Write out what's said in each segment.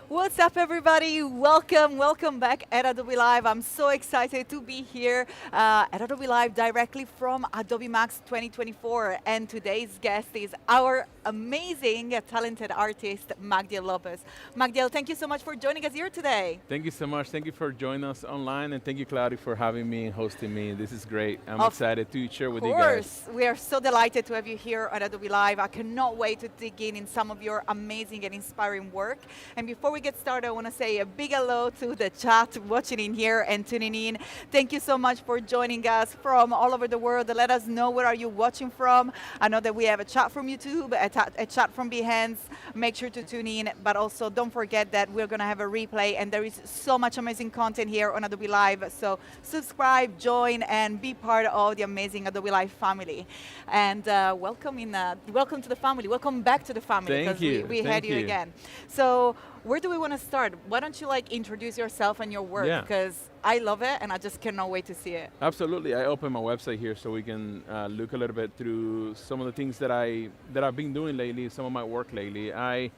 What's up, everybody? Welcome back at Adobe Live. I'm so excited to be here at Adobe Live directly from Adobe MAX 2024. And today's guest is our amazing, talented artist, Magdiel Lopez. Magdiel, thank you so much for joining us here today. Thank you so much. Thank you for joining us online, and thank you, Claudia, for having me and hosting me. This is great. I'm Of excited to share with you guys. course, we are so delighted to have you here at Adobe Live. I cannot wait to dig in some of your amazing and inspiring work. And before we get started, I want to say a big hello to the chat watching in here and tuning in. Thank you so much for joining us from all over the world. Let us know where are you watching from. I know that we have a chat from YouTube, a chat from Behance. Make sure to tune in, but also don't forget that we're going to have a replay, and there is so much amazing content here on Adobe Live. So subscribe, join, and be part of the amazing Adobe Live family. And welcome to the family. Welcome back to the family, Thank because you. we had Thank you you. again. So where do we want to start? Why don't you introduce yourself and your work? Yeah. Because I love it, and I just cannot wait to see it. Absolutely. I opened my website here so we can look a little bit through some of the things that I've been doing lately, some of my work lately. I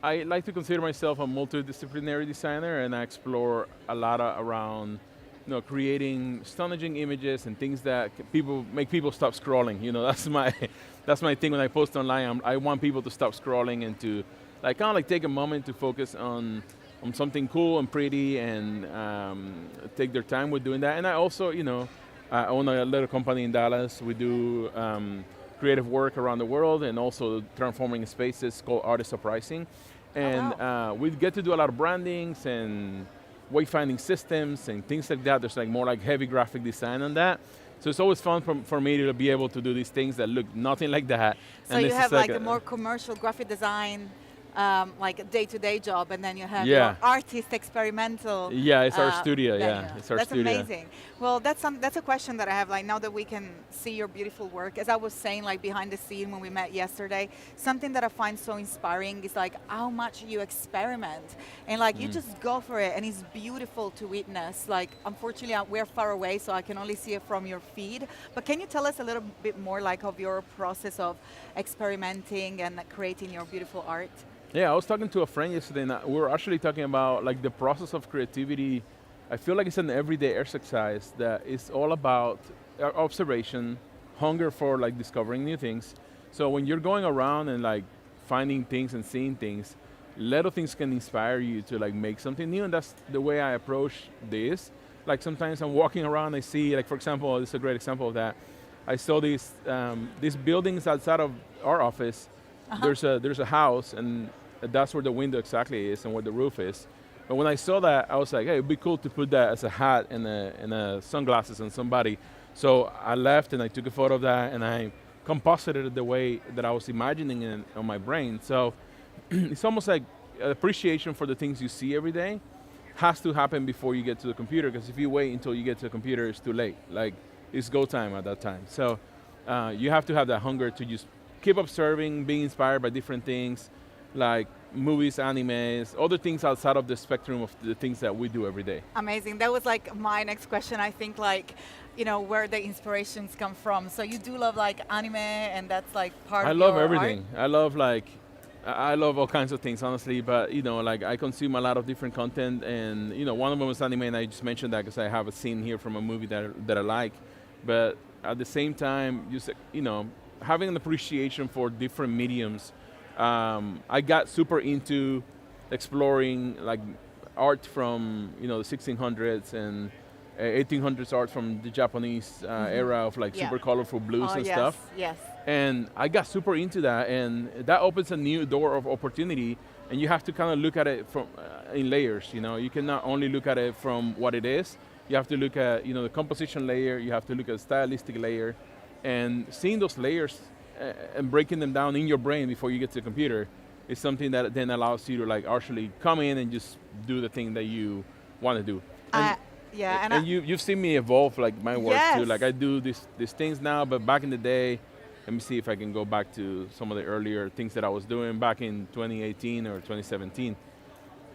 like to consider myself a multidisciplinary designer, and I explore a lot around creating astonishing images and things that make people stop scrolling. That's my thing when I post online. I want people to stop scrolling and to kind of take a moment to focus on something cool and pretty, and take their time with doing that. And I also, I own a little company in Dallas. We do creative work around the world, and also transforming spaces called Artist Uprising. And wow. we get to do a lot of brandings and wayfinding systems and things like that. There's more heavy graphic design on that. So it's always fun for me to be able to do these things that look nothing like that. So And you this have is a more commercial graphic design, like a day-to-day job, and then you have Yeah. your artist experimental. Yeah, it's our studio, venue. yeah, it's our That's studio. amazing. Well, that's a question that I have. Now that we can see your beautiful work, as I was saying, behind the scene when we met yesterday, something that I find so inspiring is how much you experiment, and you just go for it, and it's beautiful to witness. Unfortunately, we're far away, so I can only see it from your feed. But can you tell us a little bit more of your process of experimenting and creating your beautiful art? Yeah, I was talking to a friend yesterday, and we were actually talking about the process of creativity. I feel like it's an everyday exercise that is all about observation, hunger for discovering new things. So when you're going around and finding things and seeing things, little things can inspire you to make something new, and that's the way I approach this. Sometimes I'm walking around, I see, for example, this is a great example of that. I saw these buildings outside of our office. There's a house, and that's where the window exactly is and where the roof is. But when I saw that, I was like, hey, it'd be cool to put that as a hat and a sunglasses on somebody. So I left and I took a photo of that, and I composited it the way that I was imagining it on my brain. So it's almost like appreciation for the things you see every day has to happen before you get to the computer, because if you wait until you get to the computer, it's too late. It's go time at that time. So you have to have that hunger to just keep observing, being inspired by different things, like movies, animes, other things outside of the spectrum of the things that we do every day. Amazing. That was my next question. I think where the inspirations come from. So you do love anime, and that's part I of love your everything. art? I love all kinds of things, honestly, but I consume a lot of different content, and one of them was anime, and I just mentioned that because I have a scene here from a movie that I like. But at the same time, having an appreciation for different mediums. I got super into exploring art from the 1600s and 1800s art from the Japanese era of Yeah. super colorful blues Oh, and yes, stuff. yes. And I got super into that, and that opens a new door of opportunity. And you have to kind of look at it from in layers. You cannot only look at it from what it is. You have to look at the composition layer. You have to look at the stylistic layer, and seeing those layers and breaking them down in your brain before you get to the computer is something that then allows you to actually come in and just do the thing that you want to do. And, Yeah, and you've seen me evolve my work too. Yes. I do these things now, but back in the day, let me see if I can go back to some of the earlier things that I was doing back in 2018 or 2017.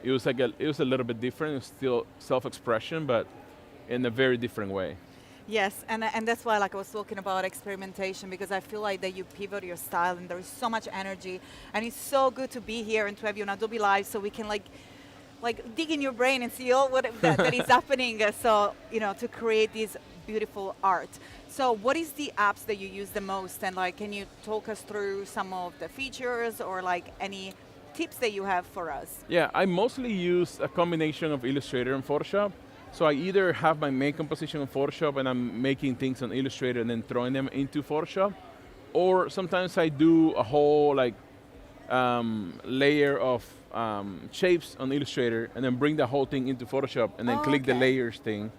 It was a little bit different. It was still self-expression, but in a very different way. Yes, and that's why like I was talking about experimentation, because I feel like that you pivot your style and there is so much energy, and it's so good to be here and to have you on Adobe Live so we can like dig in your brain and see all that is happening. So to create this beautiful art. So what is the apps that you use the most, and like can you talk us through some of the features or like any tips that you have for us? Yeah, I mostly use a combination of Illustrator and Photoshop. So I either have my main composition on Photoshop and I'm making things on Illustrator and then throwing them into Photoshop, or sometimes I do a whole like layer of shapes on Illustrator and then bring the whole thing into Photoshop and then click the layers thing,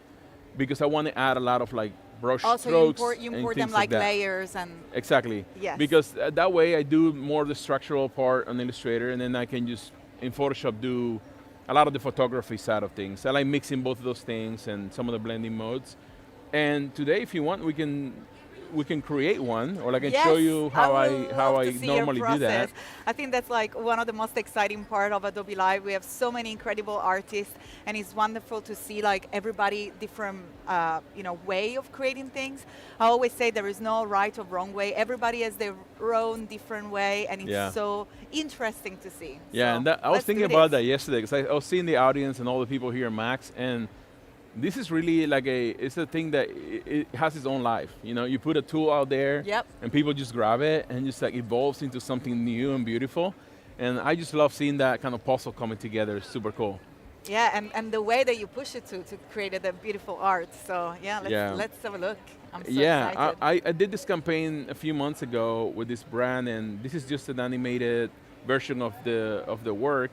because I want to add a lot of like brush strokes. You and import things them like that. layers and... Exactly. Yes. Because that way I do more of the structural part on Illustrator, and then I can just, in Photoshop, do a lot of the photography side of things. I like mixing both of those things and some of the blending modes. And today, if you want, we can create one, or I can show you how I normally do that. I think that's like one of the most exciting part of Adobe Live. We have so many incredible artists, and it's wonderful to see like everybody different way of creating things. I always say there is no right or wrong way. Everybody has their own different way, and it's so interesting to see. Yeah, so and I was thinking about that yesterday, because I was seeing the audience and all the people here at Max, and this is really like it's a thing that it has its own life. You put a tool out there, and people just grab it and just like evolves into something new and beautiful. And I just love seeing that kind of puzzle coming together. It's super cool. Yeah, and the way that you push it to create a beautiful art. So let's have a look. I'm so excited. I did this campaign a few months ago with this brand, and this is just an animated version of the work.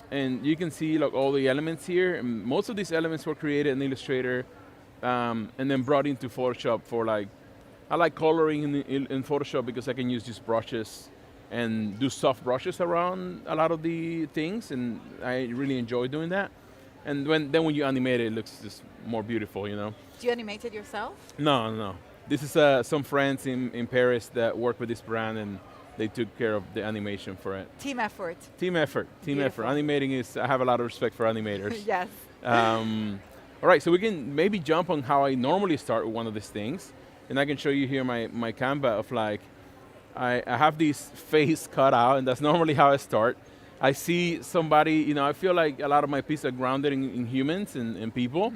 And you can see like all the elements here. And most of these elements were created in Illustrator and then brought into Photoshop for like, I like coloring in Photoshop because I can use just brushes and do soft brushes around a lot of the things, and I really enjoy doing that. And when you animate it, it looks just more beautiful, Do you animate it yourself? No. This is some friends in Paris that work with this brand, and they took care of the animation for it. Team effort. Team effort. Animating I have a lot of respect for animators. Yes. All right, so we can maybe jump on how I normally start with one of these things. And I can show you here my Canva of like, I have this face cut out, and that's normally how I start. I see somebody, I feel like a lot of my pieces are grounded in humans and people.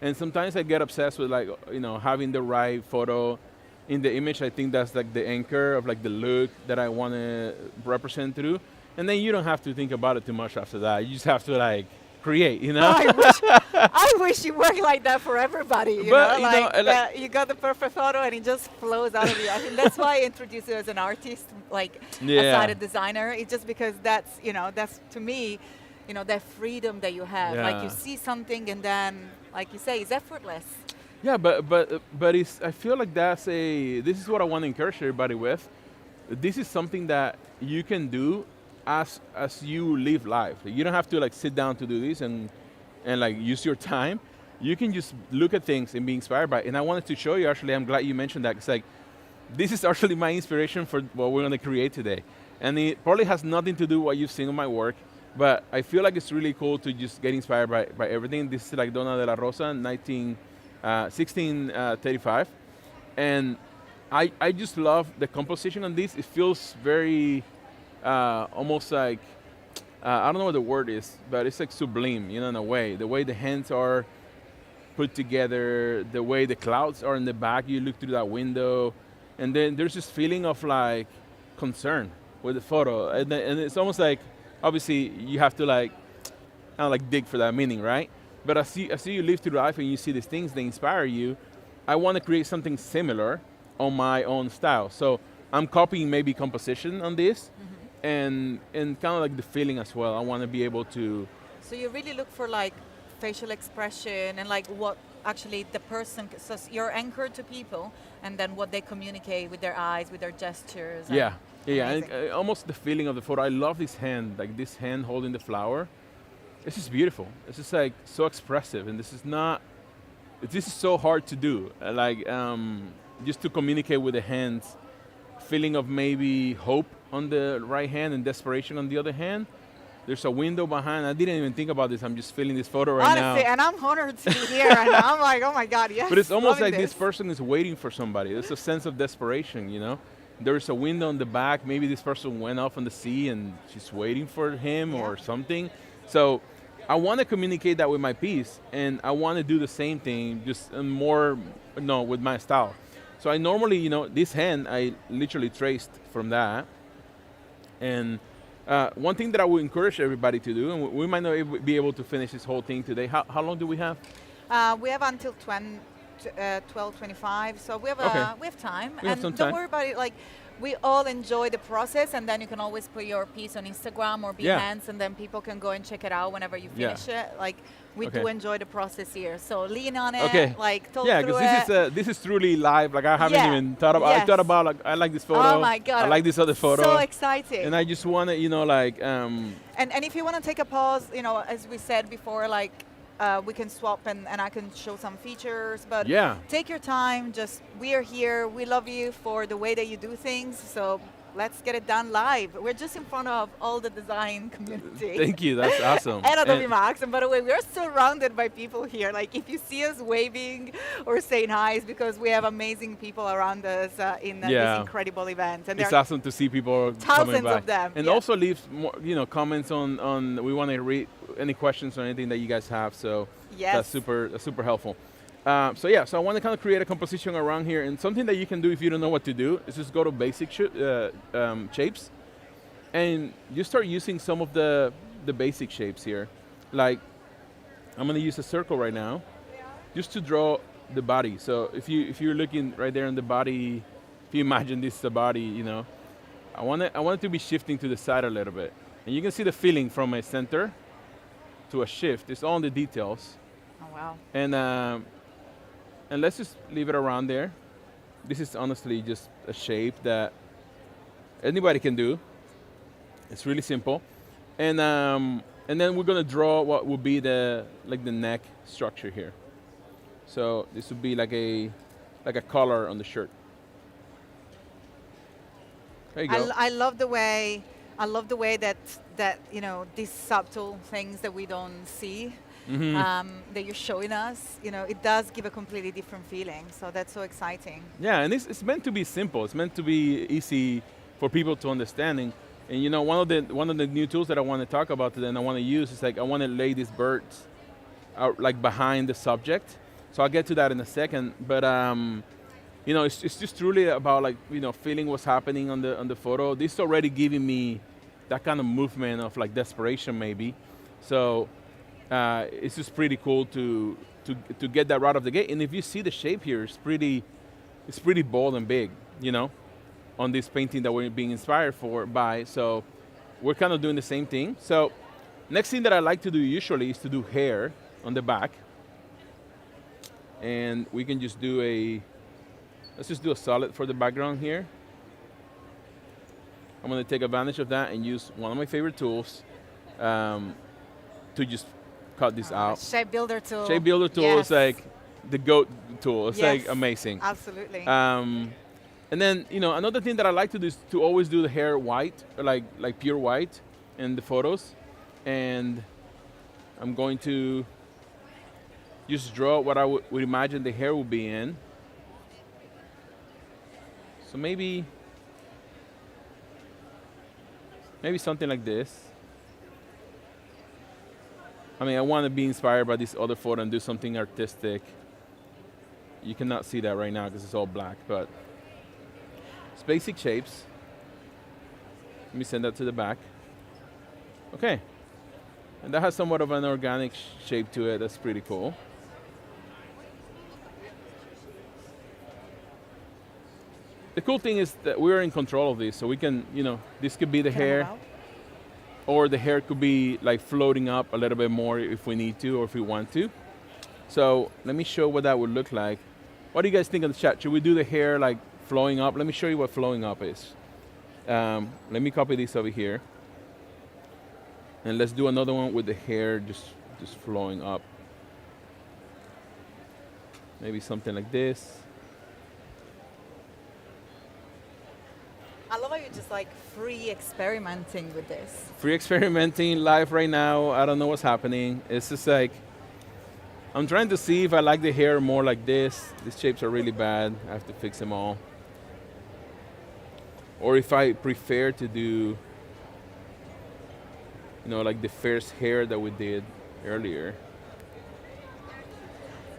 And sometimes I get obsessed with like, having the right photo in the image. I think that's like the anchor of like the look that I want to represent through. And then you don't have to think about it too much after that. You just have to like create, I wish it worked like that for everybody, you you got the perfect photo and it just flows out of you. I think that's why I introduced you as an artist, aside a designer. It's just because that's to me, that freedom that you have. Like you see something and then, like you say, it's effortless. Yeah, but I feel like this is what I want to encourage everybody with. This is something that you can do as you live life. You don't have to like sit down to do this and like use your time. You can just look at things and be inspired by it. And I wanted to show you, actually, I'm glad you mentioned that. It's like, this is actually my inspiration for what we're going to create today. And it probably has nothing to do with what you've seen in my work, but I feel like it's really cool to just get inspired by everything. This is like Donna de la Rosa, 1635. And I just love the composition on this. It feels very, almost like, I don't know what the word is, but it's like sublime, in a way. The way the hands are put together, the way the clouds are in the back, you look through that window, and then there's this feeling of like concern with the photo. And it's almost like, obviously, you have to like, kind of like dig for that meaning, right? But as you live through life and you see these things, they inspire you. I want to create something similar on my own style. So I'm copying maybe composition on this, and kind of like the feeling as well. I want to be able to... So you really look for like facial expression and like what actually the person, so you're anchored to people, and then what they communicate with their eyes, with their gestures. Yeah, and almost the feeling of the photo. I love this hand, like this hand holding the flower. It's just beautiful. It's just like so expressive, and this is so hard to do. Just to communicate with the hands, feeling of maybe hope on the right hand and desperation on the other hand. There's a window behind. I didn't even think about this. I'm just feeling this photo right Honestly, now. and I'm honored to be here, and I'm like, oh my God, yes. But it's almost loving like this person is waiting for somebody. It's a sense of desperation, you know? There's a window in the back. Maybe this person went off on the sea and she's waiting for him or something. So I want to communicate that with my piece, and I want to do the same thing, just more, no, with my style. So I normally, you know, this hand, I literally traced from that. And one thing that I would encourage everybody to do, and we might not be able to finish this whole thing today. How long do we have? We have until 12:25, so we have time. We have and some don't time. worry about it. Like, we all enjoy the process, and then you can always put your piece on Instagram or Behance, and then people can go and check it out whenever you finish it. Like, we do enjoy the process here. So lean on it. Like, talk through it. This is truly live. Like I haven't even thought about. I thought about like I like this photo. Oh my God! I like this other photo. So exciting. And I just want to, you know, like. And if you want to take a pause, you know, as we said before, like. We can swap and I can show some features, but take your time. Just, we are here. We love you for the way that you do things. So let's get it done live. We're just in front of all the design community. Thank you. That's awesome. And Adobe MAX. And by the way, we're surrounded by people here. Like, if you see us waving or saying hi, it's because we have amazing people around us in this incredible event. And it's awesome to see people coming back. Of them. And also leave more, you know, comments on. We want to read any questions or anything that you guys have. So that's super helpful. So I want to kind of create a composition around here, and something that you can do if you don't know what to do is just go to basic shapes, and you start using some of the basic shapes here. Like, I'm going to use a circle right now, just to draw the body. So if you're looking right there in the body, if you imagine this is the body, you know, I want it to be shifting to the side a little bit, and you can see the feeling from a center to a shift. It's all in the details. Oh wow! And let's just leave it around there. This is honestly just a shape that anybody can do. It's really simple. And then we're gonna draw what would be the neck structure here. So this would be like a collar on the shirt. There you go. I love the way that you know, these subtle things that we don't see. That you're showing us, you know, it does give a completely different feeling. So that's so exciting. Yeah, and it's meant to be simple. It's meant to be easy for people to understand. And you know, one of the new tools that I want to talk about today and I want to use is like I want to lay these birds out like behind the subject. So I'll get to that in a second. But you know, it's just truly about like, you know, feeling what's happening on the photo. This is already giving me that kind of movement of like desperation maybe. So. It's just pretty cool to get that right off the gate. And if you see the shape here, it's pretty bold and big, you know, on this painting that we're being inspired by. So we're kind of doing the same thing. So next thing that I like to do usually is to do hair on the back. And we can just let's just do a solid for the background here. I'm going to take advantage of that and use one of my favorite tools to just cut this out. Shape Builder tool. Shape Builder tool is like the GOAT tool. It's like amazing. Absolutely. And then, you know, another thing that I like to do is to always do the hair white, like pure white in the photos. And I'm going to just draw what I would imagine the hair will be in. So maybe something like this. I mean, I want to be inspired by this other photo and do something artistic. You cannot see that right now because it's all black, but it's basic shapes. Let me send that to the back. Okay. And that has somewhat of an organic shape to it. That's pretty cool. The cool thing is that we're in control of this, so we can, you know, this could be the hair. Or the hair could be like floating up a little bit more if we need to or if we want to. So let me show what that would look like. What do you guys think in the chat? Should we do the hair like flowing up? Let me show you what flowing up is. Let me copy this over here. And let's do another one with the hair just flowing up. Maybe something like this. I love how you just just like free experimenting with this. Free experimenting live right now. I don't know what's happening. It's just like, I'm trying to see if I like the hair more like this. These shapes are really bad. I have to fix them all. Or if I prefer to do, like the first hair that we did earlier.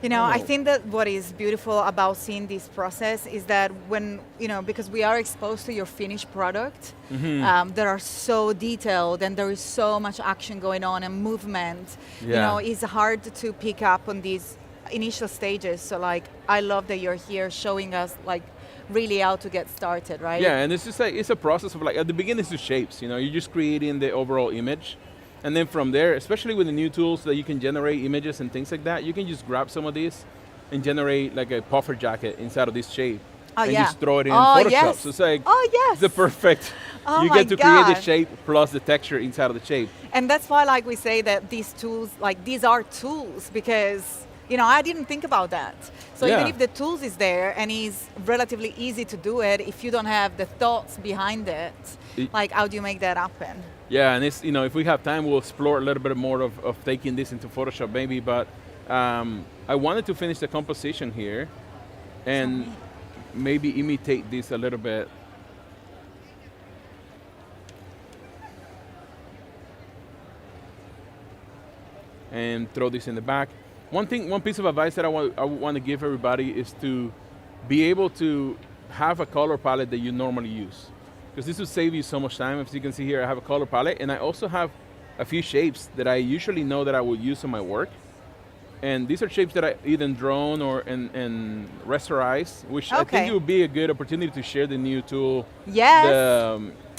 I think that what is beautiful about seeing this process is that when, because we are exposed to your finished product, that are so detailed and there is so much action going on and movement, it's hard to pick up on these initial stages. So like, I love that you're here showing us like really how to get started, right? Yeah, and it's just like, it's a process of like, at the beginning it's just shapes, you're just creating the overall image. And then from there, especially with the new tools that you can generate images and things like that, you can just grab some of these and generate like a puffer jacket inside of this shape. And just throw it in Photoshop. Yes. So it's like, yes. the perfect, you get to create the shape plus the texture inside of the shape. And that's why like we say that these tools, like these are tools because, I didn't think about that. So even if the tools is there and it's relatively easy to do it, if you don't have the thoughts behind it, like how do you make that happen? Yeah, and it's, if we have time, we'll explore a little bit more of taking this into Photoshop maybe, but I wanted to finish the composition here and maybe imitate this a little bit. And throw this in the back. One piece of advice that I want to give everybody is to be able to have a color palette that you normally use. Because this will save you so much time. As you can see here, I have a color palette, and I also have a few shapes that I usually know that I will use in my work. And these are shapes that I either drawn or and rasterize, which I think it would be a good opportunity to share the new tool. Yes.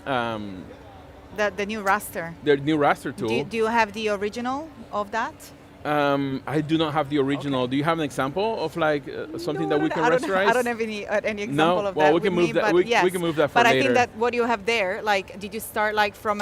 The new raster. The new raster tool. Do you have the original of that? I do not have the original. Okay. Do you have an example of like something that we can rasterize? I don't have any example of that. Well, we can move that. We can move that for later. But I think that what you have there, like, did you start like from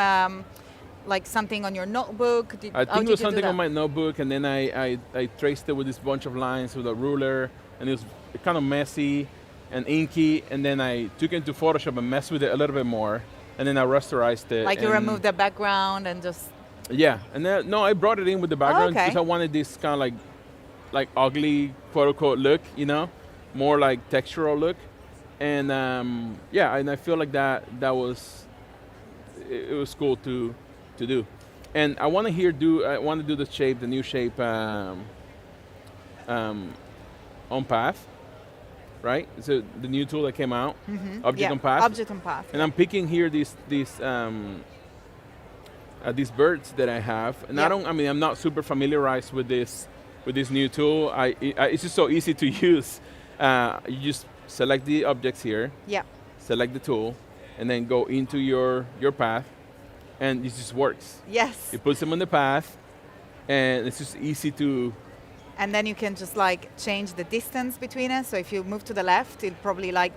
like something on your notebook? I think it was something on my notebook, and then I traced it with this bunch of lines with a ruler, and it was kind of messy and inky, and then I took it into Photoshop and messed with it a little bit more, and then I rasterized it. Like you removed the background and just... Yeah, and then, no, I brought it in with the background because I wanted this kind of like ugly, quote unquote, look, more like textural look. And and I feel like that was, it was cool to do. And I want to do the shape, the new shape on path, right? So the new tool that came out, Object on Path. Object on Path. And I'm picking here these birds that I have, and I'm not super familiarized with this new tool. It's just so easy to use. You just select the objects here, select the tool, and then go into your path, and it just works. Yes. It puts them on the path, and it's just easy to... And then you can just like change the distance between us. So if you move to the left, it'll probably like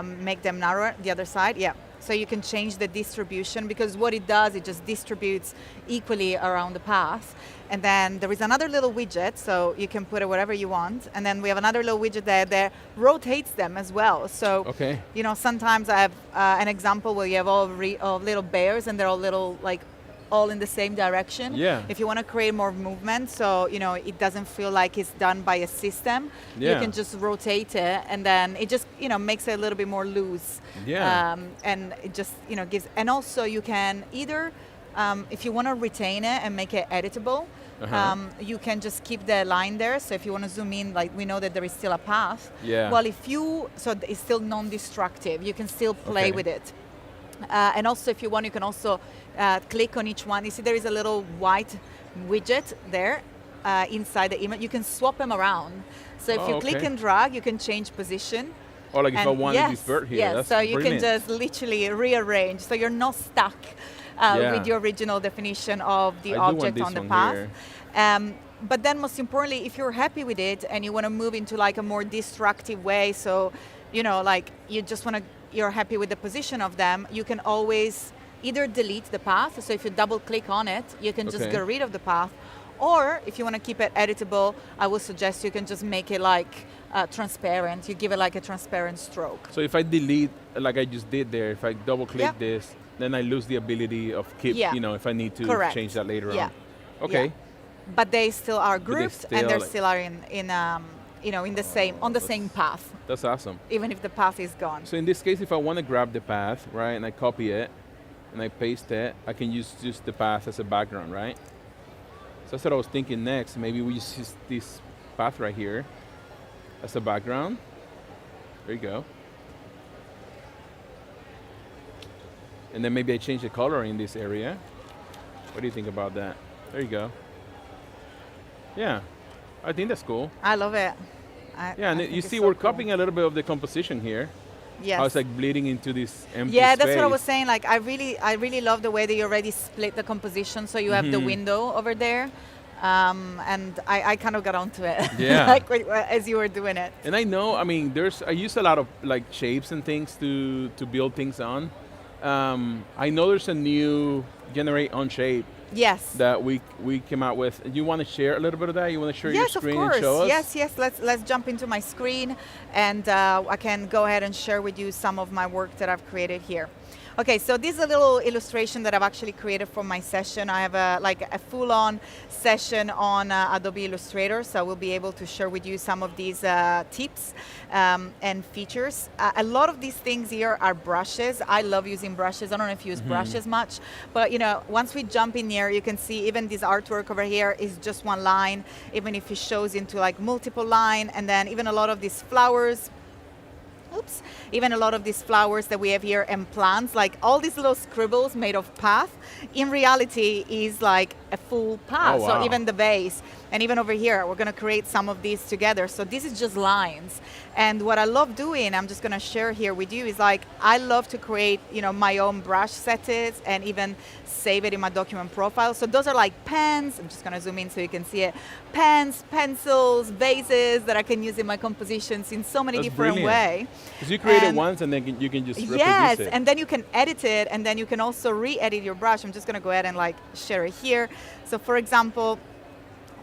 make them narrower, the other side, So you can change the distribution because what it does, it just distributes equally around the path. And then there is another little widget, so you can put it wherever you want. And then we have another little widget there that rotates them as well. So, sometimes I have an example where you have all little bears and they're all little, like, all in the same direction. Yeah. If you want to create more movement, so it doesn't feel like it's done by a system, you can just rotate it, and then it just makes it a little bit more loose. Yeah. And it just gives, and also you can either, if you want to retain it and make it editable, you can just keep the line there. So if you want to zoom in, like we know that there is still a path. Yeah. Well, so it's still non-destructive. You can still play with it. And also, if you want, you can also click on each one. You see there is a little white widget there inside the image. You can swap them around. So if you click and drag, you can change position. Or like if I wanted this bird here. Yes, so you can just literally rearrange. So you're not stuck with the original definition of the object on the path. But then most importantly, if you're happy with it and you want to move into like a more destructive way, so like you're happy with the position of them, you can always either delete the path, so if you double click on it, you can just get rid of the path, Or if you want to keep it editable, I would suggest you can just make it like transparent. You give it like a transparent stroke. So if I delete, like I just did there, if I double click Yep. this, then I lose the ability of keep, Yeah. if I need to Correct. change that later Yeah. on. Okay. Yeah. But they still are they grouped, still and they like- still are in the same on the same path, That's awesome. even if the path is gone. So in this case, if I want to grab the path, right, and I copy it, and I paste it, I can use just the path as a background, right? So that's what I was thinking next. Maybe we use this path right here as a background. There you go. And then maybe I change the color in this area. What do you think about that? There you go. Yeah, I think that's cool. I love it. Yeah, and I think you it's see so we're cool. copying a little bit of the composition here. Yes. How it's like bleeding into this empty Yeah, space. that's what I was saying. Like, I really love the way that you already split the composition, so you have the Mhm. window over there, and I kind of got onto it. Yeah. like as you were doing it. And I know, I mean, I use a lot of like shapes and things to build things on. I know there's a new generate on shape Yes. that we came out with. You want to share a little bit of that? You want to share your Yes, of screen course. and show us? Yes. Let's jump into my screen, and I can go ahead and share with you some of my work that I've created here. Okay, so this is a little illustration that I've actually created for my session. I have a full-on session on Adobe Illustrator, so I will be able to share with you some of these tips and features. A lot of these things here are brushes. I love using brushes. I don't know if you use brushes much, but once we jump in here, you can see even this artwork over here is just one line, even if it shows into like multiple line, and then even a lot of these flowers. Oops. Even a lot of these flowers that we have here and plants, like all these little scribbles made of path, in reality is like a full path. Oh, wow. So even the vase, and even over here, we're going to create some of these together. So this is just lines. And what I love doing, I'm just going to share here with you, is like I love to create, my own brush settings and even save it in my document profile. So those are like pens. I'm just going to zoom in so you can see it. Pens, pencils, vases that I can use in my compositions in so many That's different brilliant. ways. Because you create it And- once and then you can just reproduce Yes, it. and then you can edit it, and then you can also re-edit your brush. I'm just going to go ahead and like share it here. So for example,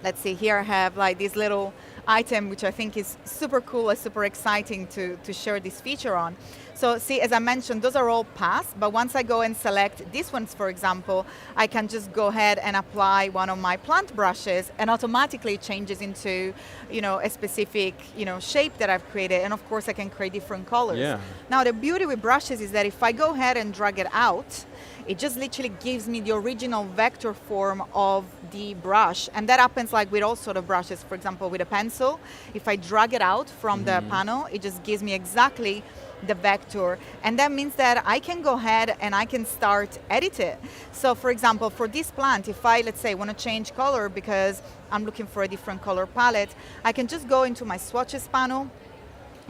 let's see, here I have like this little item, which I think is super cool and super exciting to share this feature on. So see, as I mentioned, those are all paths, but once I go and select these ones, for example, I can just go ahead and apply one of my plant brushes, and automatically it changes into, a specific, shape that I've created. And of course I can create different colors. Yeah. Now the beauty with brushes is that if I go ahead and drag it out, it just literally gives me the original vector form of the brush. And that happens like with all sort of brushes. For example, with a pencil, if I drag it out from the panel, it just gives me exactly the vector. And that means that I can go ahead and I can start edit it. So for example, for this plant, if I, let's say, want to change color because I'm looking for a different color palette, I can just go into my swatches panel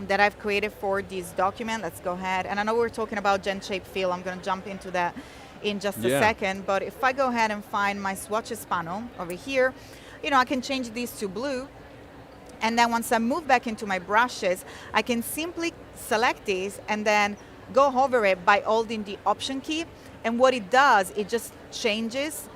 that I've created for this document. Let's go ahead. And I know we're talking about gen shape fill. I'm going to jump into that in just a second. But if I go ahead and find my swatches panel over here, I can change these to blue. And then once I move back into my brushes, I can simply select these and then go over it by holding the Option key. And what it does, it just changes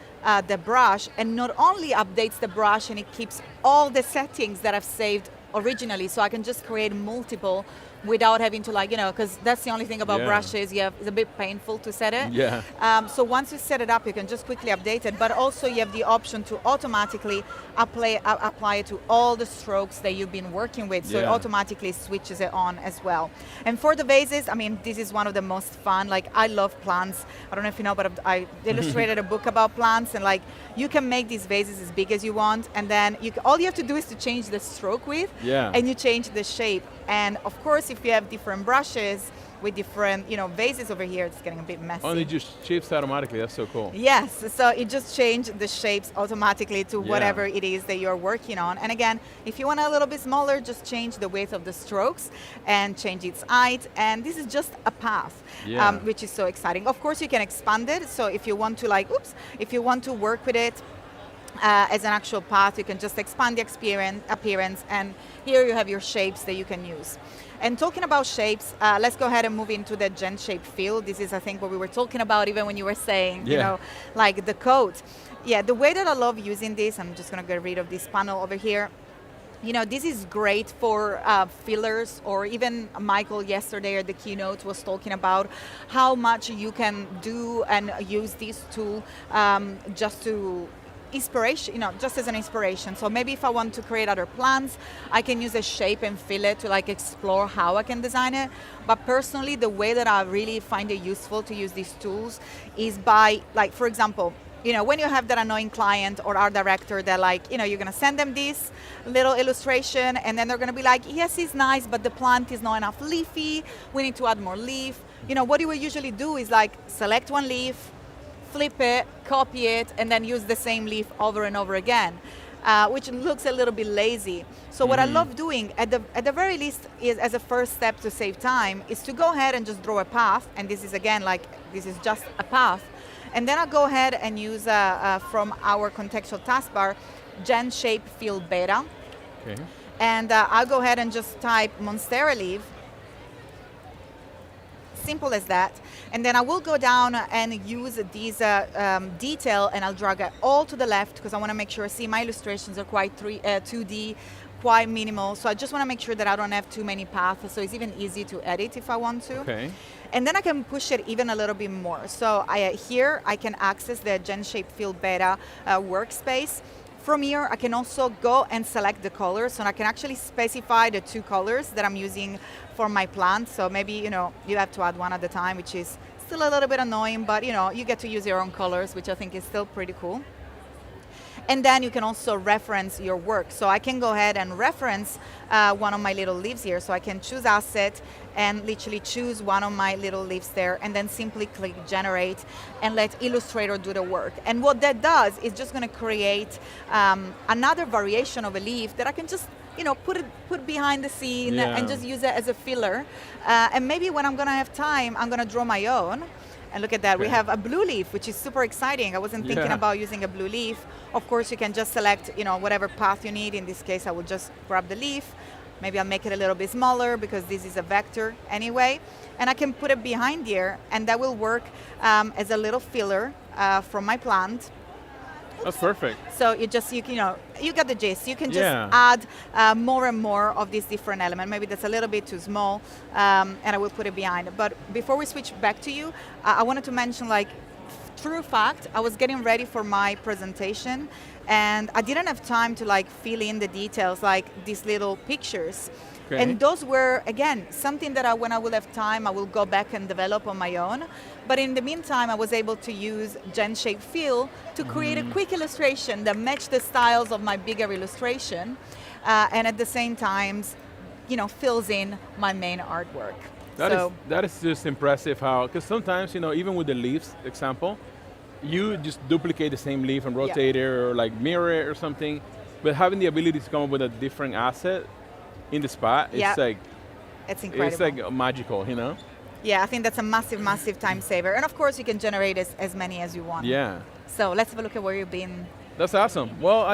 the brush, and not only updates the brush, and it keeps all the settings that I've saved originally, so I can just create multiple without having to because that's the only thing about brushes, it's a bit painful to set it. Yeah. So once you set it up, you can just quickly update it, but also you have the option to automatically apply it to all the strokes that you've been working with, so it automatically switches it on as well. And for the vases, I mean, this is one of the most fun. Like, I love plants. I don't know if you know, but I illustrated a book about plants, and like, you can make these vases as big as you want, and then all you have to do is to change the stroke width, and you change the shape. And of course, if you have different brushes with different, vases over here, it's getting a bit messy. Oh, and it just shapes automatically. That's so cool. Yes, so it just changed the shapes automatically to whatever it is that you're working on. And again, if you want a little bit smaller, just change the width of the strokes and change its height. And this is just a path, which is so exciting. Of course, you can expand it. So if you want to if you want to work with it as an actual path. You can just expand the appearance, and here you have your shapes that you can use. And talking about shapes, let's go ahead and move into the gen shape field. This is, I think, what we were talking about even when you were saying, you know, like the code. Yeah, the way that I love using this, I'm just going to get rid of this panel over here. You know, this is great for fillers, or even Michael yesterday at the keynote was talking about how much you can do and use this tool just to inspiration, you know, just as an inspiration. So maybe if I want to create other plans, I can use a shape and fill it to like explore how I can design it. But personally, the way that I really find it useful to use these tools is by, like, for example, you know, when you have that annoying client or art director that, like, you know, you're gonna send them this little illustration and then they're gonna be like, yes, it's nice, but the plant is not enough leafy, we need to add more leaf. You know, what you will usually do is like select one leaf, flip it, copy it, and then use the same leaf over and over again, which looks a little bit lazy. So what I love doing, at the very least, is as a first step to save time, is to go ahead and just draw a path, and this is again, like, this is just a path, and then I'll go ahead and use, from our contextual taskbar, Gen Shape Fill Beta. Okay. And I'll go ahead and just type Monstera leaf. Simple as that. And then I will go down and use these detail, and I'll drag it all to the left because I want to make sure, see, my illustrations are quite 2D, quite minimal. So I just want to make sure that I don't have too many paths, so it's even easy to edit if I want to. Okay. And then I can push it even a little bit more. So here I can access the Gen Shape Fill Beta workspace. From here, I can also go and select the colors, so I can actually specify the 2 colors that I'm using for my plant. So maybe, you know, you have to add one at a time, which is still a little bit annoying, but, you know, you get to use your own colors, which I think is still pretty cool. And then you can also reference your work. So I can go ahead and reference one of my little leaves here. So I can choose asset and literally choose one of my little leaves there, and then simply click generate and let Illustrator do the work. And what that does is just going to create another variation of a leaf that I can just, you know, put behind the scene and just use it as a filler. And maybe when I'm going to have time, I'm going to draw my own. And look at that, we have a blue leaf, which is super exciting. I wasn't thinking about using a blue leaf. Of course, you can just select, you know, whatever path you need. In this case, I will just grab the leaf. Maybe I'll make it a little bit smaller because this is a vector anyway. And I can put it behind here, and that will work as a little filler from my plant. That's perfect. So you know, you get the gist. You can just add more and more of these different elements. Maybe that's a little bit too small, and I will put it behind. But before we switch back to you, I wanted to mention, like, true fact, I was getting ready for my presentation, and I didn't have time to, like, fill in the details, like these little pictures. Okay. And those were, again, something that when I will have time, I will go back and develop on my own. But in the meantime, I was able to use Gen Shape Fill to create a quick illustration that matched the styles of my bigger illustration, and at the same time, you know, fills in my main artwork. That is just impressive how, because sometimes, you know, even with the leaves example, you just duplicate the same leaf and rotate it or like mirror it or something, but having the ability to come up with a different asset in the spot, it's like, it's incredible. It's like magical, you know? Yeah, I think that's a massive, massive time saver. And of course, you can generate as many as you want. Yeah. So let's have a look at where you've been. That's awesome. Well,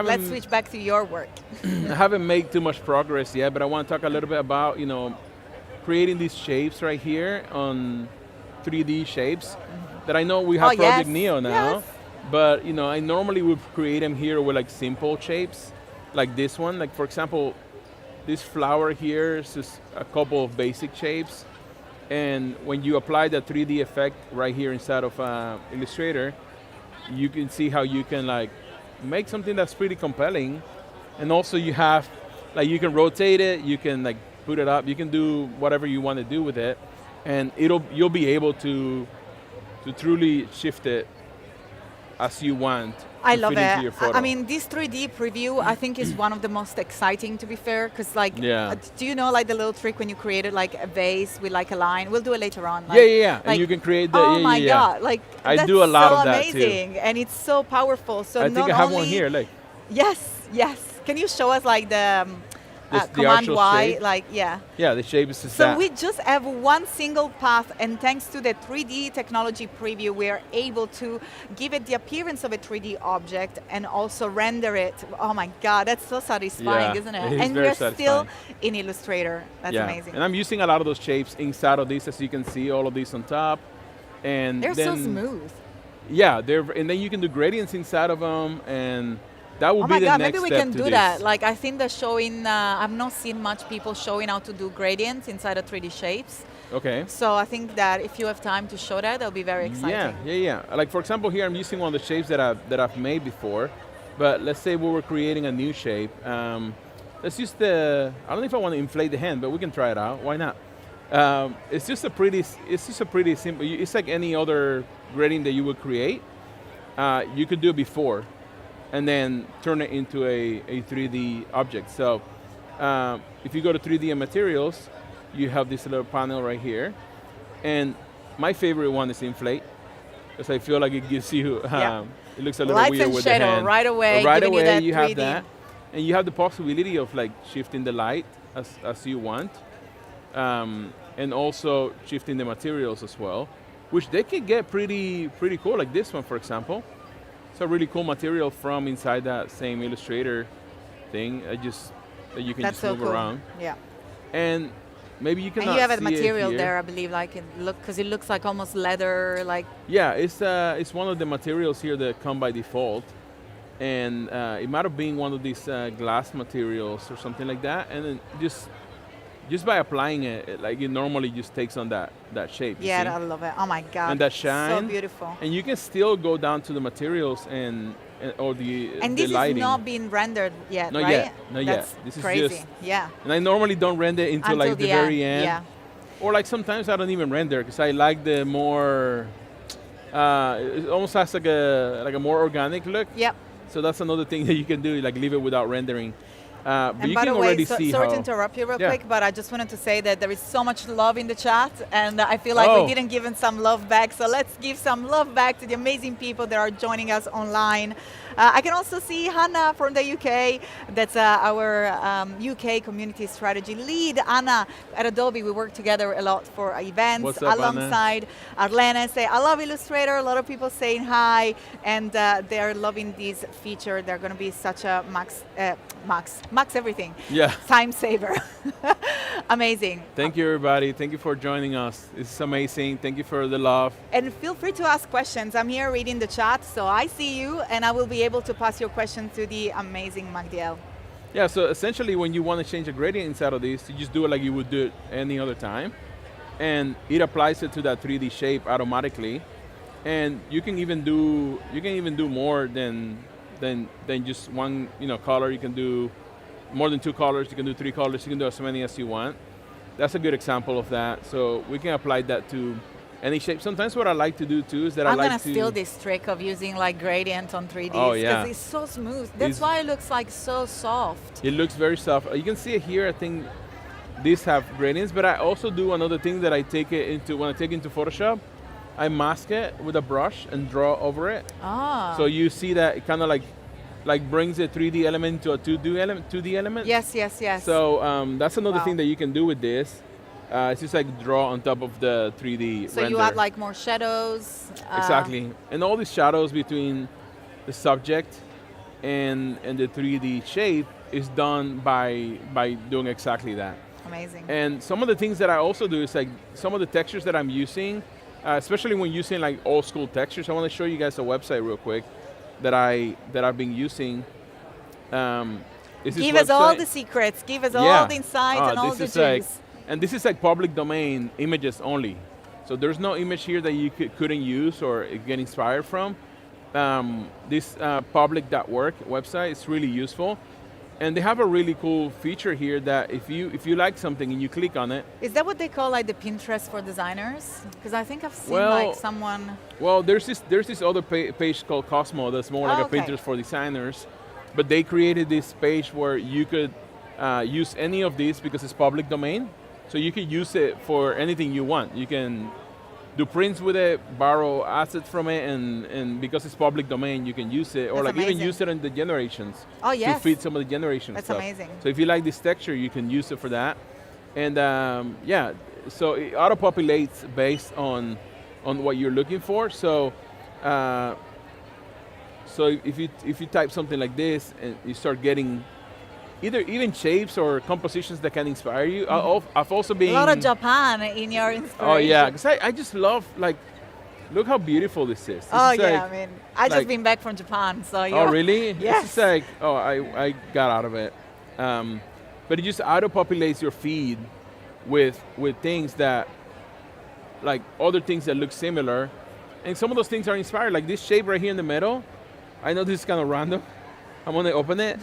let's switch back to your work. I haven't made too much progress yet, but I want to talk a little bit about, you know, creating these shapes right here on 3D shapes that I know we have Project Neo now. But, you know, I normally would create them here with like simple shapes, like this one. Like, for example, this flower here is just a couple of basic shapes. And when you apply the 3D effect right here inside of Illustrator, you can see how you can, like, make something that's pretty compelling. And also you have, like, you can rotate it, you can, like, put it up, you can do whatever you want to do with it. And you'll be able to truly shift it as you want. I love it. I mean, this 3D preview, I think, is one of the most exciting, to be fair, because, like, do you know, like, the little trick when you created, like, a vase with, like, a line? We'll do it later on. Like, Like, and you can create the, oh my God, like, I do a lot of that amazing, and it's so powerful. So I think I have one here, like. Yes. Can you show us, like, The Command actual Y, shape. like, yeah. Yeah, the shape is just So that. we just have one single path, and thanks to the 3D technology preview, we are able to give it the appearance of a 3D object and also render it. Oh my God, that's so satisfying, Yeah, isn't it? it is And very we're still satisfying. in Illustrator. That's Yeah, amazing. and I'm using a lot of those shapes inside of this, as you can see, all of these on top. And They're then, so smooth. Yeah, and then you can do gradients inside of them, and that will Oh be my the God, next maybe we step can to do this. that. Like, I think they're showing, I've not seen much people showing how to do gradients inside of 3D shapes. Okay. So I think that if you have time to show that, that'll be very exciting. Yeah. Like for example, here I'm using one of the shapes that I've made before, but let's say we were creating a new shape. Let's use I don't know if I want to inflate the hand, but we can try it out. Why not? It's just a pretty simple. It's like any other grading that you would create. You could do it before, and then turn it into a 3D object. So if you go to 3D and materials, you have this little panel right here. And my favorite one is inflate, because I feel like it gives you, it looks a little Lights weird and with shadow the hand. right away, Right giving away you that you 3D. have that. And you have the possibility of like shifting the light as you want. And also shifting the materials as well, which they can get pretty cool, like this one, for example. It's a really cool material from inside that same Illustrator thing. That you can That's just so move cool. around. Yeah. And maybe you can. And you have a see material it here. there, I believe, like because it looks like almost leather, like. Yeah, it's one of the materials here that come by default, and it might have been one of these glass materials or something like that, and then just by applying it, like it normally just takes on that shape. you Yeah, see? I love it. Oh my God. And that shine. So beautiful. And you can still go down to the materials or the And the this lighting. is not being rendered yet, Not right? yet, not yet. That's This is crazy. just- Yeah. And I normally don't render until like the very end. Yeah. Or like sometimes I don't even render because I like the more. It almost has like a more organic look. Yep. So that's another thing that you can do, like leave it without rendering. But And you by can the way, already see sorry how. to interrupt you real Yeah. quick, but I just wanted to say that there is so much love in the chat, and I feel like Oh. we didn't give them some love back. So let's give some love back to the amazing people that are joining us online. I can also see Hannah from the UK. That's our UK community strategy lead. Anna at Adobe, we work together a lot for events. What's up, Anna? alongside Arlena say, I love Illustrator. A lot of people saying hi, and they're loving this feature. They're going to be such a max everything. Yeah. Time saver. Amazing. Thank you, everybody. Thank you for joining us. This is amazing. Thank you for the love. And feel free to ask questions. I'm here reading the chat, so I see you, and I will be able to pass your question to the amazing Magdiel. Yeah, so essentially when you want to change a gradient inside of this, you just do it like you would do it any other time. And it applies it to that 3D shape automatically. And you can even do more than just one color. You can do more than 2 colors, you can do 3 colors, you can do as many as you want. That's a good example of that. So we can apply that to any shape. Sometimes what I like to do too is that I'm I like gonna to steal this trick of using like gradient on 3Ds Oh, yeah. it's so smooth. That's why it looks like so soft. It looks very soft. You can see it here. I think these have gradients, but I also do another thing that I take it into, when I take it into Photoshop, I mask it with a brush and draw over it. Ah. So you see that it kind of like brings a 3D element to a 2D element. Yes, yes, yes. So that's another Wow. thing that you can do with this. It's just like draw on top of the 3D so render. you add like more shadows. Exactly. And all these shadows between the subject and the 3D shape is done by doing exactly that. Amazing. And some of the things that I also do is like some of the textures that I'm using, especially when using like old school textures. I want to show you guys a website real quick that I've been using. Give us all the secrets. Give us all the insight and all the juice. And this is like public domain images only. So there's no image here that you couldn't use or get inspired from. This public.work website is really useful. And they have a really cool feature here that if you like something and you click on it. Is that what they call like the Pinterest for designers? Because I think I've seen Well, like someone. Well, there's this other page called Cosmo that's more like a Pinterest for designers. But they created this page where you could use any of these because it's public domain. So you could use it for anything you want. You can do prints with it, borrow assets from it, and because it's public domain, you can use it, or That's like even amazing. use it in the generations Oh, yes. to feed some of the generation That's stuff. amazing. So if you like this texture, you can use it for that. And yeah, so it auto-populates based on what you're looking for. So if you type something like this and you start getting even shapes or compositions that can inspire you. I've also been A lot of Japan in your inspiration. Oh yeah, because I just love, like, look how beautiful this is. This Oh is yeah, like, I mean, I just like- been back from Japan, so Oh really? Yes. It's just like, oh, I got out of it. But it just auto-populates your feed with things that, like other things that look similar. And some of those things are inspired, like this shape right here in the middle. I know this is kind of random. I'm gonna open it.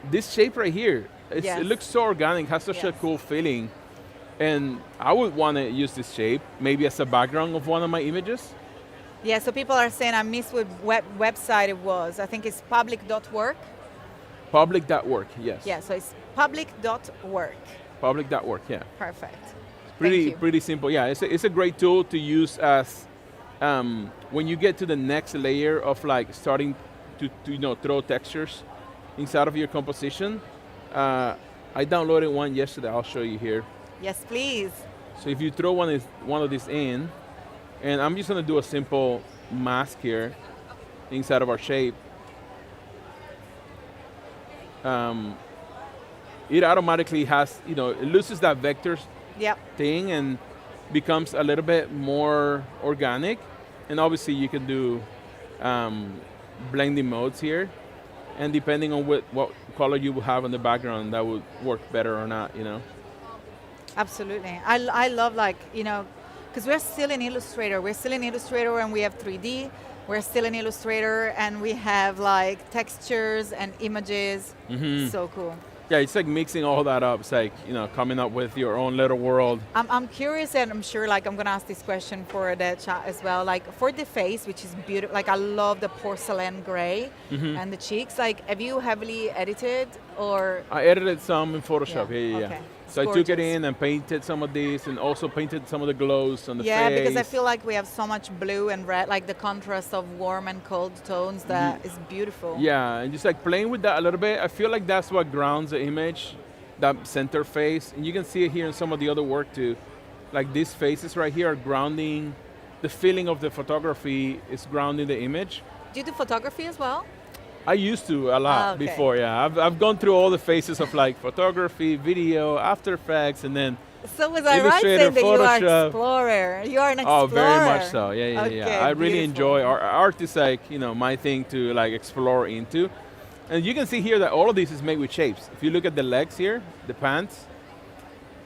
This shape right here, Yes. it looks so organic, has such a Yes. cool feeling. And I would want to use this shape, maybe as a background of one of my images. Yeah, so people are saying I missed what website it was. I think it's public.work. Public.work, yes. Yeah, so it's public.work. Public.work, yeah. Perfect. Pretty Thank you. simple, yeah. It's a great tool to use as, when you get to the next layer of like starting to throw textures inside of your composition. I downloaded one yesterday, I'll show you here. Yes, please. So if you throw one of these in, and I'm just gonna do a simple mask here inside of our shape. It automatically has, it loses that vectors Yep. thing and becomes a little bit more organic. And obviously you can do blending modes here. And depending on what color you will have in the background, that would work better or not, Absolutely. I love, like, because we're still in Illustrator. We're still in Illustrator and we have 3D. We're still in Illustrator and we have like textures and images. So cool. Yeah, it's like mixing all that up. It's like, coming up with your own little world. I'm curious, and I'm sure, like, I'm gonna ask this question for the chat as well. Like, for the face, which is beautiful, like, I love the porcelain gray and the cheeks. Like, have you heavily edited or? I edited some in Photoshop, yeah. Okay. So I took it Gorgeous. in and painted some of these and also painted some of the glows on the face. Yeah, because I feel like we have so much blue and red, like the contrast of warm and cold tones that is beautiful. Yeah, and just like playing with that a little bit, I feel like that's what grounds the image, that center face. And you can see it here in some of the other work too. Like these faces right here are grounding, the feeling of the photography is grounding the image. Do you do photography as well? I used to a lot Okay. before, yeah. I've gone through all the phases of like photography, video, After Effects, and then So was I right Illustrator, saying that you are an Photoshop. explorer? You are an explorer. Oh, very much so. Yeah. Okay, I really beautiful. enjoy art. Is like my thing to like explore into, and you can see here that all of this is made with shapes. If you look at the legs here, the pants,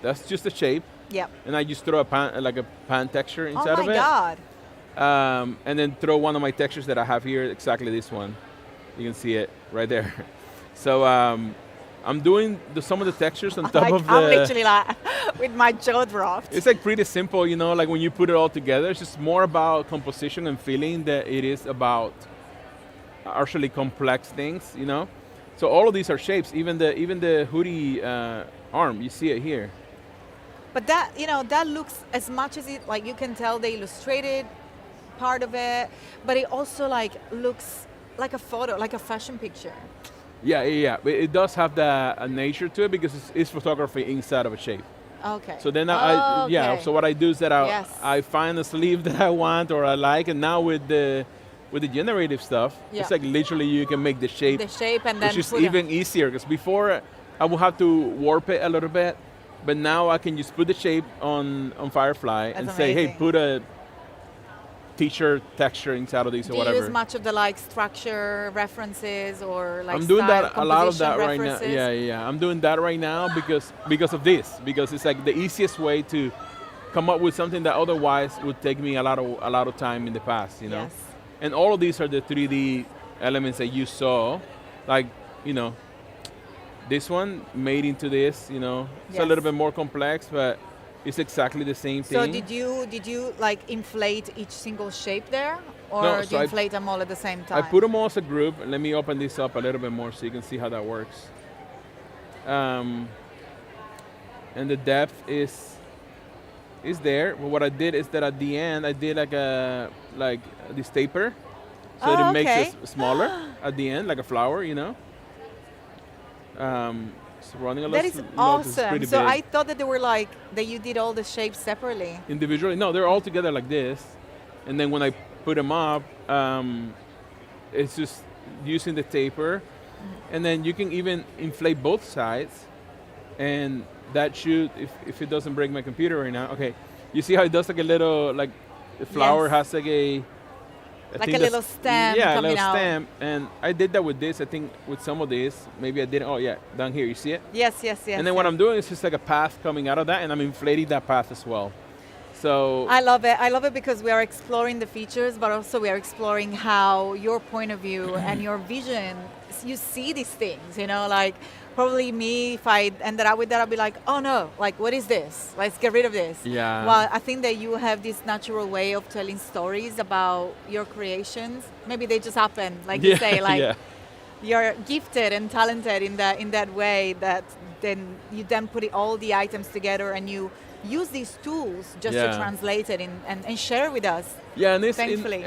that's just a shape, Yep. and I just throw a pant texture inside Oh of my it. God. And then throw one of my textures that I have here, exactly this one. You can see it right there. So I'm doing some of the textures on top of the. I'm literally like with my jaw dropped. It's like pretty simple, like when you put it all together, it's just more about composition and feeling than it is about actually complex things, So all of these are shapes, even the hoodie arm, you see it here. But that, that looks, as much as it, like, you can tell the illustrated part of it, but it also like looks like a photo, like a fashion picture. Yeah. But it does have a nature to it because it's photography inside of a shape. Okay. So then Okay. so what I do is that Yes. I find a sleeve that I want or I like, and now with the generative stuff, Yeah. it's like literally you can make the shape, The shape and then which is put even easier, because before I would have to warp it a little bit, but now I can just put the shape on Firefly and That's say, hey, amazing. put a t-shirt texture inside of these Do or you whatever. use much of the like structure references or like I'm doing style, that a lot of that composition right now. references? Yeah. I'm doing that right now because of this. Because it's like the easiest way to come up with something that otherwise would take me a lot of time in the past, Yes. And all of these are the 3D elements that you saw, like this one made into this. It's a Yes. little bit more complex, but it's exactly the same thing. So did you like inflate each single shape there, or No, do so you I- inflate them all at the same time? I put them all as a group. Let me open this up a little bit more so you can see how that works. And the depth is is there. But what I did is that at the end, I did like this taper, so that Oh, it makes okay. it smaller at the end, like a flower, you know. It's running a That little is slow 'cause it's awesome. pretty So big. I thought that they were like, that you did all the shapes separately. Individually, no, they're all together like this, and then when I put them up, it's just using the taper, and then you can even inflate both sides, and that should, if it doesn't break my computer right now, okay, you see how it does like a little, like the flower Yes. has like a Like think a little stem yeah, a coming little out. stem, and I did that with this. I think with some of this, maybe I didn't. Oh yeah, down here, you see it? Yes, yes, yes. And then what I'm doing is just like a path coming out of that, and I'm inflating that path as well. So I love it. I love it because we are exploring the features, but also we are exploring how your point of view and your vision, you see these things, you know, like probably me, if I ended up with that, I'd be like, oh no, like what is this? Let's get rid of this. Yeah. Well, I think that you have this natural way of telling stories about your creations. Maybe they just happen, like you say, like yeah. you're gifted and talented in that way that then you then put all the items together and you use these tools just to Yeah. translate it and share with us. Yeah, and Thankfully.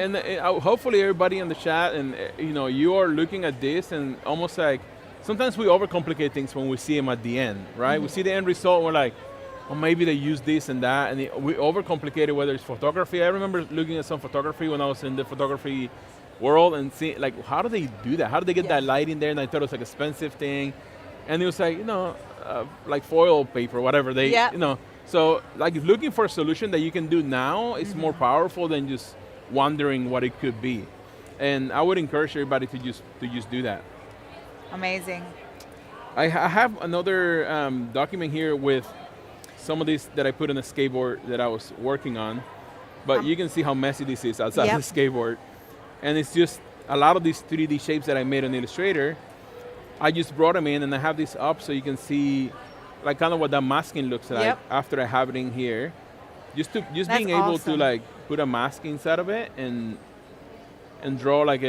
hopefully everybody in the chat and you know you are looking at this and almost like sometimes we overcomplicate things when we see them at the end, right? We see the end result, we're like, oh, maybe they use this and that, and we overcomplicate it. Whether it's photography, I remember looking at some photography when I was in the photography world and seeing like how do they do that? How do they get Yeah. that light in there? And I thought it was like an expensive thing, and it was like like foil paper, whatever they, Yeah. you know. So like looking for a solution that you can do now is more powerful than just wondering what it could be. And I would encourage everybody to just do that. Amazing. I have another document here with some of these that I put on a skateboard that I was working on, but you can see how messy this is outside Yep. the skateboard. And it's just a lot of these 3D shapes that I made on Illustrator, I just brought them in and I have this up so you can see like kind of what that masking looks like Yep. after I have it in here. Just That's being able to awesome. like put a mask inside of it and draw like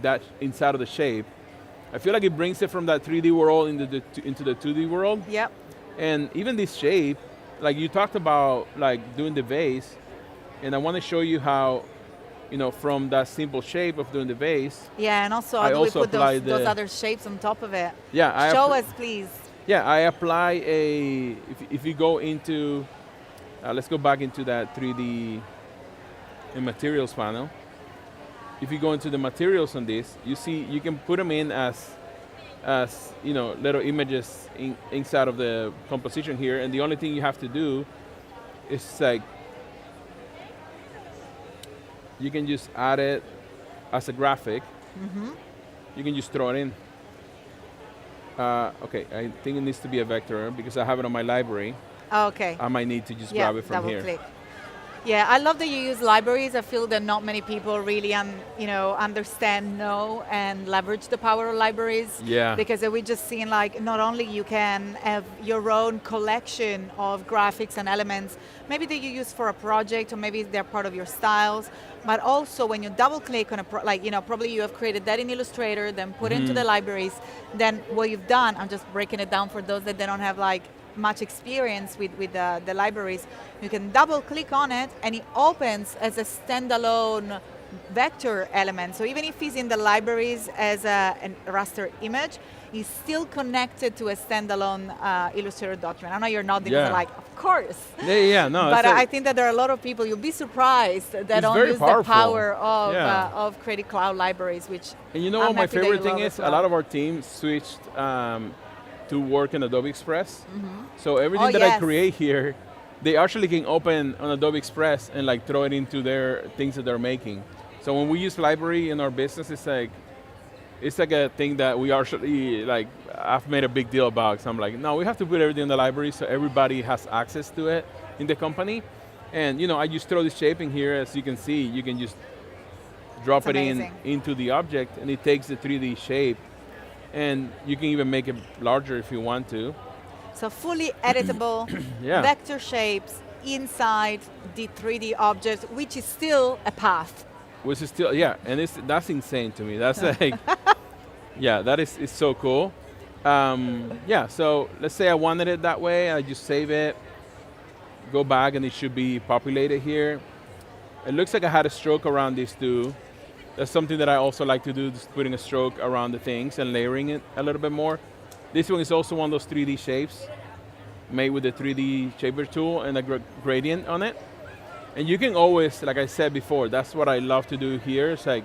that inside of the shape. I feel like it brings it from that 3D world into the 2D world. Yep. And even this shape, like you talked about like doing the vase, and I want to show you how, you know, from that simple shape of doing the vase. Yeah, and also I how do we also put apply those the- other shapes on top of it? Yeah, Show us, please. Yeah, I apply if you go into, let's go back into that 3D and materials panel. If you go into the materials on this, you see you can put them in as you know, little images inside of the composition here, and the only thing you have to do is like, you can just add it as a graphic. You can just throw it in. Okay, I think it needs to be a vector because I have it on my library. Okay. I might need to just Yeah, grab it from double here. click. Yeah, I love that you use libraries. I feel that not many people really understand, know, and leverage the power of libraries. Yeah. Because we just seen like not only you can have your own collection of graphics and elements, maybe that you use for a project or maybe they're part of your styles, but also when you double click on probably you have created that in Illustrator, then put into the libraries, then what you've done, I'm just breaking it down for those that they don't have like much experience with the libraries, you can double click on it and it opens as a standalone vector element. So even if it's in the libraries as a raster image, it's still connected to a standalone Illustrator document. I know you're nodding, Yeah. you're like, of course. Yeah, no. But it's I think that there are a lot of people, you'll be surprised that It's don't very use powerful. the power of, Yeah. of Creative Cloud libraries, which And you know I'm what my happy that favorite you thing love is? as well. A lot of our team switched to work in Adobe Express. So everything that I yes. create here, they actually can open on Adobe Express and like throw it into their things that they're making. So when we use library in our business, it's like a thing that we actually like, I've made a big deal about. So I'm like, no, we have to put everything in the library so everybody has access to it in the company. And you know, I just throw this shape in here, as you can see, you can just drop It's it amazing. into the object and it takes the 3D shape. And you can even make it larger if you want to. So fully editable, Yeah. vector shapes inside the 3D object, which is still a path. Which is still, yeah, and that's insane to me. That's like, yeah, that is so cool. Yeah, so let's say I wanted it that way, I just save it. go back and it should be populated here. It looks like I had a stroke around this too. That's something that I also like to do, just putting a stroke around the things and layering it a little bit more. This one is also one of those 3D shapes made with the 3D shaper tool and a gradient on it. And you can always, like I said before, that's what I love to do here. It's like,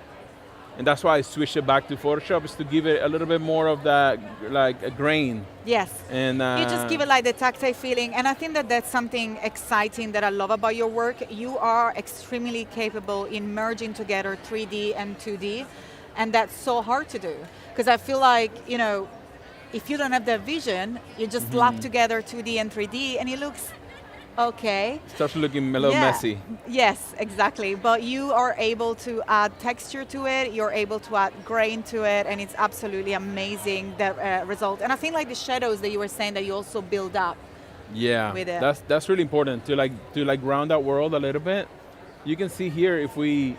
and that's why I switched it back to Photoshop, is to give it a little bit more of that, like a grain. Yes. And you just give it like the tactile feeling, and I think that that's something exciting that I love about your work. You are extremely capable in merging together 3D and 2D, and that's so hard to do. Because I feel like, you know, if you don't have that vision, you just slap together 2D and 3D, and it looks okay. Starts looking a little messy. Yes, exactly. But you are able to add texture to it, you're able to add grain to it, and it's absolutely amazing, the result. And I think like the shadows that you were saying that you also build up. Yeah, with it. That's really important to like ground that world a little bit. You can see here if we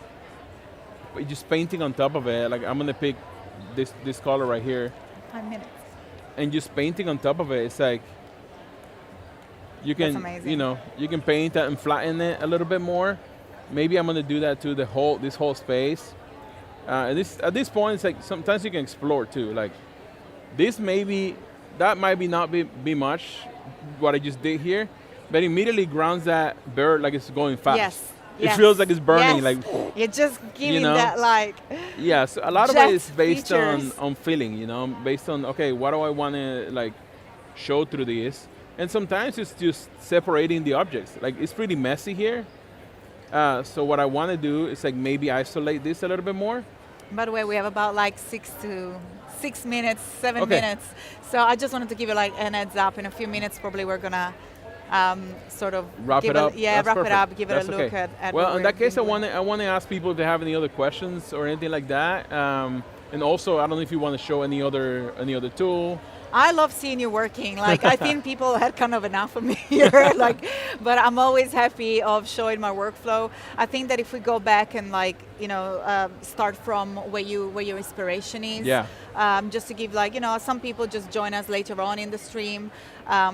just painting on top of it, like I'm gonna pick this color right here. 5 minutes. And just painting on top of it, it's like, you can, you know, you can paint that and flatten it a little bit more. Maybe I'm gonna do that to this whole space. And at this point, it's like sometimes you can explore too. Like this that might not be much what I just did here, but immediately grounds that bird like it's going fast. Yes. It feels like it's burning. Yes. Like you're just giving you know? that like. Yeah, so a lot of it is based features. on feeling, you know, based on, okay, what do I want to like show through this? And sometimes it's just separating the objects. Like it's pretty messy here. So what I want to do is like maybe isolate this a little bit more. By the way, we have about like 6 minutes, 7 Okay. minutes. So I just wanted to give you like an heads up. In a few minutes, probably we're gonna sort of wrap it up. Yeah, That's wrap perfect. it up. Give That's it a look okay. at. Well, what in that we're case, I doing. want to ask people if they have any other questions or anything like that. And also, I don't know if you want to show any other tool. I love seeing you working. Like I think people had kind of enough of me here. Like, but I'm always happy of showing my workflow. I think that if we go back and like start from where your inspiration is. Yeah. Just to give like some people just join us later on in the stream.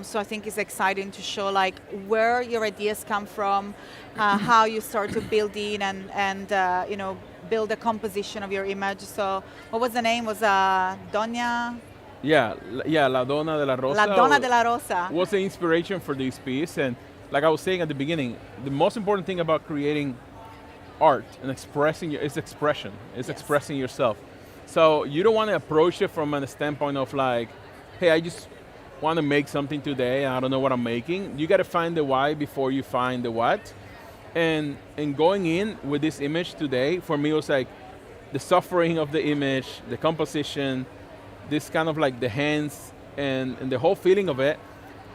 So I think it's exciting to show like where your ideas come from, how you start to build in and build a composition of your image. So what was the name? Was Doña? Yeah, La Donna de la Rosa. La Donna de la Rosa. Was the inspiration for this piece. And like I was saying at the beginning, the most important thing about creating art and expressing is expression. It's expressing yourself. So you don't want to approach it from a standpoint of like, hey, I just want to make something today and I don't know what I'm making. You got to find the why before you find the what. And going in with this image today, for me, it was like the suffering of the image, the composition, this kind of like the hands and the whole feeling of it.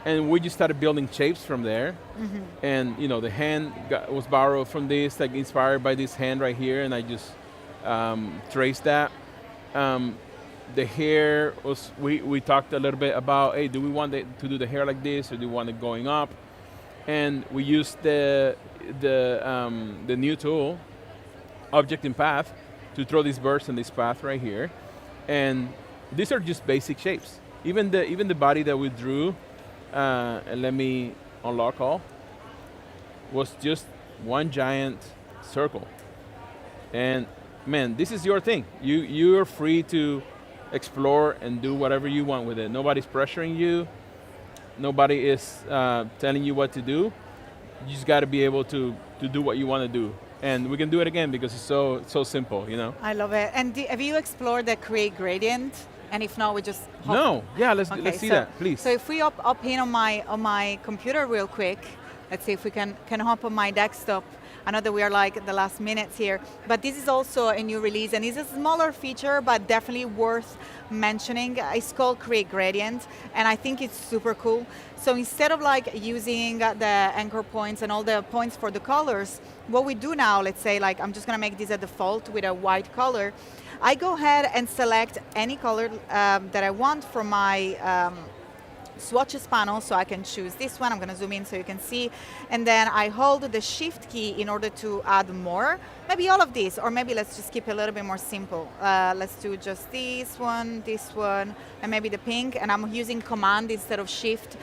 And we just started building shapes from there. Mm-hmm. And the hand was borrowed from this, like inspired by this hand right here, and I just traced that. The hair was, we talked a little bit about, hey, do we want to do the hair like this, or do we want it going up? And we used the new tool, Object in Path, to throw these birds in this path right here. And these are just basic shapes. Even the body that we drew, and let me unlock all, was just one giant circle. And man, this is your thing. You're free to explore and do whatever you want with it. Nobody's pressuring you. Nobody is telling you what to do. You just got to be able to do what you want to do. And we can do it again because it's so simple, I love it. And have you explored the create gradient? And if not, we just hop. No, yeah, let's see that, please. So if we hop in on my computer real quick, let's see if we can hop on my desktop. I know that we are like at the last minutes here, but this is also a new release, and it's a smaller feature, but definitely worth mentioning. It's called Create Gradient, and I think it's super cool. So instead of like using the anchor points and all the points for the colors, what we do now, let's say like I'm just gonna make this a default with a white color. I go ahead and select any color that I want from my swatches panel, so I can choose this one. I'm going to zoom in so you can see. And then I hold the shift key in order to add more. Maybe all of these, or maybe let's just keep it a little bit more simple. Let's do just this one, and maybe the pink. And I'm using command instead of shift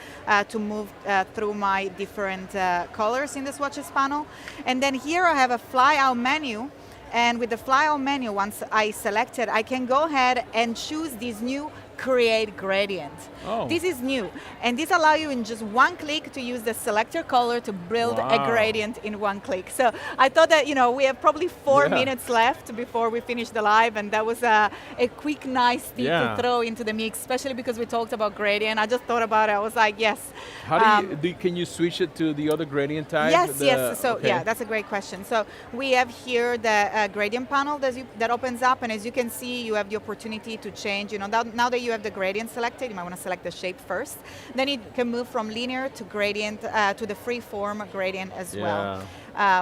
to move through my different colors in the swatches panel. And then here I have a fly out menu. And with the fly out menu, once I select it, I can go ahead and choose this new create gradient. Oh. This is new, and this allows you in just one click to use the selector color to build a gradient in one click. So I thought that, we have probably 4 minutes left before we finish the live, and that was a quick, nice tip to throw into the mix, especially because we talked about gradient. I just thought about it. I was like, yes. How can you switch it to the other gradient type? Yes. So yeah, that's a great question. So we have here the gradient panel that opens up, and as you can see, you have the opportunity to change. Now that you have the gradient selected, you might want to select the shape first. Then you can move from linear to gradient to the freeform gradient as well,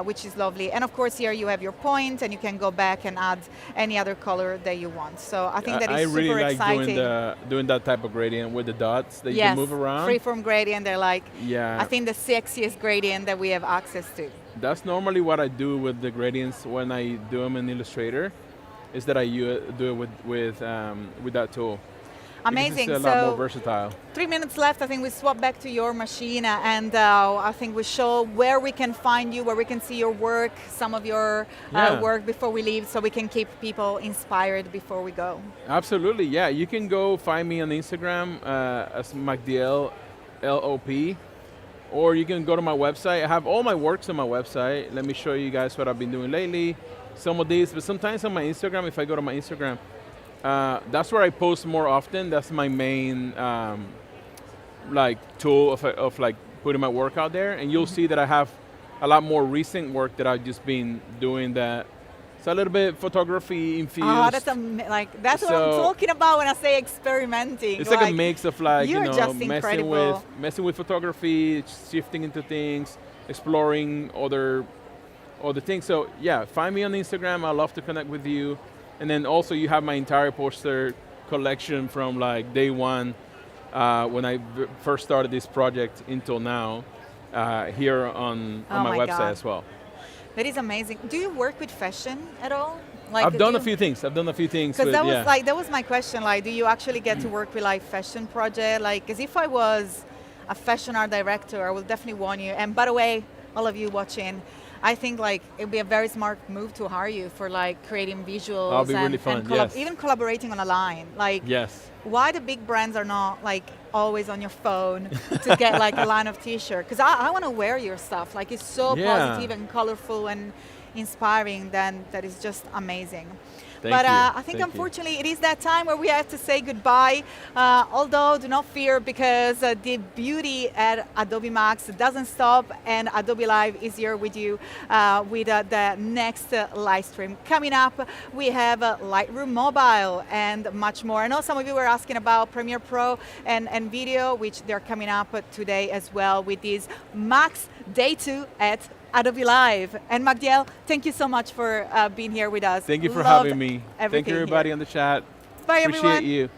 which is lovely. And of course, here you have your point, and you can go back and add any other color that you want. So I think that is super really exciting. Like doing that type of gradient with the dots that you can move around. Freeform gradient, they're like, I think the sexiest gradient that we have access to. That's normally what I do with the gradients when I do them in Illustrator, is that I do it with that tool. Amazing. It's a lot more versatile. 3 minutes left. I think we swap back to your machine, and I think we show where we can find you, where we can see your work, some of your work before we leave, so we can keep people inspired before we go. Absolutely, yeah. You can go find me on Instagram as Magdiel LOP, or you can go to my website. I have all my works on my website. Let me show you guys what I've been doing lately. Some of these, but sometimes on my Instagram, if I go to my Instagram, that's where I post more often. That's my main tool of putting my work out there. And you'll see that I have a lot more recent work that I've just been doing that. It's a little bit photography infused. Oh, that's what I'm talking about when I say experimenting. It's like a mix of messing with photography, shifting into things, exploring other things. So yeah, find me on Instagram. I'd love to connect with you. And then also you have my entire poster collection from day one when I first started this project until now here on my website as well. That is amazing. Do you work with fashion at all? I've done a few things. Because that was my question. Do you actually get to work with fashion project? Because if I was a fashion art director, I will definitely warn you. And by the way, all of you watching, I think it would be a very smart move to hire you for creating visuals. That'll be really fun, yes. Even collaborating on a line. Yes. Why the big brands are not always on your phone to get a line of t-shirt? Because I want to wear your stuff. It's so positive and colorful and inspiring. Then that is just amazing. Thank you. I think unfortunately it is that time where we have to say goodbye. Although do not fear, because the beauty at Adobe MAX doesn't stop, and Adobe Live is here with you with the next live stream. Coming up, we have Lightroom Mobile and much more. I know some of you were asking about Premiere Pro and video, which they're coming up today as well with this MAX Day 2 at Adobe Live. And Magdiel, thank you so much for being here with us. Thank you for having me. Thank you everybody on the chat. Bye everyone. Appreciate you.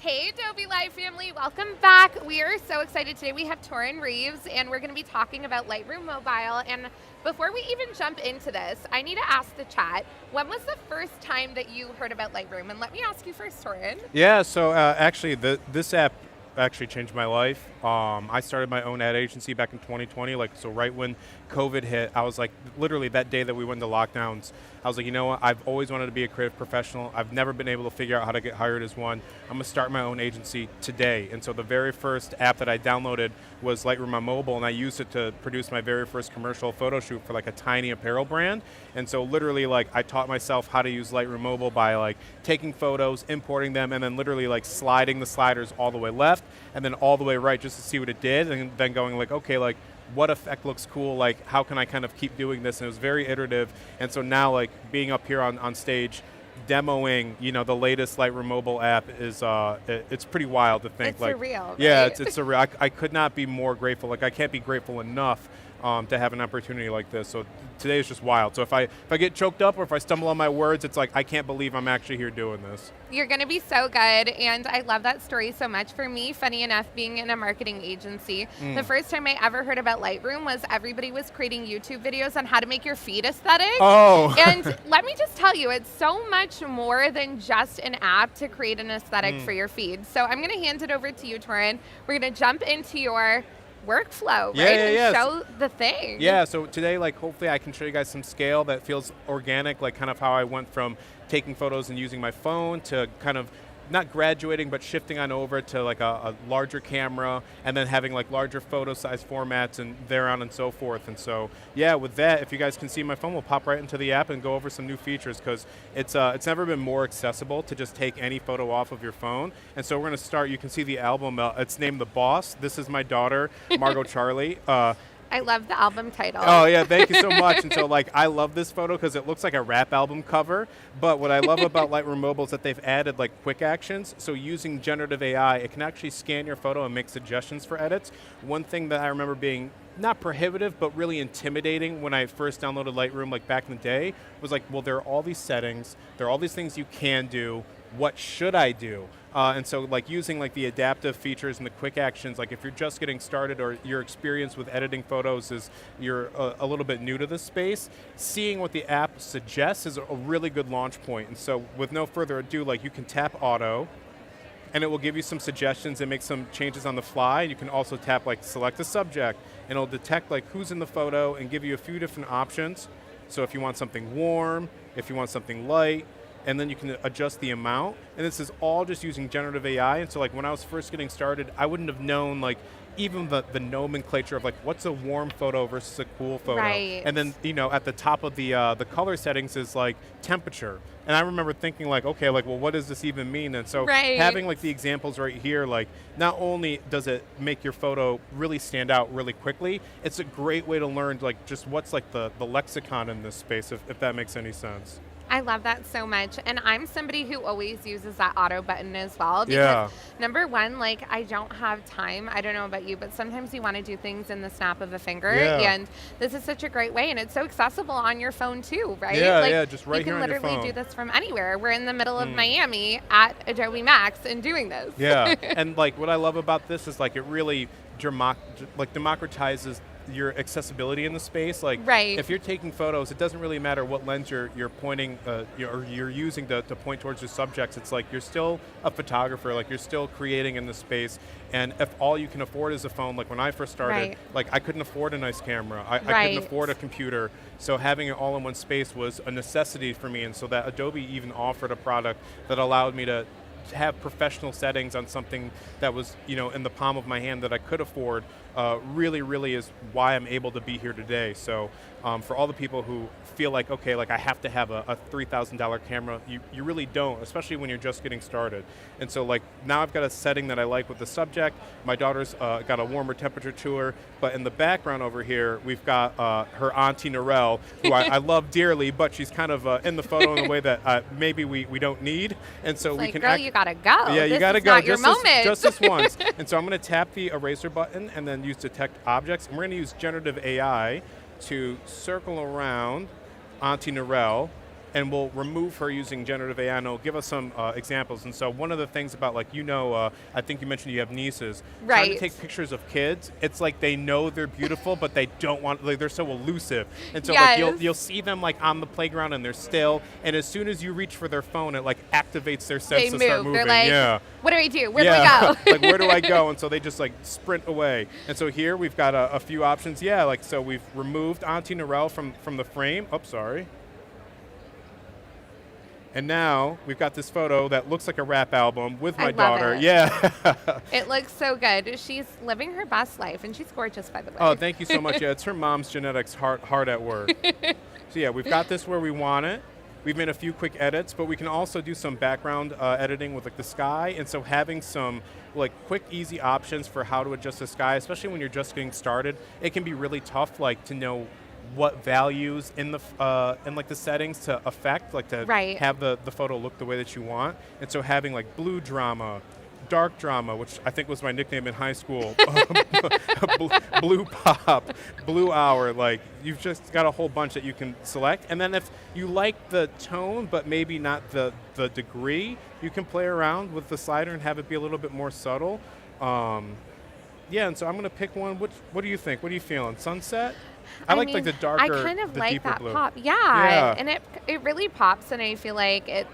Hey Adobe Live family, welcome back. We are so excited today. We have Toren Reaves and we're going to be talking about Lightroom Mobile. And before we even jump into this, I need to ask the chat, when was the first time that you heard about Lightroom? And let me ask you first, Toren. Yeah, so actually this app actually changed my life. I started my own ad agency back in 2020, so right when COVID hit, I was like, literally that day that we went into lockdowns, I was like, you know what, I've always wanted to be a creative professional. I've never been able to figure out how to get hired as one. I'm gonna start my own agency today. And so the very first app that I downloaded was Lightroom on mobile, and I used it to produce my very first commercial photo shoot for a tiny apparel brand. And so literally I taught myself how to use Lightroom mobile by taking photos, importing them, and then literally sliding the sliders all the way left and then all the way right just to see what it did, and then going okay, what effect looks cool, how can I kind of keep doing this? And it was very iterative. And so now being up here on stage demoing the latest Lightroom mobile app is it's pretty wild to think. It's surreal, right? Yeah, it's surreal. I could not be more grateful. I can't be grateful enough to have an opportunity like this. So today is just wild. So if I get choked up or if I stumble on my words, it's I can't believe I'm actually here doing this. You're going to be so good, and I love that story so much. For me, funny enough, being in a marketing agency, the first time I ever heard about Lightroom was everybody was creating YouTube videos on how to make your feed aesthetic. Oh. And let me just tell you, it's so much more than just an app to create an aesthetic for your feed. So I'm going to hand it over to you, Toren. We're going to jump into your workflow, right? And show the thing. Yeah, so today, hopefully I can show you guys some scale that feels organic, kind of how I went from taking photos and using my phone to kind of not graduating, but shifting on over to a larger camera and then having larger photo size formats and thereon and so forth. And so, yeah, with that, if you guys can see my phone, we'll pop right into the app and go over some new features because it's never been more accessible to just take any photo off of your phone. And so we're going to start, you can see the album, it's named The Boss. This is my daughter, Margot Charlie. I love the album title. Oh yeah, thank you so much. And so I love this photo because it looks like a rap album cover. But what I love about Lightroom Mobile is that they've added quick actions. So using generative AI, it can actually scan your photo and make suggestions for edits. One thing that I remember being not prohibitive, but really intimidating when I first downloaded Lightroom back in the day was well, there are all these settings, there are all these things you can do. What should I do? And so using the adaptive features and the quick actions, if you're just getting started or your experience with editing photos is you're a little bit new to this space, seeing what the app suggests is a really good launch point. And so with no further ado, you can tap auto and it will give you some suggestions and make some changes on the fly. You can also tap select a subject and it'll detect who's in the photo and give you a few different options. So if you want something warm, if you want something light, and then you can adjust the amount. And this is all just using generative AI. And so when I was first getting started, I wouldn't have known even the nomenclature of what's a warm photo versus a cool photo. Right. And then at the top of the color settings is temperature. And I remember thinking okay, well, what does this even mean? And so having the examples right here, not only does it make your photo really stand out really quickly, it's a great way to learn just what's the lexicon in this space, if that makes any sense. I love that so much. And I'm somebody who always uses that auto button as well. Because Yeah. number one, I don't have time. I don't know about you, but sometimes you want to do things in the snap of a finger. Yeah. And this is such a great way. And it's so accessible on your phone too, right? Yeah, just right you here can on your literally phone. do this from anywhere. We're in the middle of Miami at Adobe MAX and doing this. Yeah, and what I love about this is it really democratizes your accessibility in the space. If you're taking photos, it doesn't really matter what lens you're pointing or you're using to point towards your subjects. It's you're still a photographer, you're still creating in the space. And if all you can afford is a phone, when I first started, I couldn't afford a nice camera. I couldn't afford a computer. So having it all in one space was a necessity for me. And so that Adobe even offered a product that allowed me to have professional settings on something that was, in the palm of my hand that I could afford, really is why I'm able to be here today. So for all the people who feel okay, I have to have a $3,000 camera, you really don't, especially when you're just getting started. And so now I've got a setting that I like with the subject. My daughter's got a warmer temperature to her, but in the background over here, we've got her auntie Narelle, who I love dearly, but she's kind of in the photo in a way that maybe we don't need. And so we can girl, you gotta go. Yeah, you gotta this is go. Not your moment. Just this once. And so I'm gonna tap the eraser button and then use detect objects. And we're gonna use generative AI to circle around Auntie Narelle and we'll remove her using generative AI, and it'll give us some examples. And so one of the things about, like, I think you mentioned you have nieces. Trying to take pictures of kids, it's like they know they're beautiful, but they don't want, like, they're so elusive. And so like you'll see them like on the playground and they're still, and as soon as you reach for their phone, it like activates their sense to start moving. They're like, what do I do? Where do I go? Like, where do I go? And so they just like sprint away. And so here we've got a few options. Yeah, like, so we've removed Auntie Narelle from the frame. Oh, sorry. And now we've got this photo that looks like a rap album with my daughter. It. Yeah. It looks so good. She's living her best life, and she's gorgeous, by the way. Oh, thank you so much. Yeah, it's her mom's genetics hard at work. So yeah, we've got this where we want it. We've made a few quick edits, but we can also do some background editing with like the sky. And so having some like quick, easy options for how to adjust the sky, especially when you're just getting started, it can be really tough, like, to know what values in the like the settings to affect, like to have the photo look the way that you want. And so having like blue drama, dark drama, which I think was my nickname in high school, blue pop, blue hour, like, you've just got a whole bunch that you can select. And then if you like the tone but maybe not the degree, you can play around with the slider and have it be a little bit more subtle. Yeah, and so I'm going to pick one. What do you think? What are you feeling? Sunset? I mean, like the darker, I kind of the like deeper that blue. pop. Yeah, and it really pops, and I feel like it.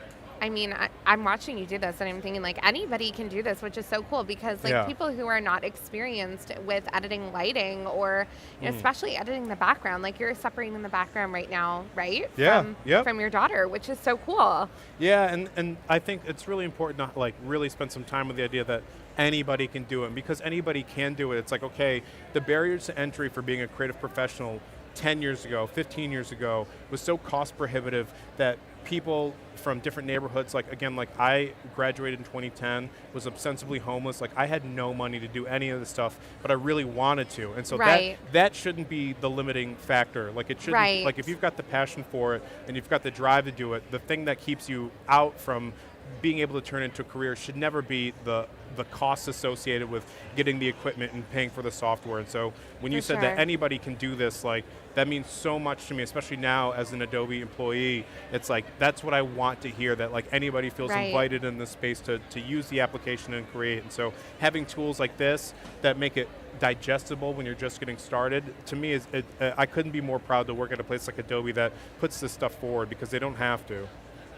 I mean, I'm watching you do this, and I'm thinking, like, anybody can do this, which is so cool, because, like, people who are not experienced with editing lighting or especially editing the background, like, you're separating the background right now, right? Yeah, From your daughter, which is so cool. Yeah, and I think it's really important to, like, really spend some time with the idea that anybody can do it. And because anybody can do it, it's like, okay, the barriers to entry for being a creative professional 10 years ago, 15 years ago, was so cost prohibitive that people from different neighborhoods, like, again, like, I graduated in 2010, was ostensibly homeless, like, I had no money to do any of this stuff, but I really wanted to. And so that shouldn't be the limiting factor. Like, it shouldn't, like, if you've got the passion for it and you've got the drive to do it, the thing that keeps you out from being able to turn into a career should never be the costs associated with getting the equipment and paying for the software. And so when you said that anybody can do this, like, that means so much to me, especially now as an Adobe employee. It's like, that's what I want to hear, that like anybody feels invited in this space to use the application and create. And so having tools like this that make it digestible when you're just getting started, to me, I couldn't be more proud to work at a place like Adobe that puts this stuff forward, because they don't have to.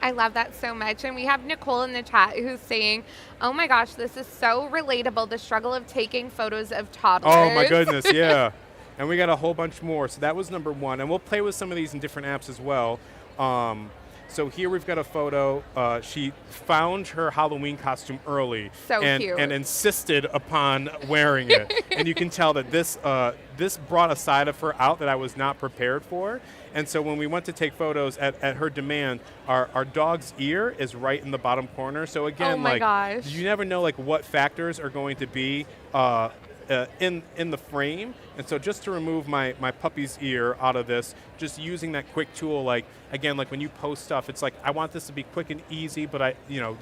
I love that so much. And we have Nicole in the chat who's saying, oh my gosh, this is so relatable, the struggle of taking photos of toddlers. Oh my goodness, yeah. And we got a whole bunch more. So that was number one. And we'll play with some of these in different apps as well. So here we've got a photo. She found her Halloween costume early and insisted upon wearing it. And you can tell that this brought a side of her out that I was not prepared for. And so when we went to take photos at her demand, our dog's ear is right in the bottom corner. So again, you never know like what factors are going to be in the frame. And so just to remove my puppy's ear out of this, just using that quick tool, like, again, like when you post stuff, it's like, I want this to be quick and easy, but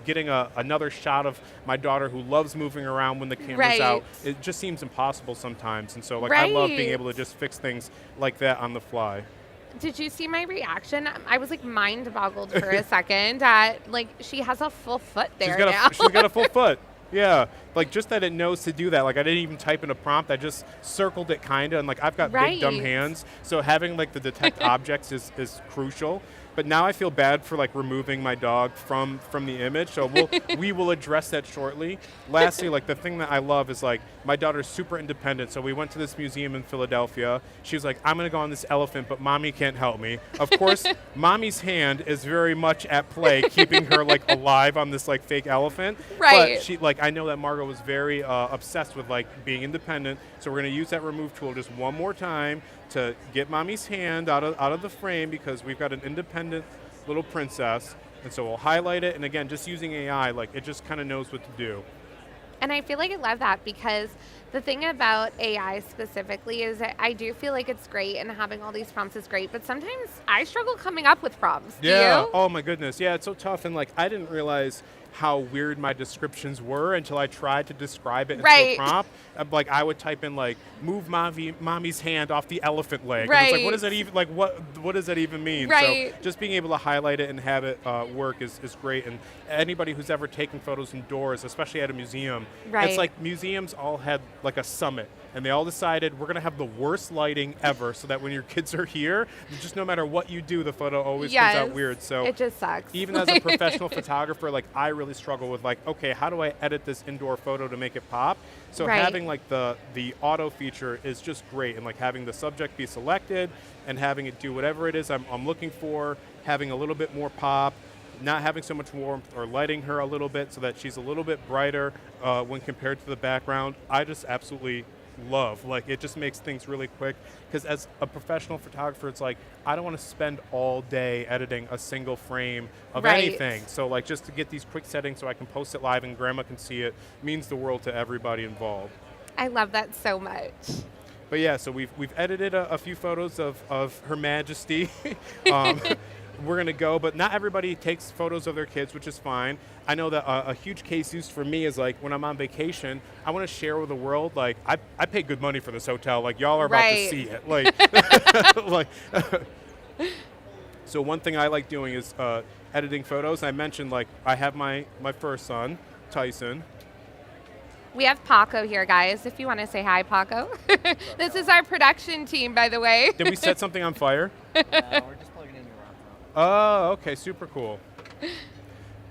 getting another shot of my daughter who loves moving around when the camera's out, it just seems impossible sometimes. And so like I love being able to just fix things like that on the fly. Did you see my reaction? I was like mind boggled for a second at like, she has a full foot there now. She's got a full foot. Yeah, like just that it knows to do that. Like I didn't even type in a prompt. I just circled it kind of, and like I've got big dumb hands, so having like the detect objects is crucial. But now I feel bad for like removing my dog from the image, so we will address that shortly. Lastly, like the thing that I love is like my daughter's super independent, so we went to this museum in Philadelphia. She was like, I'm gonna go on this elephant, but mommy can't help me. Of course, mommy's hand is very much at play, keeping her like alive on this like fake elephant. Right. But she, like, I know that Margot was very obsessed with like being independent, so we're gonna use that remove tool just one more time to get mommy's hand out of the frame, because we've got an independent little princess. And so we'll highlight it, and again, just using AI, like it just kind of knows what to do. And I feel like I love that, because The thing about AI specifically is that I do feel like it's great and having all these prompts is great, but sometimes I struggle coming up with prompts. Do Yeah. you? Oh my goodness. Yeah, it's so tough. And like, I didn't realize how weird my descriptions were until I tried to describe it into a Right. prompt. Like, I would type in like, move mommy's hand off the elephant leg. And it's Right. like, what does that even, like, what does that even mean? Right. So just being able to highlight it and have it work is great. And anybody who's ever taken photos indoors, especially at a museum, Right. it's like museums all had like a summit. And they all decided we're going to have the worst lighting ever so that when your kids are here, just no matter what you do, the photo always comes out weird. So it just sucks. even as a professional photographer, like I really struggle with like, okay, how do I edit this indoor photo to make it pop? So Right. having like the auto feature is just great, and like having the subject be selected and having it do whatever it is I'm looking for, having a little bit more pop, not having so much warmth, or lighting her a little bit so that she's a little bit brighter when compared to the background. I just absolutely love. Like, it just makes things really quick, because as a professional photographer, it's like I don't want to spend all day editing a single frame of Right. anything. So like, just to get these quick settings so I can post it live and grandma can see it means the world to everybody involved. I love that so much. But yeah, so we've edited a few photos of Her Majesty. We're gonna go, but not everybody takes photos of their kids, which is fine. I know that a huge case use for me is like when I'm on vacation, I want to share with the world. Like, I pay good money for this hotel. Like, y'all are about to Right. see it. Like, like. So one thing I like doing is editing photos. I mentioned like I have my first son, Tyson. We have Paco here, guys, if you want to say hi, Paco. This is our production team, by the way. Did we set something on fire? We're just plugging in your laptop. Oh, okay, super cool.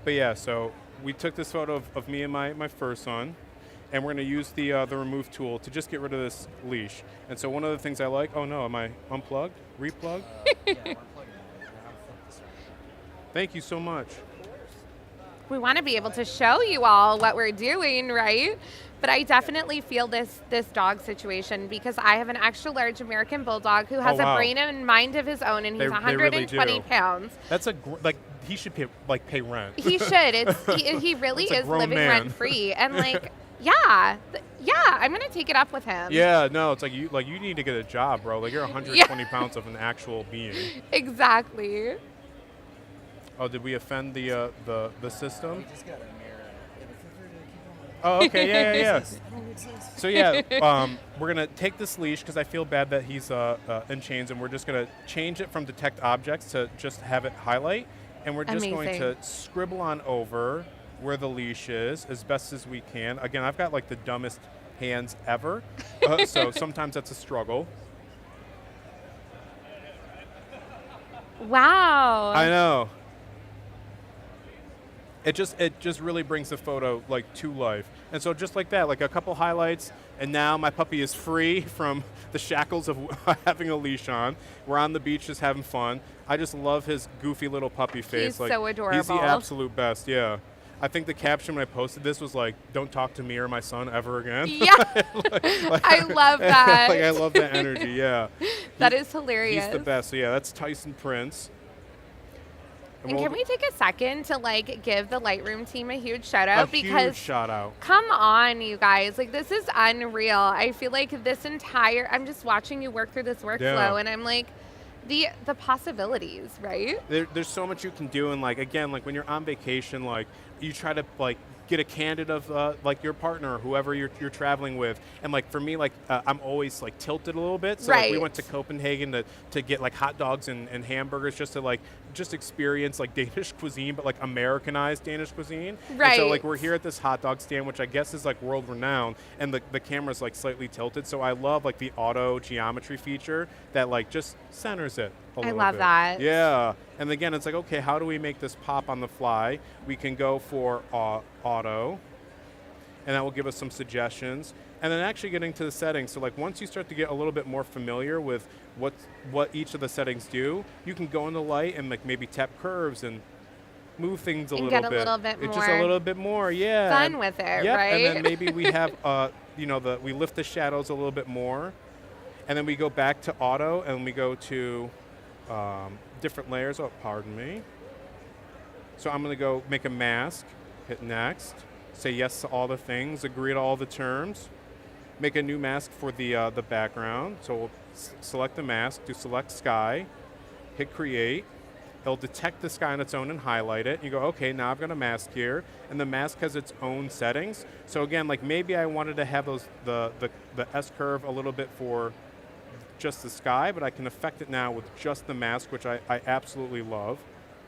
But yeah, so we took this photo of me and my first son, and we're going to use the remove tool to just get rid of this leash. And so one of the things I like, oh no, am I unplugged? Replugged? Yeah, we're plugging in. Now flip this around. Thank you so much. We want to be able to show you all what we're doing, right? But I definitely feel this dog situation because I have an extra large American Bulldog who has wow. a brain and mind of his own, and he's They really 120 do. pounds. That's like he should pay rent. He should. He really That's a is grown living man. rent free, and like, yeah, I'm gonna take it up with him. Yeah, no, it's like you need to get a job, bro. Like, you're 120 pounds of an actual being. Exactly. Oh, did we offend the system? We just got a mirror. Yeah, but feel free to keep going. Oh, okay, yeah. I don't need this. So yeah, we're gonna take this leash because I feel bad that he's in chains, and we're just gonna change it from detect objects to just have it highlight, and we're just going Amazing. to scribble on over where the leash is as best as we can. Again, I've got like the dumbest hands ever, so sometimes that's a struggle. Wow. I know. It just really brings the photo like to life. And so just like that, like a couple highlights, and now my puppy is free from the shackles of having a leash on. We're on the beach just having fun. I just love his goofy little puppy face. He's like, so adorable. He's the absolute best, yeah. I think the caption when I posted this was like, "Don't talk to me or my son ever again." Yeah. I love that. Like, I love that energy, yeah. That is hilarious. He's the best. So yeah, that's Tyson Prince. And can we take a second to like give the Lightroom team a huge shout A out huge because shout out. come on, you guys, like this is unreal. I feel like this entire I'm just watching you work through this workflow, Yeah. and I'm like the possibilities, right? There's so much you can do, and like again, like when you're on vacation, like you try to like get a candid of like your partner or whoever you're traveling with, and like for me, like I'm always like tilted a little bit, so like we Right. went to Copenhagen to get like hot dogs and hamburgers just to like just experience like Danish cuisine, but like Americanized Danish cuisine. And so Right. like we're here at this hot dog stand, which I guess is like world renowned, and the camera's like slightly tilted, so I love like the auto geometry feature that like just centers it a little love bit. that. Yeah, and again, it's like, okay, how do we make this pop on the fly? We can go for auto, and that will give us some suggestions. And then actually getting to the settings. So like once you start to get a little bit more familiar with what each of the settings do, you can go in the light and like maybe tap curves and move things a And little get a bit. little bit It's just a more little bit more, yeah. fun with it, Yep, right? and then maybe we have, we lift the shadows a little bit more, and then we go back to auto, and we go to different layers. Oh, pardon me. So I'm going to go make a mask, hit next, say yes to all the things, agree to all the terms. make a new mask for the background. So we'll select the mask, do select sky, hit create. It'll detect the sky on its own and highlight it. You go, okay, now I've got a mask here, and the mask has its own settings. So again, like maybe I wanted to have the S curve a little bit for just the sky, but I can affect it now with just the mask, which I absolutely love.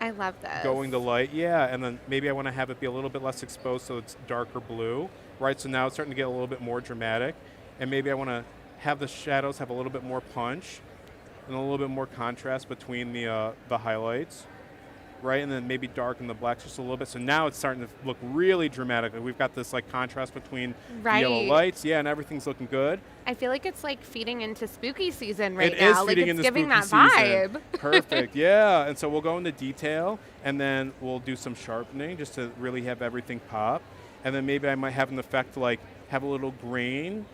I love this. Going to light, yeah, and then maybe I want to have it be a little bit less exposed so it's darker blue, right? So now it's starting to get a little bit more dramatic, and maybe I want to have the shadows have a little bit more punch and a little bit more contrast between the highlights, right? And then maybe darken the blacks just a little bit. So now it's starting to look really dramatic. We've got this like contrast between the yellow lights, yeah, and everything's looking good. I feel like it's like feeding into spooky season right It now. is Like feeding it's into giving spooky that season. vibe. Perfect, yeah. And so we'll go into detail, and then we'll do some sharpening just to really have everything pop. And then maybe I might have an effect like have a little grain,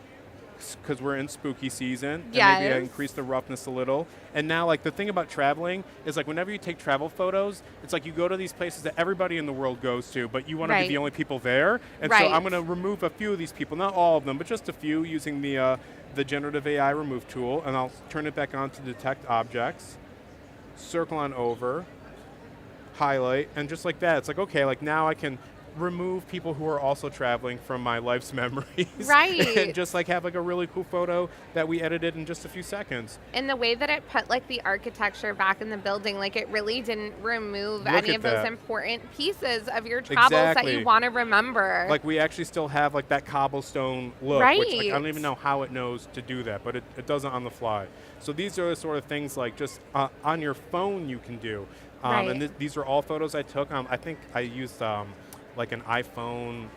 because we're in spooky season. Yes. And maybe I increase the roughness a little. And now, like, the thing about traveling is, like, whenever you take travel photos, it's like you go to these places that everybody in the world goes to, but you want to be Right. the only people there. And so Right. I'm going to remove a few of these people, not all of them, but just a few, using the generative AI remove tool, and I'll turn it back on to detect objects, circle on over, highlight, and just like that, it's like, okay, like now I can remove people who are also traveling from my life's memories. Right. And just like have like a really cool photo that we edited in just a few seconds. And the way that it put like the architecture back in the building, like it really didn't remove Look any at of those that. important pieces of your travels that Exactly. you want to remember. Like we actually still have like that cobblestone look, which like I don't Right. even know how it knows to do that, but it does it on the fly. So these are the sort of things like just on your phone you can do. Right. And these are all photos I took. I think I used like an iPhone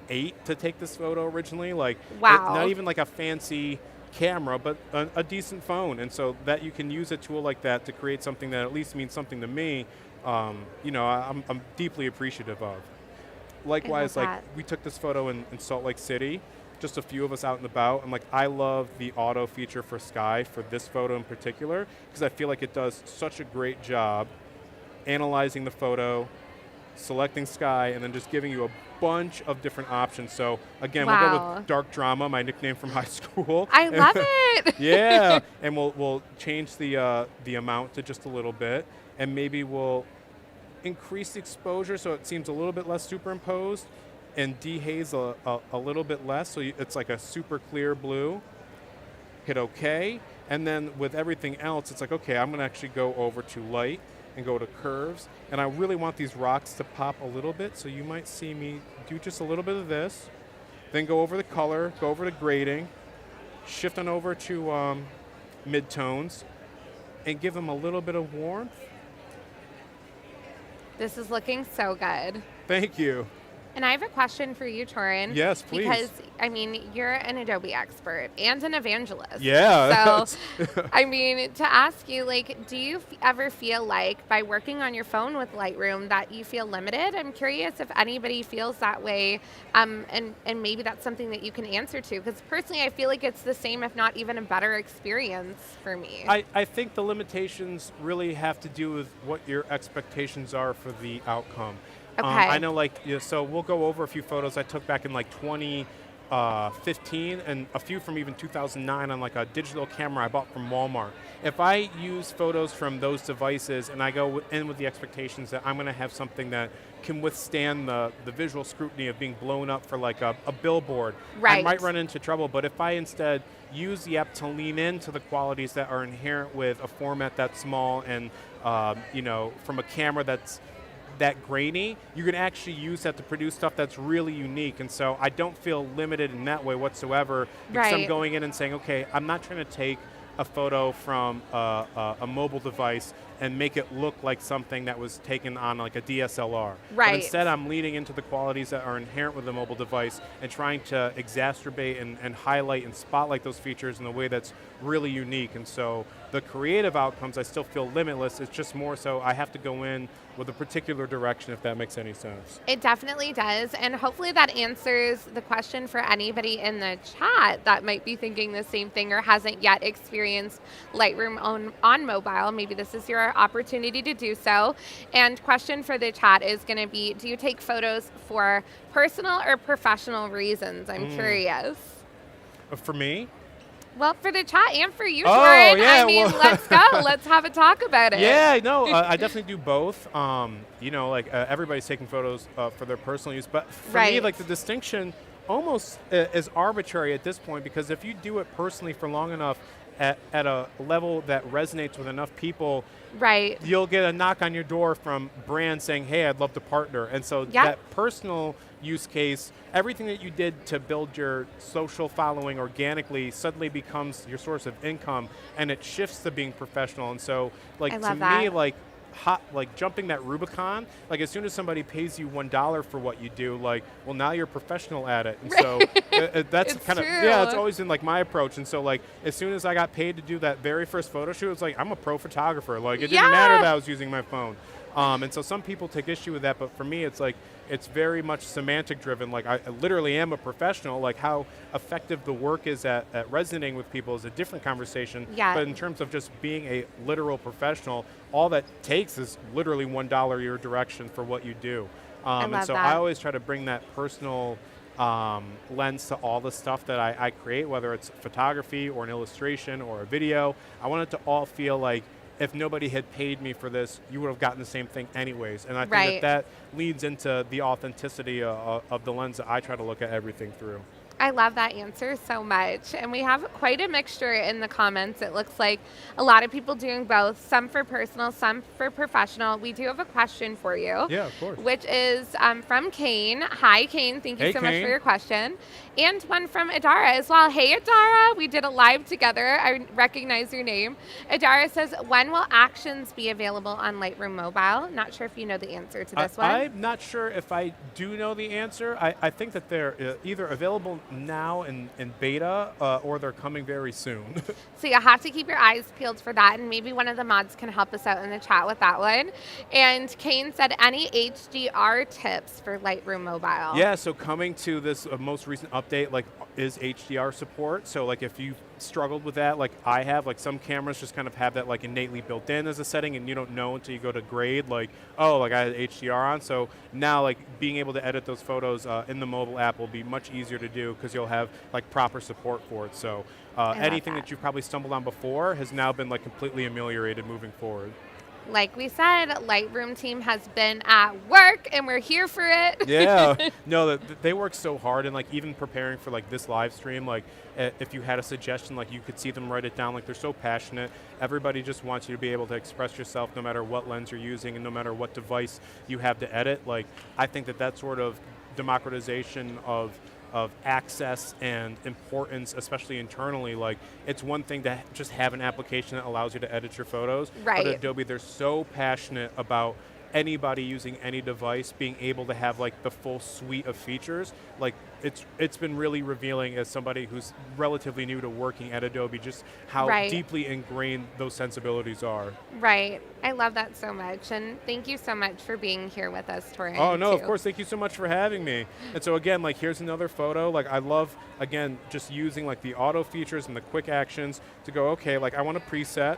8 to take this photo originally. Like Wow. not even like a fancy camera, but a decent phone. And so that you can use a tool like that to create something that at least means something to me, you know, I'm deeply appreciative of. Likewise, like that. we took this photo in Salt Lake City, just a few of us out and about, and like I love the auto feature for sky for this photo in particular, because I feel like it does such a great job analyzing the photo, selecting sky, and then just giving you a bunch of different options. So again, we'll go Wow. with dark drama, my nickname from high school. I love it. Yeah, and we'll change the amount to just a little bit, and maybe we'll increase the exposure so it seems a little bit less superimposed, and dehaze a little bit less, so it's like a super clear blue. Hit OK, and then with everything else, it's like, okay, I'm gonna actually go over to light and go to curves, and I really want these rocks to pop a little bit, so you might see me do just a little bit of this, then go over the color, go over to grading, shift on over to midtones, and give them a little bit of warmth. This is looking so good. Thank you. And I have a question for you, Toren. Yes, please. Because, I mean, you're an Adobe expert and an evangelist. Yeah. So, I mean, to ask you, like, do you ever feel like by working on your phone with Lightroom that you feel limited? I'm curious if anybody feels that way, and maybe that's something that you can answer to. Because personally, I feel like it's the same, if not even a better experience for me. I think the limitations really have to do with what your expectations are for the outcome. Okay. I know, like, so we'll go over a few photos I took back in like 2015 and a few from even 2009 on like a digital camera I bought from Walmart. If I use photos from those devices and I go in with the expectations that I'm going to have something that can withstand the visual scrutiny of being blown up for like a billboard, Right. I might run into trouble. But if I instead use the app to lean into the qualities that are inherent with a format that's small and, you know, from a camera that's that grainy, you can actually use that to produce stuff that's really unique. And so I don't feel limited in that way whatsoever, because I'm Right. going in and saying, okay, I'm not trying to take a photo from a mobile device and make it look like something that was taken on like a DSLR. Right. But instead, I'm leading into the qualities that are inherent with a mobile device and trying to exacerbate and highlight and spotlight those features in a way that's really unique. And so the creative outcomes, I still feel limitless. It's just more so I have to go in with a particular direction, if that makes any sense. It definitely does, and hopefully that answers the question for anybody in the chat that might be thinking the same thing or hasn't yet experienced Lightroom on mobile. Maybe this is your opportunity to do so. And question for the chat is going to be, do you take photos for personal or professional reasons? I'm curious. For me? Well, for the chat and for you, Oh, Toren. yeah, I mean, well- let's go. Let's have a talk about it. Yeah, no, I definitely do both. You know, like everybody's taking photos for their personal use, but for me, Right. like the distinction almost is arbitrary at this point, because if you do it personally for long enough at a level that resonates with enough people, Right. you'll get a knock on your door from brands saying, hey, I'd love to partner. And so Yeah. that personal use case, everything that you did to build your social following organically suddenly becomes your source of income, and it shifts to being professional. And so like I to love me, that. like jumping that Rubicon, like as soon as somebody pays you $1 for what you do, like, well, now you're professional at it. And so that's It's kind of, true. yeah, it's always been like my approach. And so like as soon as I got paid to do that very first photo shoot, it's like, I'm a pro photographer. Like it didn't matter Yeah. that I was using my phone. And so some people take issue with that, but for me, it's like, it's very much semantic driven. Like I literally am a professional. Like how effective the work is at resonating with people is a different conversation. Yeah. But in terms of just being a literal professional, all that takes is literally $1 your direction for what you do. And love so that. I always try to bring that personal lens to all the stuff that I create, whether it's photography or an illustration or a video. I want it to all feel like, if nobody had paid me for this, you would have gotten the same thing anyways. And I think Right. that leads into the authenticity of the lens that I try to look at everything through. I love that answer so much. And we have quite a mixture in the comments. It looks like a lot of people doing both, some for personal, some for professional. We do have a question for you. Yeah, of course. Which is from Kane. Hi, Kane. Thank you Hey, so much Kane. for your question. And one from Adara as well. Hey, Adara. We did a live together. I recognize your name. Adara says, when will actions be available on Lightroom Mobile? Not sure if you know the answer to this one. I'm not sure if I do know the answer. I think that they're either available now in beta or they're coming very soon. So you have to keep your eyes peeled for that, and maybe one of the mods can help us out in the chat with that one. And Kane said, any HDR tips for Lightroom Mobile? Yeah, so coming to this most recent update, like, is HDR support. So like if you struggled with that, like I have, like some cameras just kind of have that like innately built in as a setting, and you don't know until you go to grade, like, oh, like I had HDR on. So now like being able to edit those photos in the mobile app will be much easier to do because you'll have like proper support for it. So anything that you've probably stumbled on before has now been like completely ameliorated moving forward. Like we said, Lightroom team has been at work, and we're here for it. Yeah, no, they work so hard, and like even preparing for like this live stream, like if you had a suggestion, like you could see them write it down. Like they're so passionate. Everybody just wants you to be able to express yourself no matter what lens you're using and no matter what device you have to edit. Like I think that sort of democratization of access and importance, especially internally, like it's one thing to just have an application that allows you to edit your photos, Right. but Adobe, they're so passionate about anybody using any device being able to have like the full suite of features. Like it's been really revealing as somebody who's relatively new to working at Adobe, just how Right. deeply ingrained those sensibilities are. Right. I love that so much. And thank you so much for being here with us, Toren. Oh no, of too. course, thank you so much for having me. And so again, like here's another photo. Like I love, again, just using like the auto features and the quick actions to go, okay, like I want a preset,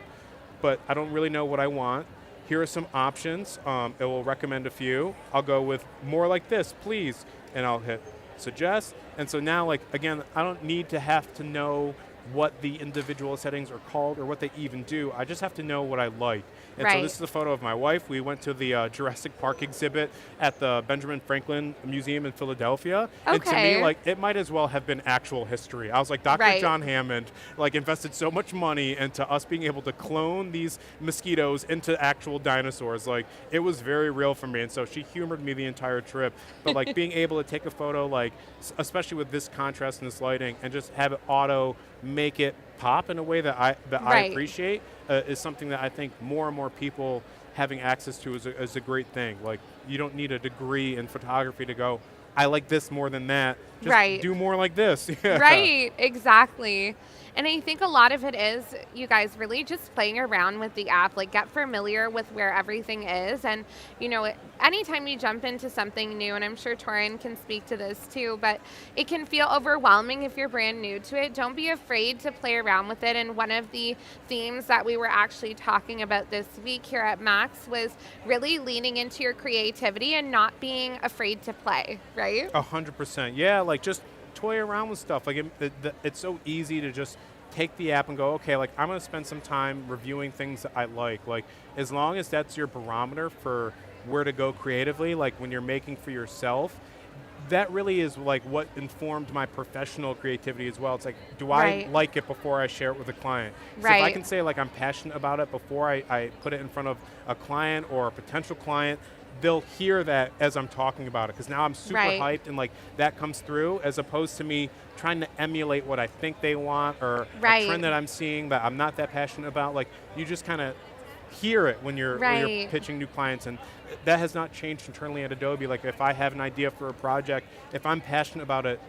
but I don't really know what I want. Here are some options. It will recommend a few. I'll go with more like this, please. And I'll hit suggest. And so now, like, again, I don't need to have to know what the individual settings are called or what they even do. I just have to know what I like. And so Right. this is a photo of my wife. We went to the Jurassic Park exhibit at the Benjamin Franklin Museum in Philadelphia. And to Okay. me, like, it might as well have been actual history. I was like, Dr. Right. John Hammond, like, invested so much money into us being able to clone these mosquitoes into actual dinosaurs. Like, it was very real for me. And so she humored me the entire trip. But like being able to take a photo, like, especially with this contrast and this lighting, and just have it auto make it pop in a way that I Right. appreciate is something that I think more and more people having access to is a great thing. Like, you don't need a degree in photography to go, I like this more than that. Just Right. do more like this. Yeah. Right, exactly. And I think a lot of it is, you guys, really just playing around with the app, like get familiar with where everything is. And, you know, anytime you jump into something new, and I'm sure Toren can speak to this too, but it can feel overwhelming if you're brand new to it. Don't be afraid to play around with it. And one of the themes that we were actually talking about this week here at Max was really leaning into your creativity and not being afraid to play, right? 100%. Yeah, like just toy around with stuff. Like it's so easy to just take the app and go, okay, like I'm going to spend some time reviewing things that I like. Like as long as that's your barometer for where to go creatively, like when you're making for yourself, that really is like what informed my professional creativity as well. It's like, do I like it before I share it with a client? So if I can say like I'm passionate about it before I put it in front of a client or a potential client, they'll hear that as I'm talking about it, because now I'm super hyped and like that comes through, as opposed to me trying to emulate what I think they want or a trend that I'm seeing that I'm not that passionate about. Like you just kind of hear it when you're pitching new clients, and that has not changed internally at Adobe. Like if I have an idea for a project, if I'm passionate about it,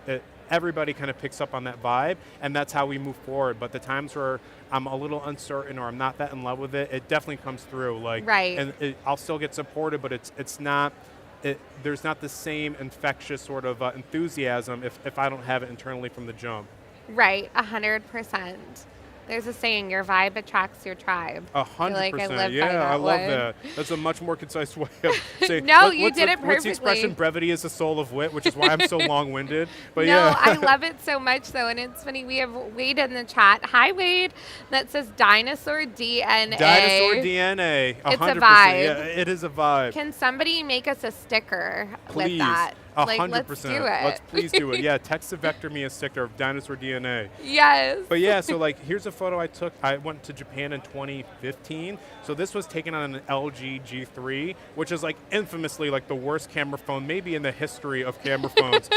everybody kind of picks up on that vibe, and that's how we move forward. But the times where I'm a little uncertain or I'm not that in love with it, it definitely comes through. Like, and I'll still get supported, but it's not. There's not the same infectious sort of enthusiasm if I don't have it internally from the jump. Right, 100%. There's a saying, your vibe attracts your tribe. 100%. Yeah, I love that. That's a much more concise way of saying. No, you did it perfectly. What's the expression? Brevity is the soul of wit, which is why I'm so long-winded. But no, I love it so much, though, and it's funny. We have Wade in the chat. Hi, Wade. That says dinosaur DNA. Dinosaur DNA. 100%. It's a vibe. Yeah, it is a vibe. Can somebody make us a sticker Please. with that? 100%. Let's do it. Let's please do it. Yeah, text to vector me a sticker of dinosaur DNA. Yes. But yeah, so like here's a photo I took. I went to Japan in 2015. So this was taken on an LG G3, which is like infamously like the worst camera phone maybe in the history of camera phones.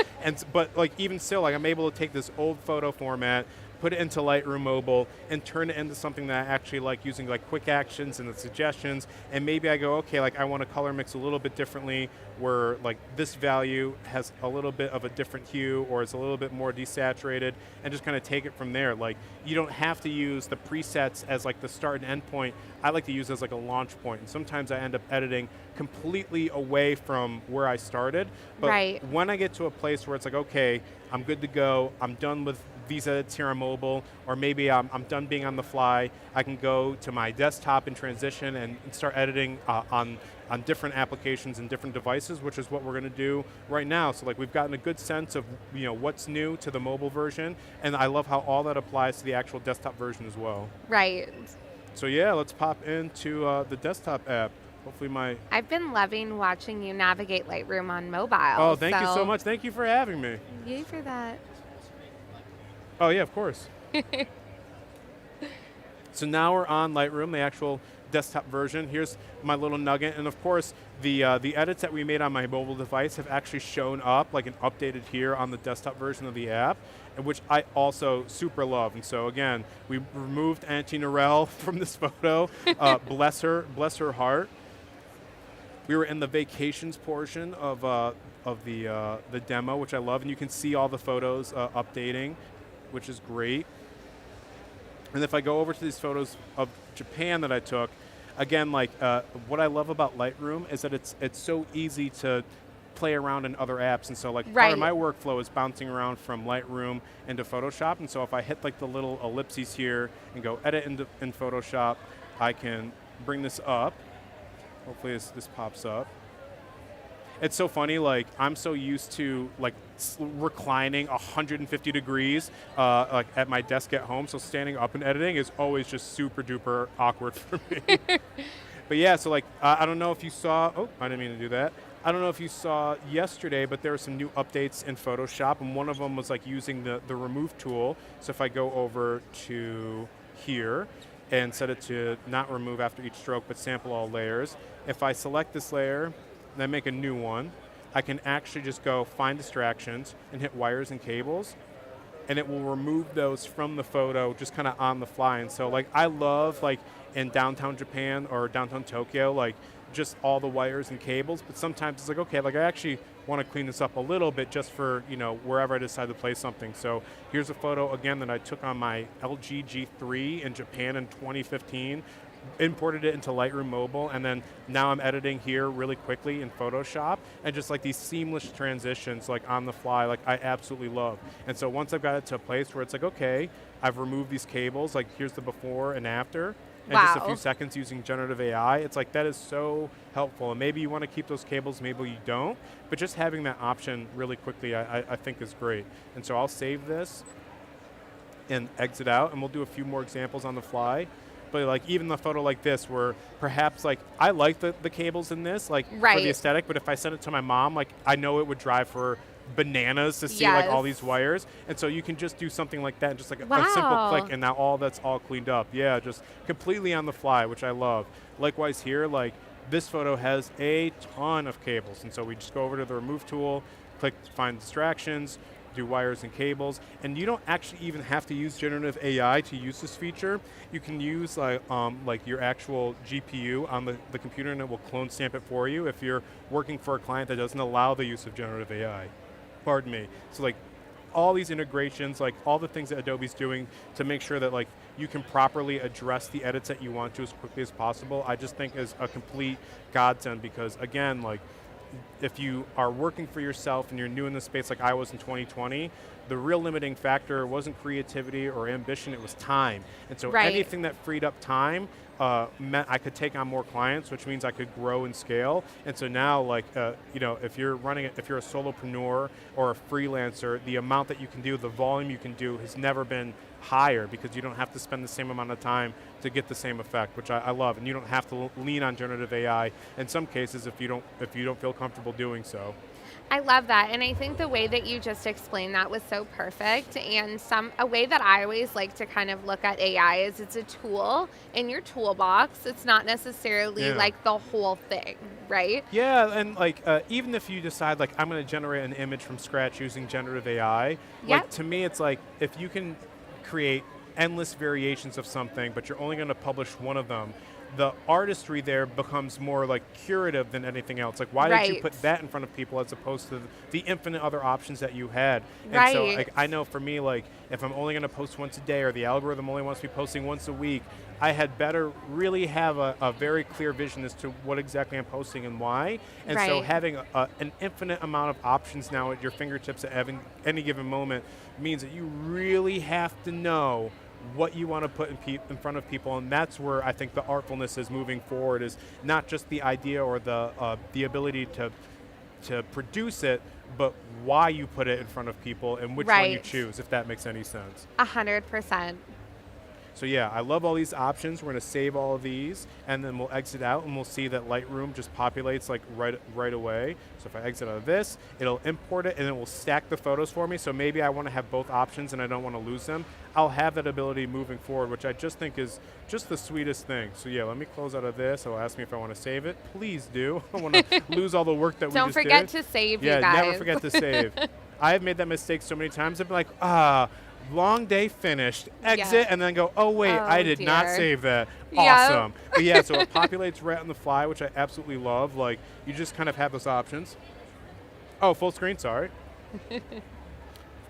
But like even still, like I'm able to take this old photo format, put it into Lightroom Mobile, and turn it into something that I actually like, using like quick actions and the suggestions. And maybe I go, okay, like I want to color mix a little bit differently, where like this value has a little bit of a different hue, or it's a little bit more desaturated, and just kind of take it from there. Like you don't have to use the presets as like the start and end point. I like to use it as like a launch point. And sometimes I end up editing completely away from where I started. But when I get to a place where it's like, okay, I'm good to go, I'm done with these edits here on mobile, or maybe I'm done being on the fly, I can go to my desktop and transition and start editing on different applications and different devices, which is what we're going to do right now. So like we've gotten a good sense of what's new to the mobile version, and I love how all that applies to the actual desktop version as well. Right. So yeah, let's pop into the desktop app. Hopefully I've been loving watching you navigate Lightroom on mobile. Oh, thank you so much. Thank you for having me. Yay for that. Oh yeah, of course. So now we're on Lightroom, the actual desktop version. Here's my little nugget, and of course, the edits that we made on my mobile device have actually shown up, like an updated here on the desktop version of the app, and which I also super love. And so again, we removed Auntie Norel from this photo. Bless her heart. We were in the vacations portion of the demo, which I love, and you can see all the photos updating, which is great. And if I go over to these photos of Japan that I took, again, like what I love about Lightroom is that it's so easy to play around in other apps. And so like part of my workflow is bouncing around from Lightroom into Photoshop. And so if I hit like the little ellipses here and go edit in Photoshop, I can bring this up. Hopefully this pops up. It's so funny, like I'm so used to like reclining 150 degrees like at my desk at home, so standing up and editing is always just super duper awkward for me. But yeah, so like I don't know if you saw, I didn't mean to do that. I don't know if you saw yesterday, but there were some new updates in Photoshop, and one of them was like using the remove tool. So if I go over to here and set it to not remove after each stroke, but sample all layers, if I select this layer, then make a new one, I can actually just go find distractions and hit wires and cables, and it will remove those from the photo just kind of on the fly. And so like I love like in downtown Japan or downtown Tokyo, like just all the wires and cables, but sometimes it's like, okay, like I actually want to clean this up a little bit just for, wherever I decide to place something. So here's a photo again that I took on my LG G3 in Japan in 2015. Imported it into Lightroom Mobile, and then now I'm editing here really quickly in Photoshop, and just like these seamless transitions like on the fly, like I absolutely love. And so once I've got it to a place where it's like, okay, I've removed these cables, like here's the before and after, in just a Wow. few seconds using generative AI. It's like, that is so helpful. And maybe you want to keep those cables, maybe you don't, but just having that option really quickly, I think is great. And so I'll save this and exit out, and we'll do a few more examples on the fly. But like even the photo like this, where perhaps like I like the cables in this, like for Right. the aesthetic, but if I sent it to my mom, like I know it would drive her bananas to see like all Yes. these wires. And so you can just do something like that, just like a simple Wow. click, and now that's all cleaned up. Yeah, just completely on the fly, which I love. Likewise here, like this photo has a ton of cables, and so we just go over to the remove tool, click find distractions, do wires and cables, and you don't actually even have to use generative AI to use this feature. You can use like your actual GPU on the computer, and it will clone stamp it for you if you're working for a client that doesn't allow the use of generative AI. Pardon me. So like all these integrations, like all the things that Adobe's doing to make sure that like you can properly address the edits that you want to as quickly as possible, I just think is a complete godsend, because again, like if you are working for yourself and you're new in this space like I was in 2020, the real limiting factor wasn't creativity or ambition, it was time. And so Right. anything that freed up time meant I could take on more clients, which means I could grow and scale. And so now, like, you know, if you're if you're a solopreneur or a freelancer, the amount that you can do, the volume you can do has never been higher, because you don't have to spend the same amount of time to get the same effect, which I love. And you don't have to lean on generative AI in some cases if you don't feel comfortable doing so. I love that, and I think the way that you just explained that was so perfect. And a way that I always like to kind of look at AI is it's a tool in your toolbox. It's not necessarily Yeah. like the whole thing, right? Yeah, and like even if you decide like I'm going to generate an image from scratch using generative AI, like Yep. to me it's like if you can create endless variations of something, but you're only going to publish one of them, the artistry there becomes more like curative than anything else. Like, why did you Right. put that in front of people as opposed to the infinite other options that you had? And so Right. like, I know for me, like, if I'm only going to post once a day, or the algorithm only wants me posting once a week, I had better really have a very clear vision as to what exactly I'm posting and why. And so Right. having an infinite amount of options now at your fingertips at any given moment means that you really have to know what you want to put in front of people, and that's where I think the artfulness is moving forward, is not just the idea or the ability to produce it, but why you put it in front of people and which one you Right. choose, if that makes any sense. 100%. So yeah, I love all these options. We're going to save all of these, and then we'll exit out, and we'll see that Lightroom just populates like right away. So if I exit out of this, it'll import it, and it will stack the photos for me. So maybe I want to have both options, and I don't want to lose them. I'll have that ability moving forward, which I just think is just the sweetest thing. So yeah, let me close out of this. It'll ask me if I want to save it. Please do. I want to lose all the work that we Don't just forget did. to save, Yeah, you guys. never forget to save. I have made that mistake so many times. I've been like, long day finished, exit, Yeah. and then go, oh wait, Oh, I did not dear. save that. Yep. Awesome. But yeah, so it populates right on the fly, which I absolutely love. Like, you just kind of have those options. Oh, full screen, sorry.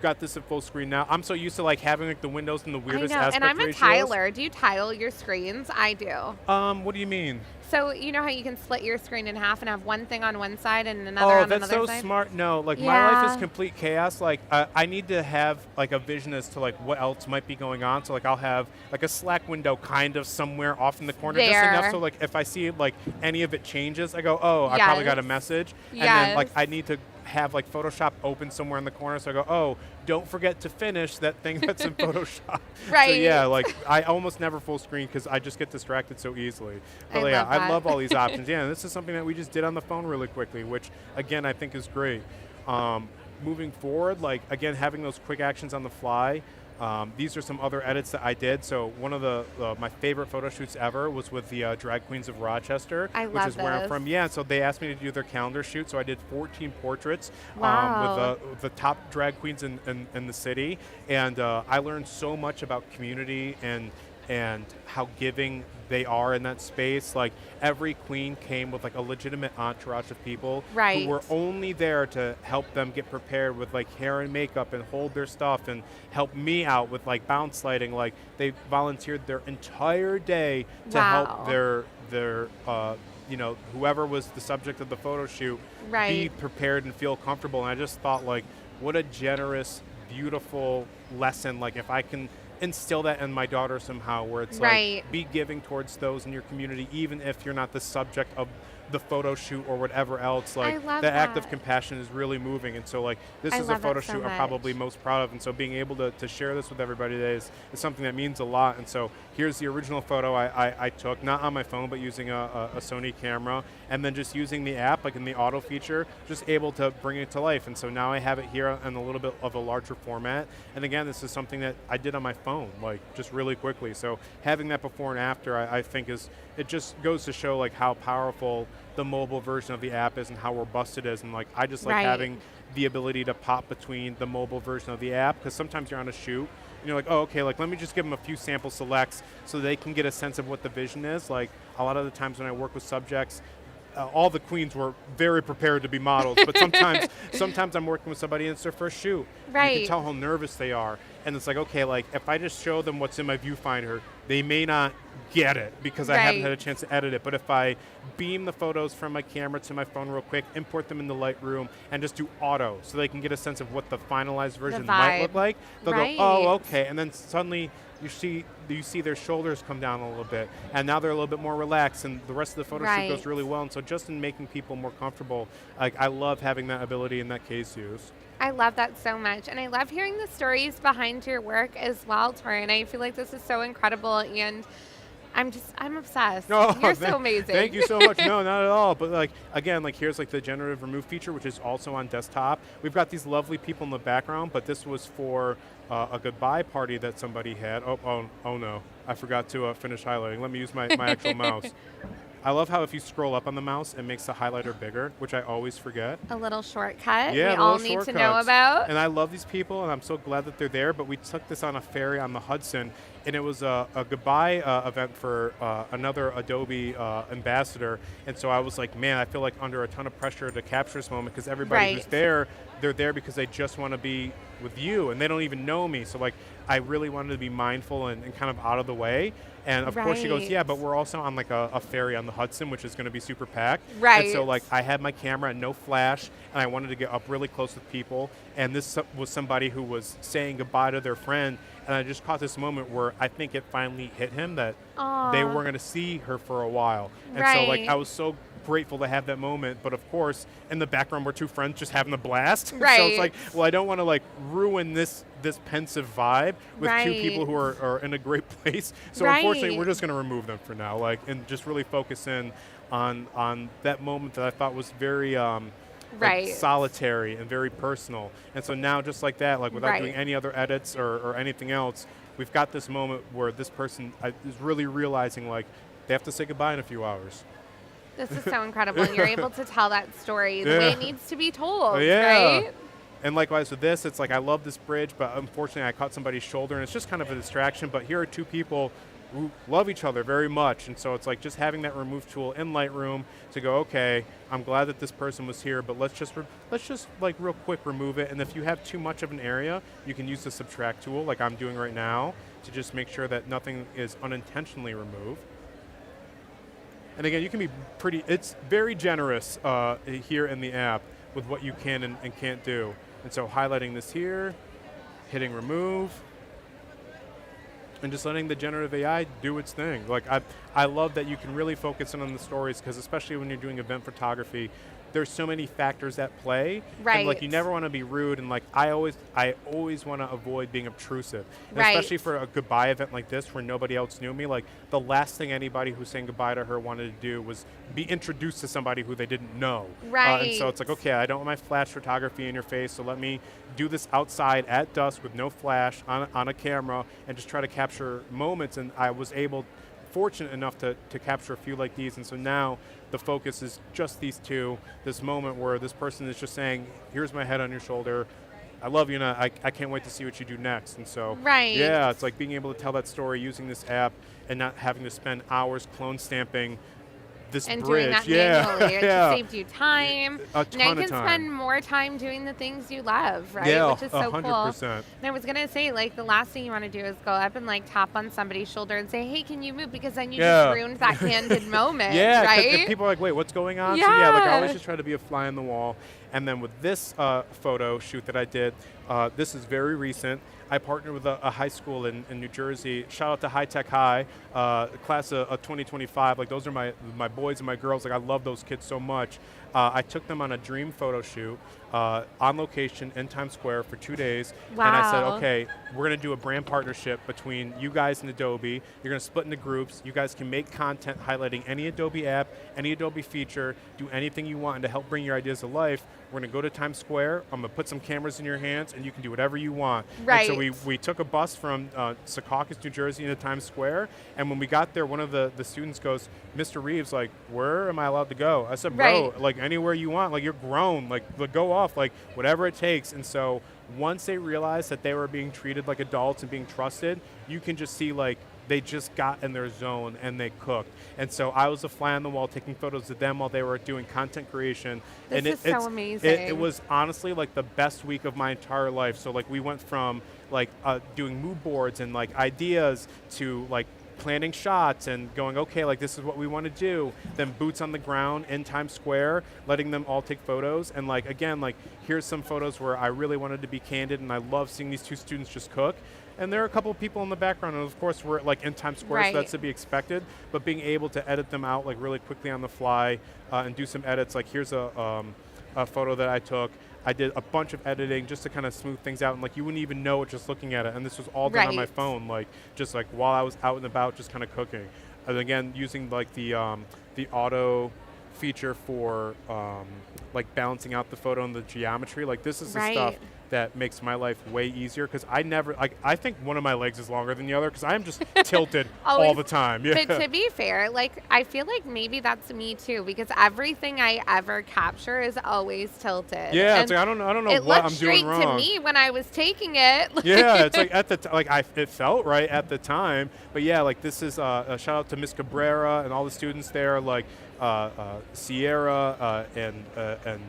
Got this at full screen now. I'm so used to like having like the windows and the I weirdest know, aspect and I'm a ratios. tiler. Do you tile your screens? I do. What do you mean? So you know how you can split your screen in half and have one thing on one side and another on that's another so side? smart. No, like my life is Yeah. complete chaos. Like I need to have like a vision as to like what else might be going on. So like I'll have like a Slack window kind of somewhere off in the corner, just enough There. so like if I see like any of it changes, I go, oh, I probably got a Yes. message. And then like Yes. I need to have like Photoshop open somewhere in the corner, so I go, oh, don't forget to finish that thing that's in Photoshop. So Right. yeah, like I almost never full screen because I just get distracted so easily. But I yeah, love I that. love all these options. Yeah, and this is something that we just did on the phone really quickly, which again I think is great. Moving forward, like again having those quick actions on the fly. These are some other edits that I did. So one of my favorite photo shoots ever was with the Drag Queens of Rochester, I which love is where I'm this. from. Yeah, so they asked me to do their calendar shoot. So I did 14 portraits Wow. with the top drag queens in the city, and I learned so much about community and how giving they are in that space. Like every queen came with like a legitimate entourage of people Right. who were only there to help them get prepared with like hair and makeup and hold their stuff and help me out with like bounce lighting. Like they volunteered their entire day to Wow. help their you know, whoever was the subject of the photo shoot be Right. prepared and feel comfortable. And I just thought like, what a generous, beautiful lesson. Like if I can instill that in my daughter somehow, where it's Right. like, be giving towards those in your community, even if you're not the subject of the photo shoot or whatever else. Like, love the act of that. compassion is really moving, and so like this I is a love it photo so shoot I'm probably much. most proud of, and so being able to share this with everybody today is something that means a lot. And so here's the original photo I took, not on my phone, but using a Sony camera, and then just using the app, like in the auto feature, just able to bring it to life. And so now I have it here in a little bit of a larger format. And again, this is something that I did on my phone, like just really quickly. So having that before and after, I think it just goes to show like how powerful the mobile version of the app is and how robust it is. And like, I just like Right. having the ability to pop between the mobile version of the app, because sometimes you're on a shoot and you're like, oh, okay, like let me just give them a few sample selects so they can get a sense of what the vision is. Like a lot of the times when I work with subjects, all the queens were very prepared to be models, but sometimes I'm working with somebody and it's their first shoot. You Right. can tell how nervous they are. And it's like, okay, like if I just show them what's in my viewfinder, they may not get it because I haven't Right. had a chance to edit it. But if I beam the photos from my camera to my phone real quick, import them into Lightroom, and just do auto so they can get a sense of what the finalized version might look vibe. like, they'll Right. go, oh, okay. And then suddenly you see their shoulders come down a little bit, and now they're a little bit more relaxed, and the rest of the photo shoot goes Right. really well. And so just in making people more comfortable, like I love having that ability in that case use. I love that so much. And I love hearing the stories behind your work as well, Toren. I feel like this is so incredible, and I'm obsessed. No, You're so amazing. Thank you so much. No, not at all. But like again, like here's like the generative remove feature, which is also on desktop. We've got these lovely people in the background, but this was for a goodbye party that somebody had. Oh no, I forgot to finish highlighting. Let me use my actual mouse. I love how if you scroll up on the mouse, it makes the highlighter bigger, which I always forget. A little shortcut Yeah, we the all little need to know shortcuts. about. And I love these people, and I'm so glad that they're there. But we took this on a ferry on the Hudson, and it was a goodbye event for another Adobe ambassador. And so I was like, man, I feel like under a ton of pressure to capture this moment, because everybody who's Right. there, they're there because they just want to be with you, and they don't even know me. So like, I really wanted to be mindful and kind of out of the way. And of course she goes, Right. yeah, but we're also on like a ferry on the Hudson, which is going to be super packed. Right. And so like I had my camera and no flash, and I wanted to get up really close with people. And this was somebody who was saying goodbye to their friend. And I just caught this moment where I think it finally hit him that Aw. they weren't going to see her for a while. And so like Right. I was so grateful to have that moment, but of course in the background were two friends just having a blast. So Right. it's like, well, I don't want to like ruin this pensive vibe with two Right. people who are in a great place. So unfortunately Right. we're just going to remove them for now, like, and just really focus in on that moment that I thought was very like Right. solitary and very personal. And so now just like that, like without Right. doing any other edits or anything else, we've got this moment where this person is really realizing like they have to say goodbye in a few hours. This is so incredible. And you're able to tell that story the way Yeah. it needs to be told, Yeah. right? And likewise with this, it's like I love this bridge, but unfortunately I caught somebody's shoulder, and it's just kind of a distraction. But here are two people who love each other very much, and so it's like just having that remove tool in Lightroom to go, okay, I'm glad that this person was here, but let's just like real quick remove it. And if you have too much of an area, you can use the subtract tool, like I'm doing right now, to just make sure that nothing is unintentionally removed. And again, you can be it's very generous here in the app with what you can and can't do. And so highlighting this here, hitting remove, and just letting the generative AI do its thing. Like I love that you can really focus in on the stories, because especially when you're doing event photography, there's so many factors at play. And like you Right. never want to be rude, and like I always want to avoid being obtrusive. And Right. especially for a goodbye event like this where nobody else knew me, like the last thing anybody who's saying goodbye to her wanted to do was be introduced to somebody who they didn't know. And so it's like, Right. okay, I don't want my flash photography in your face, so let me do this outside at dusk with no flash on a camera and just try to capture moments. And I was fortunate enough to capture a few like these. And so now the focus is just these two, this moment where this person is just saying, here's my head on your shoulder, I love you, and I can't wait to see what you do next. And so, Right. yeah, it's like being able to tell that story using this app and not having to spend hours clone stamping this And bridge. doing that yeah. manually. It yeah. just saved you time. A Now ton you of can time. spend more time doing the things you love, right? Yeah, Which is so cool. 100%. And I was gonna say, like, the last thing you want to do is go up and like tap on somebody's shoulder and say, "Hey, can you move?" Because then you Yeah. just ruined that candid moment, Yeah, 'cause if right? people are like, wait, what's going on? So yeah, like I always Yeah. just try to be a fly on the wall. And then with this photo shoot that I did, this is very recent. I partnered with a high school in New Jersey. Shout out to High Tech High, class of 2025. Like those are my boys and my girls. Like I love those kids so much. I took them on a dream photo shoot on location in Times Square for 2 days. Wow. And I said, okay, we're going to do a brand partnership between you guys and Adobe. You're going to split into groups. You guys can make content highlighting any Adobe app, any Adobe feature, do anything you want and to help bring your ideas to life. We're going to go to Times Square. I'm going to put some cameras in your hands, and you can do whatever you want. Right. And so we took a bus from Secaucus, New Jersey, into Times Square. And when we got there, one of the students goes, "Mr. Reaves, like, where am I allowed to go?" I said, "Bro, Right. like anywhere you want. Like you're grown. Like go off. Like whatever it takes." And so once they realized that they were being treated like adults and being trusted, you can just see like they just got in their zone and they cooked. And so I was a fly on the wall taking photos of them while they were doing content creation. This and is so amazing. It was honestly like the best week of my entire life. So like we went from like doing mood boards and like ideas to like planning shots and going, okay, like this is what we want to do, then boots on the ground in Times Square, letting them all take photos. And like, again, like here's some photos where I really wanted to be candid and I love seeing these two students just cook. And there are a couple of people in the background, and of course we're like in Times Square, Right. so that's to be expected, but being able to edit them out like really quickly on the fly and do some edits, like here's a photo that I took. I did a bunch of editing just to kind of smooth things out, and like you wouldn't even know it just looking at it, and this was all done on my Right. phone, like just like while I was out and about just kind of cooking. And again, using like the auto feature for like balancing out the photo and the geometry, like this is the Right. stuff that makes my life way easier because I never, like, I think one of my legs is longer than the other because I'm just tilted all Always. the time. Yeah. But to be fair, like I feel like maybe that's me too because everything I ever capture is always tilted. Yeah, And it's like I don't know it what looked I'm straight doing wrong. to me when I was taking it. Yeah, it's like at the it felt right at the time, but yeah, like this is a shout out to Miss Cabrera and all the students there, like Sierra and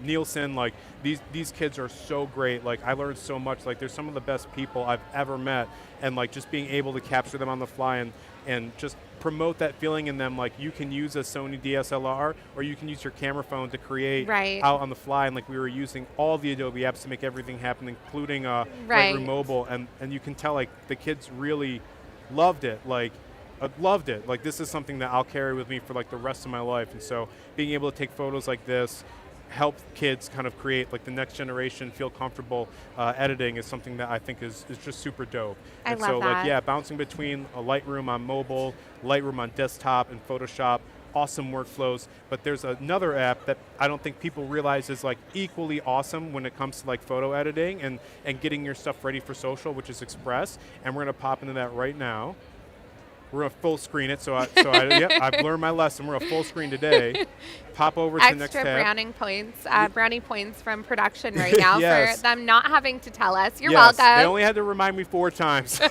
Nielsen. Like these kids are so great. Like I learned so much. Like they're some of the best people I've ever met, and like just being able to capture them on the fly and just promote that feeling in them. Like you can use a Sony DSLR or you can use your camera phone to create Right. out on the fly. And like we were using all the Adobe apps to make everything happen, including Right. Lightroom Mobile. And you can tell like the kids really loved it. Like loved it. Like this is something that I'll carry with me for like the rest of my life. And so being able to take photos like this, help kids kind of create like the next generation, feel comfortable editing is something that I think is just super dope. I and love so that. like yeah, bouncing between a Lightroom on mobile, Lightroom on desktop, and Photoshop, awesome workflows. But there's another app that I don't think people realize is like equally awesome when it comes to like photo editing and getting your stuff ready for social, which is Express. And we're gonna pop into that right now. We're gonna full screen it, yep, I've learned my lesson. We're gonna full screen today. Pop over to the next Extra tab. brownie points from production right now Yes. for them not having to tell us. You're Yes, welcome. they only had to remind me 4 times.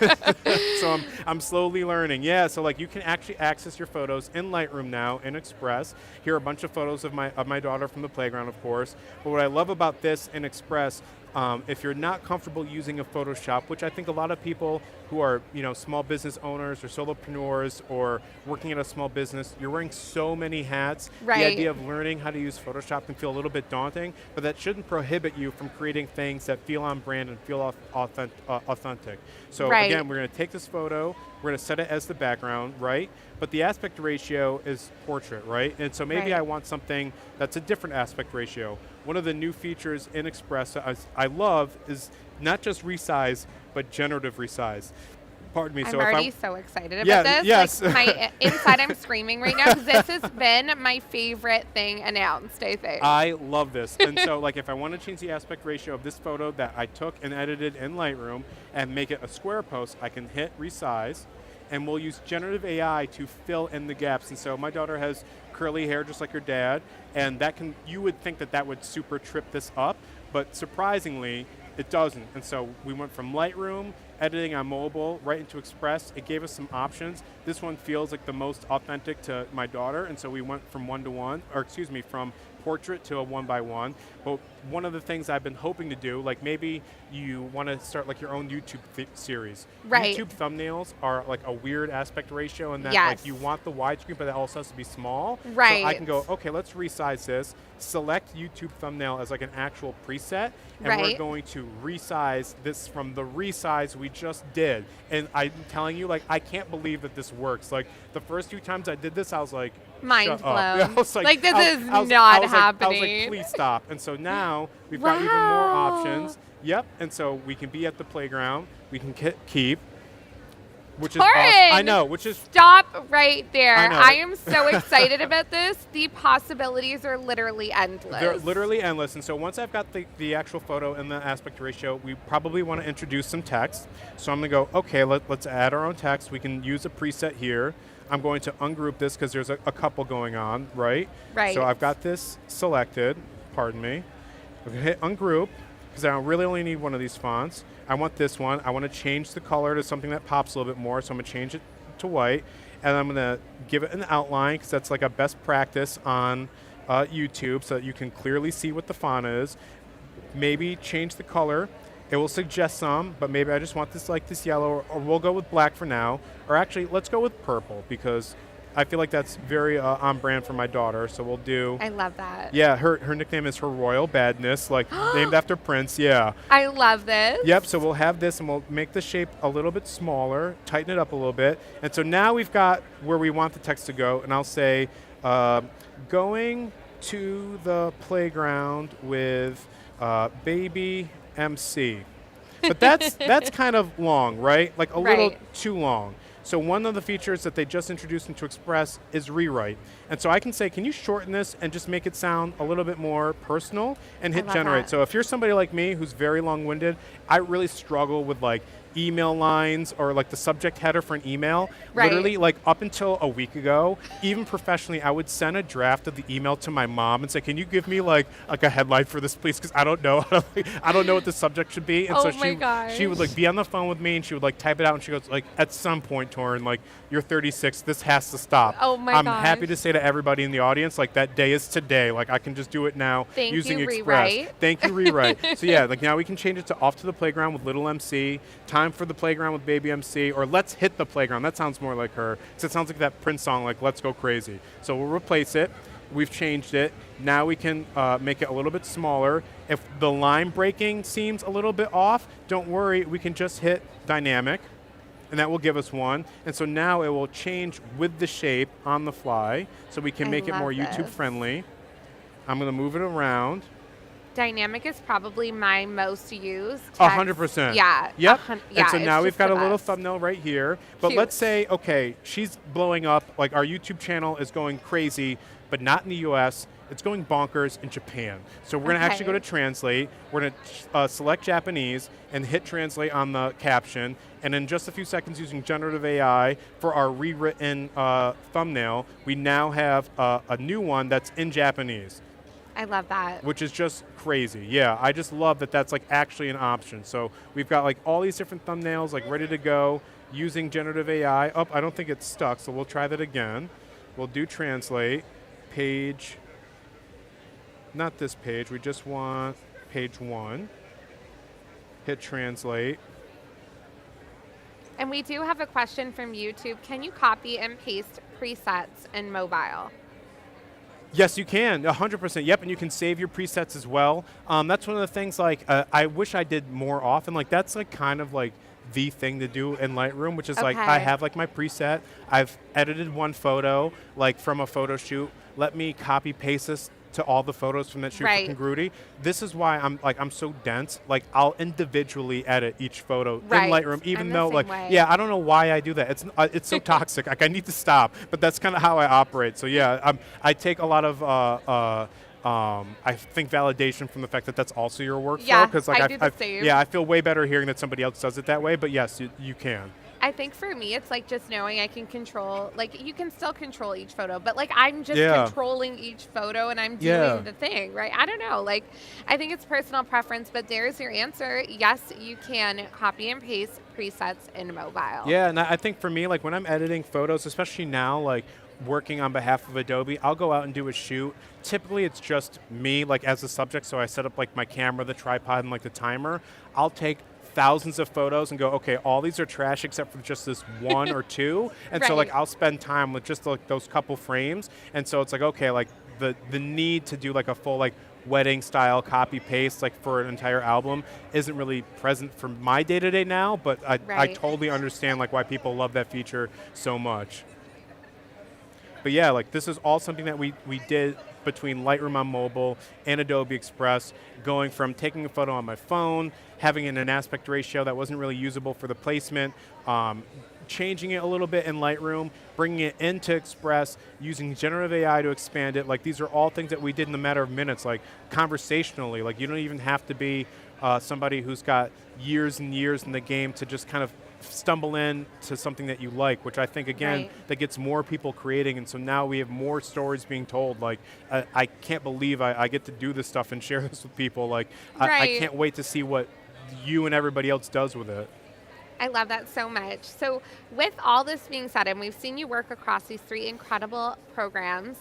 So I'm slowly learning. Yeah, so like you can actually access your photos in Lightroom now in Express. Here are a bunch of photos of my daughter from the playground, of course. But what I love about this in Express, if you're not comfortable using a Photoshop, which I think a lot of people who are small business owners or solopreneurs or working at a small business, you're wearing so many hats. Right. The idea of learning how to use Photoshop can feel a little bit daunting, but that shouldn't prohibit you from creating things that feel on brand and feel authentic. So Right. again, we're going to take this photo, we're going to set it as the background, right? But the aspect ratio is portrait, right? And so maybe Right. I want something that's a different aspect ratio. One of the new features in Express that I love is not just resize, but generative resize. Pardon me. I'm so if already so excited about Yeah, this. yes. Like my inside, I'm screaming right now because this has been my favorite thing announced. I think. I love this. And so like if I want to change the aspect ratio of this photo that I took and edited in Lightroom and make it a square post, I can hit resize, and we'll use generative AI to fill in the gaps. And so my daughter has curly hair just like her dad, and you would think that would super trip this up, but surprisingly, it doesn't. And so we went from Lightroom, editing on mobile, right into Express. It gave us some options. This one feels like the most authentic to my daughter, and so we went from from portrait to a 1x1. But one of the things I've been hoping to do, like maybe you want to start like your own YouTube series. Right. YouTube thumbnails are like a weird aspect ratio in that Yes. like you want the widescreen, but it also has to be small. Right. So I can go, okay, let's resize this, select YouTube thumbnail as like an actual preset, and we're Right. going to resize this from the resize we just did. And I'm telling you, like, I can't believe that this works. Like, the first few times I did this, I was like, Mind shut blown. up. I was Like, this is I was not like, happening. please stop. And so now we've got even more Wow. options. Yep. And so we can be at the playground. We can keep, which is Toren! awesome. I know, which is Stop right there. I know. I am so excited about this. The possibilities are literally endless. they're literally endless. And so once I've got the actual photo and the aspect ratio, we probably want to introduce some text. So I'm going to go, okay, let's add our own text. We can use a preset here. I'm going to ungroup this because there's a couple going on, right? Right. So I've got this selected, pardon me. I'm going to hit ungroup because I really only need one of these fonts. I want this one. I want to change the color to something that pops a little bit more, so I'm going to change it to white. And I'm going to give it an outline because that's like a best practice on YouTube so that you can clearly see what the font is. Maybe change the color. It will suggest some, but maybe I just want this like this yellow, or we'll go with black for now. Or actually, let's go with purple because I feel like that's very on brand for my daughter. So we'll do. I love that. Yeah, her nickname is her Royal Badness, like named after Prince. Yeah. I love this. Yep. So we'll have this, and we'll make the shape a little bit smaller, tighten it up a little bit, and so now we've got where we want the text to go. And I'll say, going to the playground with baby MC. But that's kind of long, right? Like a little Right. too long. So one of the features that they just introduced into Express is rewrite. And so I can say, can you shorten this and just make it sound a little bit more personal and hit love generate. that. So if you're somebody like me who's very long-winded, I really struggle with like email lines or like the subject header for an email. Right. Literally like up until a week ago, even professionally, I would send a draft of the email to my mom and say, can you give me like a headline for this, please? Because I don't know. I don't know what the subject should be. And Oh so my gosh. she would like be on the phone with me and she would like type it out and she goes like, at some point, Toren, like you're 36, this has to stop. Oh my I'm gosh. happy to say to everybody in the audience, like that day is today. Like I can just do it now Thank using you, Express. rewrite. Thank you, rewrite. So yeah, like now we can change it to off to the playground with little MC, time for the playground with baby MC, or let's hit the playground. That sounds more like her. So it sounds like that Prince song, like let's go crazy. So we'll replace it. We've changed it. Now we can make it a little bit smaller. If the line breaking seems a little bit off, don't worry. We can just hit dynamic, and that will give us one. And so now it will change with the shape on the fly, so we can I make it more love YouTube this. friendly. I'm going to move it around. Dynamic is probably my most used. 100%. Yeah. Yep. Yeah, and so it's now we've just got the a little best. thumbnail right here. But Cute. let's say, okay, she's blowing up. Like our YouTube channel is going crazy, but not in the US. It's going bonkers in Japan. So we're going to actually go to Okay. translate. We're going to select Japanese and hit translate on the caption. And in just a few seconds using generative AI for our rewritten thumbnail, we now have a new one that's in Japanese, I love that. which is just crazy. Yeah, I just love that that's like actually an option. So we've got like all these different thumbnails like ready to go using generative AI. Oh, I don't think it's stuck, so we'll try that again. We'll do translate, page, not this page, we just want page 1. Hit translate. And we do have a question from YouTube. Can you copy and paste presets in mobile? Yes, you can, 100%. Yep, and you can save your presets as well. That's one of the things. Like, I wish I did more often. Like, that's like kind of like the thing to do in Lightroom, which is like I Okay. have like my preset. I've edited one photo, like from a photo shoot. Let me copy paste this to all the photos from that shoot Right. for congruity. This is why I'm so dense. Like I'll individually edit each photo Right. in Lightroom, even I'm the though same like way. yeah, I don't know why I do that. It's so toxic. Like I need to stop. But that's kind of how I operate. So yeah, I take a lot of I think validation from the fact that that's also your workflow. Yeah, 'cause, like, I do the same. Yeah, I feel way better hearing that somebody else does it that way. But yes, you can. I think for me, it's like just knowing I can control, like you can still control each photo, but like I'm just Yeah. controlling each photo and I'm doing Yeah. the thing, right? I don't know. Like, I think it's personal preference, but there's your answer. Yes, you can copy and paste presets in mobile. Yeah, and I think for me, like when I'm editing photos, especially now, like working on behalf of Adobe, I'll go out and do a shoot. Typically it's just me, like as a subject, so I set up like my camera, the tripod, and like the timer. I'll take thousands of photos and go, okay, all these are trash except for just this one or two. And so like Right. I'll spend time with just like those couple frames. And so it's like, okay, like the need to do like a full like wedding style copy paste like for an entire album isn't really present for my day-to-day now, but I Right. totally understand like why people love that feature so much. But yeah, like this is all something that we did between Lightroom on mobile and Adobe Express, going from taking a photo on my phone, having it in an aspect ratio that wasn't really usable for the placement, changing it a little bit in Lightroom, bringing it into Express, using generative AI to expand it. Like these are all things that we did in a matter of minutes, like conversationally. Like you don't even have to be somebody who's got years and years in the game to just kind of stumble in to something that you like, which I think again Right. that gets more people creating, and so now we have more stories being told. Like I can't believe I get to do this stuff and share this with people. Like I Right. can't wait to see what you and everybody else does with it. I love that so much. So with all this being said, and we've seen you work across these 3 incredible programs,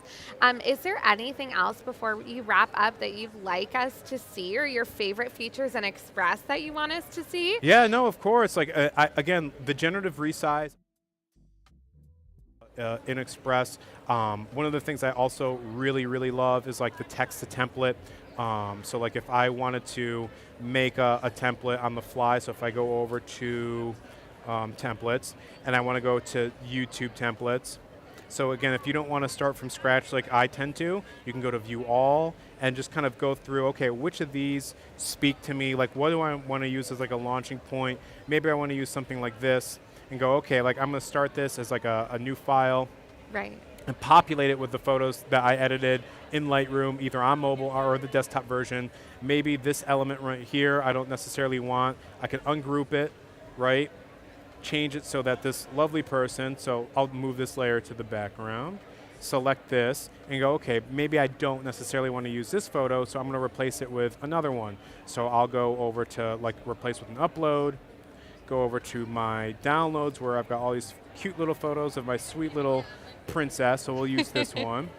is there anything else before you wrap up that you'd like us to see, or your favorite features in Express that you want us to see? Yeah, no, of course. Like again, the generative resize in Express. One of the things I also really love is like the text to template. So like if I wanted to make a template on the fly, so if I go over to templates and I want to go to YouTube templates. So again, if you don't want to start from scratch like I tend to, you can go to view all and just kind of go through, okay, which of these speak to me? Like what do I want to use as like a launching point? Maybe I want to use something like this and go, okay, like I'm going to start this as like a new file Right. and populate it with the photos that I edited in Lightroom, either on mobile or the desktop version. Maybe this element right here I don't necessarily want. I can ungroup it, right? Change it so that this lovely person, so I'll move this layer to the background, select this, and go, okay, maybe I don't necessarily want to use this photo, so I'm going to replace it with another one. So I'll go over to like replace with an upload, go over to my downloads where I've got all these cute little photos of my sweet little princess, so we'll use this one.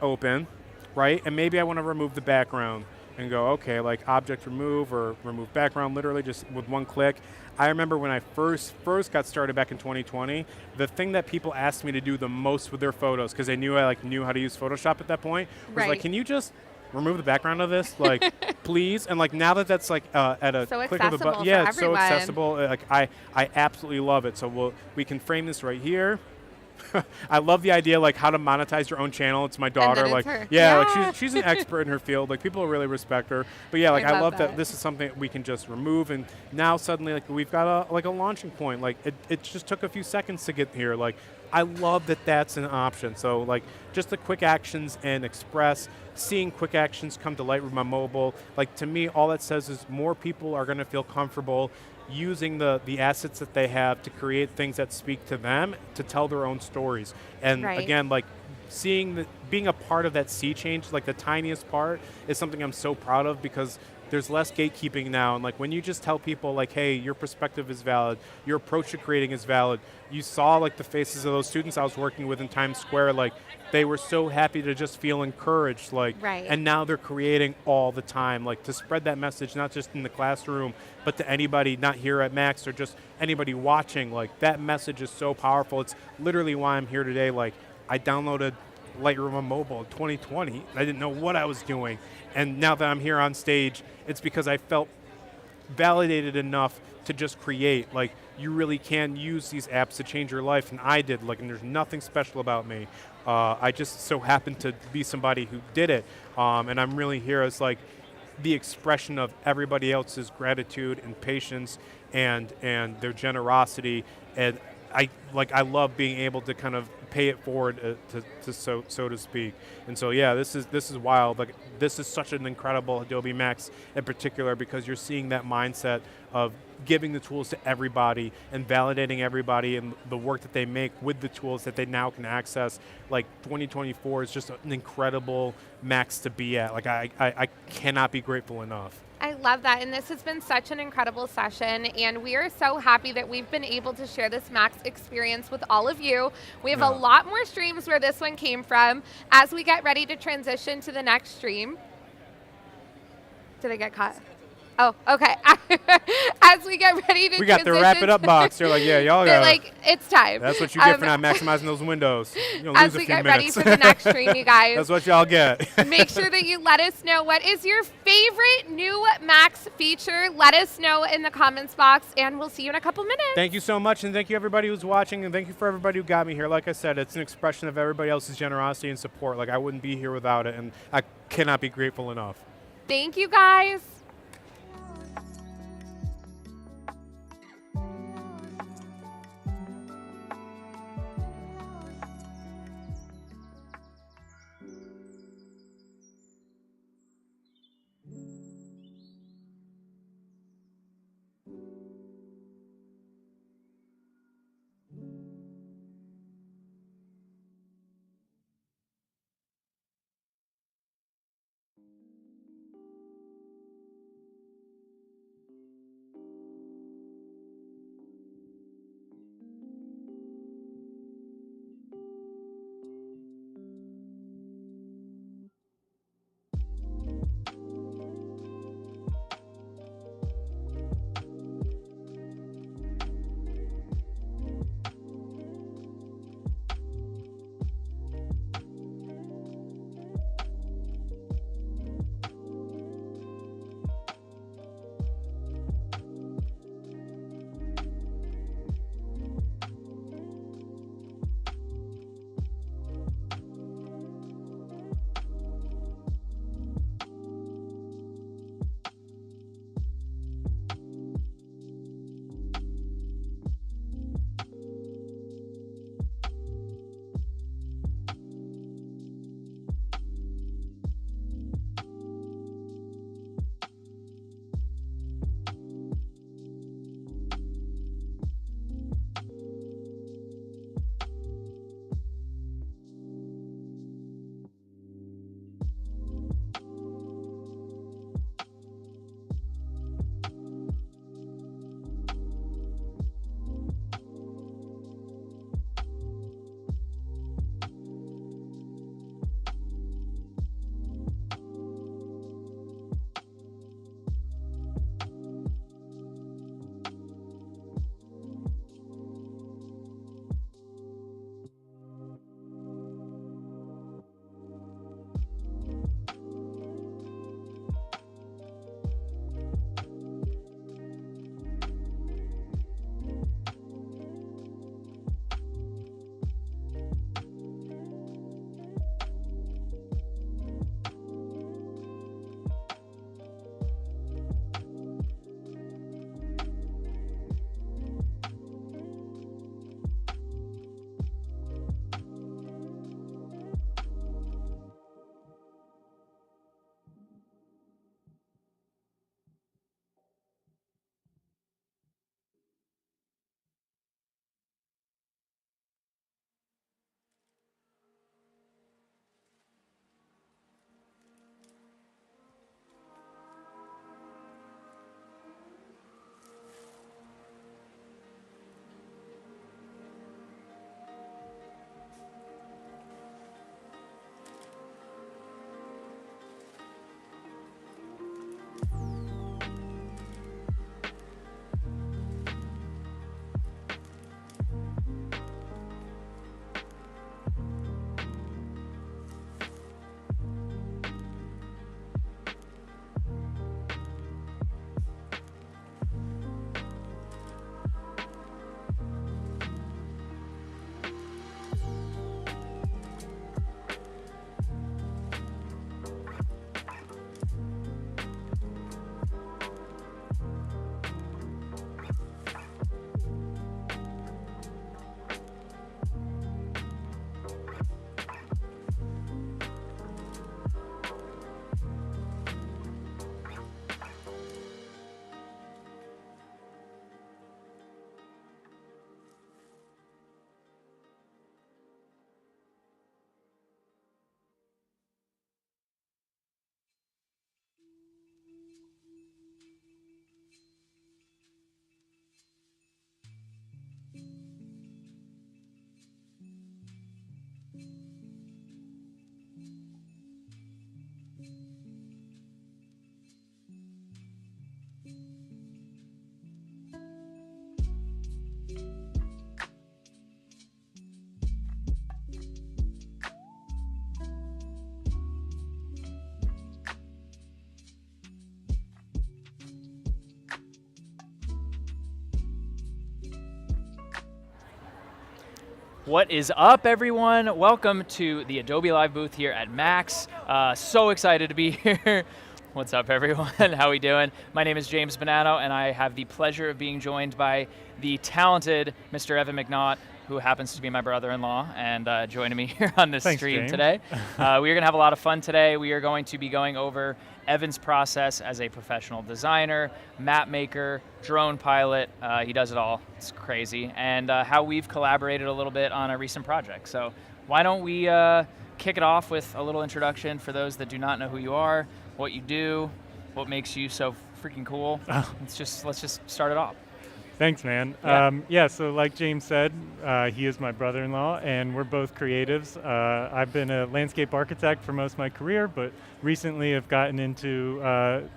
Open, right? And maybe I want to remove the background and go, okay, like object remove or remove background literally just with one click. I remember when I first got started back in 2020, the thing that people asked me to do the most with their photos, because they knew I like knew how to use Photoshop at that point, was Right. like, can you just remove the background of this, like, please? And like now that that's like at a So click of the accessible button, for yeah, it's so everyone. accessible. Like I absolutely love it. So we can frame this right here. I love the idea, like how to monetize your own channel. It's my daughter, then it's like her. yeah, Yeah. like she's an expert in her field. Like people really respect her. But yeah, like I I love love that that. this is something that we can just remove, and now suddenly like we've got a launching point. Like it just took a few seconds to get here. Like I love that that's an option. So like just the quick actions in Express, seeing quick actions come to Lightroom on mobile. Like to me, all that says is more people are going to feel comfortable using the assets that they have to create things that speak to them, to tell their own stories. And Right. again, like being a part of that sea change, like the tiniest part, is something I'm so proud of, because there's less gatekeeping now, and like when you just tell people like, hey, your perspective is valid, your approach to creating is valid. You saw like the faces of those students I was working with in Times Square, like they were so happy to just feel encouraged, like, Right. and now they're creating all the time, like to spread that message, not just in the classroom, but to anybody not here at Max or just anybody watching. Like that message is so powerful. It's literally why I'm here today. Like I downloaded Lightroom on mobile in 2020. I didn't know what I was doing. And now that I'm here on stage, it's because I felt validated enough to just create. Like you really can use these apps to change your life, and I did. Like, and there's nothing special about me. I just so happened to be somebody who did it, and I'm really here as like the expression of everybody else's gratitude and patience and their generosity. And I love being able to kind of pay it forward to so to speak. And so yeah, this is wild. Like this is such an incredible Adobe Max in particular, because you're seeing that mindset of giving the tools to everybody and validating everybody and the work that they make with the tools that they now can access. Like 2024 is just an incredible Max to be at. Like I cannot be grateful enough. I love that, and this has been such an incredible session, and we are so happy that we've been able to share this Max experience with all of you. We have a lot more streams where this one came from as we get ready to transition to the next stream. Did I get caught? Oh, okay. As we get ready to We got the wrap it up box. They're like, yeah, y'all they're got like, it's time. That's what you get for not maximizing those windows. You'll As lose a we few get ready minutes. for the next stream, you guys. That's what y'all get. Make sure that you let us know what is your favorite new Max feature. Let us know in the comments box, and we'll see you in a couple minutes. Thank you so much, and thank you everybody who's watching, and thank you for everybody who got me here. Like I said, it's an expression of everybody else's generosity and support. Like, I wouldn't be here without it, and I cannot be grateful enough. Thank you, guys. What is up, everyone? Welcome to the Adobe Live booth here at MAX. So excited to be here. What's up, everyone? How we doing? My name is James Bonanno, and I have the pleasure of being joined by the talented Mr. Evan McNaught, who happens to be my brother-in-law, and joining me here on this stream James. today. We are going to have a lot of fun today. We are going to be going over Evan's process as a professional designer, map maker, drone pilot. He does it all. It's crazy. And how we've collaborated a little bit on a recent project. So why don't we kick it off with a little introduction for those that do not know who you are, what you do, what makes you so freaking cool. Let's just start it off. Thanks, man. Yeah. So like James said, he is my brother-in-law, and we're both creatives. I've been a landscape architect for most of my career, but recently I've gotten into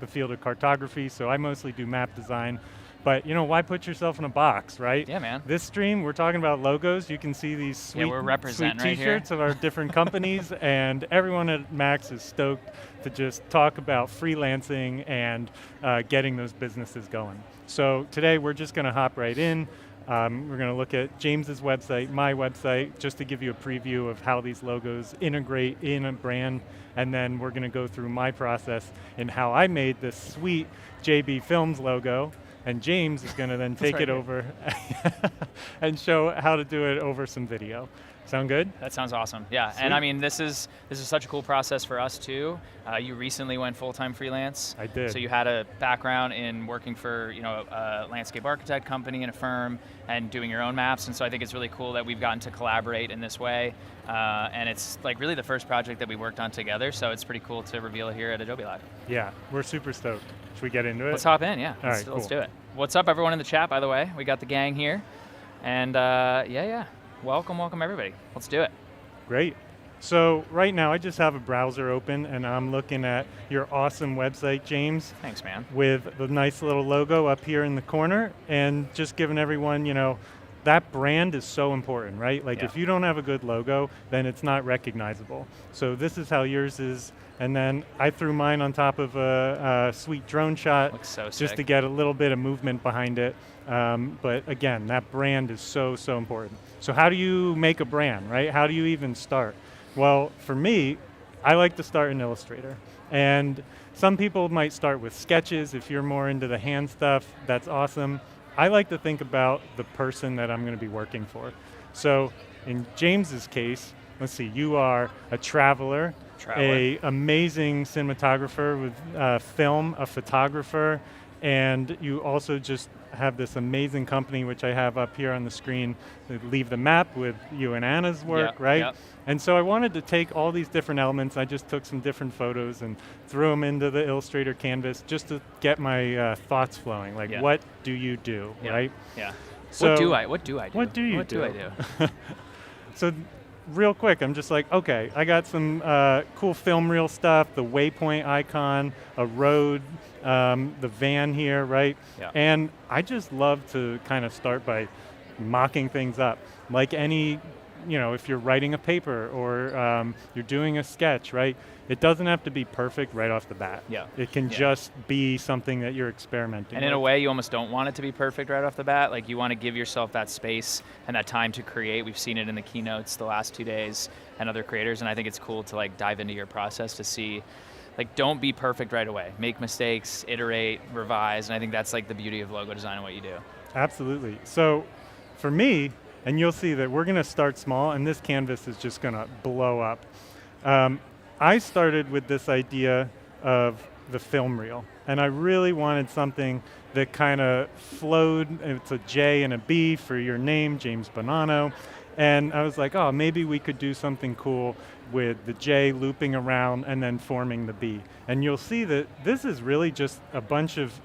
the field of cartography, so I mostly do map design. But why put yourself in a box, right? Yeah, man. This stream, we're talking about logos. You can see these sweet, we're representing sweet right here. t-shirts of our different companies, and everyone at Max is stoked to just talk about freelancing and getting those businesses going. So today we're just going to hop right in. We're going to look at James's website, my website, just to give you a preview of how these logos integrate in a brand, and then we're going to go through my process in how I made this sweet JB Films logo. And James is going to then take it over and show how to do it over some video. Sound good? That sounds awesome. Yeah, Sweet. and I mean, this is such a cool process for us too. You recently went full-time freelance. I did. So you had a background in working for a landscape architect company and a firm, and doing your own maps. And so I think it's really cool that we've gotten to collaborate in this way. And it's like really the first project that we worked on together. So it's pretty cool to reveal it here at Adobe Live. Yeah, we're super stoked. Should we get into it? Let's hop in. Yeah. All right, Let's cool. do it. What's up, everyone in the chat? By the way, we got the gang here, and yeah. Welcome everybody. Let's do it. Great. So right now I just have a browser open and I'm looking at your awesome website, James. Thanks, man. With the nice little logo up here in the corner, and just giving everyone, that brand is so important, right? Like if you don't have a good logo, then it's not recognizable. So this is how yours is. And then I threw mine on top of a sweet drone shot. Looks so just sick. to get a little bit of movement behind it. But again, that brand is so important. So how do you make a brand, right? How do you even start? Well, for me, I like to start in Illustrator. And some people might start with sketches. If you're more into the hand stuff, that's awesome. I like to think about the person that I'm going to be working for. So in James's case, let's see, you are a traveler. A amazing cinematographer with film, a photographer, and you also just have this amazing company, which I have up here on the screen, Leave the Map, with you and Anna's work, right? Yep. And so I wanted to take all these different elements. I just took some different photos and threw them into the Illustrator canvas just to get my thoughts flowing. Like, what do you do, right? Yeah. So what do I do? What do you What do? do I do? So real quick, I'm just like, okay, I got some cool film reel stuff, the waypoint icon, a road, the van here, right? Yeah. And I just love to kind of start by mocking things up. Like any, if you're writing a paper or you're doing a sketch, right? It doesn't have to be perfect right off the bat. Yeah. It can just be something that you're experimenting And with. in a way, you almost don't want it to be perfect right off the bat. Like, you want to give yourself that space and that time to create. We've seen it in the keynotes the last 2 days and other creators, and I think it's cool to like dive into your process to see, like, don't be perfect right away. Make mistakes, iterate, revise, and I think that's like the beauty of logo design and what you do. Absolutely. So for me, and you'll see that we're going to start small, and this canvas is just going to blow up. I started with this idea of the film reel, and I really wanted something that kind of flowed. It's a J and a B for your name, James Bonanno, and I was like, oh, maybe we could do something cool with the J looping around and then forming the B. And you'll see that this is really just a bunch of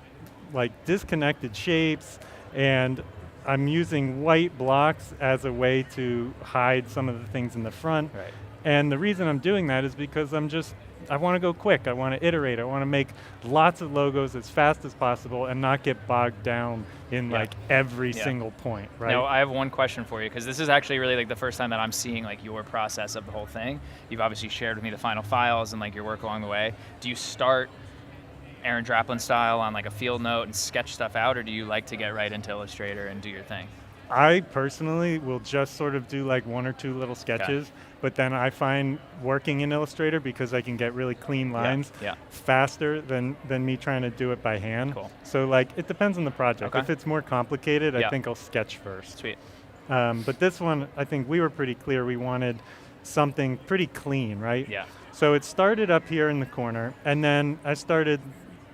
like disconnected shapes, and I'm using white blocks as a way to hide some of the things in the front. Right. And the reason I'm doing that is because I want to go quick. I want to iterate. I want to make lots of logos as fast as possible and not get bogged down in like every single point, right? Now, I have one question for you, because this is actually really like the first time that I'm seeing like your process of the whole thing. You've obviously shared with me the final files and like your work along the way. Do you start Aaron Draplin style on like a field note and sketch stuff out, or do you like to get right into Illustrator and do your thing? I personally will just sort of do like 1 or 2 little sketches, but then I find working in Illustrator, because I can get really clean lines faster than me trying to do it by hand. Cool. So like, it depends on the project. Okay. If it's more complicated, I think I'll sketch first. Sweet. But this one, I think we were pretty clear we wanted something pretty clean, right? Yeah. So it started up here in the corner, and then I started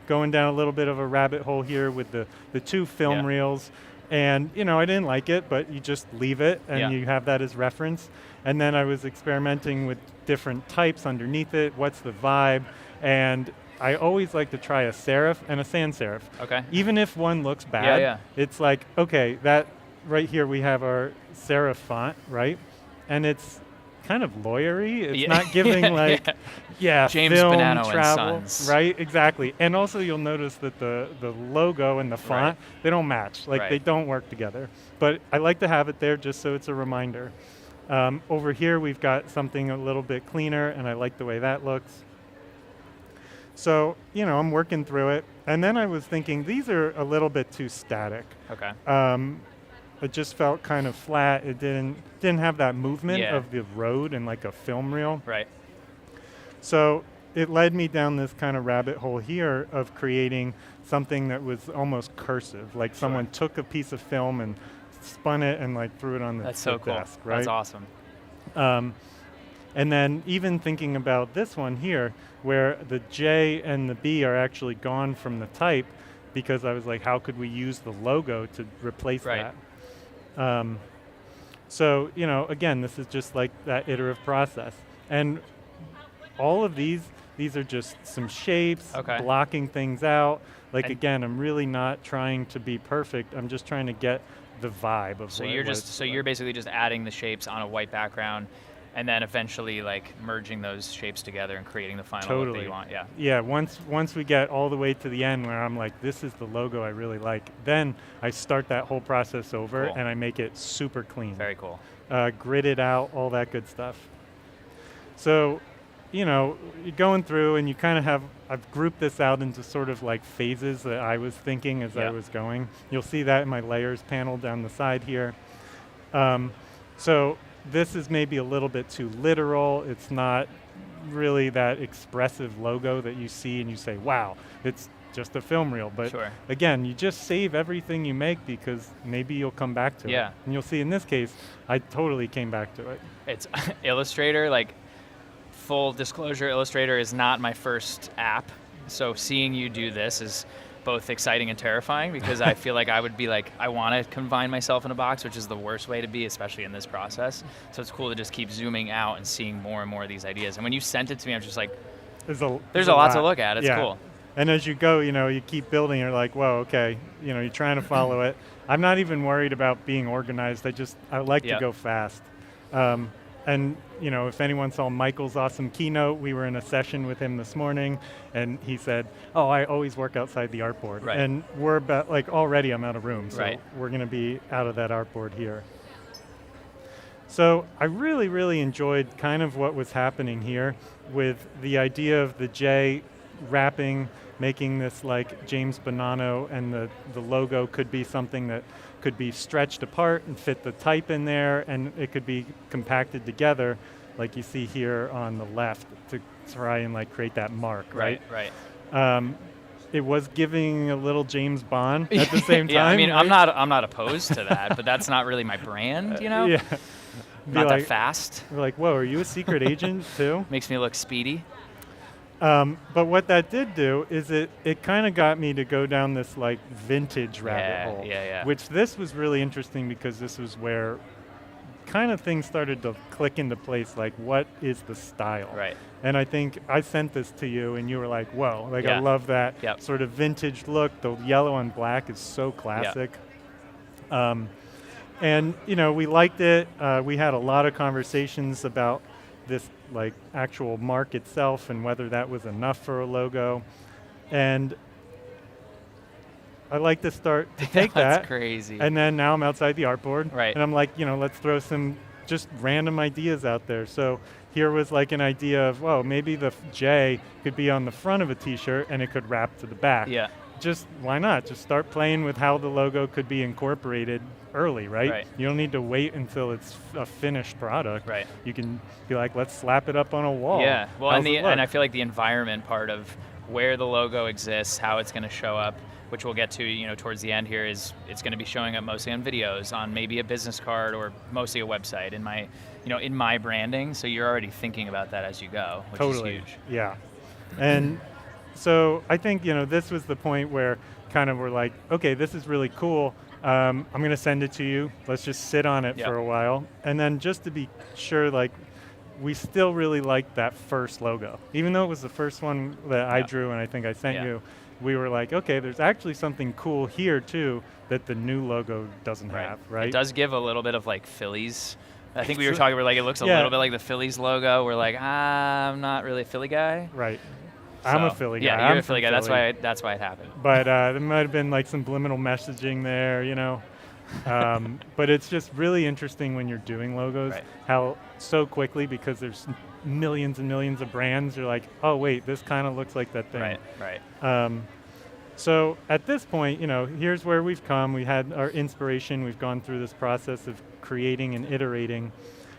going down a little bit of a rabbit hole here with the 2 film reels. And I didn't like it, but you just leave it and you have that as reference. And then I was experimenting with different types underneath it. What's the vibe? And I always like to try a serif and a sans serif. Okay. Even if one looks bad, it's like, okay, that right here we have our serif font, right? And it's kind of lawyery. It's not giving like, James film, Bonanno travel, and Sons. right? Exactly. And also you'll notice that the logo and the font, they don't match. Like they don't work together. But I like to have it there just so it's a reminder. Over here we've got something a little bit cleaner, and I like the way that looks. So, I'm working through it. And then I was thinking, these are a little bit too static. Okay. It just felt kind of flat. It didn't have that movement of the road and like a film reel. Right. So it led me down this kind of rabbit hole here of creating something that was almost cursive, like someone took a piece of film and spun it and like threw it on the That's so cool. desk, right? That's awesome. And then even thinking about this one here, where the J and the B are actually gone from the type, because I was like, how could we use the logo to replace that? So, again, this is just like that iterative process. And all of these are just some shapes, blocking things out. Like, again, I'm really not trying to be perfect. I'm just trying to get the vibe of you're basically just adding the shapes on a white background, and then eventually like merging those shapes together and creating the final look that you want. Yeah, once we get all the way to the end where I'm like, this is the logo I really like, then I start that whole process over and I make it super clean. Very cool. Gridded out, all that good stuff. So, you're going through and you kind of I've grouped this out into sort of like phases that I was thinking as I was going. You'll see that in my layers panel down the side here. So this is maybe a little bit too literal. It's not really that expressive logo that you see and you say, wow, it's just a film reel. But again, you just save everything you make because maybe you'll come back to it. And you'll see in this case, I totally came back to it. It's Illustrator, like full disclosure, Illustrator is not my first app. So seeing you do this is both exciting and terrifying, because I feel like I would be like, I want to confine myself in a box, which is the worst way to be, especially in this process. So it's cool to just keep zooming out and seeing more and more of these ideas. And when you sent it to me, I'm just like, there's a lot to look at. It's cool. And as you go, you keep building. You're like, whoa, okay. You're trying to follow it. I'm not even worried about being organized. I like to go fast. And if anyone saw Michael's awesome keynote, we were in a session with him this morning, and he said, oh, I always work outside the artboard. And we're about, already I'm out of room, so we're going to be out of that artboard here. So I really, really enjoyed kind of what was happening here with the idea of the J wrapping, making this like James Bonanno, and the logo could be something that could be stretched apart and fit the type in there, and it could be compacted together like you see here on the left to try and create that mark, right? It was giving a little James Bond at the same time. I mean, right? I'm not opposed to that, but that's not really my brand, Not that fast. We're like, whoa, are you a secret agent too? Makes me look speedy. But what that did do is it kind of got me to go down this vintage rabbit hole. Which this was really interesting, because this was where kind of things started to click into place, like what is the style? And I think I sent this to you and you were like, whoa, I love that sort of vintage look. The yellow and black is so classic. And we liked it. We had a lot of conversations about this like actual mark itself and whether that was enough for a logo. And I like to start to take That's that. crazy. And then now I'm outside the artboard. Right. And I'm like, let's throw some just random ideas out there. So here was like an idea of, well, maybe the J could be on the front of a t-shirt and it could wrap to the back. Yeah. Just why not? Just start playing with how the logo could be incorporated early, right? Right. You don't need to wait until it's a finished product. Right. You can be like, let's slap it up on a wall. Yeah. Well, How's it and look? I feel like the environment part of where the logo exists, how it's going to show up, which we'll get to, towards the end here, is it's going to be showing up mostly on videos, on maybe a business card, or mostly a website in my branding. So you're already thinking about that as you go, which Totally. is huge. Yeah. And so I think, this was the point where kind of we're like, okay, this is really cool. I'm going to send it to you. Let's just sit on it Yep. for a while. And then just to be sure, like, we still really liked that first logo. Even though it was the first one that I Yeah. drew and I think I sent Yeah. you, we were like, okay, there's actually something cool here too that the new logo doesn't have, right? It does give a little bit of like Phillies. I think we were talking, we're like, it looks a Yeah. little bit like the Phillies logo. We're like, I'm not really a Philly guy. Right. I'm a So, Philly guy. Yeah, I'm you're a from Philly guy. Philly. That's why it happened. But there might have been like some subliminal messaging there, but it's just really interesting when you're doing logos, Right. how so quickly, because there's millions and millions of brands, you're like, oh wait, this kind of looks like that thing. Right. So at this point, here's where we've come. We had our inspiration. We've gone through this process of creating and iterating.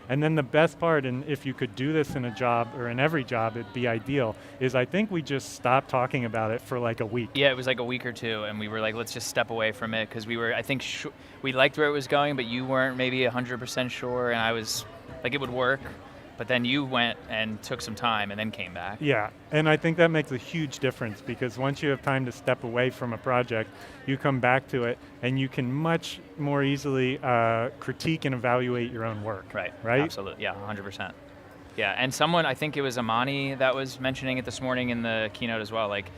And then the best part, and if you could do this in a job or in every job, it'd be ideal, is I think we just stopped talking about it for like a week. Yeah, it was like a week or two, and we were like, let's just step away from it, because we were, I think, we liked where it was going, but you weren't maybe 100% sure, and I was like, it would work. But then you went and took some time and then came back. Yeah, and I think that makes a huge difference, because once you have time to step away from a project, you come back to it and you can much more easily critique and evaluate your own work. Right. Right? Absolutely. Yeah, 100%. Yeah, and someone, I think it was Amani that was mentioning it this morning in the keynote as well, like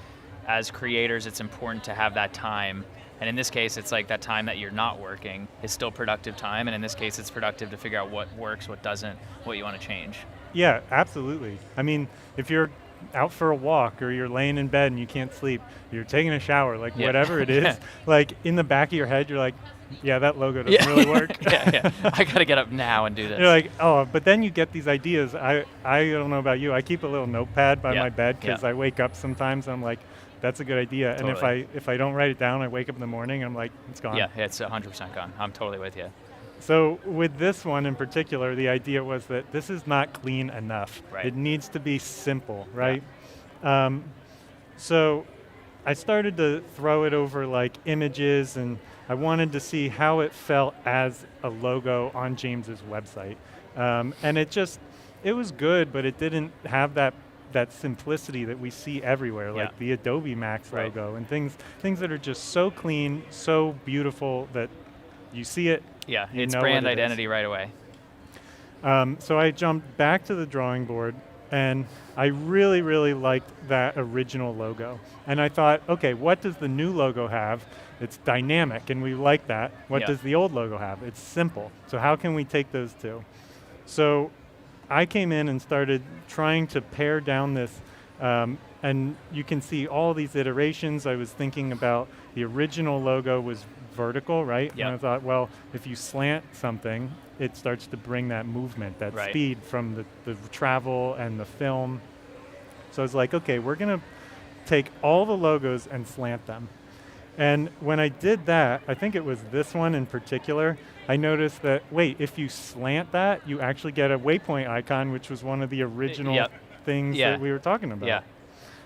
as creators, it's important to have that time. And in this case, it's like that time that you're not working is still productive time. And in this case, it's productive to figure out what works, what doesn't, what you want to change. Yeah, absolutely. I mean, if you're out for a walk or you're laying in bed and you can't sleep, you're taking a shower, like whatever it is, like in the back of your head, you're like, yeah, that logo doesn't really work. Yeah. I got to get up now and do this. You're like, oh, but then you get these ideas. I don't know about you. I keep a little notepad by my bed, because I wake up sometimes and I'm like, that's a good idea. Totally. And if I don't write it down, I wake up in the morning, I'm like, it's gone. Yeah, it's 100% gone. I'm totally with you. So with this one in particular, the idea was that this is not clean enough. Right. It needs to be simple, right? So I started to throw it over like images, and I wanted to see how it felt as a logo on James's website. And it was good, but it didn't have that simplicity that we see everywhere, like the Adobe MAX logo and things that are just so clean, so beautiful that you see it. Yeah, you it's know brand what it is. identity right away. So I jumped back to the drawing board, and I really, really liked that original logo. And I thought, okay, what does the new logo have? It's dynamic, and we like that. What does the old logo have? It's simple. So how can we take those two? So I came in and started trying to pare down this, and you can see all these iterations. I was thinking about the original logo was vertical, right? Yep. And I thought, well, if you slant something, it starts to bring that movement, that speed from the travel and the film. So I was like, okay, we're going to take all the logos and slant them. And when I did that, I think it was this one in particular, I noticed that, wait, if you slant that, you actually get a waypoint icon, which was one of the original things that we were talking about. Yeah.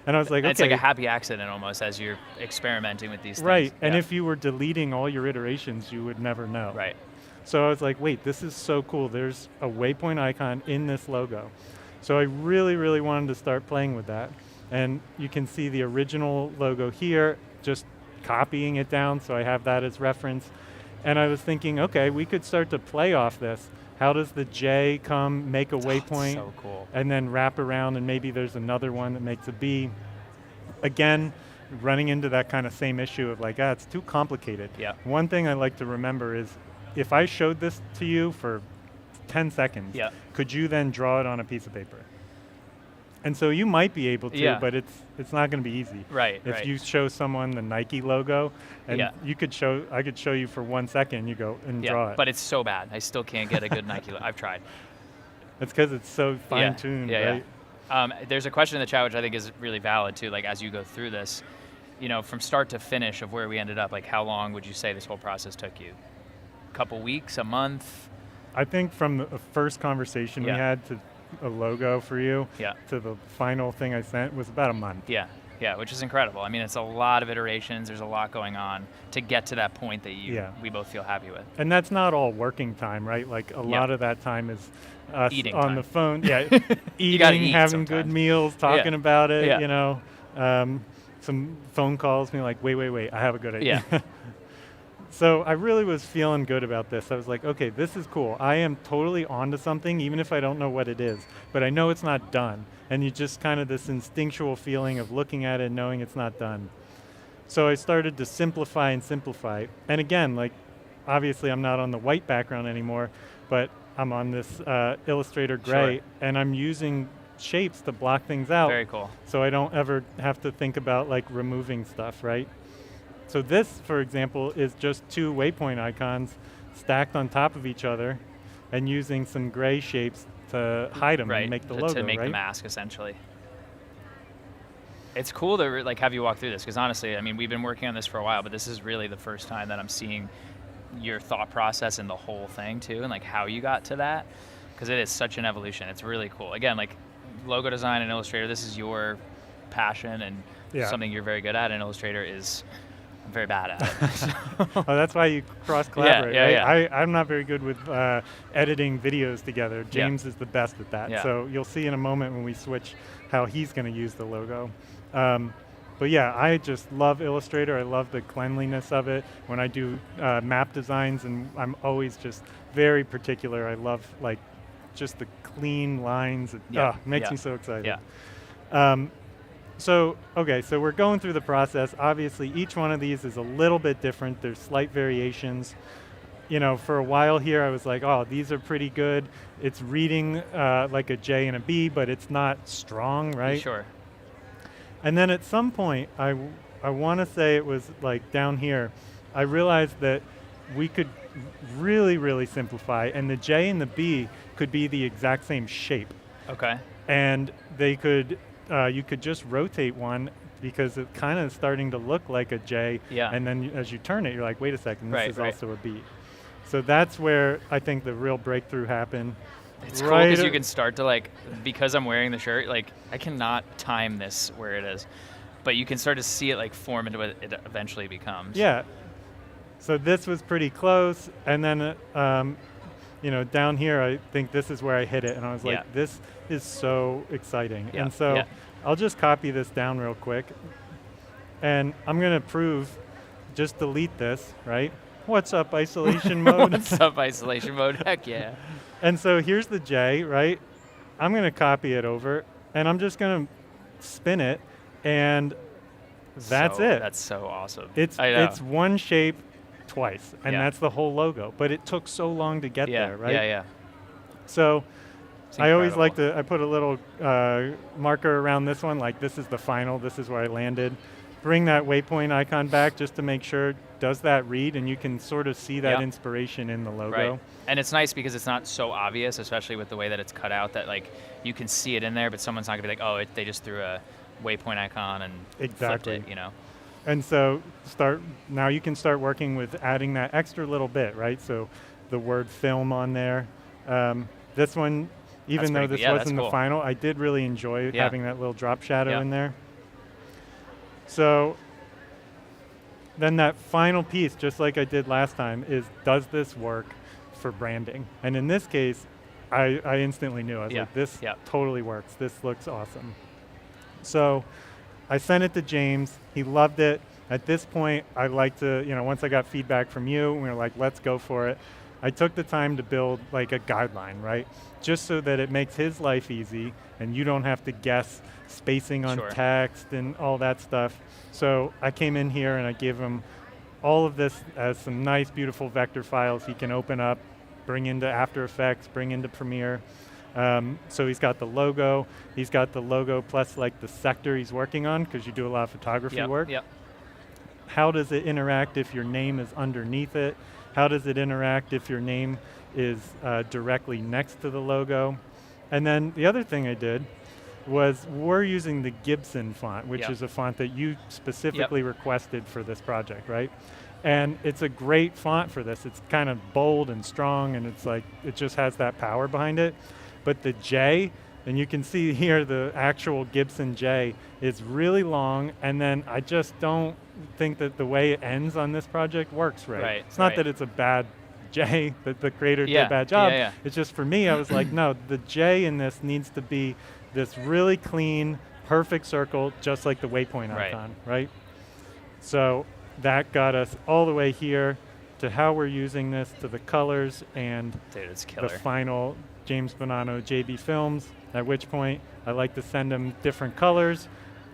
And I was like, It's okay. like a happy accident almost as you're experimenting with these things. Right, and Yeah. if you were deleting all your iterations, you would never know. Right. So I was like, wait, this is so cool. There's a waypoint icon in this logo. So I really, really wanted to start playing with that. And you can see the original logo here, just copying it down, so I have that as reference. And I was thinking, okay, we could start to play off this. How does the J come, make a waypoint, so cool. and then wrap around, and maybe there's another one that makes a B. Again, running into that kind of same issue of like, it's too complicated. Yeah. One thing I like to remember is if I showed this to you for 10 seconds, Yeah. could you then draw it on a piece of paper? And so you might be able to, Yeah. but it's not going to be easy. Right. If you show someone the Nike logo, and Yeah. I could show you for 1 second, you go and draw it. But it's so bad. I still can't get a good Nike. I've tried. It's because it's so fine-tuned, right? There's a question in the chat which I think is really valid too. Like as you go through this, from start to finish of where we ended up, like how long would you say this whole process took you? A couple weeks, a month? I think from the first conversation we had to a logo for you to the final thing I sent was about a month. Yeah, which is incredible. I mean, it's a lot of iterations. There's a lot going on to get to that point that we both feel happy with. And that's not all working time, right? Like a lot of that time is us eating on time. the phone, eating, having good meals, talking about it, Yeah. Some phone calls, being like, wait, I have a good idea. Yeah. So I really was feeling good about this. I was like, okay, this is cool. I am totally onto something, even if I don't know what it is. But I know it's not done. And you just kind of this instinctual feeling of looking at it and knowing it's not done. So I started to simplify and simplify. And again, like, obviously I'm not on the white background anymore, but I'm on this Illustrator gray, and I'm using shapes to block things out. Very cool. So I don't ever have to think about like removing stuff, right? So this, for example, is just 2 waypoint icons stacked on top of each other and using some gray shapes to hide them and make the logo, to make the mask, essentially. It's cool to like have you walk through this, because honestly, I mean, we've been working on this for a while, but this is really the first time that I'm seeing your thought process and the whole thing too, and like how you got to that, because it is such an evolution. It's really cool. Again, like logo design and Illustrator, this is your passion and something you're very good at, and Illustrator is I'm very bad at it. Oh, that's why you cross-collaborate, right? Yeah. I'm not very good with editing videos together. James is the best at that. Yeah. So you'll see in a moment when we switch how he's going to use the logo. But yeah, I just love Illustrator. I love the cleanliness of it. When I do map designs, and I'm always just very particular. I love like just the clean lines. It makes me so excited. Yeah. So we're going through the process. Obviously, each one of these is a little bit different. There's slight variations. For a while here, I was like, oh, these are pretty good. It's reading like a J and a B, but it's not strong, right? Sure. And then at some point, I want to say it was like down here, I realized that we could really, really simplify, and the J and the B could be the exact same shape. Okay. And they could, you could just rotate one because it's kind of starting to look like a J. Yeah. And then as you turn it, you're like, wait a second, this is right. also a B. So that's where I think the real breakthrough happened. It's cool because you can start to like, because I'm wearing the shirt, like I cannot time this where it is, but you can start to see it like form into what it eventually becomes. Yeah. So this was pretty close, and then down here, I think this is where I hit it, and I was like, this is so exciting. Yeah. And so I'll just copy this down real quick, and I'm gonna just delete this, right? What's up, isolation mode? What's up, isolation mode? Heck yeah. And so here's the J, right? I'm gonna copy it over, and I'm just gonna spin it, and that's it. That's so awesome. It's one shape twice, and that's the whole logo. But it took so long to get there, right? Yeah. So I always like I put a little marker around this one, like this is the final, this is where I landed. Bring that waypoint icon back just to make sure, does that read? And you can sort of see that inspiration in the logo. Right. And it's nice because it's not so obvious, especially with the way that it's cut out, that like you can see it in there, but someone's not gonna be like, oh, they just threw a waypoint icon and flipped it, And so now you can start working with adding that extra little bit, right? So the word film on there. This one, even though this wasn't the final, I did really enjoy having that little drop shadow in there. So then that final piece, just like I did last time, is does this work for branding? And in this case, I instantly knew. I was like, this totally works. This looks awesome. So I sent it to James. He loved it. At this point, I like to, once I got feedback from you, we were like, let's go for it. I took the time to build like a guideline, right? Just so that it makes his life easy and you don't have to guess spacing on Sure. text and all that stuff. So I came in here and I gave him all of this as some nice, beautiful vector files he can open up, bring into After Effects, bring into Premiere. So he's got the logo plus like the sector he's working on, because you do a lot of photography work. Yep. How does it interact if your name is underneath it? How does it interact if your name is directly next to the logo? And then the other thing I did was we're using the Gibson font, which is a font that you specifically requested for this project, right? And it's a great font for this. It's kind of bold and strong, and it's like, it just has that power behind it. But the J, and you can see here the actual Gibson J is really long, and then I just don't think that the way it ends on this project works right. It's not that it's a bad J, that the creator did a bad job. It's just for me, I was like, no, the J in this needs to be this really clean, perfect circle, just like the waypoint icon, right? So that got us all the way here to how we're using this, to the colors, and the final James Bonanno JB Films, at which point I like to send him different colors.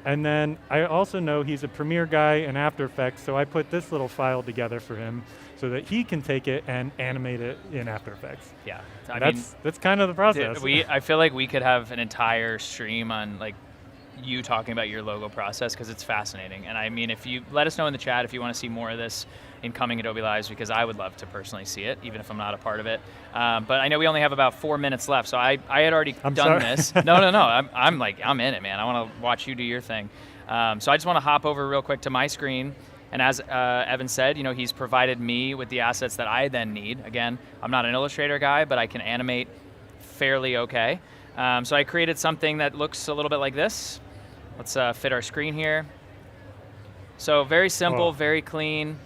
And then I also know he's a Premiere guy in After Effects, so I put this little file together for him so that he can take it and animate it in After Effects. Yeah, That's kind of the process. I feel like we could have an entire stream on like you talking about your logo process, because it's fascinating. And I mean, if you let us know in the chat if you want to see more of this in coming Adobe Lives, because I would love to personally see it, even if I'm not a part of it. But I know we only have about 4 minutes left, so I had already done this. No, I'm in it, man. I want to watch you do your thing. So I just want to hop over real quick to my screen. And as Evan said, he's provided me with the assets that I then need. Again, I'm not an Illustrator guy, but I can animate fairly okay. So I created something that looks a little bit like this. Let's fit our screen here. So very simple, very clean.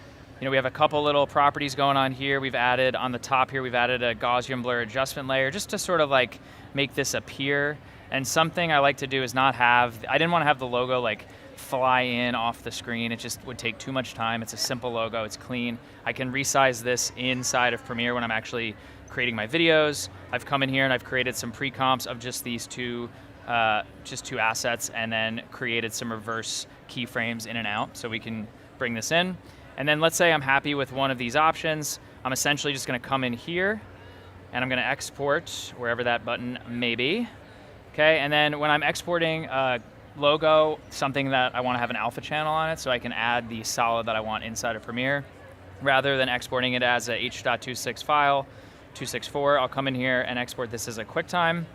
We have a couple little properties going on here. We've added, on the top here, we've added a Gaussian blur adjustment layer just to sort of like make this appear. And something I like to do is I didn't want to have the logo like fly in off the screen. It just would take too much time. It's a simple logo, it's clean. I can resize this inside of Premiere when I'm actually creating my videos. I've come in here and I've created some pre-comps of just these two assets, and then created some reverse keyframes in and out so we can bring this in. And then let's say I'm happy with one of these options. I'm essentially just going to come in here and I'm going to export wherever that button may be. Okay, and then when I'm exporting a logo, something that I want to have an alpha channel on it, so I can add the solid that I want inside of Premiere, rather than exporting it as a H.26 file, 264, I'll come in here and export this as a QuickTime,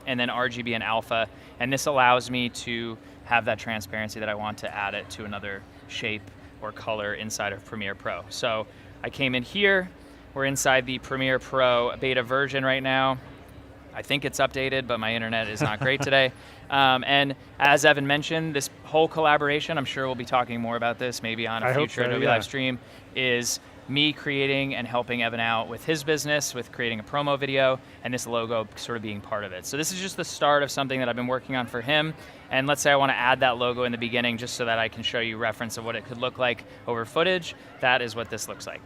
and then RGB and alpha, and this allows me to have that transparency that I want to add it to another shape or color inside of Premiere Pro. So I came in here, we're inside the Premiere Pro beta version right now. I think it's updated, but my internet is not great today. And as Evan mentioned, this whole collaboration, I'm sure we'll be talking more about this maybe on a future Adobe Live stream, is me creating and helping Evan out with his business, with creating a promo video, and this logo sort of being part of it. So this is just the start of something that I've been working on for him. And let's say I want to add that logo in the beginning just so that I can show you reference of what it could look like over footage. That is what this looks like.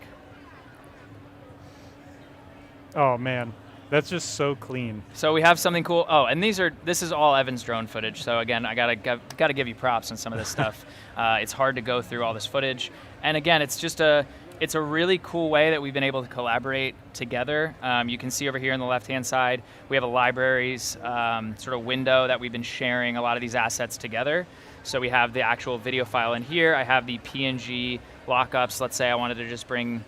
Oh man, that's just so clean. So we have something cool. Oh, and this is all Evan's drone footage. So again, I gotta give you props on some of this stuff. It's hard to go through all this footage. And again, it's a really cool way that we've been able to collaborate together. You can see over here on the left-hand side, we have a libraries sort of window that we've been sharing a lot of these assets together. So we have the actual video file in here. I have the PNG lockups. Let's say I wanted to just bring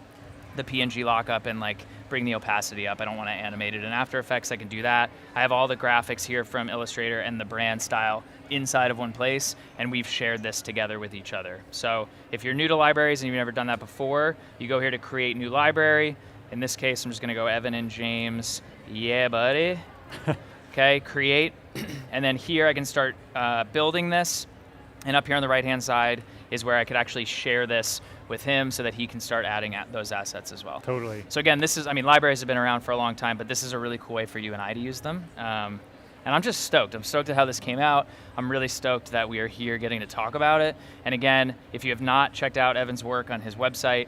the PNG lockup and like bring the opacity up. I don't want to animate it in After Effects. I can do that. I have all the graphics here from Illustrator and the brand style inside of one place, and we've shared this together with each other. So if you're new to libraries and you've never done that before, you go here to create new library. In this case, I'm just going to go Evan and James. Yeah, buddy. Okay, create. And then here I can start building this. And up here on the right-hand side is where I could actually share this with him so that he can start adding those assets as well. Totally. So again, libraries have been around for a long time, but this is a really cool way for you and I to use them. And I'm just stoked. I'm stoked at how this came out. I'm really stoked that we are here getting to talk about it. And again, if you have not checked out Evan's work on his website,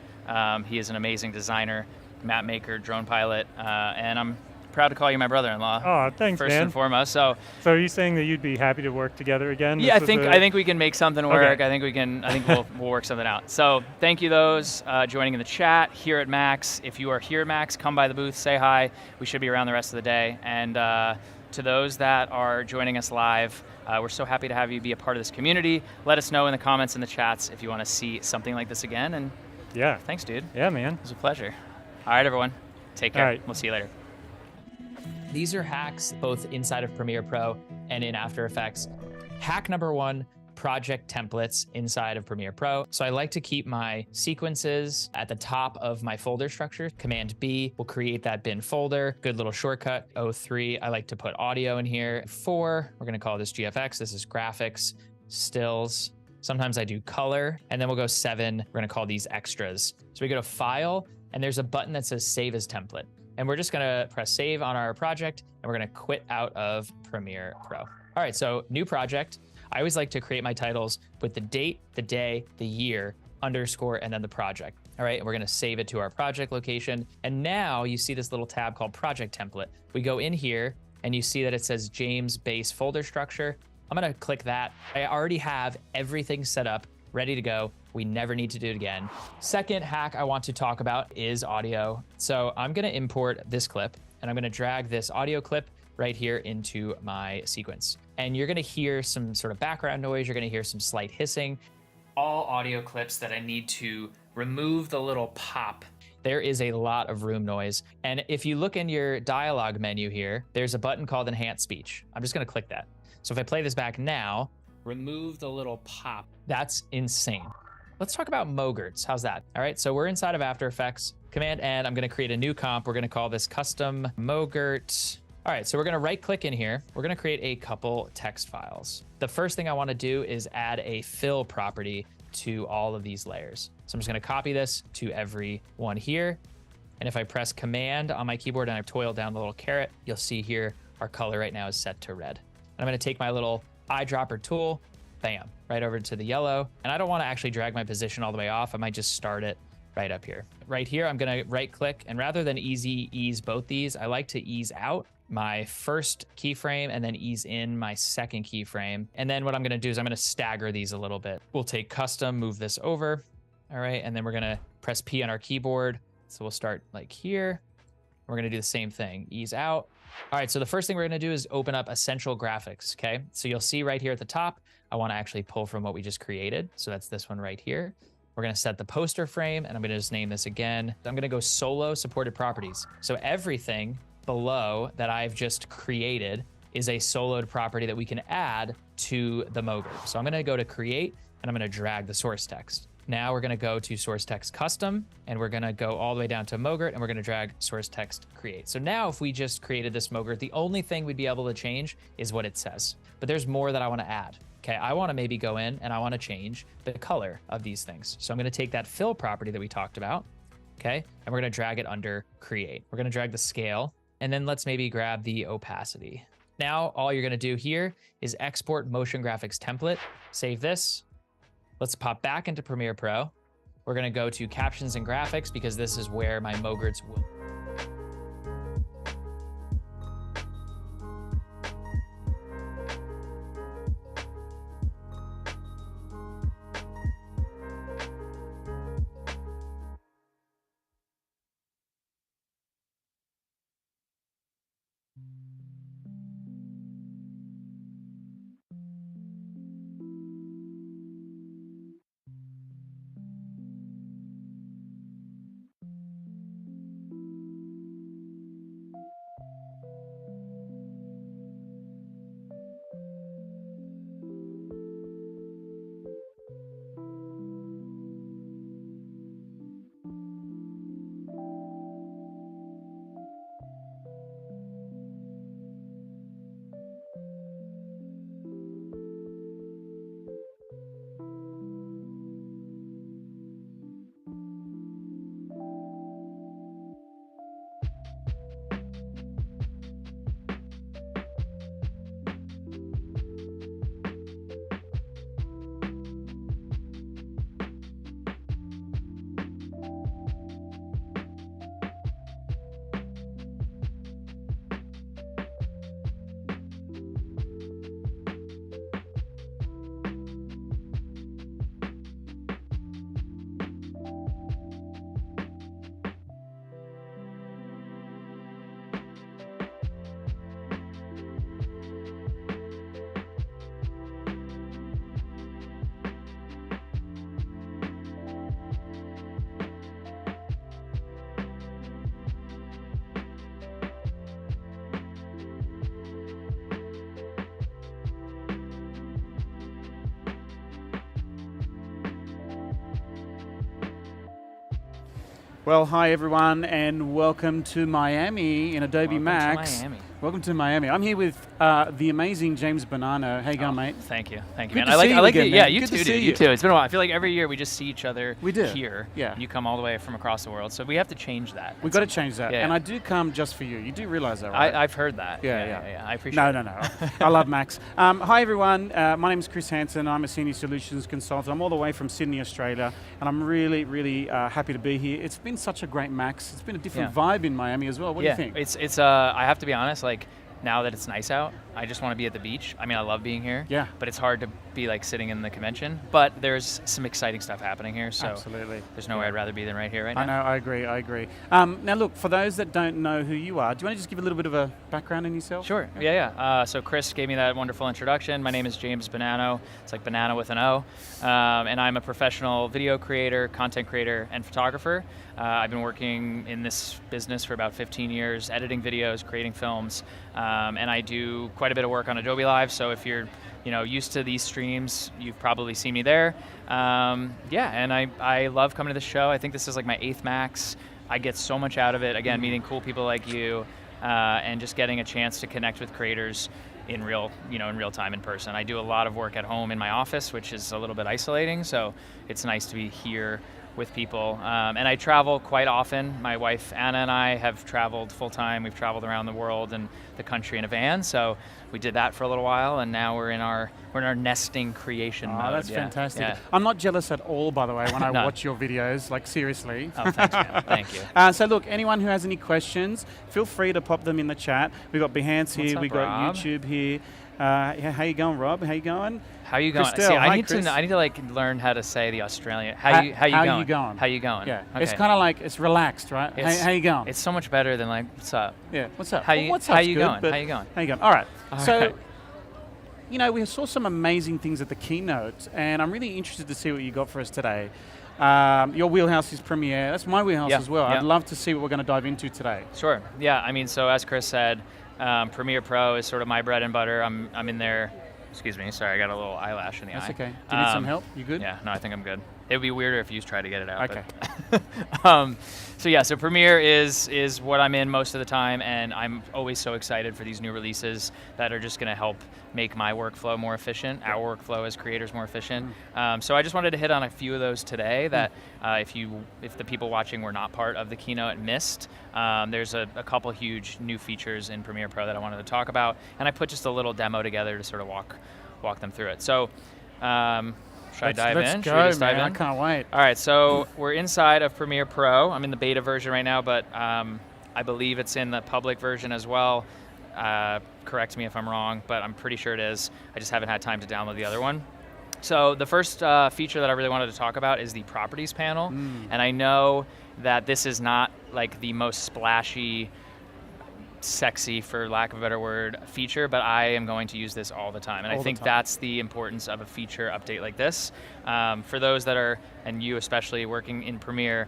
he is an amazing designer. map maker, drone pilot, and I'm proud to call you my brother-in-law. Oh, thanks, first man. and foremost. So are you saying that you'd be happy to work together again? yeah, This was I think we can make something work. Okay. I think we'll work something out. So thank you those joining in the chat here at Max. If you are here at Max, come by the booth, say hi. We should be around the rest of the day. And to those that are joining us live, we're so happy to have you be a part of this community. Let us know in the comments and the chats if you want to see something like this again. And Yeah. thanks, dude. Yeah, man. It was a pleasure. All right, everyone. Take care. All right. We'll see you later. These are hacks both inside of Premiere Pro and in After Effects. Hack number 1, project templates inside of Premiere Pro. So I like to keep my sequences at the top of my folder structure. Command B will create that bin folder. Good little shortcut. 03, I like to put audio in here. 4, we're gonna call this GFX. This is graphics, stills. Sometimes I do color. And then we'll go 7, we're gonna call these extras. So we go to File, and there's a button that says Save as Template. And we're just gonna press save on our project, and we're gonna quit out of Premiere Pro. All right, so new project. I always like to create my titles with the date, the day, the year, underscore, and then the project. All right, and we're gonna save it to our project location. And now you see this little tab called Project Template. We go in here, and you see that it says James Base Folder Structure. I'm gonna click that. I already have everything set up, ready to go. We never need to do it again. Second hack I want to talk about is audio. So I'm gonna import this clip, and I'm gonna drag this audio clip right here into my sequence. And you're gonna hear some sort of background noise, you're gonna hear some slight hissing. All audio clips that I need to remove the little pop. There is a lot of room noise. And if you look in your dialogue menu here, there's a button called Enhance Speech. I'm just gonna click that. So if I play this back now, remove the little pop. That's insane. Let's talk about Mogurts. How's that? All right, so we're inside of After Effects. Command N, I'm gonna create a new comp. We're gonna call this custom Mogurt. All right, so we're gonna right click in here. We're gonna create a couple text files. The first thing I wanna do is add a fill property to all of these layers. So I'm just gonna copy this to every one here. And if I press Command on my keyboard and I toil down the little caret, you'll see here our color right now is set to red. And I'm gonna take my little eyedropper tool, bam, right over to the yellow. And I don't wanna actually drag my position all the way off. I might just start it right up here. Right here, I'm gonna right click, and rather than ease both these, I like to ease out my first keyframe and then ease in my second keyframe. And then what I'm gonna do is I'm gonna stagger these a little bit. We'll take custom, move this over. All right, and then we're gonna press P on our keyboard. So we'll start like here. We're gonna do the same thing, ease out. All right, so the first thing we're gonna do is open up Essential Graphics, okay? So you'll see right here at the top, I wanna actually pull from what we just created. So that's this one right here. We're gonna set the poster frame, and I'm gonna just name this again. I'm gonna go solo supported properties. So everything below that I've just created is a soloed property that we can add to the Mogurt. So I'm gonna go to create, and I'm gonna drag the source text. Now we're gonna go to source text custom, and we're gonna go all the way down to Mogurt, and we're gonna drag source text create. So now if we just created this Mogurt, the only thing we'd be able to change is what it says. But there's more that I wanna add. Okay, I wanna maybe go in and I wanna change the color of these things. So I'm gonna take that fill property that we talked about, okay? And we're gonna drag it under create. We're gonna drag the scale, and then let's maybe grab the opacity. Now, all you're gonna do here is export motion graphics template, save this. Let's pop back into Premiere Pro. We're gonna go to captions and graphics because this is where my Mogurts will. Well, hi everyone, and welcome to Miami in Adobe MAX. Welcome to Miami. Welcome to Miami. I'm here with the amazing James Bonanno. How you going, mate? Thank you, Good man. to I like, see I you like again, it. man. Yeah, you Good to too, see dude. you. You too. It's been a while. I feel like every year we just see each other We do. here. Yeah. You come all the way from across the world, so we have to change that. We've got to change that. Yeah, And yeah. I do come just for you. You do realize that, right? I've heard that. Yeah. I appreciate No, it. no. I love Max. Hi everyone, my name is Chris Hansen. I'm a Senior Solutions Consultant. I'm all the way from Sydney, Australia, and I'm really happy to be here. It's been such a great Max. It's been a different vibe in Miami as well. What do you think? It's I have to be honest, like now that it's nice out, I just want to be at the beach. I mean, I love being here. Yeah. But it's hard to be like sitting in the convention. But there's some exciting stuff happening here, so Absolutely. there's nowhere I'd rather be than right here right now. I know, I agree. Now look, for those that don't know who you are, do you want to just give a little bit of a background on yourself? Sure, yeah. So Chris gave me that wonderful introduction. My name is James Bonanno. It's like banana with an O. And I'm a professional video creator, content creator, and photographer. I've been working in this business for about 15 years, editing videos, creating films, and I do quite a bit of work on Adobe Live, so if you're used to these streams, you've probably seen me there. And I love coming to the show. I think this is like my 8th Max. I get so much out of it, again, meeting cool people like you, and just getting a chance to connect with creators in real time in person. I do a lot of work at home in my office, which is a little bit isolating, so it's nice to be here with people. And I travel quite often. My wife Anna and I have traveled full time. We've traveled around the world and the country in a van, so we did that for a little while, and now we're in our nesting creation mode. Oh, that's fantastic. Yeah. I'm not jealous at all, by the way, when I No. watch your videos, like seriously. Oh, thanks, man. Thank you. So look, anyone who has any questions, feel free to pop them in the chat. We've got Behance here, What's up, we've got Rob? YouTube here. How you going, Rob? How you going? How you going? Christelle, See, hi, I need Chris. to like learn how to say the Australian. How you going? How you going? Yeah, Okay. it's kind of like, it's relaxed, right? How you going? It's so much better than like, what's up? Yeah, what's up? How Well, you- what's how up's you good, going? but How you going? How you going? All right. All So, right. we saw some amazing things at the keynote, and I'm really interested to see what you got for us today. Your wheelhouse is Premiere. That's my wheelhouse Yeah, as well. yeah. I'd love to see what we're going to dive into today. Sure. Yeah. I mean, so as Chris said, Premiere Pro is sort of my bread and butter. I'm in there. Excuse me. Sorry, I got a little eyelash in the eye. That's okay. Do you need some help? You good? Yeah. No, I think I'm good. It would be weirder if you try to get it out. Okay. But so Premiere is what I'm in most of the time, and I'm always so excited for these new releases that are just going to help make my workflow more efficient, our workflow as creators more efficient. So I just wanted to hit on a few of those today that if the people watching were not part of the keynote missed, there's a couple huge new features in Premiere Pro that I wanted to talk about, and I put just a little demo together to sort of walk them through it. So. Should I dive let's in? go, Should we just dive man. in? I can't wait. All right, so we're inside of Premiere Pro. I'm in the beta version right now, but I believe it's in the public version as well. Correct me if I'm wrong, but I'm pretty sure it is. I just haven't had time to download the other one. So the first feature that I really wanted to talk about is the properties panel. And I know that this is not like the most splashy, sexy, for lack of a better word, feature, but I am going to use this all the time. And I think that's the importance of a feature update like this. For those that are, and you especially, working in Premiere,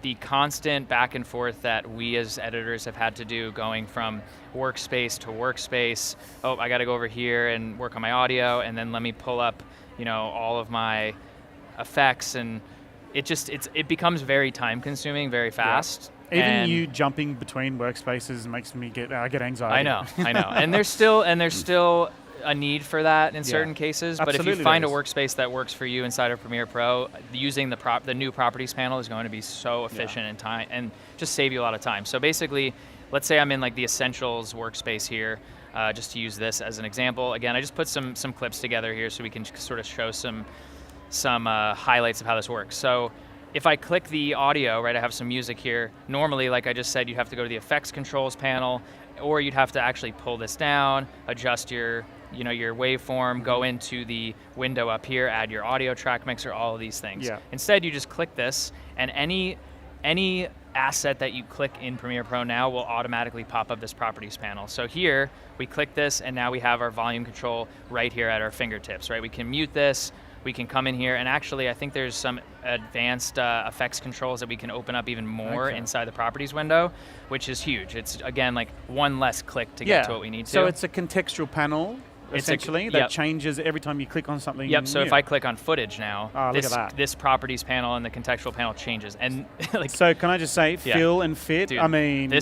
the constant back and forth that we as editors have had to do going from workspace to workspace. Oh, I got to go over here and work on my audio, and then let me pull up, all of my effects, and it becomes very time consuming, very fast. Even And you jumping between workspaces makes me get anxiety. I know. And there's still a need for that in certain cases, but if you Absolutely find a there workspace that works for you inside of Premiere Pro, using the new properties panel is going to be so efficient and time, and just save you a lot of time. So basically, let's say I'm in like the essentials workspace here, just to use this as an example. Again, I just put some clips together here so we can sort of show some highlights of how this works. So if I click the audio, right, I have some music here. Normally, like I just said, you have to go to the effects controls panel, or you'd have to actually pull this down, adjust your waveform, go into the window up here, add your audio track mixer, all of these things. Yeah. Instead, you just click this, and any asset that you click in Premiere Pro now will automatically pop up this properties panel. So here, we click this, and now we have our volume control right here at our fingertips, right? We can mute this, we can come in here, and actually I think there's some advanced effects controls that we can open up even more inside the properties window, which is huge. It's, again, like one less click to get to what we need to. So it's a contextual panel essentially, that changes every time you click on something. Yep, so new. if I click on footage now, look at that. this properties panel and the contextual panel changes. And like, so can I just say, fill and fit? Dude, I mean,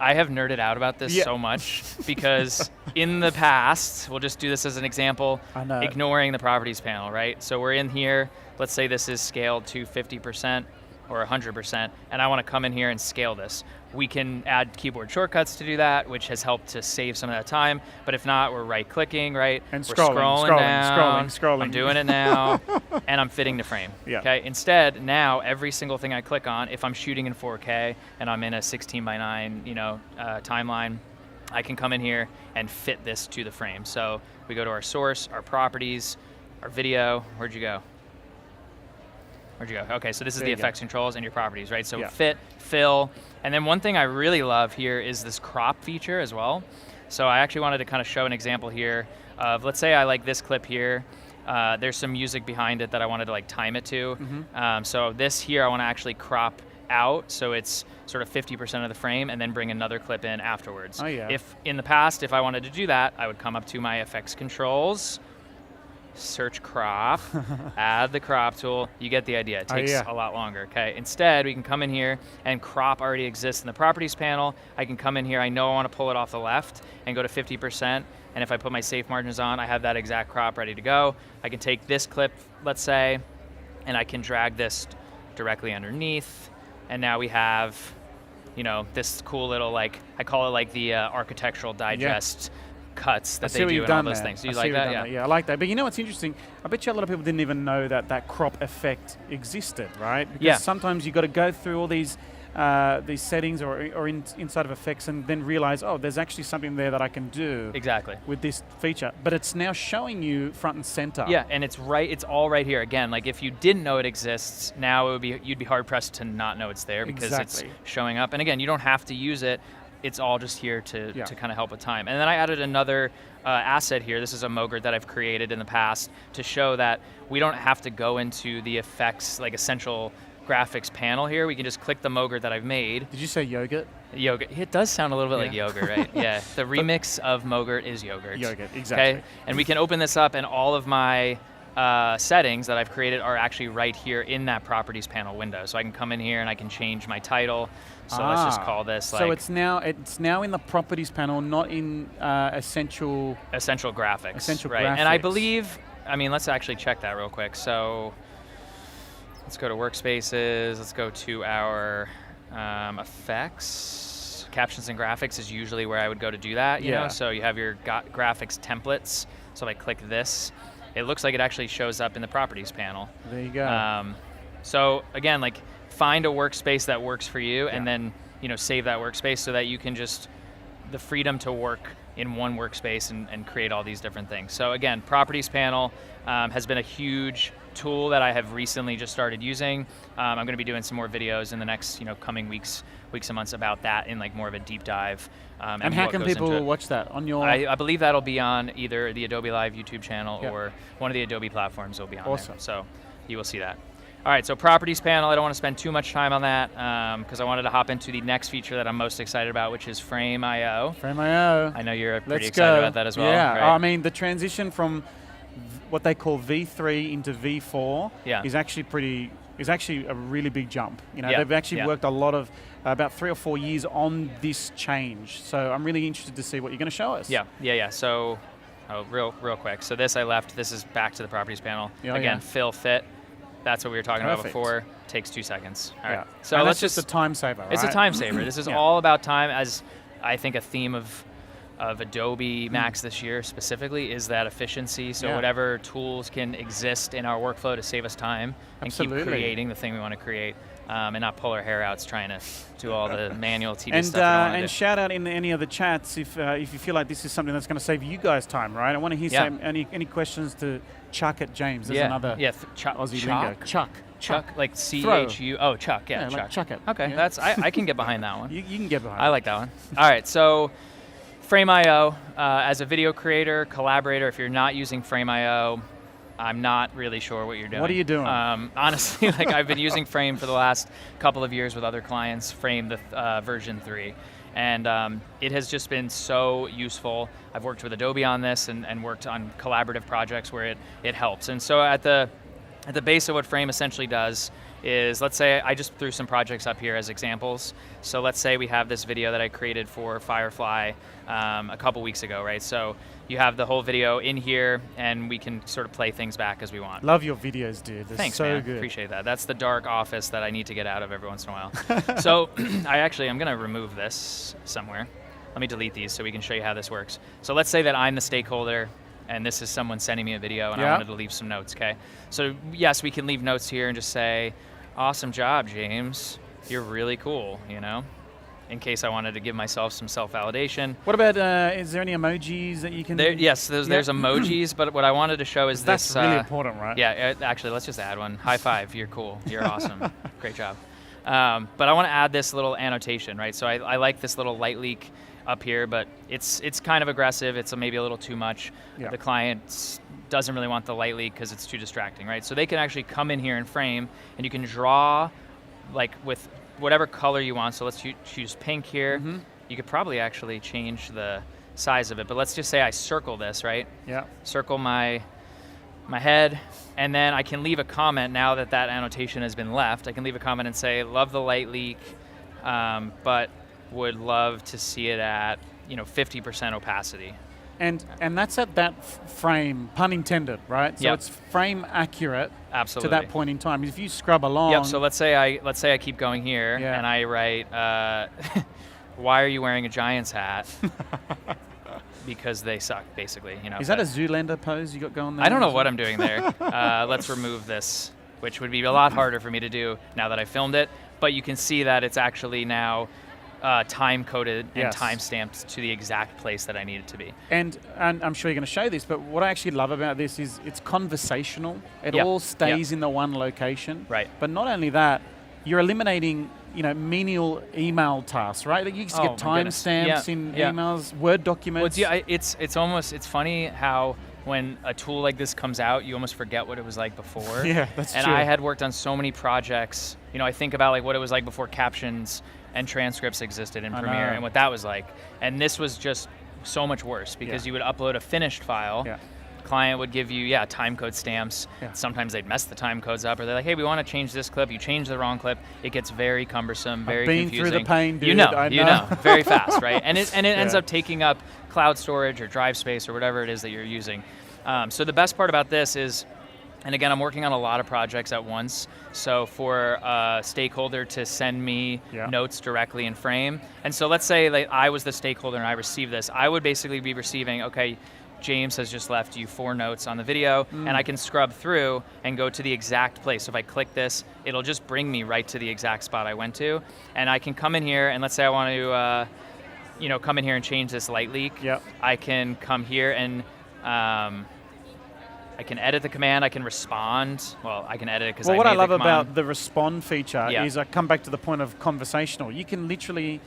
I have nerded out about this so much because in the past, we'll just do this as an example, ignoring the properties panel, right? So we're in here, let's say this is scaled to 50% or 100%, and I want to come in here and scale this. We can add keyboard shortcuts to do that, which has helped to save some of that time, but if not, we're right-clicking, right? And we're scrolling down. Scrolling. I'm doing it now, and I'm fitting the frame, okay? Instead, now, every single thing I click on, if I'm shooting in 4K and I'm in a 16:9, timeline, I can come in here and fit this to the frame. So we go to our source, our properties, our video. Where'd you go? Okay, so this is the effects controls and your properties, right? So fit, fill, and then one thing I really love here is this crop feature as well. So I actually wanted to kind of show an example here of, let's say I like this clip here. There's some music behind it that I wanted to like time it to. So this here I want to actually crop out, so it's sort of 50% of the frame, and then bring another clip in afterwards. If in the past, if I wanted to do that, I would come up to my effects controls, search crop, add the crop tool. You get the idea. It takes a lot longer, okay? Instead, we can come in here, and crop already exists in the properties panel. I can come in here, I know I want to pull it off the left and go to 50%, and if I put my safe margins on, I have that exact crop ready to go. I can take this clip, let's say, and I can drag this directly underneath, and now we have, this cool little, like, I call it like the architectural digest cuts that they do and all those things. Do you like that? Yeah, I like that. But you know what's interesting? I bet you a lot of people didn't even know that crop effect existed, right? Because sometimes you got to go through all these settings or inside of effects and then realize, oh, there's actually something there that I can do with this feature. But it's now showing you front and center. Yeah, and it's all right here. Again, like if you didn't know it exists, now you'd be hard pressed to not know it's there because it's showing up. And again, you don't have to use it. It's all just here to kind of help with time. And then I added another asset here. This is a Mogurt that I've created in the past to show that we don't have to go into the effects, like essential graphics panel here. We can just click the Mogurt that I've made. Did you say yogurt? Yogurt. It does sound a little bit like yogurt, right? Yeah. The remix of Mogurt is yogurt. Yogurt, exactly. Okay? And we can open this up, and all of my settings that I've created are actually right here in that properties panel window. So I can come in here and I can change my title. So let's just call this so it's now in the properties panel, not in essential graphics. Essential right. graphics. And I believe, let's actually check that real quick. So let's go to workspaces. Let's go to our effects. Captions and graphics is usually where I would go to do that. You know? So you have your graphics templates. So if I click this, it looks like it actually shows up in the properties panel. There you go. So again, like find a workspace that works for you, and then save that workspace so that you can just the freedom to work in one workspace and create all these different things. So again, properties panel has been a huge tool that I have recently just started using. I'm going to be doing some more videos in the next coming weeks and months about that in like more of a deep dive. And how can people watch that on your? I believe that'll be on either the Adobe Live YouTube channel or one of the Adobe platforms will be on there. So you will see that. All right, so properties panel, I don't want to spend too much time on that because I wanted to hop into the next feature that I'm most excited about, which is Frame.io. Frame.io. I know you're pretty excited about that as well. Yeah, right? I mean, the transition from what they call V3 into V4 is actually a really big jump. They've actually worked a lot of, about 3 or 4 years on this change. So I'm really interested to see what you're going to show us. Yeah. So real quick. So this I left. This is back to the properties panel. Again, fill, fit. That's what we were talking about before. Takes 2 seconds. All right. So and that's just a time saver, right? It's a time saver. This is all about time, as I think a theme of Adobe MAX this year specifically is that efficiency. So whatever tools can exist in our workflow to save us time and keep creating the thing we want to create. And not pull our hair out trying to do all the manual tedious stuff. And shout out in any of the chats if you feel like this is something that's going to save you guys time, right? I want to hear any questions to Chuck at James. There's another Aussie lingo. Chuck, like C-H-U. Oh, Chuck. Yeah, Chuck. Like chuck it. Okay, that's I can get behind that one. You can get behind. I like that one. All right, so Frame.io as a video creator, collaborator. If you're not using Frame.io, I'm not really sure what you're doing. What are you doing? Honestly, like I've been using Frame for the last couple of years with other clients, Frame the version 3. And it has just been so useful. I've worked with Adobe on this and worked on collaborative projects where it helps. And so at the base of what Frame essentially does is, let's say I just threw some projects up here as examples. So let's say we have this video that I created for Firefly a couple weeks ago, right? So you have the whole video in here, and we can sort of play things back as we want. Love your videos, dude. They're Thanks, so man. good. Appreciate that. That's the dark office that I need to get out of every once in a while. So I'm going to remove this somewhere. Let me delete these so we can show you how this works. So let's say that I'm the stakeholder, and this is someone sending me a video, and I wanted to leave some notes, okay? So yes, we can leave notes here and just say, awesome job, James. You're really cool, you know? In case I wanted to give myself some self-validation. What about, is there any emojis that you can? Yes, there's emojis, but what I wanted to show is this. That's really important, right? Yeah, actually, let's just add one. High five, you're cool, you're awesome, great job. But I want to add this little annotation, right? So I like this little light leak up here, but it's kind of aggressive. It's maybe a little too much. Yeah. The client doesn't really want the light leak because it's too distracting, right? So they can actually come in here in Frame, and you can draw like with whatever color you want. So let's choose pink here. Mm-hmm. You could probably actually change the size of it, but let's just say I circle this, right? Yeah. Circle my head, and then I can leave a comment now that that annotation has been left. I can leave a comment and say, love the light leak, but would love to see it at 50% opacity. And that's at that frame, pun intended, right? So it's frame accurate. Absolutely. To that point in time. If you scrub along. Yep. So let's say I keep going here, and I write, why are you wearing a Giants hat? Because they suck, basically. Is that a Zoolander pose you got going there? I don't know what I'm doing there. Let's remove this, which would be a lot harder for me to do now that I filmed it. But you can see that it's actually now time-coded and time-stamped to the exact place that I need it to be. And I'm sure you're going to show this, but what I actually love about this is it's conversational. It all stays in the one location. Right. But not only that, you're eliminating menial email tasks, right? You used to get timestamps in emails, Word documents. Well, it's funny how when a tool like this comes out, you almost forget what it was like before. Yeah, that's true. And I had worked on so many projects. I think about like what it was like before captions and transcripts existed in Premiere and what that was like. And this was just so much worse because you would upload a finished file. Yeah. Client would give you time code stamps. Sometimes they'd mess the time codes up, or they're like, hey, we want to change this clip. You change the wrong clip. It gets very cumbersome, very confusing. Been through the pain, dude. You know, very fast, right? And it ends up taking up cloud storage or drive space or whatever it is that you're using. So the best part about this is, and again, I'm working on a lot of projects at once. So for a stakeholder to send me notes directly in Frame, and so let's say like I was the stakeholder and I received this, I would basically be receiving, okay, James has just left you 4 notes on the video, and I can scrub through and go to the exact place. So if I click this, it'll just bring me right to the exact spot I went to, and I can come in here, and let's say I want to, come in here and change this light leak. Yep. I can come here and I can edit the command, I can respond. Well, I can edit it because what I love about the respond feature is I come back to the point of conversational. You can literally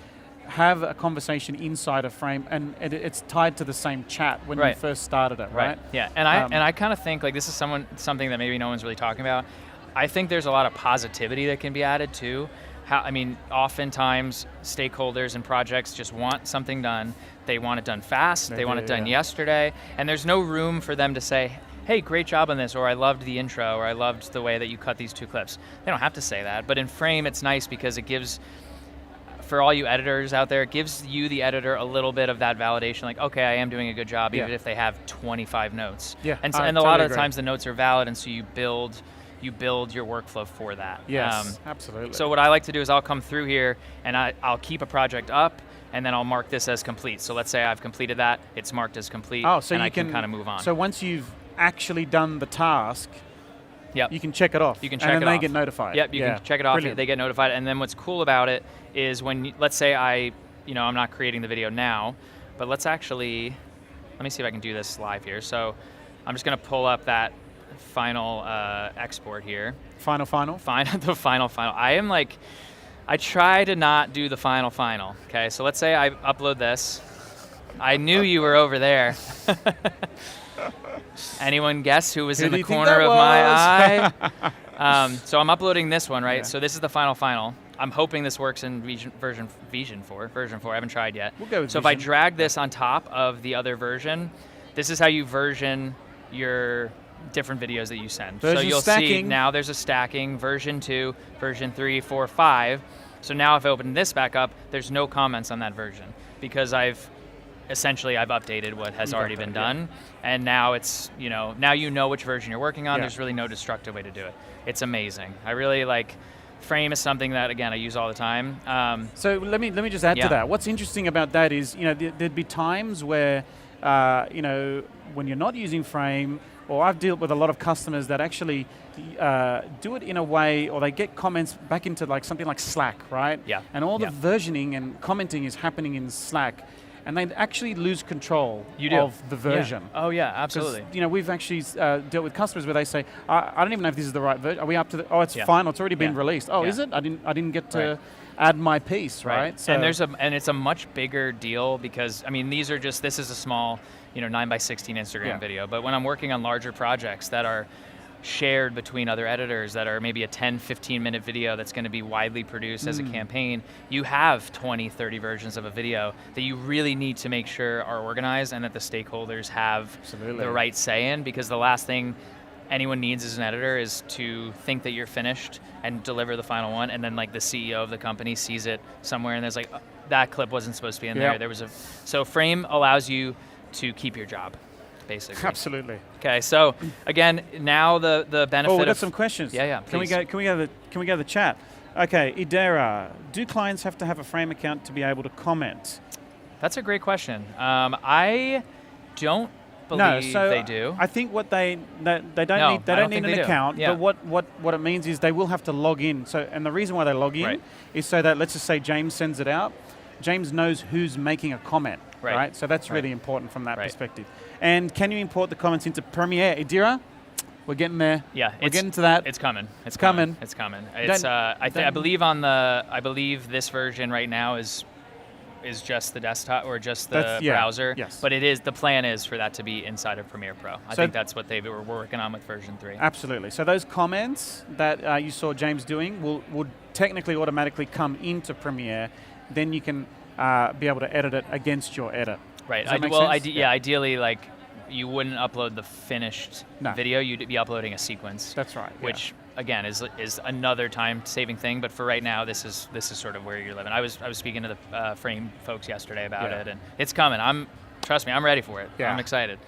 have a conversation inside a frame, and it's tied to the same chat when you first started it, right? Yeah, and I kind of think like this is something that maybe no one's really talking about. I think there's a lot of positivity that can be added too. Oftentimes stakeholders and projects just want something done. They want it done fast. They want it done yesterday, and there's no room for them to say, hey, great job on this, or I loved the intro, or I loved the way that you cut these 2 clips. They don't have to say that, but in Frame it's nice because it gives, for all you editors out there, it gives you, the editor, a little bit of that validation, like, okay, I am doing a good job, even if they have 25 notes. Yeah, and a lot of the times the notes are valid, and so you build your workflow for that. Yes, absolutely. So what I like to do is I'll come through here, and I'll keep a project up, and then I'll mark this as complete. So let's say I've completed that, it's marked as complete, and I can kind of move on. So once you've actually done the task, you can check it off. You can check it off. And then they get notified. Yep, you can check it off. Brilliant. They get notified. And then what's cool about it is when, let's say I'm not creating the video now, but let me see if I can do this live here. So I'm just going to pull up that final export here. Final. The final. I try to not do the final. Okay, so let's say I upload this. I knew you were over there. Anyone guess who was in the corner of my eye? So I'm uploading this one, right? Yeah. So this is the final. I'm hoping this works in version 4. I haven't tried yet. We'll go with so if I Vision. drag this on top of the other version, this is how you version your different videos that you send. Version so you'll see stacking. now there's a stacking, version 2, version 3, 4, 5. So now if I open this back up, there's no comments on that version because I've updated what has already been done, and now it's, now you know which version you're working on. Yeah. There's really no destructive way to do it. It's amazing. I really like, Frame is something that, again, I use all the time. So let me just add to that. What's interesting about that is, there'd be times where, when you're not using Frame, or I've dealt with a lot of customers that actually do it in a way, or they get comments back into like something like Slack, right? Yeah. And all the versioning and commenting is happening in Slack, and they actually lose control of the version. Yeah. Oh yeah, absolutely. We've actually dealt with customers where they say, I don't even know if this is the right version. Are we up to the? Oh, it's final. It's already been released. Oh, is it? I didn't get to add my piece, right? So and it's a much bigger deal because these are this is a small 9:16 Instagram video, but when I'm working on larger projects that are shared between other editors, that are maybe a 10-15 minute video that's going to be widely produced as a campaign, you have 20-30 versions of a video that you really need to make sure are organized and that the stakeholders have the right say in, because the last thing anyone needs as an editor is to think that you're finished and deliver the final one, and then like the CEO of the company sees it somewhere and there's like, that clip wasn't supposed to be in there. So Frame allows you to keep your job, basically. Absolutely. Okay, so again, now the benefit. Oh, we got some questions. Yeah. Can we go to the chat? Okay, Idera, do clients have to have a Frame account to be able to comment? That's a great question. I don't believe they do. I think what they don't need an account. Yeah. But what it means is they will have to log in. So, and the reason why they log in is so that, let's just say James sends it out, James knows who's making a comment, right? So that's really important from that perspective. And can you import the comments into Premiere? Idira, we're getting there. Yeah, we're getting to that. It's coming. It's coming. It's coming. It's I believe this version right now is just the desktop or just the browser. Yes. But the plan is for that to be inside of Premiere Pro. I think that's what they were working on with version 3. Absolutely. So those comments that you saw James doing would technically automatically come into Premiere. Then you can be able to edit it against your edit. Right. Does that make sense? Ideally, like, you wouldn't upload the finished video. You'd be uploading a sequence. That's right. Which again is another time-saving thing. But for right now, this is sort of where you're living. I was speaking to the Frame folks yesterday about it, and it's coming. Trust me, I'm ready for it. Yeah. I'm excited.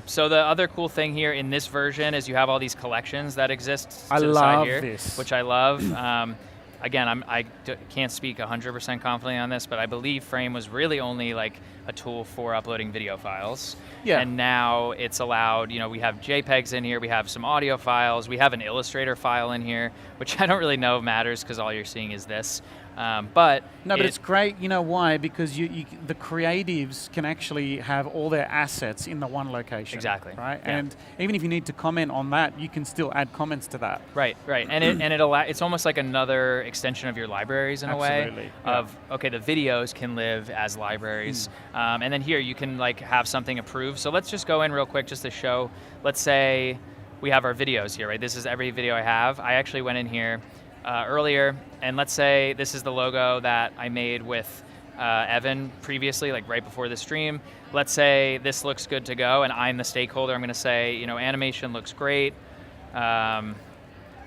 So the other cool thing here in this version is you have all these collections that exist to the side here, which I love. Again, I can't speak 100% confidently on this, but I believe Frame was really only like a tool for uploading video files. Yeah. And now it's allowed, we have JPEGs in here, we have some audio files, we have an Illustrator file in here, which I don't really know matters because all you're seeing is this. But it's great. You know why? Because the creatives can actually have all their assets in the one location. Exactly. Right. Yeah. And even if you need to comment on that, you can still add comments to that. Right. And it's almost like another extension of your libraries in a way. Of okay, the videos can live as libraries, and then here you can like have something approved. So let's just go in real quick just to show. Let's say we have our videos here. Right. This is every video I have. I actually went in here earlier, and let's say this is the logo that I made with Evan previously, like right before the stream. Let's say this looks good to go, and I'm the stakeholder. I'm going to say, animation looks great.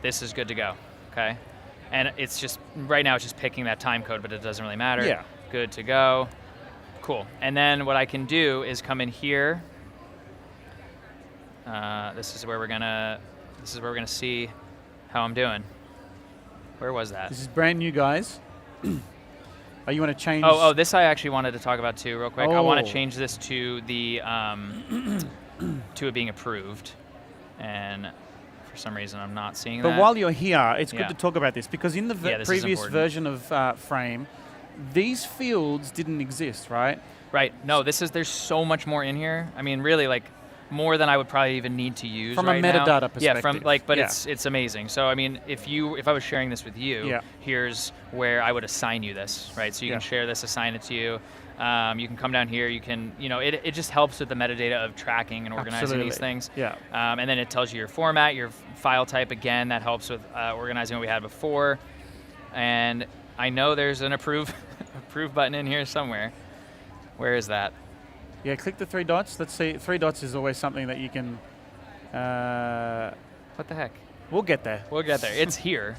This is good to go, okay? And it's just, right now it's just picking that time code, but it doesn't really matter. Yeah. Good to go. Cool. And then what I can do is come in here. This is where we're gonna see how I'm doing. Where was that? This is brand new, guys. Oh, you want to change? Oh, this I actually wanted to talk about too, real quick. I want to change this to the to it being approved, and for some reason I'm not seeing that. But while you're here, it's good to talk about this because in the previous version of Frame, these fields didn't exist, right? Right. No, there's so much more in here. I mean, really, like, more than I would probably even need to use from right a metadata perspective. Yeah, it's amazing. So I mean, if I was sharing this with you, here's where I would assign you this, right? So you can share this, assign it to you. You can come down here. You can, it just helps with the metadata of tracking and organizing these things. Yeah. And then it tells you your format, your file type. Again, that helps with organizing what we had before. and I know there's an approve approve button in here somewhere. Where is that? Yeah, click the 3 dots. Let's see. 3 dots is always something that you can. What the heck? We'll get there. We'll get there. It's here.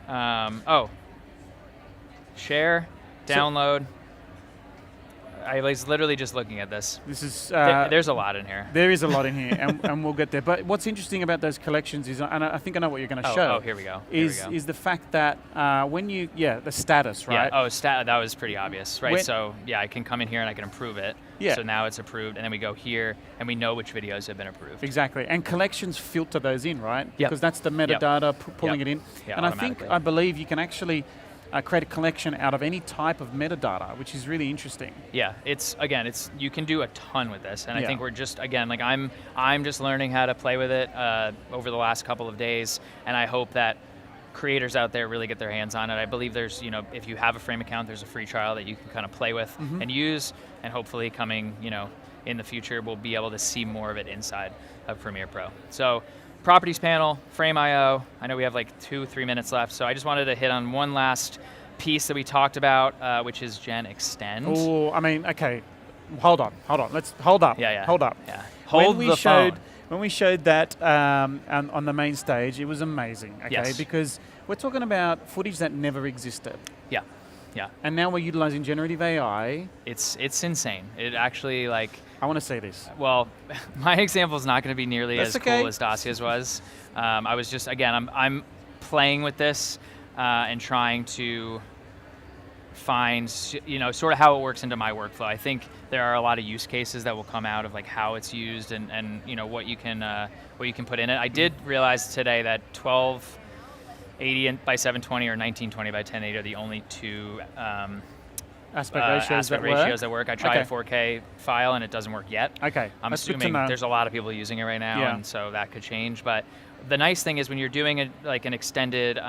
Oh. Share, download. I was literally just looking at this. This is There's a lot in here. There is a lot in here, and we'll get there. But what's interesting about those collections is, and I think I know what you're going to show. Oh, here we go. Is the fact that when you the status, right? Yeah. That was pretty obvious, right? So yeah, I can come in here and I can approve it. Yeah. So now it's approved, and then we go here and we know which videos have been approved. Exactly. And collections filter those in, right? Yep. Because that's the metadata pulling it in. Yeah, and I believe you can actually create a collection out of any type of metadata, which is really interesting. Yeah, you can do a ton with this, and I think we're just, again, like I'm just learning how to play with it over the last couple of days, and I hope that creators out there really get their hands on it. I believe there's, if you have a Frame account, there's a free trial that you can kind of play with and use, and hopefully coming, in the future, we'll be able to see more of it inside of Premiere Pro. So, Properties panel, Frame.io. I know we have like 2-3 minutes left, so I just wanted to hit on one last piece that we talked about, which is Gen Extend. Oh, I mean, okay, hold on. Let's hold up. Yeah. Hold up. Yeah. When we showed that on the main stage, it was amazing. Okay, yes. Because we're talking about footage that never existed. Yeah. Yeah. And now we're utilizing generative AI. It's insane. It actually I want to say this. Well, my example is not going to be nearly That's as cool as Dacia's was. I was just, again, I'm playing with this and trying to find, sort of how it works into my workflow. I think there are a lot of use cases that will come out of like how it's used and what you can put in it. I did realize today that 1280 by 720 or 1920 by 1080 are the only two aspect ratios that work. I tried a 4K file and it doesn't work yet. Okay. I'm assuming there's a lot of people using it right now, and so that could change. But the nice thing is when you're doing an extended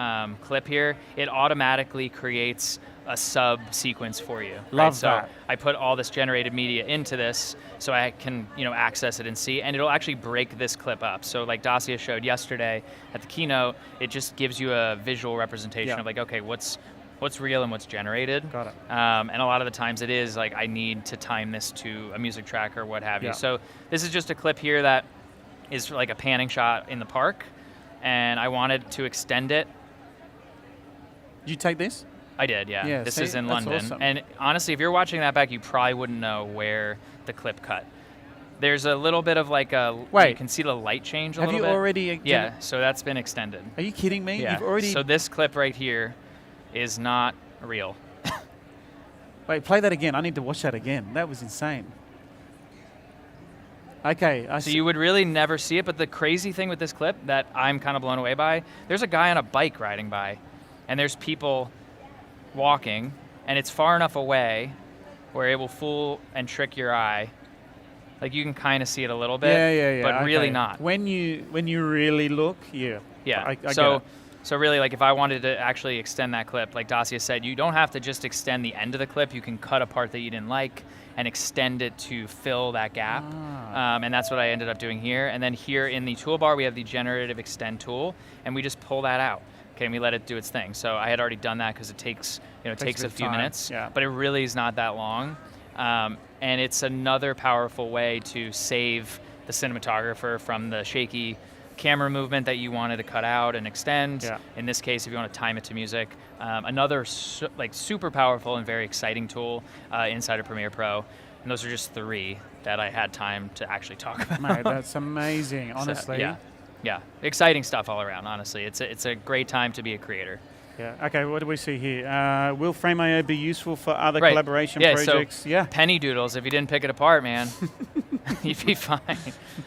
clip here, it automatically creates a sub sequence for you. Love that. So I put all this generated media into this so I can access it and see, and it'll actually break this clip up. So like Dacia showed yesterday at the keynote, it just gives you a visual representation of like, okay, what's real and what's generated. Got it. And a lot of the times it is like I need to time this to a music track or what have you. So this is just a clip here that is like a panning shot in the park, and I wanted to extend it. Did you take this? I did, yeah. This is in that's London. awesome. And honestly, if you're watching that back, you probably wouldn't know where the clip cut. There's a little bit of like you can see the light change a little bit. Have you already? Yeah, so that's been extended. Are you kidding me? Yeah. You've already. So this clip right here is not real. Wait, play that again. I need to watch that again. That was insane. Okay. So you would really never see it, but the crazy thing with this clip that I'm kind of blown away by, there's a guy on a bike riding by, and there's people walking, and it's far enough away where it will fool and trick your eye. Like you can kind of see it a little bit, but really not. When you really look, yeah. I get it. So really, like if I wanted to actually extend that clip, like Dacia said, you don't have to just extend the end of the clip. You can cut a part that you didn't like and extend it to fill that gap. And that's what I ended up doing here. And then here in the toolbar, we have the generative extend tool, and we just pull that out. Okay, and we let it do its thing. So I had already done that because it takes a few minutes, but it really is not that long. And it's another powerful way to save the cinematographer from the shaky camera movement that you wanted to cut out and extend. In this case, if you want to time it to music. Another super powerful and very exciting tool inside of Premiere Pro. And those are just 3 that I had time to actually talk about. Mate, that's amazing, honestly. So, yeah, exciting stuff all around, honestly. It's a great time to be a creator. Yeah, okay, what do we see here? Will Frame.io be useful for other collaboration projects? So penny doodles, if you didn't pick it apart, man, you'd be fine.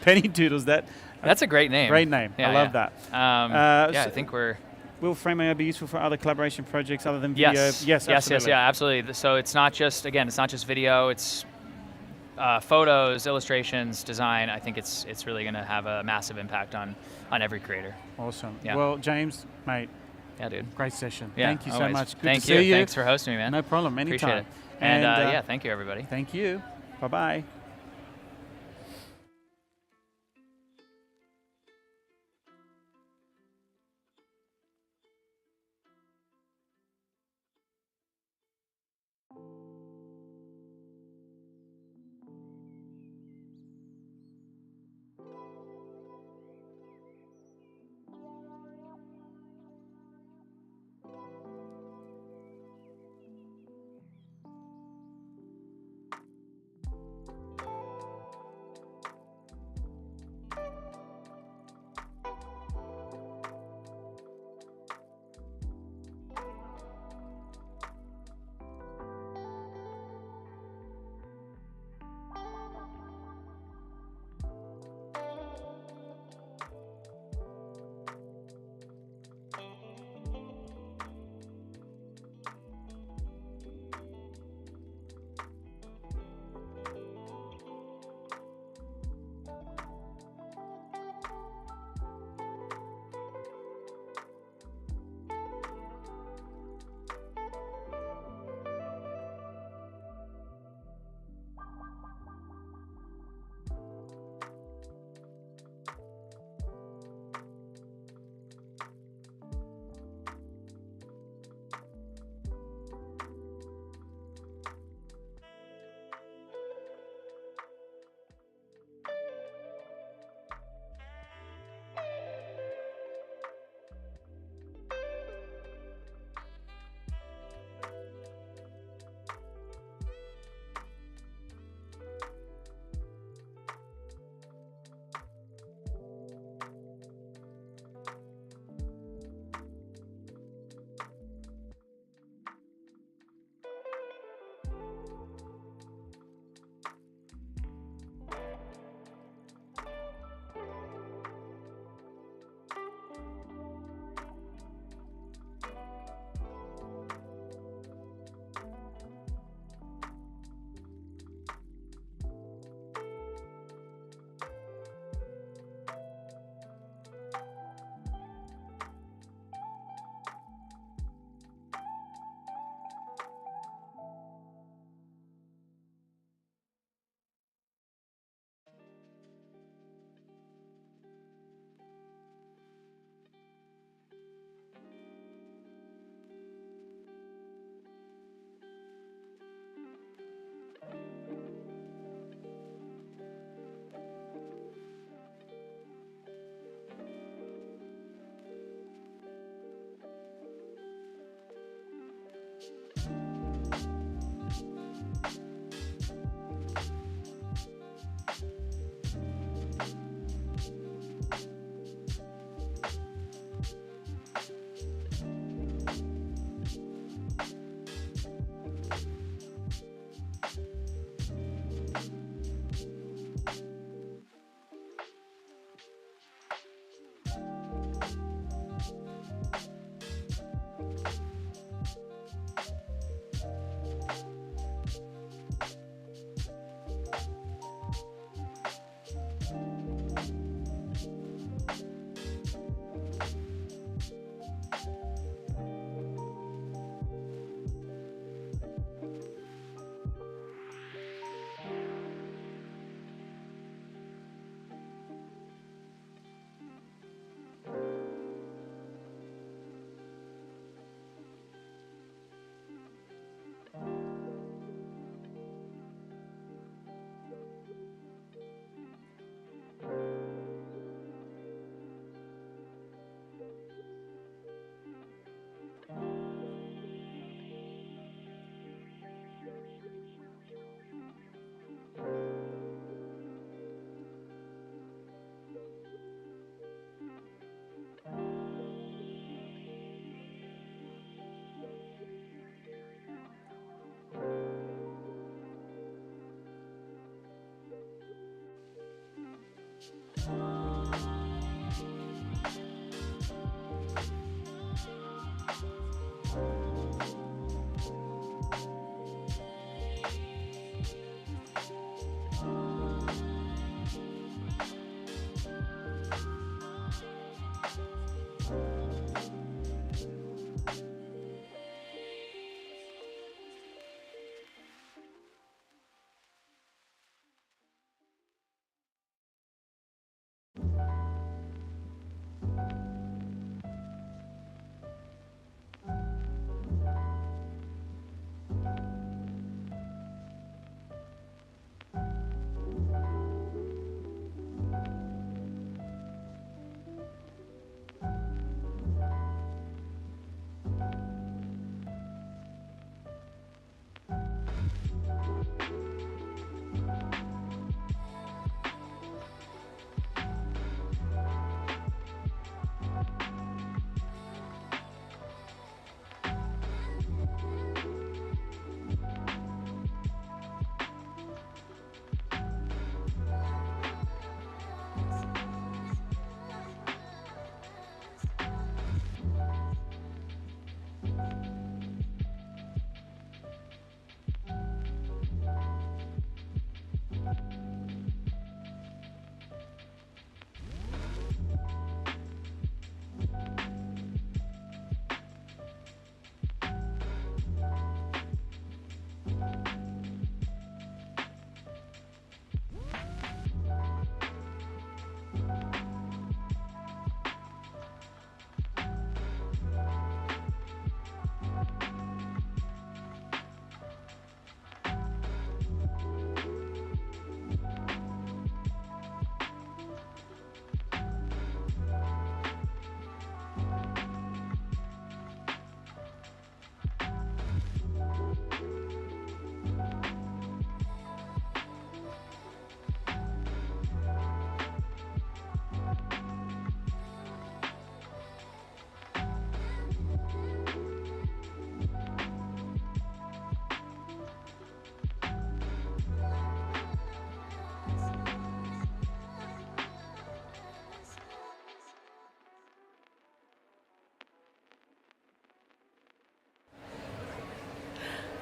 Penny doodles, that's a great name. Great name, I love that. I think we're... Will Frame.io be useful for other collaboration projects other than video? Yes, absolutely. So it's not just video, it's photos, illustrations, design. I think it's really going to have a massive impact on every creator. Awesome. Yeah. Well, James, mate. Yeah, dude. Great session. Yeah, thank you always. so much. Good Thank to see you. Thanks for hosting me, man. No problem. Anytime. Appreciate it. And thank you, everybody. Thank you. Bye-bye.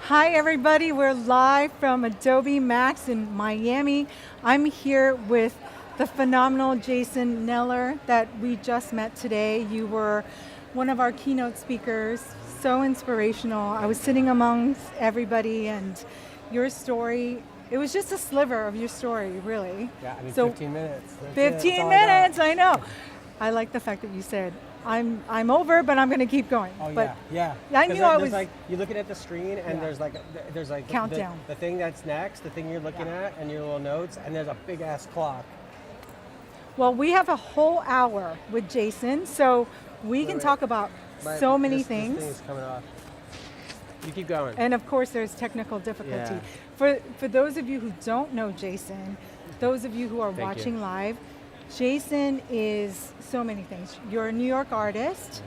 Hi everybody, we're live from Adobe MAX in Miami. I'm here with the phenomenal Jason Naylor that we just met today. You were one of our keynote speakers, so inspirational. I was sitting amongst everybody and your story, it was just a sliver of your story, really. Yeah, I mean, so 15 minutes. 15 minutes, I know. I like the fact that you said, I'm over, but I'm going to keep going. Oh but yeah. I knew I was like, you're looking at the screen and there's like countdown. The thing that's next, the thing you're looking at, and your little notes, and there's a big ass clock. Well, we have a whole hour with Jason, so we can talk about so many things. This thing is coming off. You keep going. And of course, there's technical difficulty. For those of you who don't know Jason, those of you who are watching live, Jason is so many things. You're a New York artist.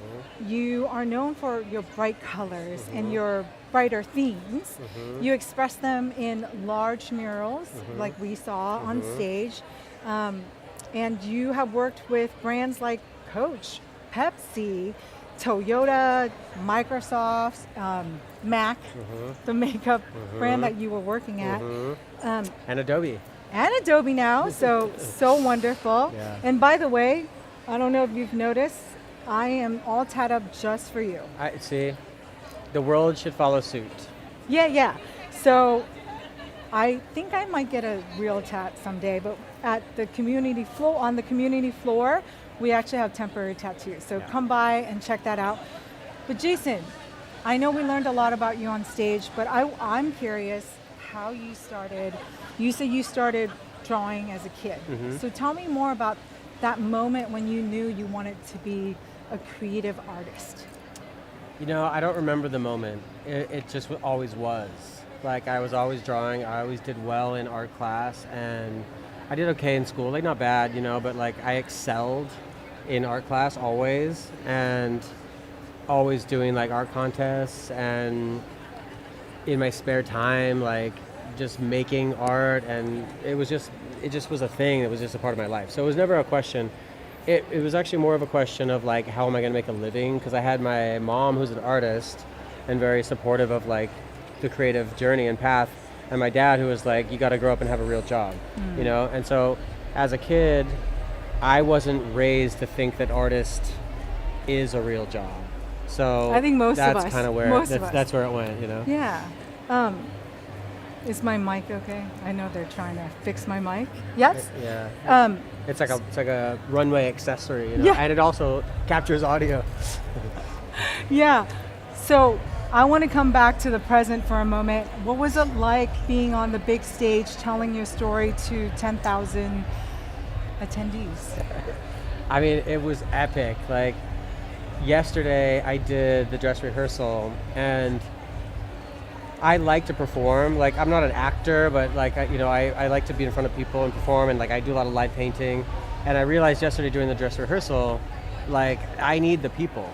You are known for your bright colors and your brighter themes. You express them in large murals like we saw on stage. And you have worked with brands like Coach, Pepsi, Toyota, Microsoft, Mac, the makeup brand that you were working at. And Adobe. And Adobe now, so wonderful. Yeah. And by the way, I don't know if you've noticed, I am all tat up just for you. I see. The world should follow suit. Yeah. So I think I might get a real tat someday, but at the community floor, on the community floor, we actually have temporary tattoos. So come by and check that out. But Jason, I know we learned a lot about you on stage, but I'm curious how you started. You said you started drawing as a kid. So tell me more about that moment when you knew you wanted to be a creative artist. You know, I don't remember the moment. It just always was. Like, I was always drawing. I always did well in art class, and I did okay in school. Like, not bad, you know, but like I excelled in art class always, and always doing like art contests, and in my spare time, like just making art, and it was just it just was a thing that was just a part of my life. So it was never a question. It was actually more of a question of like, how am I going to make a living? Because I had my mom, who's an artist and very supportive of like the creative journey and path, and my dad, who was like, you got to grow up and have a real job, you know? And so as a kid, I wasn't raised to think that artist is a real job. So I think most of us. That's kind of where that's where it went, you know? Yeah. Is my mic okay? I know they're trying to fix my mic. Yes? Yeah. It's like a runway accessory, you know? Yeah. And it also captures audio. Yeah. So I want to come back to the present for a moment. What was it like being on the big stage telling your story to 10,000 attendees? I mean, it was epic. Like, yesterday I did the dress rehearsal, and I like to perform. Like, I'm not an actor, but like, I like to be in front of people and perform, and like I do a lot of live painting. And I realized yesterday during the dress rehearsal, like, I need the people.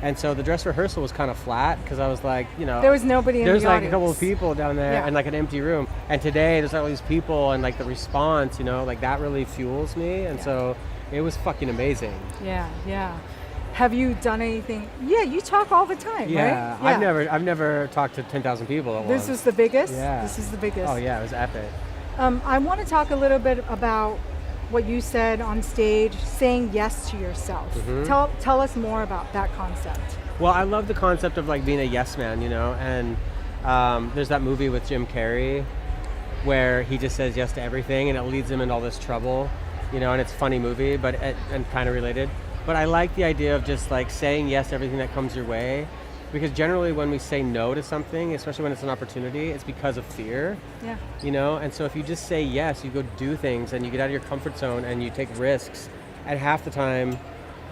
And so the dress rehearsal was kind of flat because I was like, there was nobody in the audience. There's like a couple of people down there and like an empty room. And today there's all these people, and like the response, like that really fuels me. And so it was fucking amazing. Yeah. Have you done anything? Yeah, you talk all the time, right? Yeah, I've never talked to 10,000 people at once. This is the biggest? Yeah. This is the biggest. Oh yeah, it was epic. I want to talk a little bit about what you said on stage, saying yes to yourself. Mm-hmm. Tell us more about that concept. Well, I love the concept of like being a yes man, and there's that movie with Jim Carrey where he just says yes to everything, and it leads him into all this trouble, and it's a funny movie, but and kind of related. But I like the idea of just like saying yes to everything that comes your way, because generally when we say no to something, especially when it's an opportunity, it's because of fear. Yeah. And so if you just say yes, you go do things and you get out of your comfort zone and you take risks, and half the time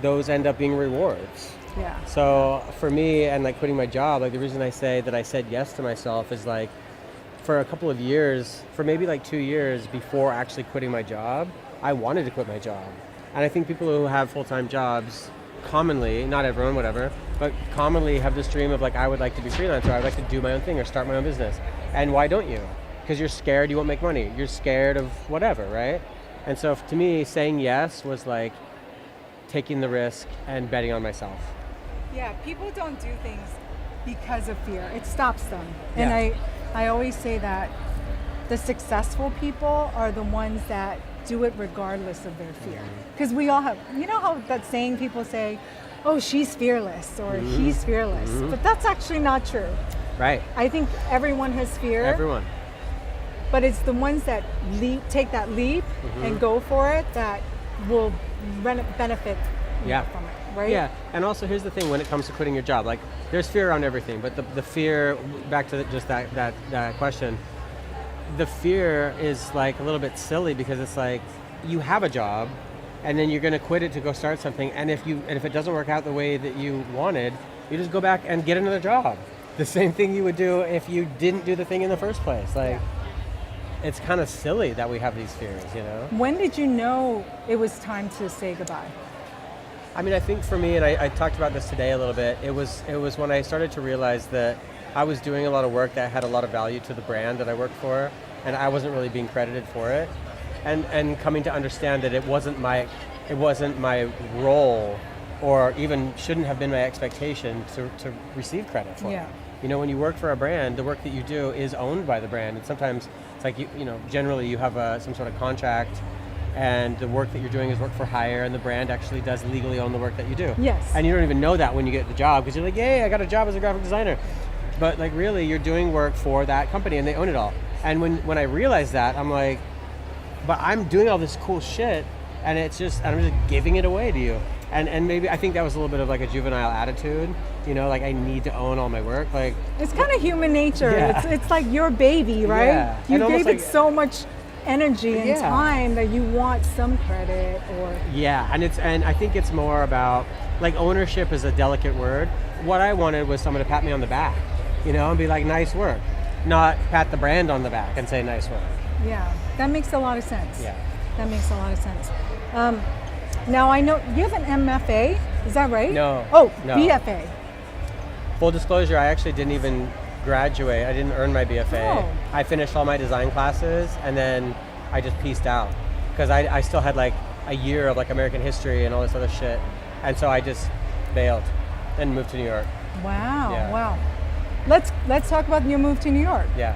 those end up being rewards. Yeah. So for me, and like quitting my job, like the reason I say that I said yes to myself is like, for a couple of years, for maybe like 2 years before actually quitting my job, I wanted to quit my job. And I think people who have full-time jobs commonly, not everyone, whatever, but commonly have this dream of like, I would like to be freelancer, I would like to do my own thing or start my own business. And why don't you? Because you're scared you won't make money. You're scared of whatever, right? And so to me, saying yes was like taking the risk and betting on myself. Yeah, people don't do things because of fear. It stops them. Yeah. And I always say that the successful people are the ones that do it regardless of their fear. Because we all have, how that saying people say, oh, she's fearless or he's fearless. But that's actually not true. Right. I think everyone has fear. Everyone. But it's the ones that take that leap and go for it that will benefit from it, right? Yeah, and also here's the thing when it comes to quitting your job, like there's fear around everything, but the fear, back to just that question, the fear is like a little bit silly because it's like you have a job and then you're going to quit it to go start something, and if it doesn't work out the way that you wanted, you just go back and get another job. The same thing you would do if you didn't do the thing in the first place. Like, it's kind of silly that we have these fears, When did you know it was time to say goodbye? I mean, I think for me, and I talked about this today a little bit, it was when I started to realize that I was doing a lot of work that had a lot of value to the brand that I worked for, and I wasn't really being credited for it. And coming to understand that it wasn't my role, or even shouldn't have been my expectation to receive credit for it. When you work for a brand, the work that you do is owned by the brand, and sometimes it's like generally you have some sort of contract, and the work that you're doing is work for hire, and the brand actually does legally own the work that you do. Yes. And you don't even know that when you get the job, because you're like, yay, I got a job as a graphic designer. But like really, you're doing work for that company, and they own it all. And when I realized that, I'm like, but I'm doing all this cool shit, and I'm just giving it away to you. And maybe I think that was a little bit of like a juvenile attitude, like I need to own all my work. Like, it's kind of human nature. Yeah. It's like your baby, right? Yeah. You gave it so much energy and time that you want some credit or. Yeah, and I think it's more about, like, ownership is a delicate word. What I wanted was someone to pat me on the back, and be like, nice work, not pat the brand on the back and say nice work. Yeah, that makes a lot of sense. Yeah. That makes a lot of sense. Now I know you have an MFA, is that right? No. Oh, no. BFA. Full disclosure, I actually didn't even graduate. I didn't earn my BFA. Oh. I finished all my design classes, and then I just pieced out. Because I still had like a year of like American history and all this other shit. And so I just bailed and moved to New York. Wow, Yeah. wow. Let's talk about your move to New York. Yeah.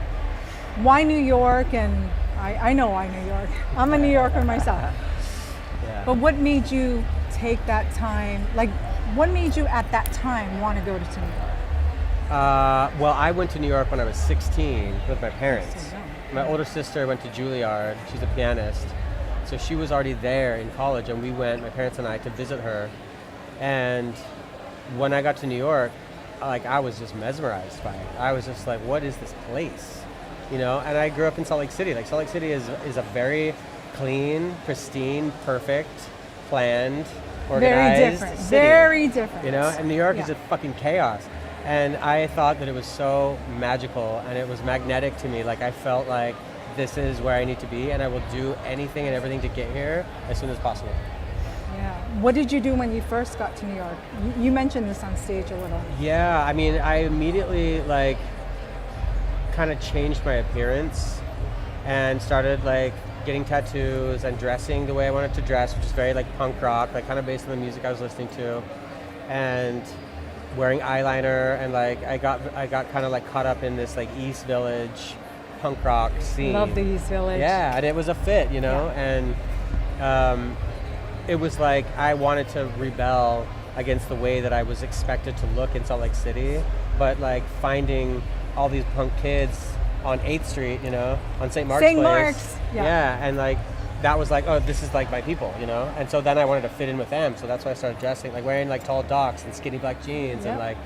Why New York? And I know why New York. I'm a New Yorker myself. Yeah. But what made you take that time? Like, what made you at that time want to go to New York? Well, I went to New York when I was 16 with my parents. So young. My older sister went to Juilliard. She's a pianist. So she was already there in college, and we went, my parents and I, to visit her. And when I got to New York, like, I was just mesmerized by it. I was just like, what is this place? You know, and I grew up in Salt Lake City. Like, Salt Lake City is a very clean, pristine, perfect, planned, organized Very different. city. Very different. You know, and New York is Yeah. just fucking chaos. And I thought that it was so magical, and it was magnetic to me. Like, I felt like this is where I need to be, and I will do anything and everything to get here as soon as possible. Yeah. What did you do when you first got to New York? You mentioned this on stage a little. Yeah, I mean, I immediately like kind of changed my appearance and started like getting tattoos and dressing the way I wanted to dress, which is very like punk rock, like kind of based on the music I was listening to, and wearing eyeliner, and like I got kind of like caught up in this like East Village punk rock scene. Love the East Village. Yeah, and it was a fit, you know, and it was like I wanted to rebel against the way that I was expected to look in Salt Lake City, but like finding all these punk kids on 8th Street, you know, on St. Mark's St. Place. Mark's, yeah. And like that was like, oh, this is like my people, you know, and so then I wanted to fit in with them, so that's why I started dressing, like wearing like tall docks and skinny black jeans, Yep. and like,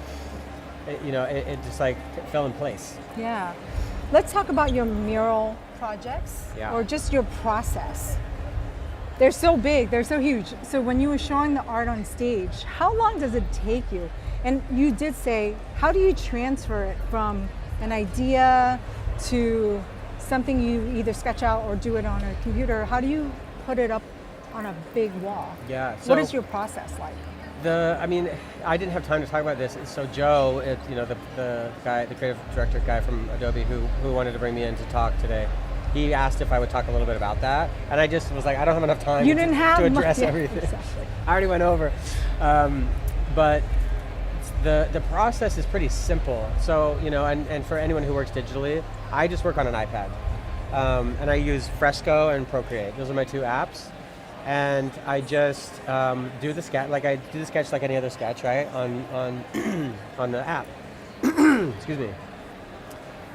it just like fell in place. Yeah. Let's talk about your mural projects, Yeah. or just your process. They're so big, they're so huge. So when you were showing the art on stage, how long does it take you? And you did say, how do you transfer it from an idea to something you either sketch out or do it on a computer? How do you put it up on a big wall? Yeah. What is your process like? I mean, I didn't have time to talk about this. So Joe, the guy, the creative director guy from Adobe who wanted to bring me in to talk today, he asked if I would talk a little bit about that. And I just was like, I don't have enough time You didn't have to much- address yeah, everything. exactly. I already went over. But the process is pretty simple. So, and for anyone who works digitally, I just work on an iPad. And I use Fresco and Procreate. Those are my two apps. And I just do the sketch, like I do the sketch like any other sketch, right? On on the app. Excuse me.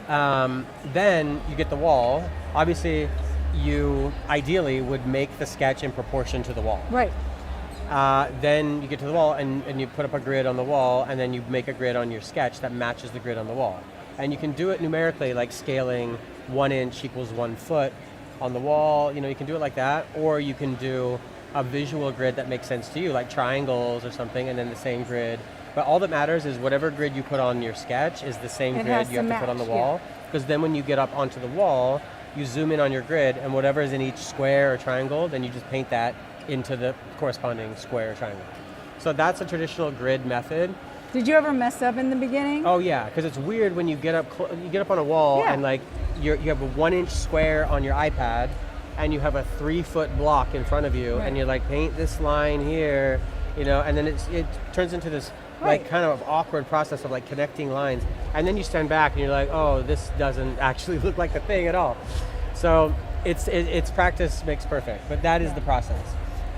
Then you get the wall. Obviously, you ideally would make the sketch in proportion to the wall. Right. Then you get to the wall and you put up a grid on the wall, and then you make a grid on your sketch that matches the grid on the wall. And you can do it numerically, like scaling 1 inch equals 1 foot on the wall. You can do it like that, or you can do a visual grid that makes sense to you, like triangles or something, and then the same grid. But all that matters is whatever grid you put on your sketch is the same It grid has you have to to put on the match, wall. Because then when you get up onto the wall, you zoom in on your grid, and whatever is in each square or triangle, then you just paint that into the corresponding square or triangle. So that's a traditional grid method. Did you ever mess up in the beginning? Oh yeah, because it's weird when you get up on a wall, Yeah. and like you have a 1 inch square on your iPad, and you have a 3 foot block in front of you, Right. and you're like, paint this line here, and then it turns into this Right. like kind of awkward process of like connecting lines, and then you stand back and you're like, oh, this doesn't actually look like the thing at all. So it's practice makes perfect, but that is the process.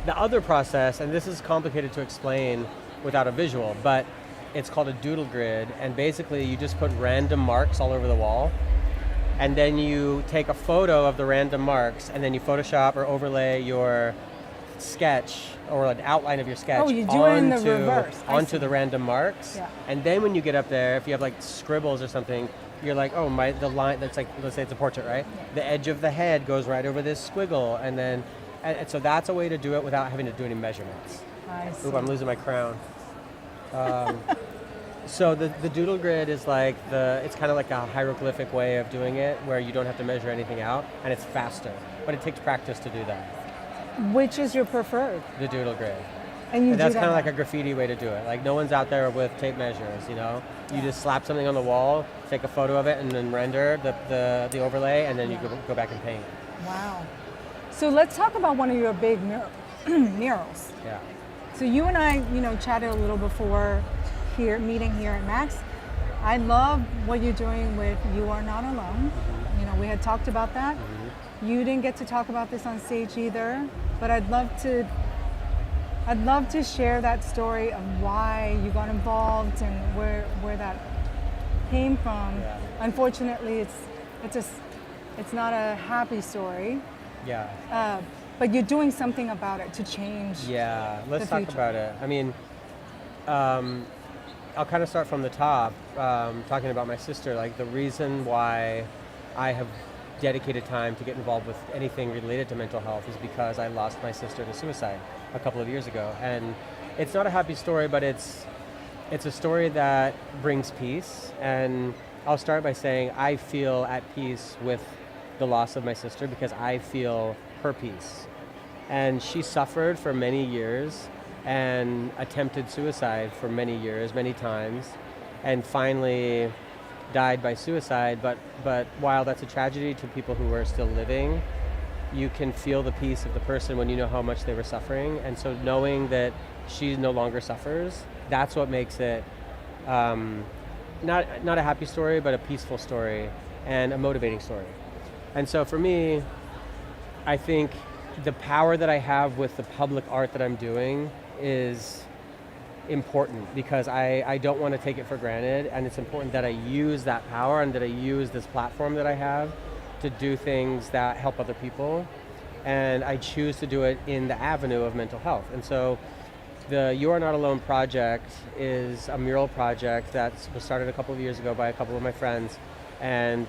The other process, and this is complicated to explain without a visual, but it's called a doodle grid, and basically you just put random marks all over the wall, and then you take a photo of the random marks, and then you Photoshop or overlay your sketch or an outline of your sketch Oh, you do it in the reverse. I onto see. the random marks. Yeah. And then when you get up there, if you have like scribbles or something, you're like, oh, the line that's like, let's say it's a portrait, right? The edge of the head goes right over this squiggle, and then and so that's a way to do it without having to do any measurements. I see. Oop, I'm losing my crown. So the doodle grid is like it's kind of like a hieroglyphic way of doing it, where you don't have to measure anything out, and it's faster, but it takes practice to do that. Which is your preferred? The doodle grid. And you And that's do that kind of like now. a graffiti way to do it. Like no one's out there with tape measures, You just slap something on the wall, take a photo of it, and then render the overlay, and then you go back and paint. Wow. So let's talk about one of your big murals. Yeah. So you and I, chatted a little before meeting here at Max. I love what you're doing with You Are Not Alone. We had talked about that. You didn't get to talk about this on stage either, but I'd love to share that story of why you got involved and where that came from. Yeah. Unfortunately, it's not a happy story. Yeah. But you're doing something about it to change. Yeah, let's talk future. about it. I mean, I'll kind of start from the top, talking about my sister. Like, the reason why I have dedicated time to get involved with anything related to mental health is because I lost my sister to suicide a couple of years ago. And it's not a happy story, but it's a story that brings peace. And I'll start by saying I feel at peace with the loss of my sister because I feel her peace. And she suffered for many years and attempted suicide for many years, many times, and finally died by suicide. But while that's a tragedy to people who are still living, you can feel the peace of the person when you know how much they were suffering. And so knowing that she no longer suffers, that's what makes it not a happy story, but a peaceful story and a motivating story. And so for me, I think the power that I have with the public art that I'm doing is important because I don't want to take it for granted, and it's important that I use that power and that I use this platform that I have to do things that help other people, and I choose to do it in the avenue of mental health. And so the You Are Not Alone project is a mural project that was started a couple of years ago by a couple of my friends, and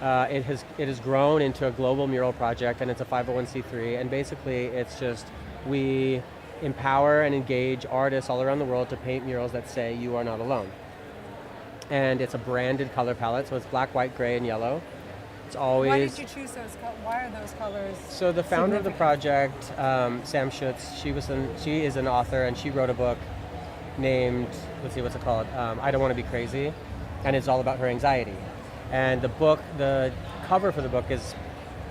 it has grown into a global mural project, and it's a 501c3, and basically it's just we empower and engage artists all around the world to paint murals that say you are not alone. And it's a branded color palette, so it's black, white, gray, and yellow. It's always... Why did you choose those why are those colors So the founder of the project, Sam Schutz, she is an author, and she wrote a book named, let's see, what's it called? I Don't Want to Be Crazy, and it's all about her anxiety. And the cover for the book is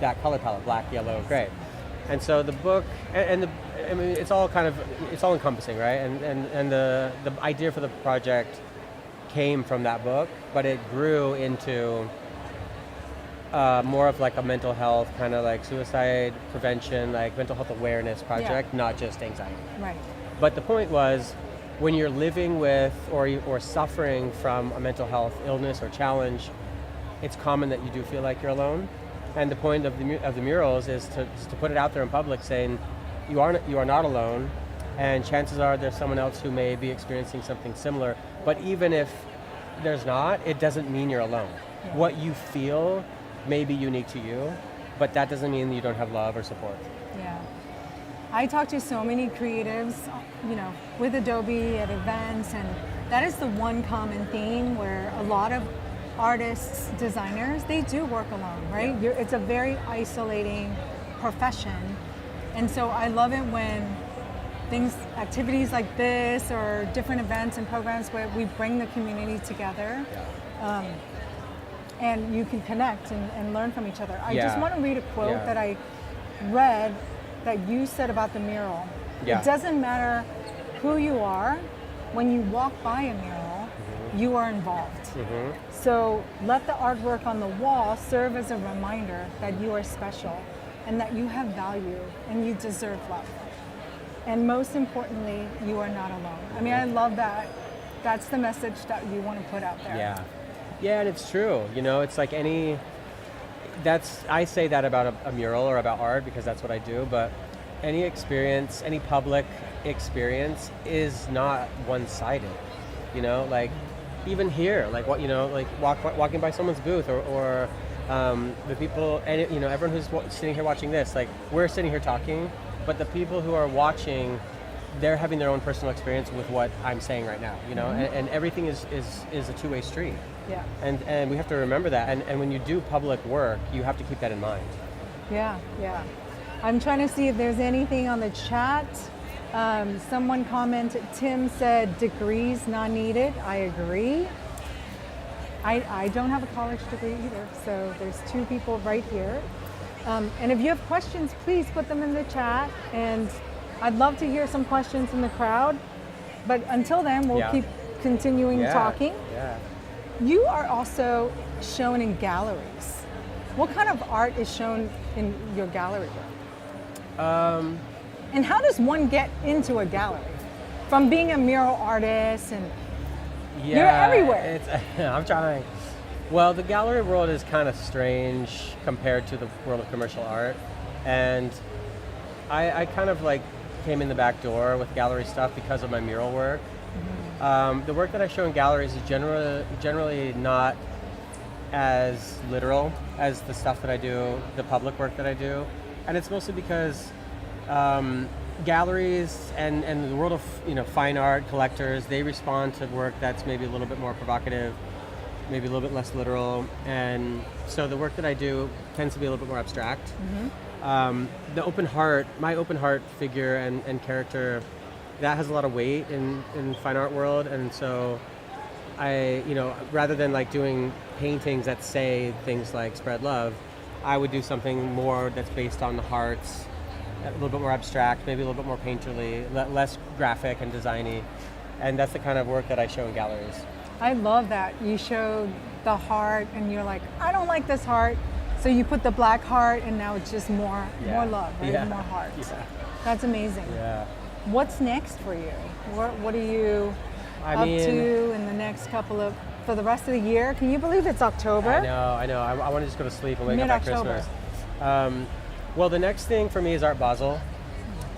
that color palette, black, yellow, gray. And so the book, it's all encompassing, right? And the idea for the project came from that book, but it grew into more of like a mental health, kind of like suicide prevention, like mental health awareness project, not just anxiety. Right. But the point was, when you're living with or suffering from a mental health illness or challenge, it's common that you do feel like you're alone. And the point of the murals is to put it out there in public, saying you are not alone, and chances are there's someone else who may be experiencing something similar. But even if there's not, it doesn't mean you're alone. Yeah. What you feel may be unique to you, but that doesn't mean you don't have love or support. Yeah. I talk to so many creatives, with Adobe at events, and that is the one common theme where a lot of artists, designers, they do work alone, right? Yeah. It's a very isolating profession. And so I love it when activities like this or different events and programs where we bring the community together, and you can connect and learn from each other. I just want to read a quote that I read that you said about the mural. Yeah. It doesn't matter who you are, when you walk by a mural, you are involved. Mm-hmm. So let the artwork on the wall serve as a reminder that you are special and that you have value and you deserve love. And most importantly, you are not alone. I mean, I love that. That's the message that you want to put out there. Yeah, and it's true. It's like I say that about a mural or about art because that's what I do, but any experience, any public experience is not one-sided. Like even here, like walking by someone's booth or the people, and everyone who's sitting here watching this, like we're sitting here talking, but the people who are watching, they're having their own personal experience with what I'm saying right now, and everything is a two-way street. Yeah. And we have to remember that, and when you do public work, you have to keep that in mind. Yeah. I'm trying to see if there's anything on the chat. Someone commented, Tim said, degrees not needed. I agree. I don't have a college degree either, so there's two people right here. And if you have questions, please put them in the chat. And I'd love to hear some questions from the crowd. But until then, we'll keep continuing talking. Yeah. You are also shown in galleries. What kind of art is shown in your gallery work? And how does one get into a gallery? From being a mural artist and you're everywhere. I'm trying. Well, the gallery world is kind of strange compared to the world of commercial art. And I kind of like came in the back door with gallery stuff because of my mural work. The work that I show in galleries is generally not as literal as the stuff that I do, the public work that I do. And it's mostly because galleries and the world of fine art collectors, they respond to work that's maybe a little bit more provocative, maybe a little bit less literal. And so the work that I do tends to be a little bit more abstract. The open heart, my open heart figure and character, that has a lot of weight in fine art world, and so I, rather than like doing paintings that say things like spread love, I would do something more that's based on the hearts, a little bit more abstract, maybe a little bit more painterly, less graphic and designy, and that's the kind of work that I show in galleries. I love that. You showed the heart and you're like, I don't like this heart, so you put the black heart and now it's just more love, right? More heart. That's amazing. Yeah. What's next for you? What are you up to in the next for the rest of the year? Can you believe it's October? I know. I want to just go to sleep and wake up at Christmas. Well, the next thing for me is Art Basel.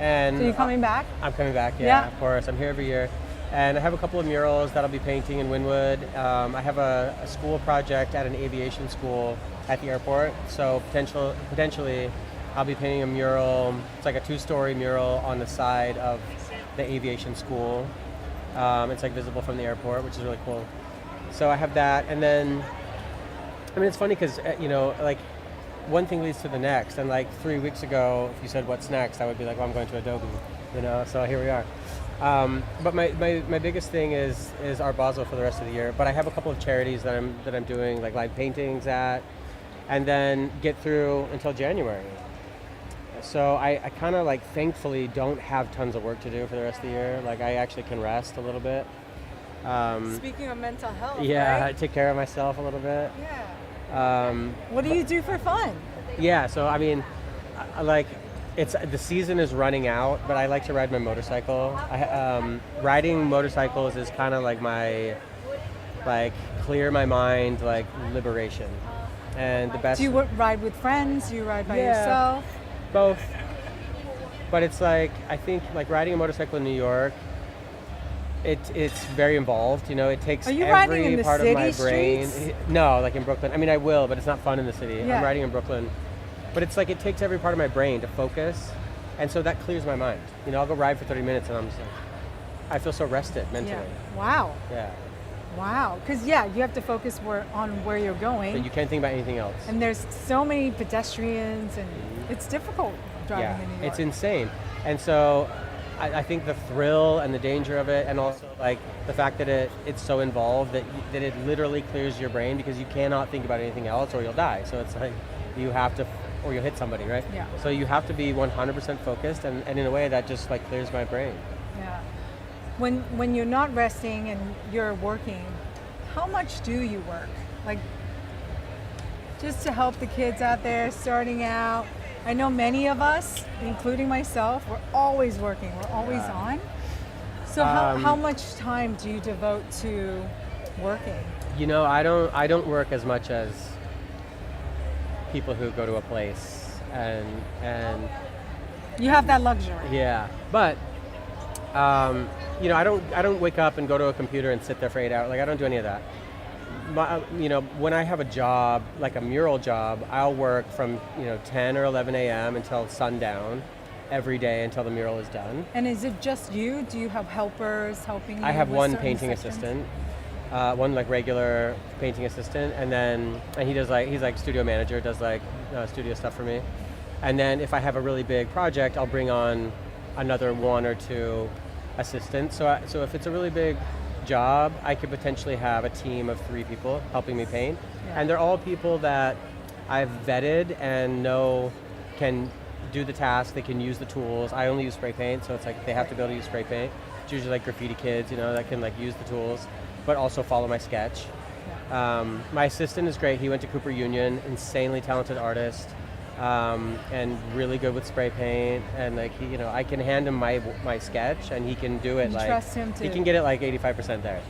And so you're coming back? I'm coming back, yeah, of course. I'm here every year. And I have a couple of murals that I'll be painting in Wynwood. I have a school project at an aviation school at the airport. So potentially I'll be painting a mural. It's like a 2-story mural on the side of the aviation school. It's like visible from the airport, which is really cool. So I have that, and then, it's funny because like one thing leads to the next, and like 3 weeks ago, if you said what's next, I would be like, well, I'm going to Adobe, So here we are. But my biggest thing is Art Basel for the rest of the year. But I have a couple of charities that I'm doing like live paintings at, and then get through until January. So I kind of like thankfully don't have tons of work to do for the rest of the year. Like I actually can rest a little bit. Speaking of mental health, right? Take care of myself a little bit. Yeah. What do you do for fun? Yeah, so I like, the season is running out, but I like to ride my motorcycle. Riding motorcycles is kind of like my, clear my mind, liberation. And the best. Do you ride with friends? Do you ride by yourself? Both. But it's I think riding a motorcycle in New York, it's very involved. It takes every part of my brain. No, in Brooklyn. I will, but it's not fun in the city. Yeah. I'm riding in Brooklyn. But it's it takes every part of my brain to focus. And so that clears my mind. I'll go ride for 30 minutes and I'm just I feel so rested mentally. Yeah. Wow. Yeah. Wow. Because you have to focus on where you're going. But you can't think about anything else. And there's so many pedestrians and it's difficult driving in New York. It's insane. And so I think the thrill and the danger of it, and also the fact that it's so involved that it literally clears your brain because you cannot think about anything else or you'll die. So it's you have to, or you'll hit somebody, right? Yeah. So you have to be 100% focused, and in a way that just clears my brain. Yeah. When you're not resting and you're working, how much do you work? Just to help the kids out there starting out. I know many of us, including myself, we're always working. We're always on. So how much time do you devote to working? I don't work as much as people who go to a place and you have that luxury. Yeah, but I don't wake up and go to a computer and sit there for 8 hours. I don't do any of that. When I have a job, like a mural job, I'll work from 10 or 11 a.m. until sundown every day until the mural is done. And is it just you? Do you have helpers helping you? I have with one certain painting sections? assistant, one regular painting assistant, and he does he's studio manager, does studio stuff for me. And then if I have a really big project, I'll bring on another 1 or 2 assistants. So if it's a really big job, I could potentially have a team of 3 people helping me paint. Yeah. And they're all people that I've vetted and know can do the task, they can use the tools. I only use spray paint, so it's like they have to be able to use spray paint. It's usually like graffiti kids, you know, that can like use the tools, but also follow my sketch. My assistant is great. He went to Cooper Union, insanely talented artist, and really good with spray paint. And like he, you know, I can hand him my sketch, and he can do it. You like trust him to. He can get it like 85% there.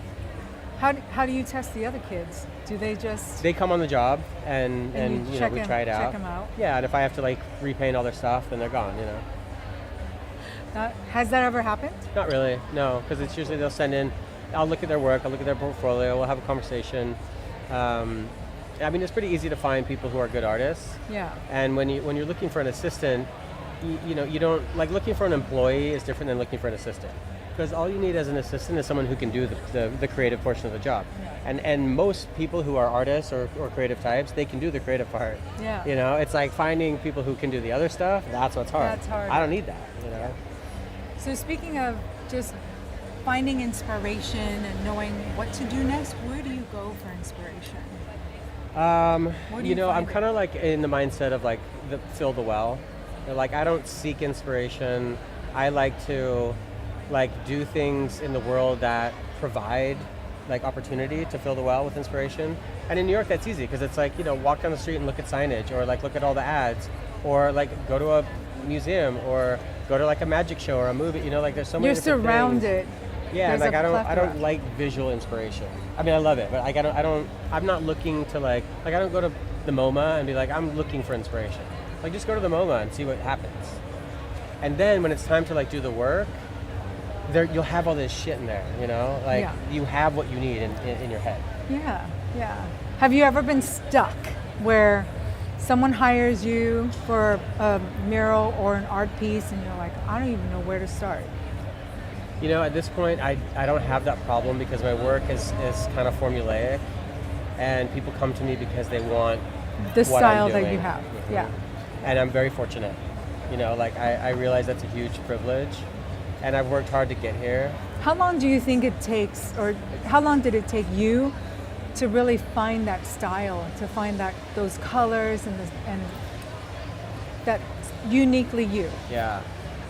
How do you test the other kids? Do they just? They come on the job, and you know, we try it out. Check them out. Yeah, and if I have to like repaint all their stuff, then they're gone. You know. Has that ever happened? Not really, no, because it's usually they'll send in. I'll look at their work, I'll look at their portfolio, we'll have a conversation. I mean, it's pretty easy to find people who are good artists. Yeah. And when you're looking for an assistant, you know, you don't, like looking for an employee is different than looking for an assistant. Because all you need as an assistant is someone who can do the creative portion of the job. Yeah. And most people who are artists or creative types, they can do the creative part. Yeah. You know, it's like finding people who can do the other stuff, that's what's hard. That's hard. I don't need that, you know. So speaking of just finding inspiration and knowing what to do next, where do you go for inspiration? You know, I'm kind of like in the mindset of like fill the well. Like I don't seek inspiration. I like to like do things in the world that provide like opportunity to fill the well with inspiration. And in New York, that's easy because it's like, you know, walk down the street and look at signage, or like look at all the ads, or like go to a museum, or go to like a magic show or a movie. You know, like there's so many. You're different surrounded. things. Yeah, and like I don't like visual inspiration. I mean, I love it, but like I'm not looking to like I don't go to the MoMA and be like, I'm looking for inspiration. Like just go to the MoMA and see what happens. And then when it's time to like do the work, you'll have all this shit in there, you know? Like you have what you need in your head. Yeah, yeah. Have you ever been stuck where someone hires you for a mural or an art piece and you're like, I don't even know where to start? You know, at this point, I don't have that problem because my work is kind of formulaic, and people come to me because they want the what style I'm doing. that you have. Mm-hmm. Yeah. And I'm very fortunate. You know, like I realize that's a huge privilege, and I've worked hard to get here. How long do you think it takes, or how long did it take you to really find that style, to find those colors and that uniquely you? Yeah,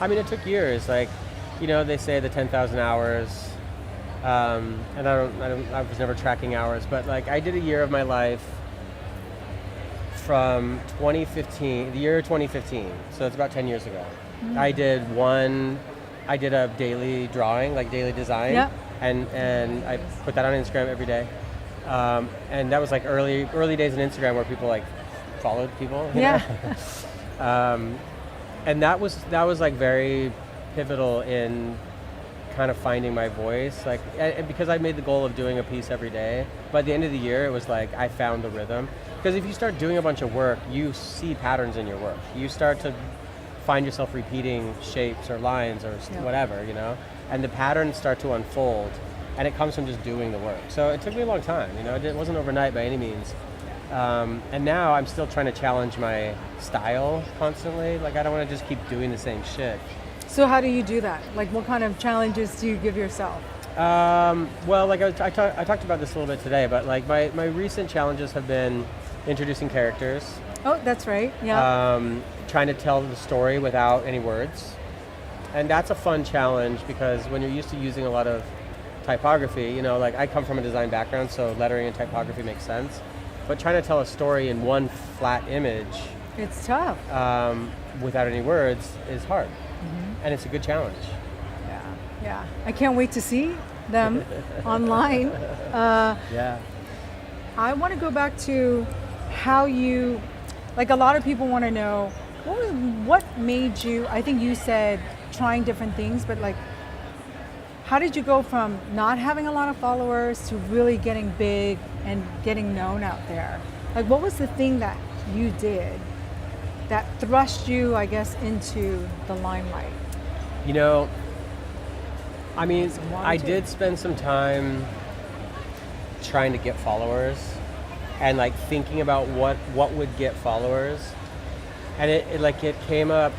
I mean, it took years. Like, you know, they say the 10,000 hours, and I was never tracking hours, but like I did a year of my life from 2015, the year 2015, so it's about 10 years ago. Mm-hmm. I did a daily drawing, like daily design, and I put that on Instagram every day. And that was like early days on Instagram where people like followed people. Yeah. And that was like very pivotal in kind of finding my voice, like, and because I made the goal of doing a piece every day. By the end of the year, it was like I found the rhythm. Because if you start doing a bunch of work, you see patterns in your work. You start to find yourself repeating shapes or lines or whatever, you know, and the patterns start to unfold, and it comes from just doing the work. So it took me a long time, you know, it wasn't overnight by any means. And now I'm still trying to challenge my style constantly. Like I don't want to just keep doing the same shit. So how do you do that? Like what kind of challenges do you give yourself? Well, like I talked about this a little bit today, but like my recent challenges have been introducing characters. Oh, that's right, yeah. Trying to tell the story without any words. And that's a fun challenge because when you're used to using a lot of typography, you know, like I come from a design background, so lettering and typography makes sense. But trying to tell a story in one flat image, it's tough. Without any words is hard. Mm-hmm. And it's a good challenge. Yeah. I can't wait to see them online. Yeah. I want to go back to how you, like a lot of people want to know, what made you, I think you said trying different things, but like, how did you go from not having a lot of followers to really getting big and getting known out there? Like what was the thing that you did that thrust you, I guess, into the limelight? You know, I mean, I did spend some time trying to get followers and like thinking about what would get followers. And it came up,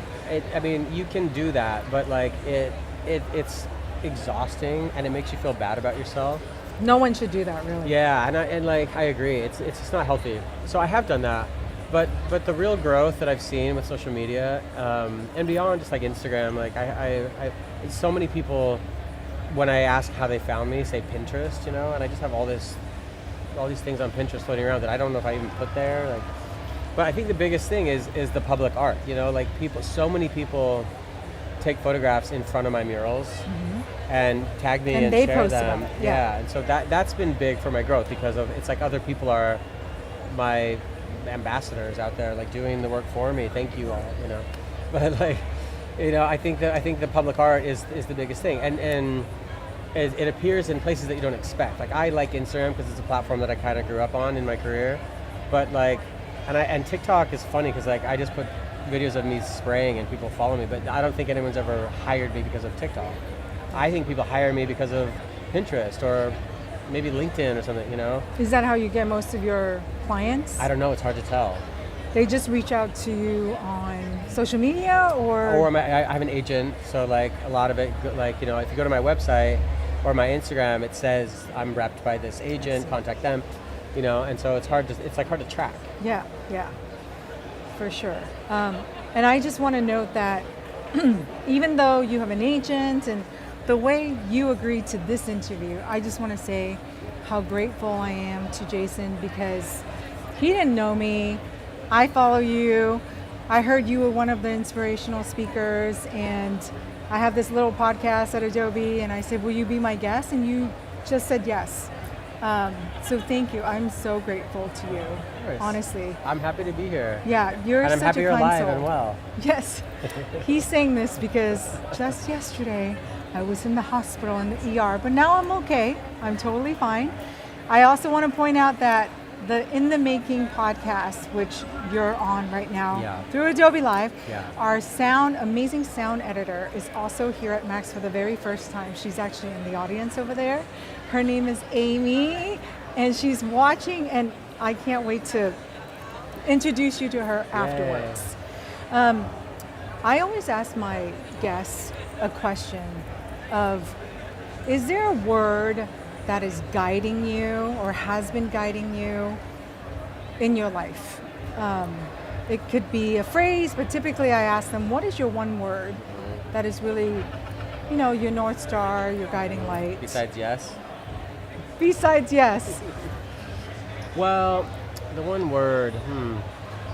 I mean, you can do that, but like it's exhausting and it makes you feel bad about yourself. No one should do that, really. Yeah, and I agree. It's just not healthy. So I have done that, But the real growth that I've seen with social media, and beyond just like Instagram, like so many people, when I ask how they found me, say Pinterest, you know, and I just have all these things on Pinterest floating around that I don't know if I even put there. Like, but I think the biggest thing is the public art. You know, like so many people take photographs in front of my murals and tag me and they share post them. about it. Yeah, and so that's been big for my growth because of it's like other people are my ambassadors out there, like doing the work for me. Thank you all, you know. But like, you know, I think the public art is the biggest thing, and it appears in places that you don't expect. Like I like Instagram because it's a platform that I kind of grew up on in my career, but like, and TikTok is funny because like I just put videos of me spraying and people follow me, but I don't think anyone's ever hired me because of TikTok. I think people hire me because of Pinterest or maybe LinkedIn or something, you know? Is that how you get most of your clients? I don't know, it's hard to tell. They just reach out to you on social media or I have an agent, so like a lot of it, like, you know, if you go to my website or my Instagram, it says I'm repped by this agent, contact them, you know, and so it's hard to track. Yeah, for sure. And I just want to note that even though you have an agent and the way you agreed to this interview, I just want to say how grateful I am to Jason because he didn't know me. I follow you. I heard you were one of the inspirational speakers and I have this little podcast at Adobe and I said, will you be my guest? And you just said yes. So thank you. I'm so grateful to you, honestly. I'm happy to be here. Yeah, you're and I'm such happy a you're kind alive soul. and well. Yes. He's saying this because just yesterday I was in the hospital in the ER, but now I'm okay. I'm totally fine. I also want to point out that the In the Making podcast, which you're on right now through Adobe Live, our amazing sound editor is also here at Max for the very first time. She's actually in the audience over there. Her name is Amy, and she's watching, and I can't wait to introduce you to her afterwards. I always ask my guests a question of, is there a word that is guiding you or has been guiding you in your life? It could be a phrase, but typically I ask them, what is your one word that is really, you know, your North Star, your guiding light? Besides yes? Besides yes. Well, the one word,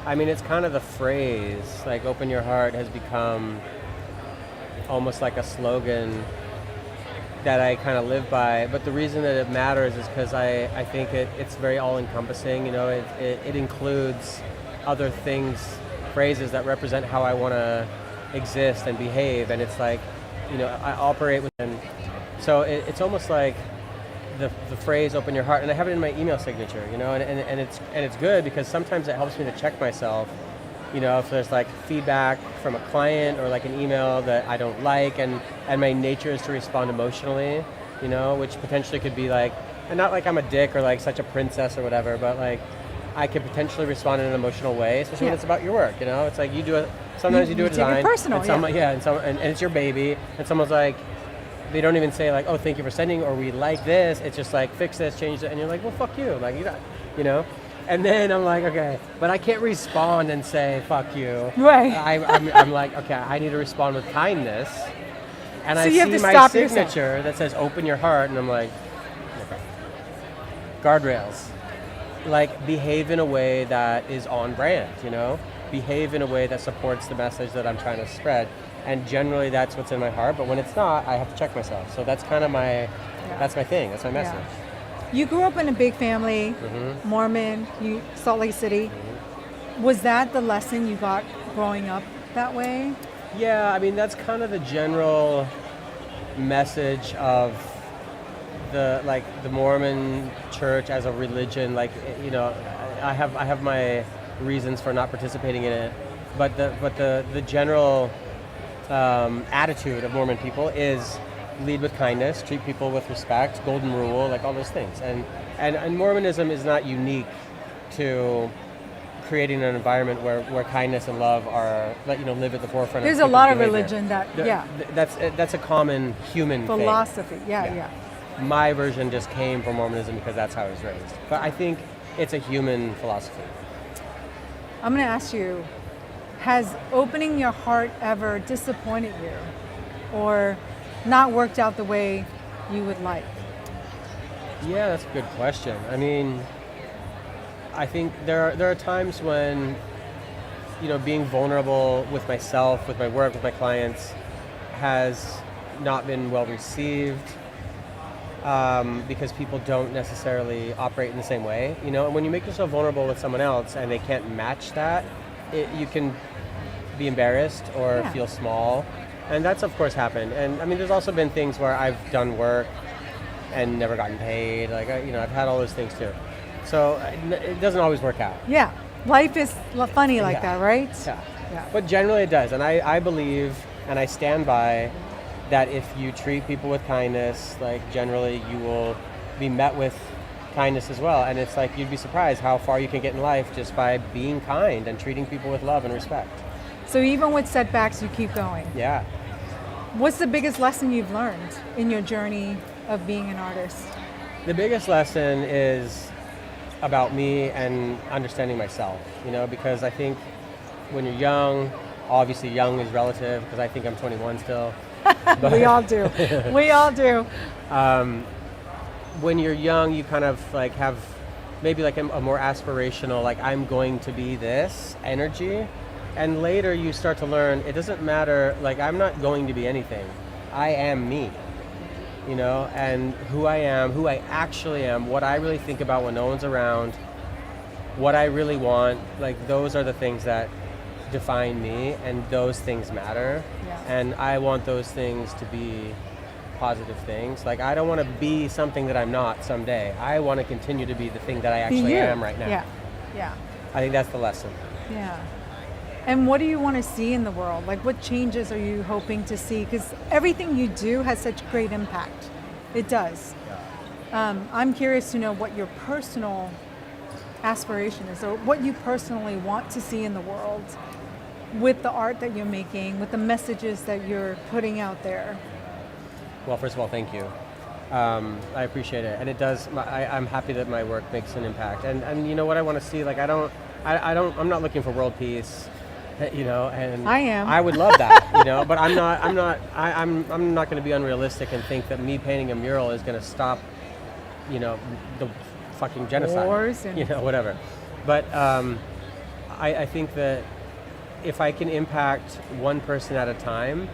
I mean, it's kind of the phrase, like open your heart has become almost like a slogan that I kind of live by, but the reason that it matters is because I think it's very all-encompassing. You know, it includes other things, phrases that represent how I want to exist and behave, and it's like, you know, I operate within. So it's almost like the phrase "open your heart," and I have it in my email signature. You know, and it's good because sometimes it helps me to check myself. You know, if there's like feedback from a client or like an email that I don't like, and my nature is to respond emotionally, you know, which potentially could be like, and not like I'm a dick or like such a princess or whatever, but like I could potentially respond in an emotional way, especially when it's about your work, you know. It's like sometimes you do a design, take it personal, and it's your baby, and someone's like, they don't even say like, oh, thank you for sending, or we like this. It's just like, fix this, change it, and you're like, well, fuck you, like you know. And then I'm like, okay, but I can't respond and say, fuck you. Right. I'm like, okay, I need to respond with kindness. And so I you see my signature that says, open your heart, and I'm like, okay. Guardrails. Like, behave in a way that is on brand, you know? Behave in a way that supports the message that I'm trying to spread. And generally that's what's in my heart, but when it's not, I have to check myself. So that's kind of that's my thing, that's my message. Yeah. You grew up in a big family, Mormon, Salt Lake City. Was that the lesson you got growing up that way? Yeah, I mean, that's kind of the general message of the Mormon church as a religion. Like, you know, I have my reasons for not participating in it, but the general attitude of Mormon people is lead with kindness, treat people with respect, golden rule, like all those things. And Mormonism is not unique to creating an environment where kindness and love are, live at the forefront. There's of a lot of behavior. religion That's a common human philosophy. thing. Yeah. My version just came from Mormonism because that's how I was raised. But I think it's a human philosophy. I'm going to ask you, has opening your heart ever disappointed you or not worked out the way you would like? Yeah, that's a good question. I mean, I think there are times when, being vulnerable with myself, with my work, with my clients, has not been well received because people don't necessarily operate in the same way. And when you make yourself vulnerable with someone else and they can't match that, you can be embarrassed or feel small. And that's of course happened. And I mean, there's also been things where I've done work and never gotten paid. Like, I've had all those things too. So it doesn't always work out. Yeah, life is funny like that, right? Yeah. But generally it does. And I believe, and I stand by, that if you treat people with kindness, like generally you will be met with kindness as well. And it's like, you'd be surprised how far you can get in life just by being kind and treating people with love and respect. So even with setbacks, you keep going. Yeah. What's the biggest lesson you've learned in your journey of being an artist? The biggest lesson is about me and understanding myself, because I think when you're young, obviously young is relative because I think I'm 21 still. We all do. We all do. When you're young, you kind of like have maybe like a more aspirational, like I'm going to be this energy. And later you start to learn it doesn't matter, like I'm not going to be anything. I am me, and who I am, who I actually am, what I really think about when no one's around, what I really want, like those are the things that define me, and those things matter. Yeah. And I want those things to be positive things. Like I don't want to be something that I'm not someday. I want to continue to be the thing that I actually am right now. Yeah. I think that's the lesson. Yeah. And what do you want to see in the world? Like what changes are you hoping to see? Because everything you do has such great impact. It does. I'm curious to know what your personal aspiration is, or what you personally want to see in the world with the art that you're making, with the messages that you're putting out there. Well, first of all, thank you. I appreciate it. And it does, I'm happy that my work makes an impact. And you know what I want to see? Like I'm not looking for world peace. And I am. I would love that, but I'm not going to be unrealistic and think that me painting a mural is going to stop, the fucking genocide. Wars and whatever. But I think that if I can impact one person at a time,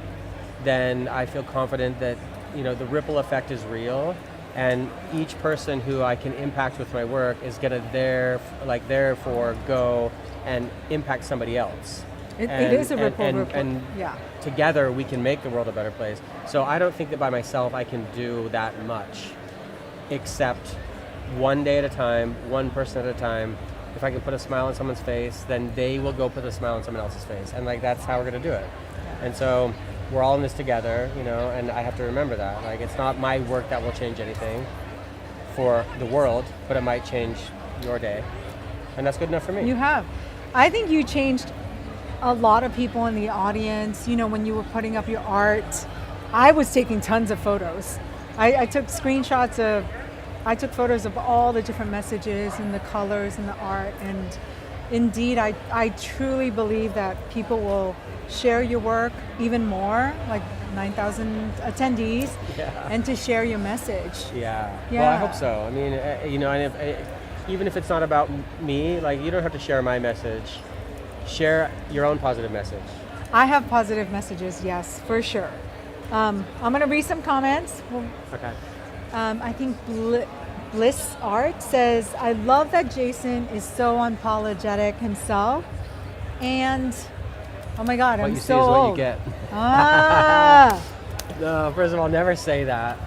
then I feel confident that, the ripple effect is real, and each person who I can impact with my work is going to therefore go and impact somebody else. It is a ripple. And together we can make the world a better place. So I don't think that by myself I can do that much, except one day at a time, one person at a time. If I can put a smile on someone's face, then they will go put a smile on someone else's face. And that's how we're going to do it. Yeah. And so we're all in this together, and I have to remember that. Like, it's not my work that will change anything for the world, but it might change your day. And that's good enough for me. You have. I think you changed a lot of people in the audience. When you were putting up your art, I was taking tons of photos. I took screenshots I took photos of all the different messages and the colors and the art. And indeed, I truly believe that people will share your work even more, like 9,000 attendees, and to share your message. Yeah. Well, I hope so. I mean, and even if it's not about me, like you don't have to share my message. Share your own positive message. I have positive messages, yes, for sure. I'm going to read some comments. Okay. I think Bliss Art says, I love that Jason is so unapologetic himself. And, oh my God, I'm so old. What you see is what you get. Ah. No, first of all, never say that.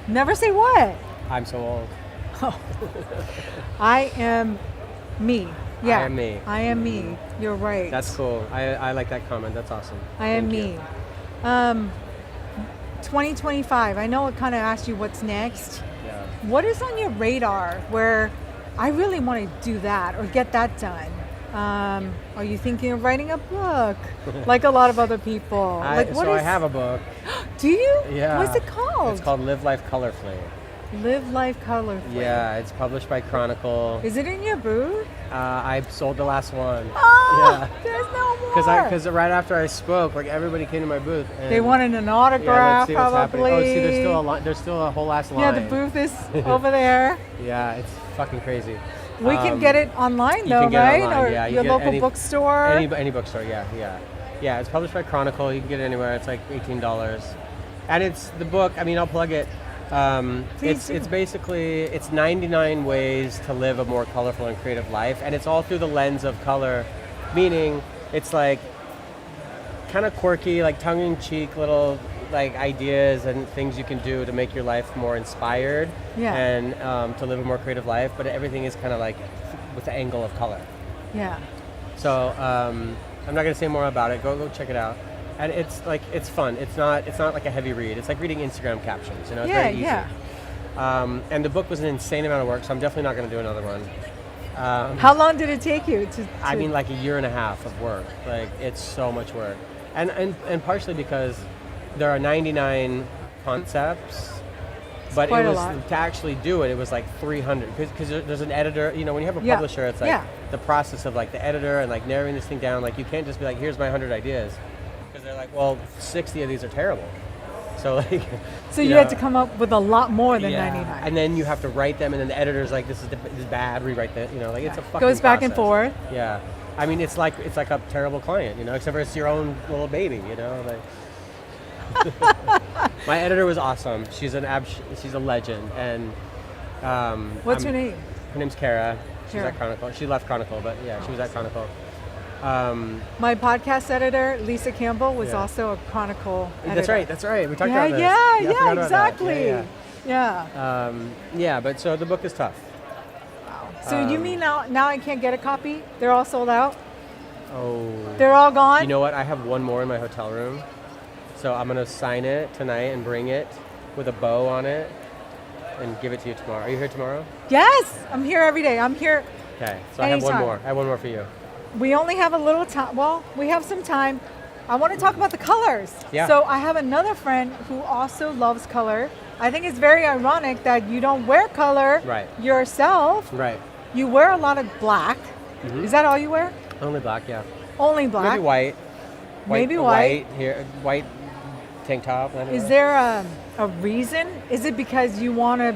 Never say what? I'm so old. Oh. I am me. Yeah. I am me. I am me. You're right. That's cool. I like that comment. That's awesome. I am me. 2025. I know it kind of asked you what's next. Yeah. What is on your radar where I really want to do that or get that done? Are you thinking of writing a book like a lot of other people? I have a book. Do you? Yeah. What's it called? It's called Live Life Colorfully. Live Life Colorfully. Yeah, it's published by Chronicle. Is it in your booth? I sold the last one. Oh, Yeah. there's no more. Because right after I spoke, like everybody came to my booth. And They wanted an yeah, autograph, let's see what's happening. probably. Oh, see, there's still a whole ass line. Yeah, the booth is over there. Yeah, it's fucking crazy. We can get it online, you though, can get it right? online, Or yeah, you your get local any- bookstore. Any bookstore, yeah. It's published by Chronicle. You can get it anywhere. It's like $18, and it's the book. I mean, I'll plug it. Please It's do. basically it's 99 ways to live a more colorful and creative life, and it's all through the lens of color, meaning it's like kind of quirky, like tongue-in-cheek little like ideas and things you can do to make your life more inspired Yeah. and to live a more creative life. But everything is kind of like with the angle of color. Yeah. So I'm not gonna say more about it. Go check it out. And it's fun. It's not like a heavy read. It's like reading Instagram captions. You know, it's Yeah, very easy. yeah. And the book was an insane amount of work, so I'm definitely not gonna do another one. How long did it take you to I mean, like a year and a half of work. Like it's so much work, and partially because there are 99 concepts, but quite it a was lot. to actually do it. It was like 300 because there's an editor. You know, when you have a Yeah, publisher, it's like yeah. the process of like the editor and like narrowing this thing down. Like you can't just be like, here's my 100 ideas, because they're like, well, 60 of these are terrible. So like, So you had to come up with a lot more than yeah. 99. And then you have to write them, and then the editor's like, this is bad. Rewrite that. You know, like it's a fucking Goes back and process. forth. Yeah, I mean, it's like a terrible client, you know, except for it's your own little baby, you know. Like, my editor was awesome. She's she's a legend, and What's her name? Her name's Kara. She's Kara. at Chronicle. She left Chronicle, but yeah, she was at Chronicle. My podcast editor, Lisa Campbell, was Yeah. also a Chronicle editor. That's right. We talked Yeah, about this. yeah, I yeah, forgot about that. exactly. Yeah, Yeah. yeah, but so the book is tough. So you mean now I can't get a copy? They're all sold out? Oh. They're all gone? You know what? I have one more in my hotel room. So I'm going to sign it tonight and bring it with a bow on it and give it to you tomorrow. Are you here tomorrow? Yes, I'm here every day. I'm here. Okay. So I have one Anytime. more. I have one more for you. We only have a little time. Well, we have some time. I want to talk about the colors. Yeah. So I have another friend who also loves color. I think it's very ironic that you don't wear color Right. yourself. Right. You wear a lot of black. Mhm. Is that all you wear? Only black, yeah. Only black. Maybe white. Maybe white. Here, white tank top. I don't Is know. there a reason? Is it because you want to?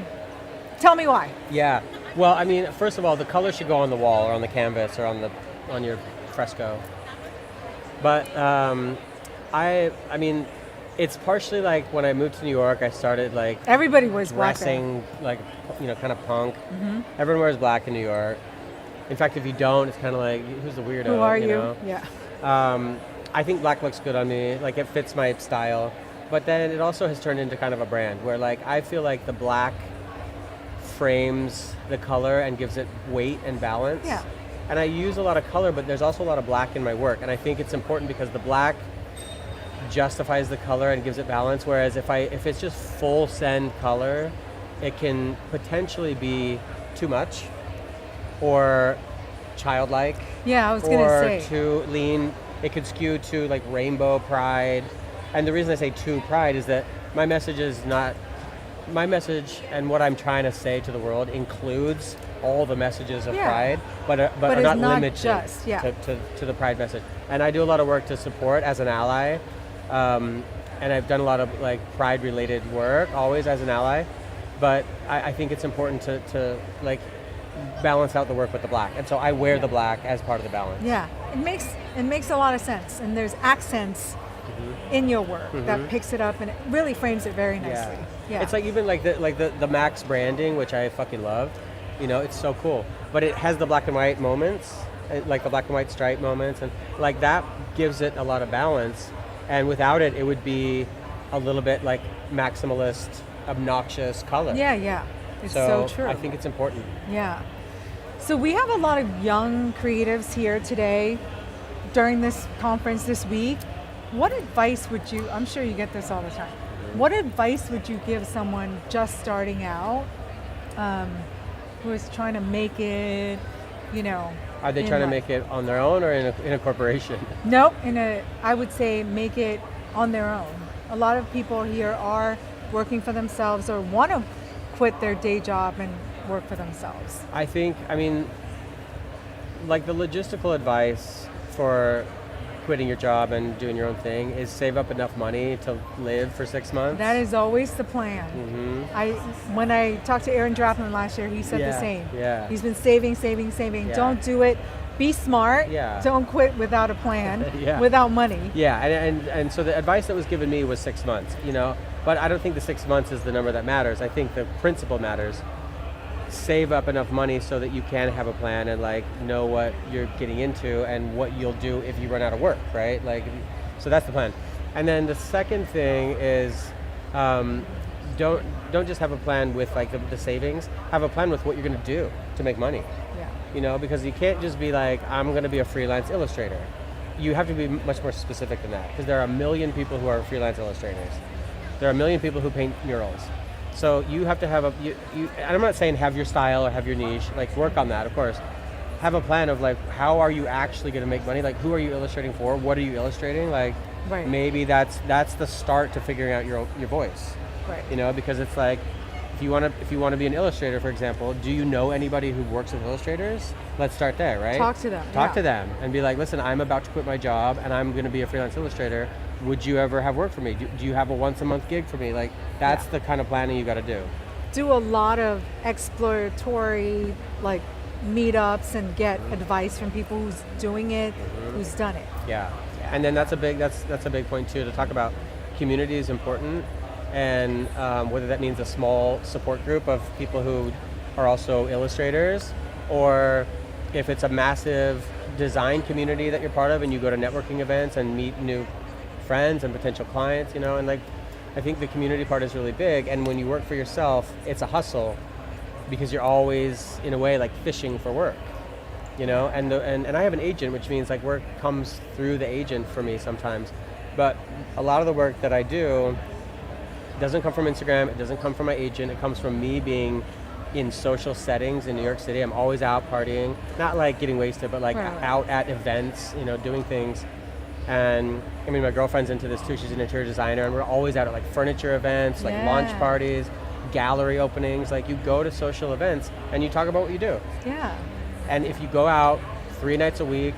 Tell me why. Yeah. Well, I mean, first of all, the color should go on the wall or on the canvas or on your fresco. But I mean, it's partially like when I moved to New York, I started like Everybody wears black. there. dressing like, you know, kind of punk. Mm-hmm. Everyone wears black in New York. In fact, if you don't, it's kind of like, who's the weirdo? Who are you? know? Yeah. I think black looks good on me. Like it fits my style. But then it also has turned into kind of a brand where like I feel like the black frames the color and gives it weight and balance. Yeah. And I use a lot of color, but there's also a lot of black in my work. And I think it's important because the black justifies the color and gives it balance. Whereas if it's just full send color, it can potentially be too much or childlike. Yeah, I was gonna or say. too lean. It could skew to like rainbow pride. And the reason I say too pride is that my message and what I'm trying to say to the world includes all the messages of Yeah. pride, but are it's not not limited just, yeah. to the pride message. And I do a lot of work to support as an ally, and I've done a lot of like pride related work always as an ally, but I think it's important to like balance out the work with the black. And so I wear the black as part of the balance. Yeah, it makes a lot of sense, and there's accents in your work that picks it up and it really frames it very nicely. Yeah. It's like even like the Max branding, which I fucking love. You know, it's so cool. But it has the black and white moments, like the black and white stripe moments, and like that gives it a lot of balance. And without it, it would be a little bit like maximalist, obnoxious color. Yeah. It's so true. I think it's important. Yeah. So we have a lot of young creatives here today during this conference this week. What advice would you, I'm sure you get this all the time, what advice would you give someone just starting out who is trying to make it, you know? Are they trying to make it on their own or in a corporation? Nope, I would say make it on their own. A lot of people here are working for themselves or want to quit their day job and work for themselves? I think, I mean, like the logistical advice for quitting your job and doing your own thing is save up enough money to live for 6 months. That is always the plan. When I talked to Aaron Draplin last year, he said the same. Yeah. He's been saving. Yeah. Don't do it. Be smart. Yeah. Don't quit without a plan, Yeah. without money. Yeah, and so the advice that was given me was 6 months, you know, but I don't think the 6 months is the number that matters. I think the principle matters. Save up enough money so that you can have a plan and like know what you're getting into and what you'll do if you run out of work, right? Like, so that's the plan. And then the second thing is don't just have a plan with like the savings. Have a plan with what you're going to do to make money. Yeah. You know, because you can't just be like, I'm going to be a freelance illustrator. You have to be much more specific than that, because there are a million people who are freelance illustrators. There are a million people who paint murals. So you have to have and I'm not saying have your style or have your niche, like work on that, of course. Have a plan of like, how are you actually going to make money? Like, who are you illustrating for? What are you illustrating? Like, Right. maybe that's the start to figuring out your voice. Right. You know, because it's like, if you want to be an illustrator, for example, do you know anybody who works with illustrators? Let's start there, right? Talk to them. Talk to them and be like, listen, I'm about to quit my job and I'm going to be a freelance illustrator. Would you ever have work for me? Do you have a once a month gig for me? Like, that's the kind of planning you got to do. Do a lot of exploratory like meetups and get advice from people who's doing it, who's done it. Yeah. And then that's a big point too, to talk about. Community is important, and whether that means a small support group of people who are also illustrators, or if it's a massive design community that you're part of and you go to networking events and meet new friends and potential clients, you know, and like, I think the community part is really big. And when you work for yourself, it's a hustle because you're always, in a way, like fishing for work, you know, and I have an agent, which means like work comes through the agent for me sometimes. But a lot of the work that I do doesn't come from Instagram, it doesn't come from my agent, it comes from me being in social settings in New York City. I'm always out partying, not like getting wasted, but like out at events, you know, doing things. And I mean, my girlfriend's into this too. She's an interior designer, and we're always out at like furniture events, like launch parties, gallery openings. Like, you go to social events and you talk about what you do. Yeah. And if you go out 3 nights a week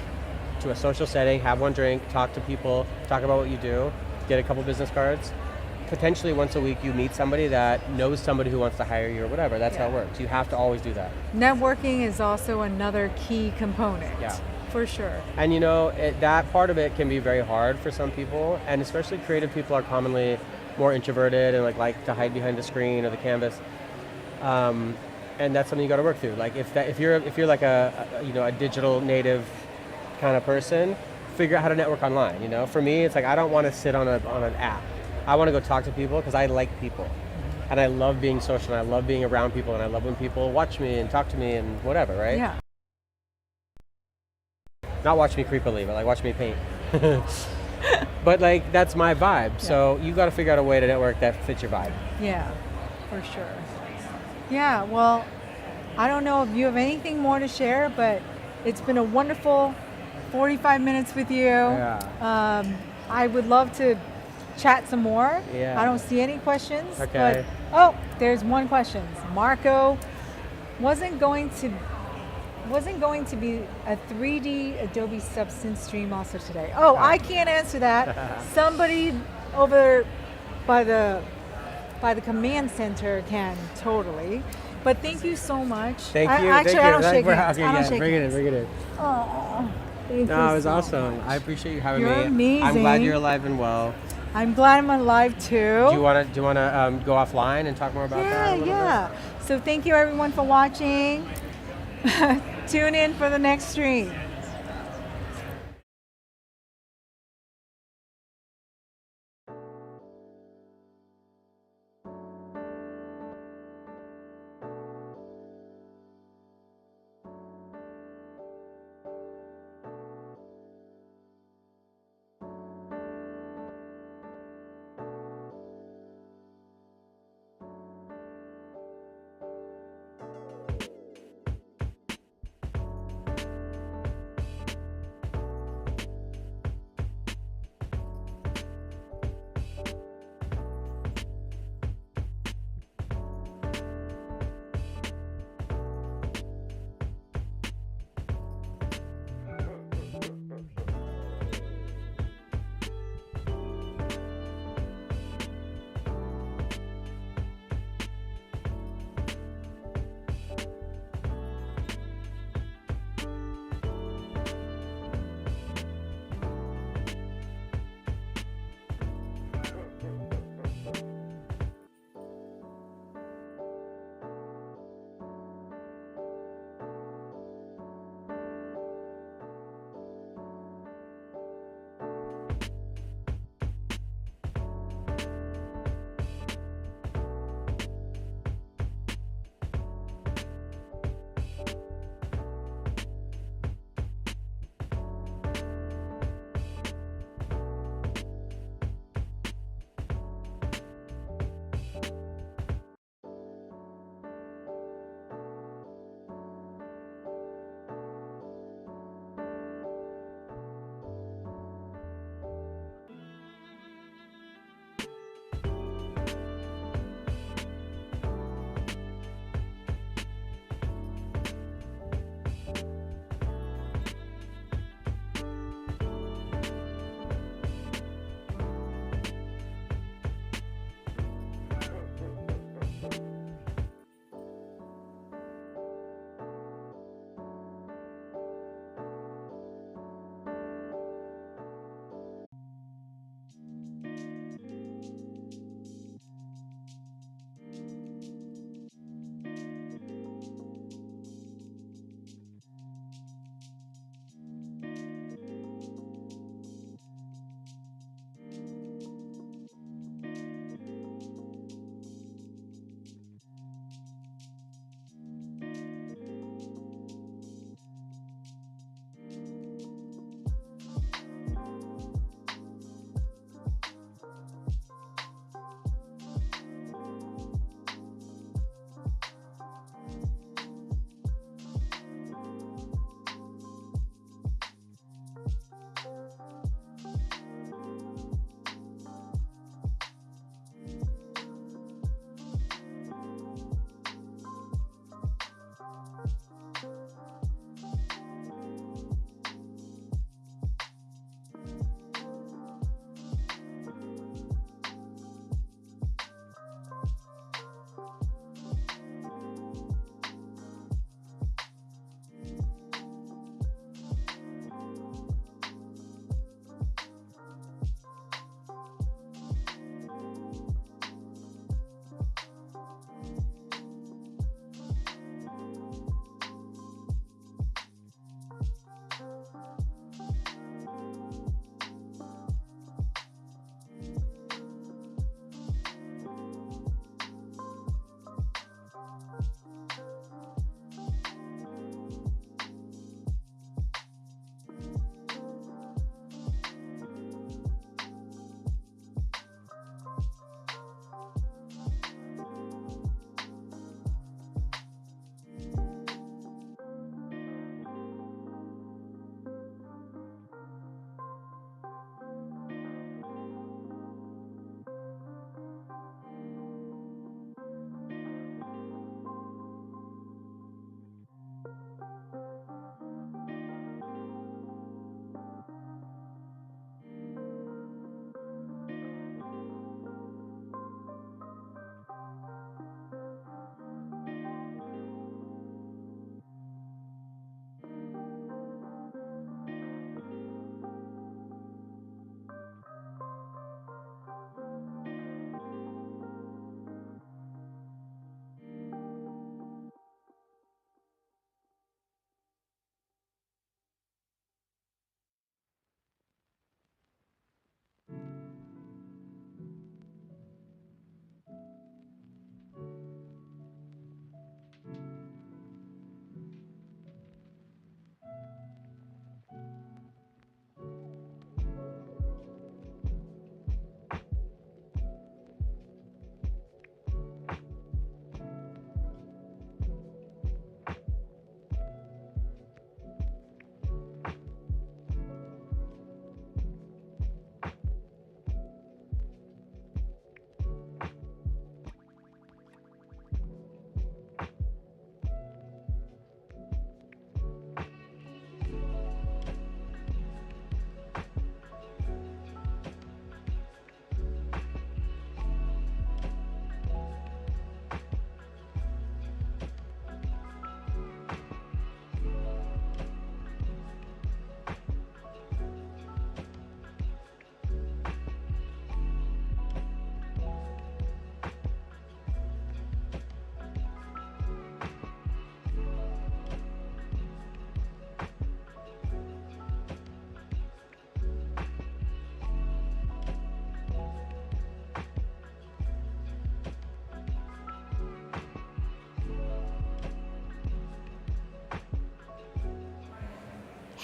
to a social setting, have one drink, talk to people, talk about what you do, get a couple business cards, potentially once a week you meet somebody that knows somebody who wants to hire you or whatever. That's how it works. You have to always do that. Networking is also another key component. Yeah. For sure. And you know, that part of it can be very hard for some people, and especially creative people are commonly more introverted and like to hide behind the screen or the canvas. And that's something you got to work through. Like, if you're like a digital native kind of person, figure out how to network online. You know, for me, it's like, I don't want to sit on an app. I want to go talk to people because I like people, and I love being social, and I love being around people, and I love when people watch me and talk to me and whatever, right? Yeah. Not watch me creepily, but like watch me paint. But like, that's my vibe. Yeah. So you got to figure out a way to network that fits your vibe. Yeah, for sure. Yeah, well, I don't know if you have anything more to share, but it's been a wonderful 45 minutes with you. Yeah. I would love to chat some more. Yeah. I don't see any questions. Okay. But, there's one question. Marco wasn't going to be a 3D Adobe Substance stream also today. I can't answer that. Somebody over by the command center can totally. But thank you so much. Thank you. Actually, I don't shake hands. Okay, I don't shake hands. Bring it in. Oh, thank you. No, it was so awesome. much. I appreciate you having You're me. amazing. I'm glad you're alive and well. I'm glad I'm alive too. Do you want to go offline and talk more about that? Yeah. So thank you everyone for watching. Tune in for the next stream.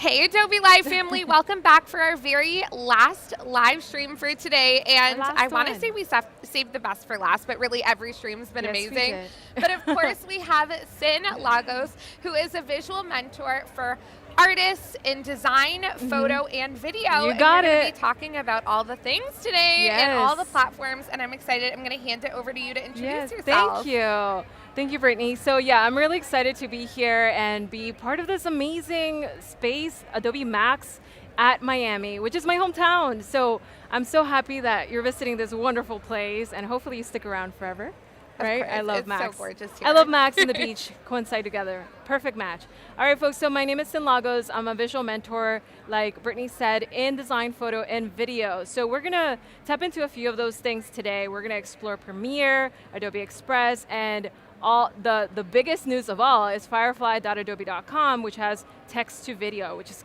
Hey Adobe Live family, welcome back for our very last live stream for today. And I want to say we saved the best for last, but really every stream's been amazing. But of course we have Sin Lagos, who is a visual mentor for artists in design, photo, and video. You got and we're it. Gonna be talking about all the things today and all the platforms, and I'm excited. I'm going to hand it over to you to introduce yourself. Thank you. Thank you, Brittany. So yeah, I'm really excited to be here and be part of this amazing space, Adobe MAX at Miami, which is my hometown. So I'm so happy that you're visiting this wonderful place, and hopefully you stick around forever. Right? I love Max. It's so gorgeous here. I love Max and the beach coincide together. Perfect match. All right, folks, so my name is Sin Lagos. I'm a visual mentor, like Brittany said, in design, photo, and video. So we're going to tap into a few of those things today. We're going to explore Premiere, Adobe Express, and all the biggest news of all is firefly.adobe.com, which has text to video, which is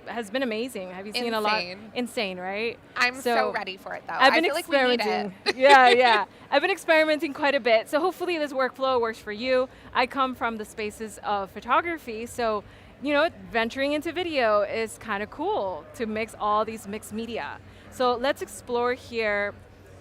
has been amazing. Have you seen a lot? Insane, right? I'm so ready for it though. I feel experimenting. Like we need it. yeah. I've been experimenting quite a bit. So hopefully this workflow works for you. I come from the spaces of photography, so venturing into video is kind of cool to mix all these mixed media. So let's explore here.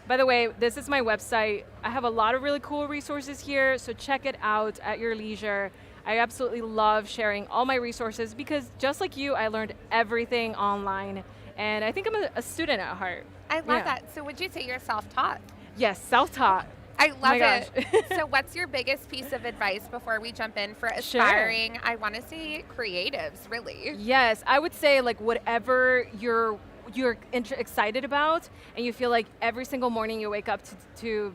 By the way, this is my website. I have a lot of really cool resources here, so check it out at your leisure. I absolutely love sharing all my resources because just like you, I learned everything online, and I think I'm a student at heart. I love that. So would you say you're self-taught? Yes, self-taught. I love it. So what's your biggest piece of advice before we jump in for aspiring, I want to say creatives, really? Yes, I would say like whatever you're excited about and you feel like every single morning you wake up to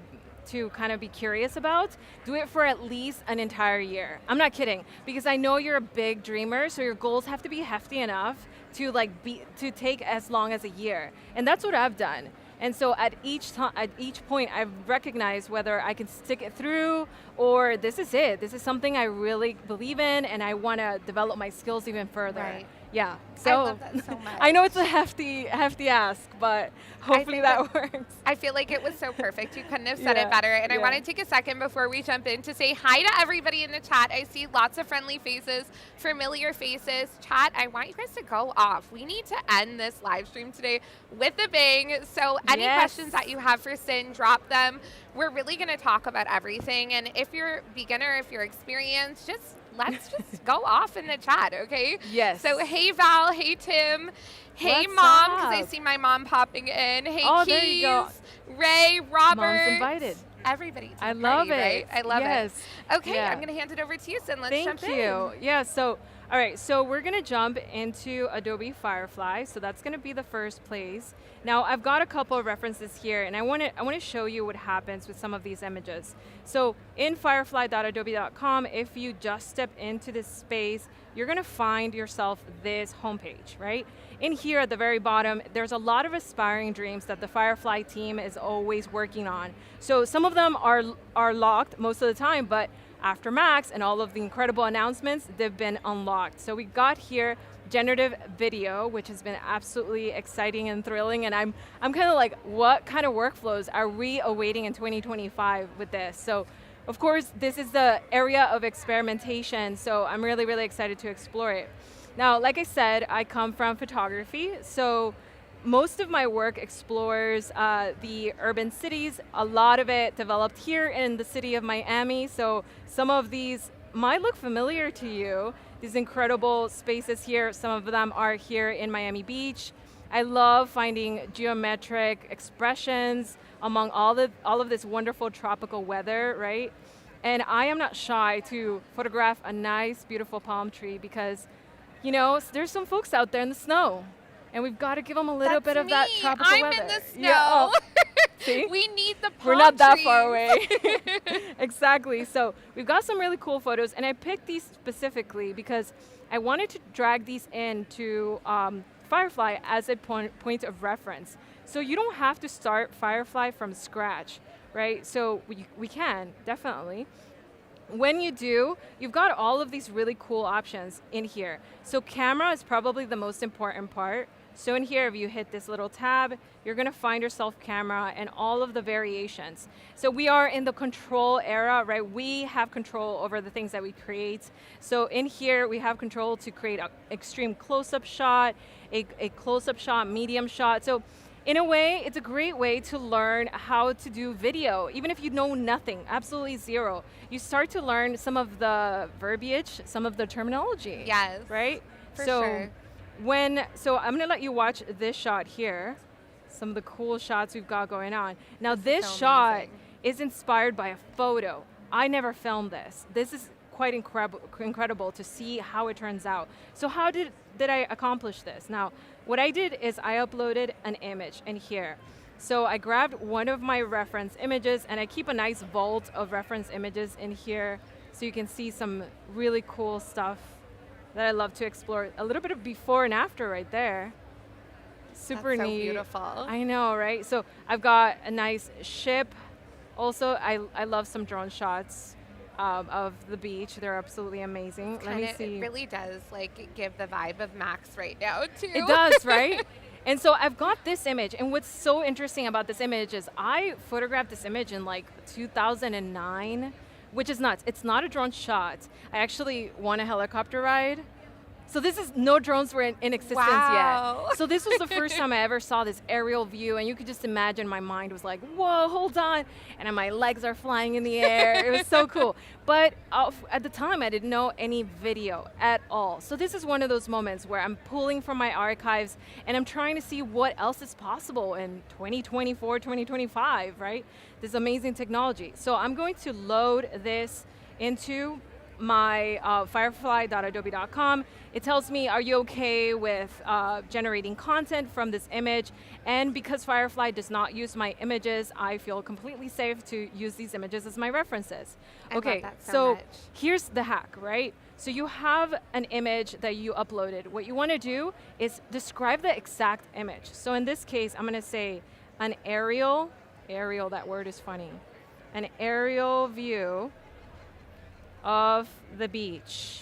kind of be curious about, do it for at least an entire year. I'm not kidding, because I know you're a big dreamer, so your goals have to be hefty enough to to take as long as a year. And that's what I've done. And so at each point, I've recognized whether I can stick it through or this is it. This is something I really believe in, and I want to develop my skills even further. Right. Yeah. So I love that so much. I know it's a hefty ask, but hopefully that works. I feel like it was so perfect. You couldn't have said it better. And I want to take a second before we jump in to say hi to everybody in the chat. I see lots of friendly faces, familiar faces. Chat, I want you guys to go off. We need to end this live stream today with a bang. So any questions that you have for Sin, drop them. We're really going to talk about everything. And if you're beginner, if you're experienced, let's just go off in the chat, okay? Yes. So hey Val, hey Tim, hey What's Mom, up? because I see my mom popping in. Hey Oh, Keys, there you go. Ray, Robert. Mom's invited. Everybody. I love it. Right? I love it. Okay, Yeah. I'm going to hand it over to you, Sin. Let's jump in. Thank you. Yeah, so, all right, so we're going to jump into Adobe Firefly. So that's going to be the first place. Now, I've got a couple of references here, and I want to show you what happens with some of these images. So in firefly.adobe.com, if you just step into this space, you're going to find yourself this homepage, right? In here at the very bottom, there's a lot of aspiring dreams that the Firefly team is always working on. So some of them are locked most of the time, but after Max and all of the incredible announcements, they've been unlocked. So we got here generative video, which has been absolutely exciting and thrilling, and I'm kind of like, what kind of workflows are we awaiting in 2025 with this? So of course, this is the area of experimentation, so I'm really, really excited to explore it. Now, like I said, I come from photography, so most of my work explores the urban cities. A lot of it developed here in the city of Miami, so some of these might look familiar to you. These incredible spaces here, some of them are here in Miami Beach. I love finding geometric expressions among all of this wonderful tropical weather, right? And I am not shy to photograph a nice, beautiful palm tree because, there's some folks out there in the snow, and we've got to give them a little bit of that tropical weather. I'm in the snow. Yeah, oh. See? We need the palm We're not that trees. far away. Exactly. So we've got some really cool photos, and I picked these specifically because I wanted to drag these into Firefly as a point of reference. So you don't have to start Firefly from scratch, right? So we can, definitely. When you do, you've got all of these really cool options in here. So camera is probably the most important part. So in here, if you hit this little tab, you're going to find your self-camera and all of the variations. So we are in the control era, right? We have control over the things that we create. So in here, we have control to create an extreme close-up shot, a close-up shot, medium shot. So in a way, it's a great way to learn how to do video, even if you know nothing, absolutely zero. You start to learn some of the verbiage, some of the terminology. Yes. Right? For so sure. So I'm gonna let you watch this shot here, some of the cool shots we've got going on. Now this so shot amazing. is inspired by a photo. I never filmed this. This is quite incredible to see how it turns out. So how did I accomplish this? Now, what I did is I uploaded an image in here. So I grabbed one of my reference images, and I keep a nice vault of reference images in here so you can see some really cool stuff that I love to explore. A little bit of before and after right there. Super That's so neat. beautiful. I know, right? So I've got a nice ship. Also, I love some drone shots of the beach. They're absolutely amazing. Let me see. It really does like give the vibe of Max right now too. It does, right? And so I've got this image, and what's so interesting about this image is I photographed this image in like 2009, which is nuts. It's not a drone shot. I actually won a helicopter ride. So this is, no drones were in existence Wow. yet. So this was the first time I ever saw this aerial view, and you could just imagine my mind was like, whoa, hold on. And my legs are flying in the air. It was so cool. But at the time, I didn't know any video at all. So this is one of those moments where I'm pulling from my archives, and I'm trying to see what else is possible in 2024, 2025, right? This amazing technology. So I'm going to load this into my firefly.adobe.com. It tells me, are you okay with generating content from this image? And because Firefly does not use my images, I feel completely safe to use these images as my references. Okay, love that so much. Here's the hack, right? So you have an image that you uploaded. What you want to do is describe the exact image. So in this case, I'm going to say an aerial, that word is funny, an aerial view of the beach.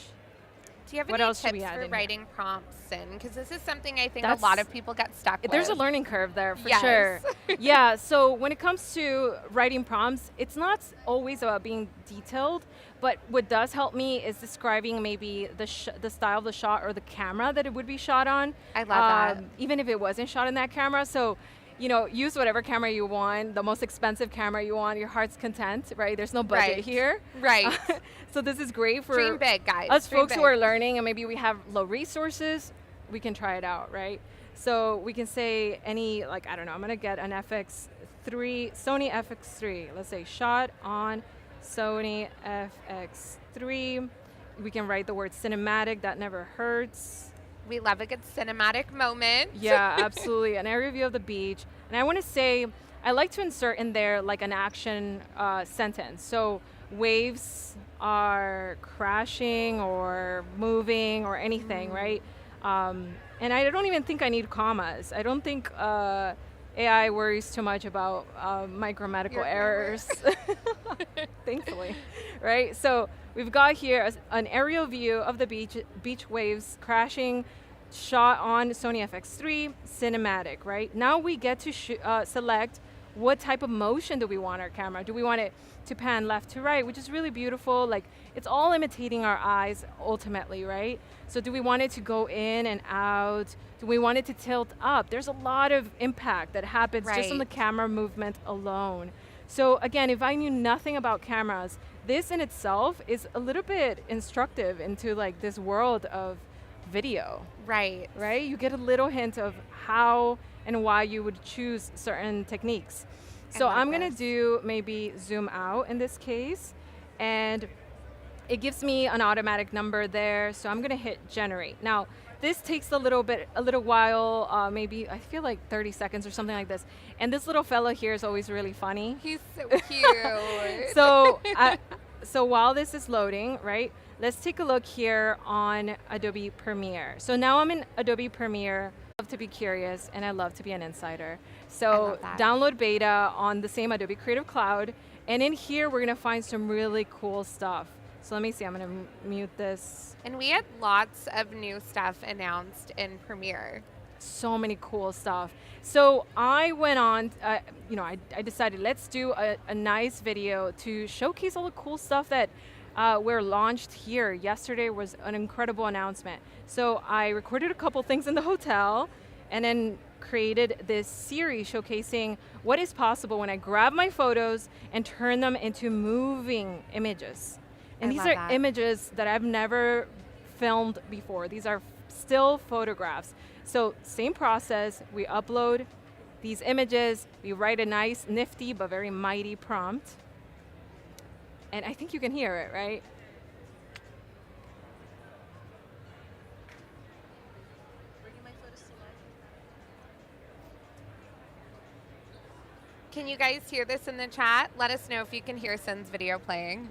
Do you have What any else should we tips add for in writing prompts in? Because this is something I think That's- a lot of people get stuck with. There's a learning curve there for Yes. sure. Yeah, so when it comes to writing prompts, it's not always about being detailed, but what does help me is describing maybe the style of the shot or the camera that it would be shot on. I love that. Even if it wasn't shot in that camera. So, you know, use whatever camera you want, the most expensive camera you want, your heart's content, right? There's no budget Right. here. Right. So this is great for Dream big, guys. us Dream folks who big. are learning and maybe we have low resources, we can try it out, right? So we can say any, like, I don't know, I'm gonna get an FX3, Sony FX3. Let's say shot on Sony FX3. We can write the word cinematic, that never hurts. We love a good cinematic moment. Yeah, absolutely. An area view of the beach. And I want to say, I like to insert in there like an action sentence. So waves are crashing or moving or anything, right? And I don't even think I need commas. I don't think AI worries too much about my grammatical errors, thankfully, right? So we've got here an aerial view of the beach waves crashing, shot on Sony FX3, cinematic, right? Now we get to select what type of motion do we want our camera. Do we want it to pan left to right, which is really beautiful. Like, it's all imitating our eyes ultimately, right? So do we want it to go in and out? Do we want it to tilt up? There's a lot of impact that happens just on the Right. camera movement alone. So again, if I knew nothing about cameras, this in itself is a little bit instructive into like this world of video, Right. right? You get a little hint of how and why you would choose certain techniques. So love I'm gonna this. do maybe zoom out in this case, and it gives me an automatic number there. So I'm gonna hit generate. Now, this takes a little while, maybe I feel like 30 seconds or something like this. And this little fella here is always really funny. He's so cute. So while this is loading, right, let's take a look here on Adobe Premiere. So now I'm in Adobe Premiere. I love to be curious and I love to be an insider. So love that. download beta on the same Adobe Creative Cloud. And in here, we're gonna find some really cool stuff. So let me see, I'm gonna mute this. And we had lots of new stuff announced in Premiere. so many cool stuff. So I went on, I decided let's do a nice video to showcase all the cool stuff that were launched here. Yesterday was an incredible announcement. So I recorded a couple things in the hotel and then created this series showcasing what is possible when I grab my photos and turn them into moving images. And these are images that I've never filmed before. These are still photographs. So same process, we upload these images, we write a nice, nifty, but very mighty prompt. And I think you can hear it, right? Can you guys hear this in the chat? Let us know if you can hear Sin's video playing.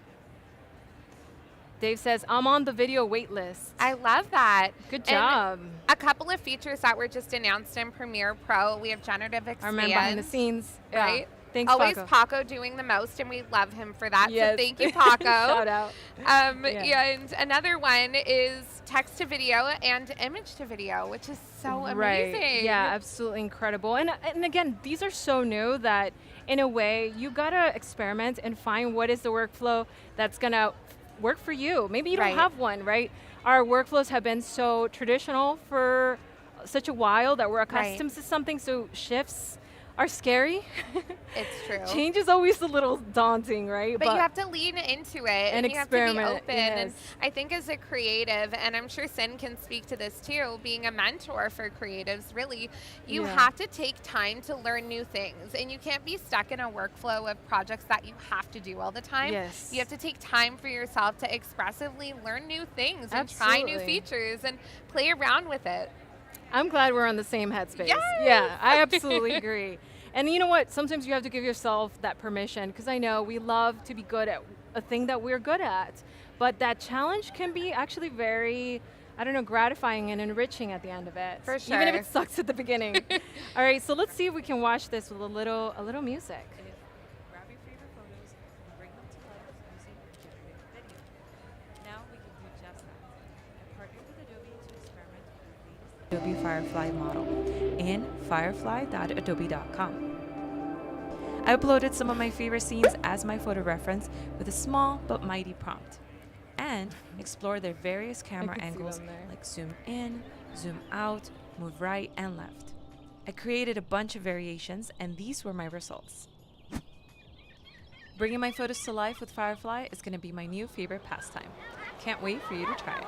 Dave says, I'm on the video wait list. I love that. Good job. And a couple of features that were just announced in Premiere Pro. We have generative expand. Our man behind the scenes. Right? Yeah. Thanks, Always Paco. Paco doing the most, and we love him for that. Yes. So thank you, Paco. Shout out. And another one is text to video and image to video, which is so amazing. Yeah, absolutely incredible. And again, these are so new that in a way you gotta experiment and find what is the workflow that's gonna work for you. Maybe you don't have one, right? Our workflows have been so traditional for such a while that we're accustomed to something, so shifts are scary. It's true. Change is always a little daunting, right? But you have to lean into it and you have to be open. Yes. And I think as a creative, and I'm sure Sin can speak to this too, being a mentor for creatives, really, you have to take time to learn new things. And you can't be stuck in a workflow of projects that you have to do all the time. Yes. You have to take time for yourself to expressively learn new things and try new features and play around with it. I'm glad we're on the same headspace. Yes! Yeah, I absolutely agree. And you know what? Sometimes you have to give yourself that permission, because I know we love to be good at a thing that we're good at, but that challenge can be actually very, gratifying and enriching at the end of it. For sure. Even if it sucks at the beginning. All right, so let's see if we can watch this with a little music. Grab your favorite photos and bring them to life using generative video. Now we can do just that. I partnered with Adobe to experiment with the latest Adobe Firefly model in firefly.adobe.com. I uploaded some of my favorite scenes as my photo reference with a small but mighty prompt, and explore their various camera angles like zoom in, zoom out, move right and left. I created a bunch of variations, and these were my results. Bringing my photos to life with Firefly is going to be my new favorite pastime. Can't wait for you to try it.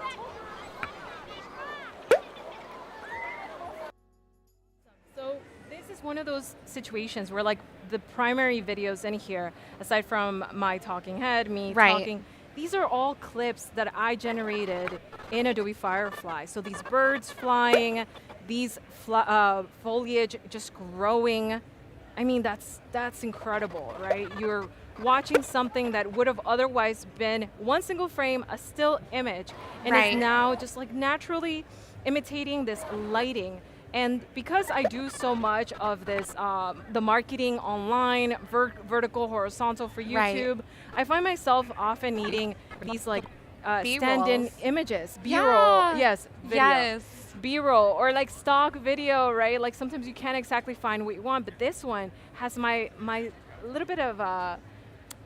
So this is one of those situations where the primary videos in here, aside from my talking head, me talking, these are all clips that I generated in Adobe Firefly. So these birds flying, these foliage just growing. I mean, that's incredible, right? You're watching something that would have otherwise been one single frame, a still image, and is now just naturally imitating this lighting. And because I do so much of this, the marketing online, vertical, horizontal for YouTube, I find myself often needing these stand-in images, B-roll, video, B-roll, or stock video, right? Sometimes you can't exactly find what you want, but this one has my little bit of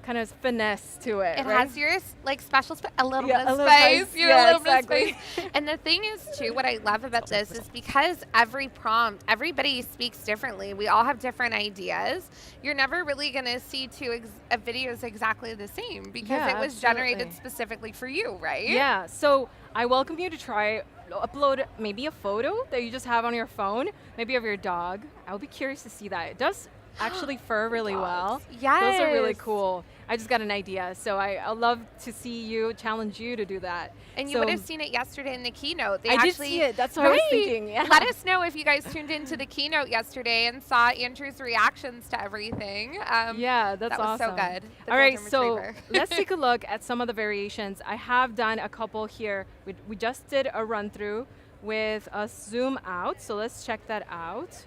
kind of finesse to it. It right? has your special a little bit of space. space. A little bit of space. And the thing is too, what I love about this is because every prompt, everybody speaks differently. We all have different ideas. You're never really going to see two videos exactly the same because it was generated specifically for you, right? Yeah. So I welcome you to try upload maybe a photo that you just have on your phone, maybe of your dog. I would be curious to see that. It does actually fur really well. Yes. Those are really cool. I just got an idea, so I'd love to see you, challenge you to do that. And you would have seen it yesterday in the keynote. I did see it. That's what I was thinking. Yeah. Let us know if you guys tuned into the keynote yesterday and saw Andrew's reactions to everything. Yeah, that's that was awesome. so good. All right, so let's take a look at some of the variations. I have done a couple here. We just did a run through with a zoom out, so let's check that out.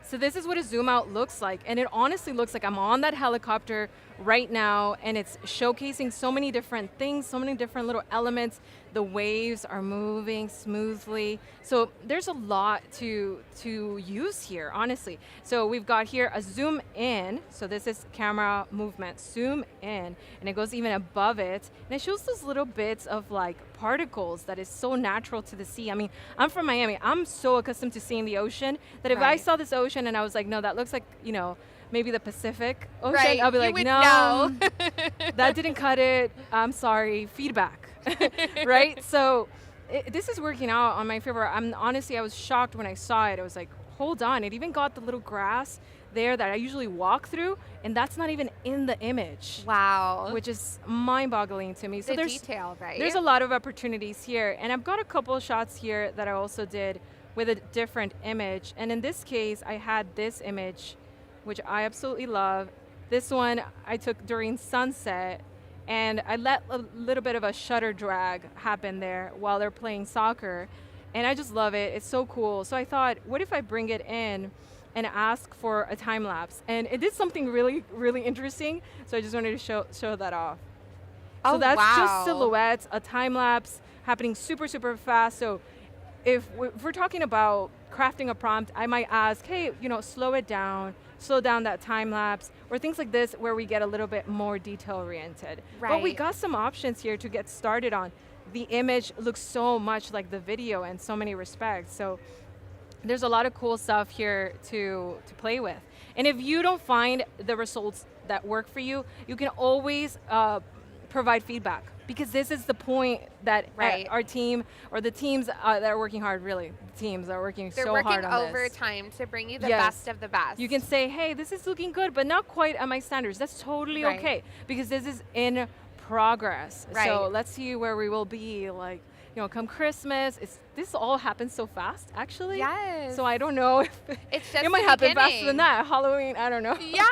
So this is what a zoom out looks like, and it honestly looks like I'm on that helicopter right now, and it's showcasing so many different things, so many different little elements. The waves are moving smoothly. So there's a lot to use here, honestly. So we've got here a zoom in. So this is camera movement, zoom in, and it goes even above it. And it shows those little bits of like particles that is so natural to the sea. I mean, I'm from Miami. I'm so accustomed to seeing the ocean that if I saw this ocean and I was like, no, that looks like, you know, maybe the Pacific Ocean, Right, I'll be you like, would no, know. that didn't cut it. I'm sorry, feedback, right? So this is working out on my favor. Honestly, I was shocked when I saw it. I was like, hold on, it even got the little grass there that I usually walk through, and that's not even in the image. Wow. Which is mind-boggling to me. So The there's detail, right? There's a lot of opportunities here, and I've got a couple of shots here that I also did with a different image. And in this case, I had this image, which I absolutely love. This one I took during sunset, and I let a little bit of a shutter drag happen there while they're playing soccer, and I just love it. It's so cool. So I thought, what if I bring it in and ask for a time lapse? And it did something really, really interesting. So I just wanted to show that off. So that's just silhouettes, a time lapse happening super, super fast. So if we're talking about crafting a prompt, I might ask, hey, you know, slow it down, slow down that time lapse, or things like this where we get a little bit more detail oriented. Right. But we got some options here to get started on. The image looks so much like the video in so many respects. So there's a lot of cool stuff here to play with. And if you don't find the results that work for you, you can always provide feedback, because this is the point that our team, or the teams that are working hard, really, the teams are working so hard on this. They're working overtime to bring you the best of the best. You can say, hey, this is looking good, but not quite at my standards. That's totally okay, because this is in progress. So let's see where we will be, like, you know, come Christmas. This all happens so fast, actually. Yes. So I don't know if it's just it might happen faster than that. Halloween, I don't know. Yeah,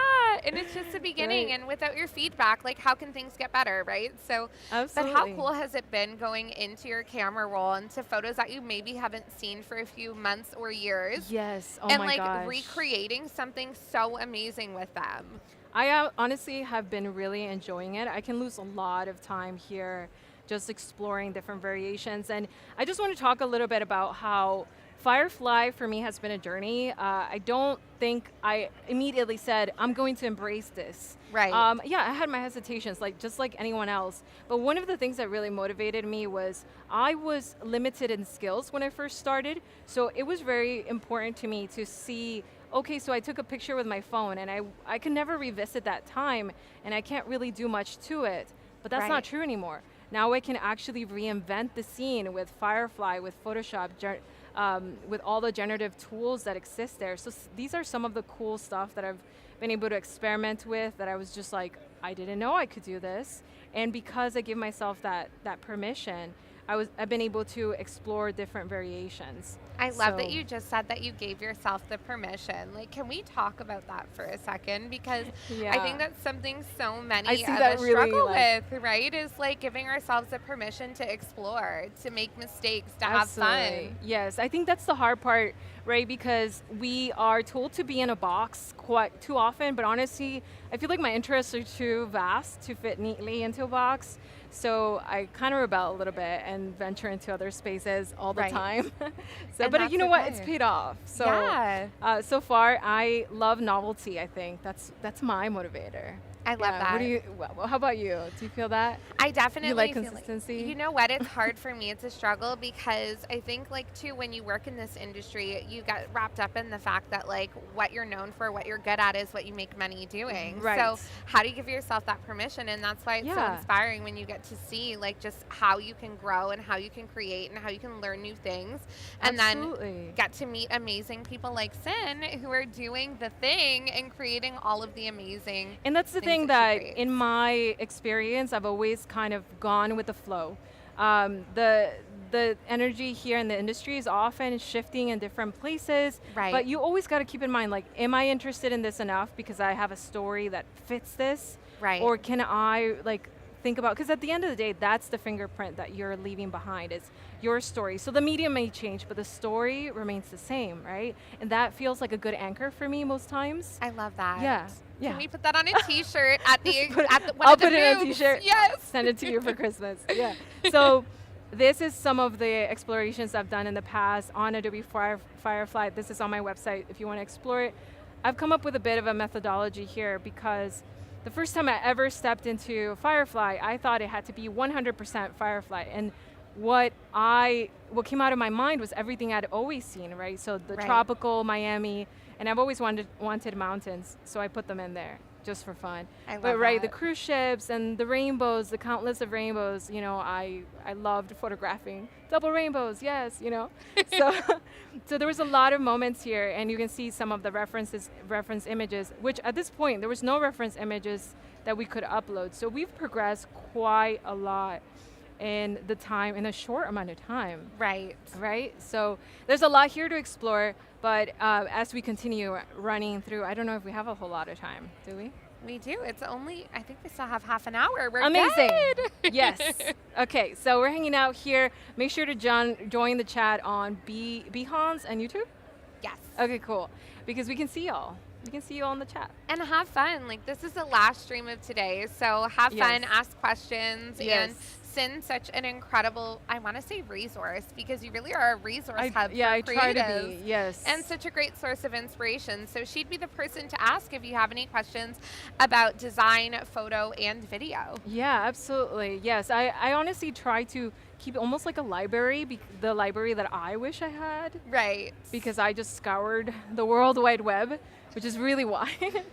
and it's just the beginning. And without your feedback, like, how can things get better, right? So, absolutely. But how cool has it been going into your camera roll, into photos that you maybe haven't seen for a few months or years? Yes. Oh and my gosh. like recreating something so amazing with them. I honestly have been really enjoying it. I can lose a lot of time here just exploring different variations. And I just want to talk a little bit about how Firefly for me has been a journey. I don't think I immediately said, I'm going to embrace this. Right. Yeah, I had my hesitations, like just like anyone else. But one of the things that really motivated me was I was limited in skills when I first started. So it was very important to me to see, okay, so I took a picture with my phone and I can never revisit that time and I can't really do much to it. But that's not true anymore. Now I can actually reinvent the scene with Firefly, with Photoshop, with all the generative tools that exist there. So these are some of the cool stuff that I've been able to experiment with, that I was just like, I didn't know I could do this. And because I give myself that permission, I've been able to explore different variations. I love that you just said that you gave yourself the permission. Like, can we talk about that for a second? Because I think that's something so many of us struggle with, right? Is like giving ourselves the permission to explore, to make mistakes, to have fun. Yes, I think that's the hard part, right? Because we are told to be in a box quite too often, but honestly, I feel like my interests are too vast to fit neatly into a box. So I kind of rebel a little bit and venture into other spaces all the time. But you know what? It's paid off. So so far, I love novelty. I think that's my motivator. I love that. How about you? Do you feel that? I definitely you like feel consistency. You know what? It's hard for me. It's a struggle because I think, like, too, when you work in this industry, you get wrapped up in the fact that, like, what you're known for, what you're good at is what you make money doing. Right. So how do you give yourself that permission? And that's why it's so inspiring when you get to see, like, just how you can grow and how you can create and how you can learn new things. And then get to meet amazing people like Sin who are doing the thing and creating all of the amazing. And that's the thing that in my experience, I've always kind of gone with the flow. The energy here in the industry is often shifting in different places, but you always got to keep in mind, like, am I interested in this enough because I have a story that fits this? Or can I, like, think about, because at the end of the day, that's the fingerprint that you're leaving behind, is your story. So the medium may change, but the story remains the same, right? And that feels like a good anchor for me most times. I love that. Yeah. Yeah. Can we put that on a T-shirt at the one I'll of the put it on a booths? T-shirt. Yes. Send it to you for Christmas. Yeah. So this is some of the explorations I've done in the past on Adobe Firefly. This is on my website if you want to explore it. I've come up with a bit of a methodology here because the first time I ever stepped into Firefly, I thought it had to be 100% Firefly. And what came out of my mind was everything I'd always seen, right? So the tropical Miami, and I've always wanted mountains, so I put them in there just for fun. But the cruise ships and the rainbows, the countless of rainbows, you know, I loved photographing double rainbows, yes, you know. So there was a lot of moments here, and you can see some of the reference images, which at this point there was no reference images that we could upload. So we've progressed quite a lot in a short amount of time. Right. So there's a lot here to explore, but as we continue running through, I don't know if we have a whole lot of time, do we? We do. It's only, I think we still have half an hour. We're amazing. Good. Yes. Okay, so we're hanging out here. Make sure to join the chat on Behance and YouTube. Yes. Okay, cool. Because we can see y'all. We can see you all in the chat. And have fun. Like, this is the last stream of today, so have fun, ask questions, and send such an incredible, I want to say resource, because you really are a resource hub for I creatives. try to be, yes. And such a great source of inspiration. So she'd be the person to ask if you have any questions about design, photo, and video. Yeah, absolutely. Yes, I honestly try to keep it almost like a library, the library that I wish I had. Right. Because I just scoured the World Wide Web, which is really wide,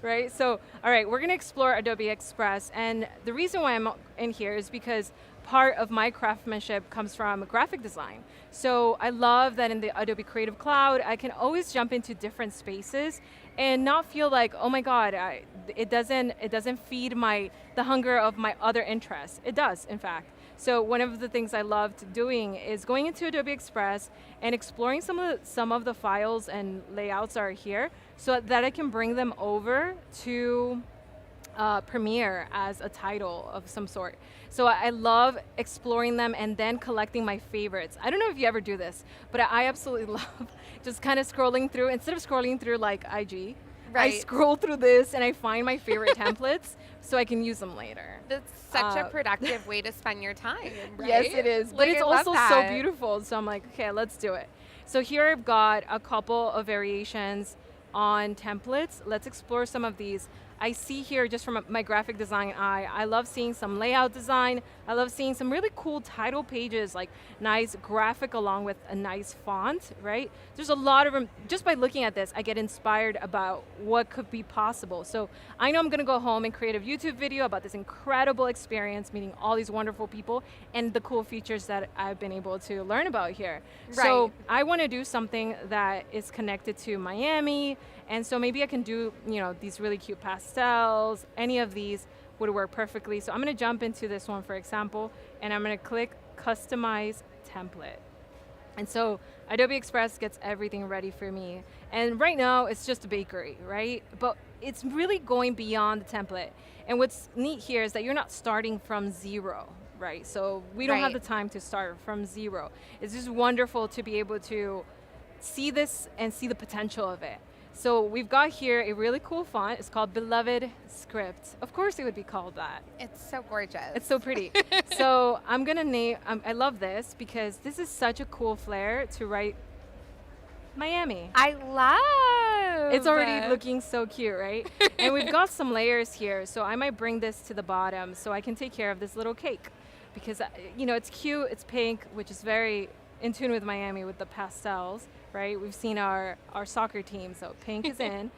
right? So, all right, we're gonna explore Adobe Express. And the reason why I'm in here is because part of my craftsmanship comes from graphic design. So I love that in the Adobe Creative Cloud, I can always jump into different spaces and not feel like, oh my God, it doesn't feed the hunger of my other interests. It does, in fact. So one of the things I loved doing is going into Adobe Express and exploring some of the files and layouts are here, so that I can bring them over to Premiere as a title of some sort. So I love exploring them and then collecting my favorites. I don't know if you ever do this, but I absolutely love just kind of scrolling through, instead of scrolling through like IG, I scroll through this and I find my favorite templates so I can use them later. That's such a productive way to spend your time, right? Yes, it is. But it's also so beautiful. So I'm like, okay, let's do it. So here I've got a couple of variations on templates. Let's explore some of these. I see here, just from my graphic design eye, I love seeing some layout design. I love seeing some really cool title pages, like nice graphic along with a nice font, right? There's a lot of them. Just by looking at this, I get inspired about what could be possible. So I know I'm gonna go home and create a YouTube video about this incredible experience, meeting all these wonderful people and the cool features that I've been able to learn about here. Right. So I wanna do something that is connected to Miami, and so maybe I can do, you know, these really cute pastels. Any of these would work perfectly. So I'm gonna jump into this one, for example, and I'm gonna click Customize Template. And so Adobe Express gets everything ready for me. And right now, it's just a bakery, right? But it's really going beyond the template. And what's neat here is that you're not starting from zero, right? So we don't have the time to start from zero. It's just wonderful to be able to see this and see the potential of it. So we've got here a really cool font. It's called Beloved Script. Of course it would be called that. It's so gorgeous. It's so pretty. So I'm gonna name, I love this because this is such a cool flair to write Miami. I love It's already looking so cute, right? And we've got some layers here. So I might bring this to the bottom so I can take care of this little cake. Because, you know, it's cute, it's pink, which is very in tune with Miami with the pastels. Right, we've seen our soccer team, so pink is in.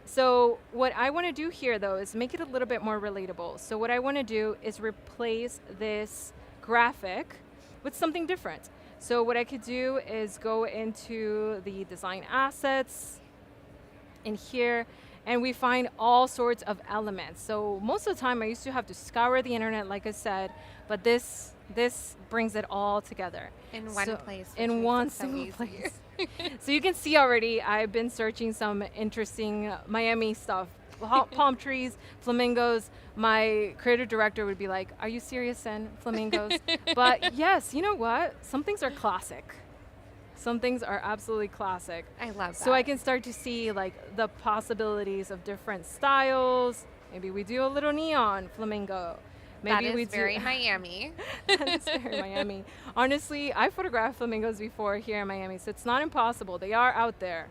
So what I want to do here, though, is make it a little bit more relatable. So what I want to do is replace this graphic with something different. So what I could do is go into the design assets in here, and we find all sorts of elements. So most of the time I used to have to scour the internet, like I said, but this brings it all together. In one place. In one single place. So you can see already, I've been searching some interesting Miami stuff. Palm trees, flamingos. My creative director would be like, are you serious, Sen? Flamingos? But yes, you know what? Some things are classic. Some things are absolutely classic. I love that. So I can start to see like the possibilities of different styles. Maybe we do a little neon flamingo. Maybe that we is do very Miami. That's very Miami. Honestly, I photographed flamingos before here in Miami, so it's not impossible. They are out there.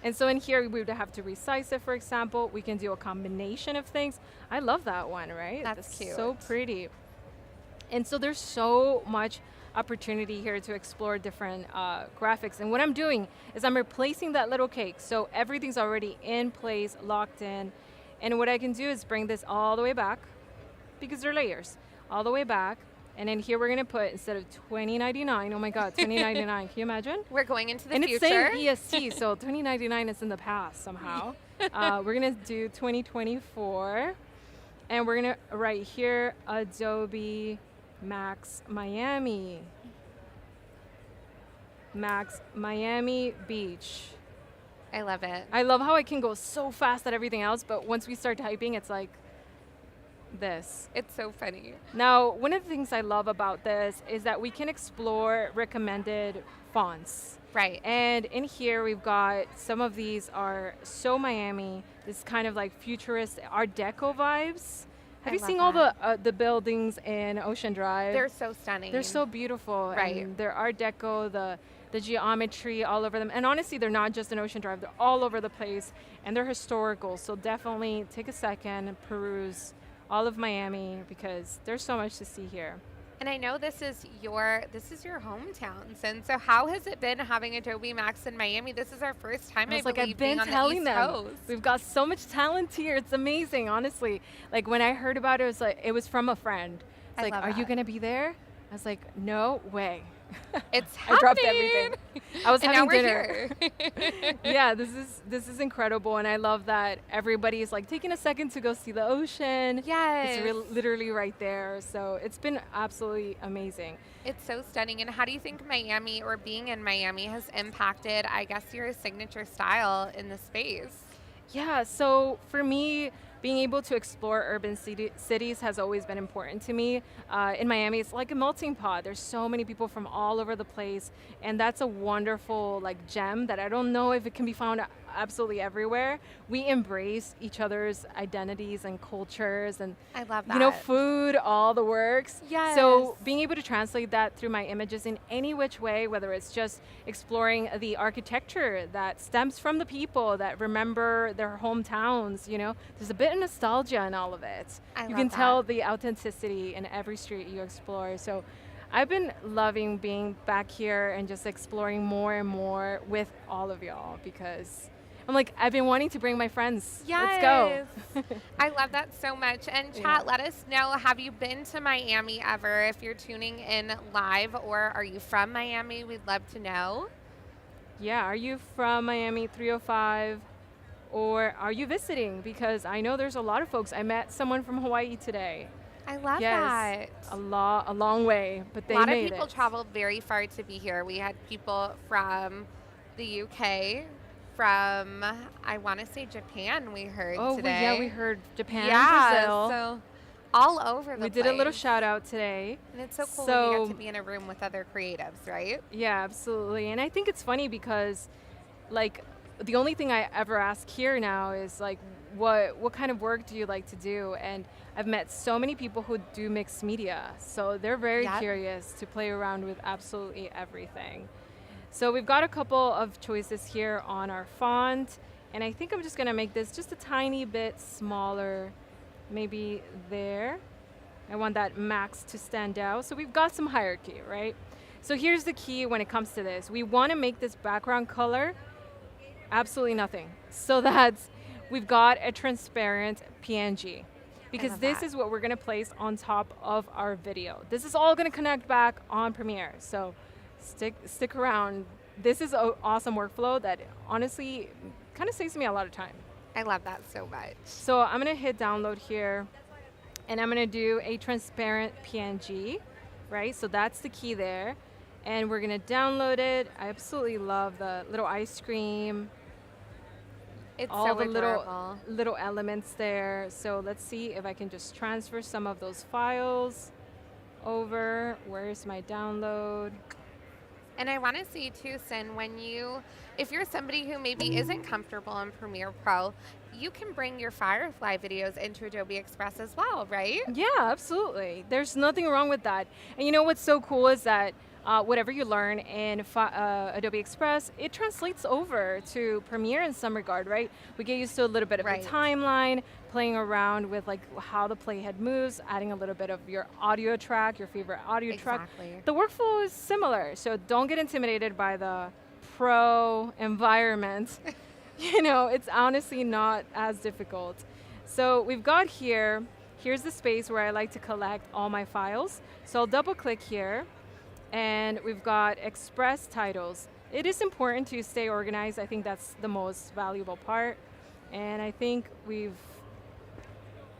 And so in here, we would have to resize it, for example. We can do a combination of things. I love that one, right? That's cute. So pretty. And so there's so much opportunity here to explore different graphics. And what I'm doing is I'm replacing that little cake. So everything's already in place, locked in. And what I can do is bring this all the way back, because they're layers, all the way back. And then here we're gonna put, instead of $20.99, oh my God, $20.99, can you imagine? We're going into the and future. And it's saying EST, so $20.99 is in the past somehow. We're gonna do 2024, and we're gonna write here, Adobe Max Miami. Max Miami Beach. I love it. I love how I can go so fast at everything else, but once we start typing, it's like this. It's so funny. Now, one of the things I love about this is that we can explore recommended fonts. Right. And in here, we've got some of these are so Miami, this kind of like futurist Art Deco vibes. Have you seen all the buildings in Ocean Drive? They're so stunning. They're so beautiful. Right. And they're Art Deco, the geometry all over them. And honestly, they're not just in Ocean Drive, they're all over the place, and they're historical. So definitely take a second, peruse all of Miami, because there's so much to see here. And I know this is your hometown, Sin. So how has it been having Adobe Max in Miami? This is our first time, I believe, I've been being on telling the East them, Coast. we've got so much talent here. It's amazing, honestly. Like when I heard about it, it was from a friend. It's like, are you gonna be there? I was like, no way. It's I dropped everything. I was and having now we're dinner. Here. Yeah, this is incredible, and I love that everybody's like taking a second to go see the ocean. Yes. It's literally right there. So it's been absolutely amazing. It's so stunning. And how do you think Miami, or being in Miami, has impacted, I guess, your signature style in the space? Yeah, so for me, being able to explore urban cities has always been important to me. In Miami, it's like a melting pot. There's so many people from all over the place, and that's a wonderful like gem that I don't know if it can be found absolutely everywhere. We embrace each other's identities and cultures, and I love that. You know, food, all the works. Yes. So being able to translate that through my images in any which way, whether it's just exploring the architecture that stems from the people that remember their hometowns, you know, there's a bit of nostalgia in all of it. You can tell the authenticity in every street you explore. So I've been loving being back here and just exploring more and more with all of y'all, because I'm like, I've been wanting to bring my friends. Yes. Let's go. I love that so much. And chat, let us know, have you been to Miami ever? If you're tuning in live, or are you from Miami? We'd love to know. Yeah, are you from Miami 305? Or are you visiting? Because I know there's a lot of folks. I met someone from Hawaii today. I love that. A long way, but they made it. A lot of people traveled very far to be here. We had people from the UK, from, I want to say Japan, we heard today. Yeah, we heard Japan, Brazil. So all over the place. We did a little shout out today. And it's so cool when you get to be in a room with other creatives, right? Yeah, absolutely. And I think it's funny because, like, the only thing I ever ask here now is like, what kind of work do you like to do? And I've met so many people who do mixed media, so they're very curious to play around with absolutely everything. So we've got a couple of choices here on our font, and I think I'm just gonna make this just a tiny bit smaller, maybe there. I want that max to stand out. So we've got some hierarchy, right? So here's the key when it comes to this. We wanna make this background color absolutely nothing, so that we've got a transparent PNG, because this is what we're gonna place on top of our video. This is all gonna connect back on Premiere, so stick around. This is an awesome workflow that honestly kind of saves me a lot of time. I love that so much. So I'm gonna hit download here, and I'm gonna do a transparent PNG, right? So that's the key there, and we're gonna download it. I absolutely love the little ice cream. It's all so the adorable. little elements there. So let's see if I can just transfer some of those files over. Where's my download? And I want to see too, Sin, if you're somebody who maybe isn't comfortable in Premiere Pro, you can bring your Firefly videos into Adobe Express as well, right? Yeah, absolutely. There's nothing wrong with that. And you know what's so cool is that whatever you learn in Adobe Express, it translates over to Premiere in some regard, right? We get used to a little bit of the timeline, playing around with like how the playhead moves, adding a little bit of your audio track, your favorite audio track. The workflow is similar, so don't get intimidated by the pro environment. You know, it's honestly not as difficult. So we've got here's the space where I like to collect all my files. So I'll double click here, and we've got Express titles. It is important to stay organized. I think that's the most valuable part. And I think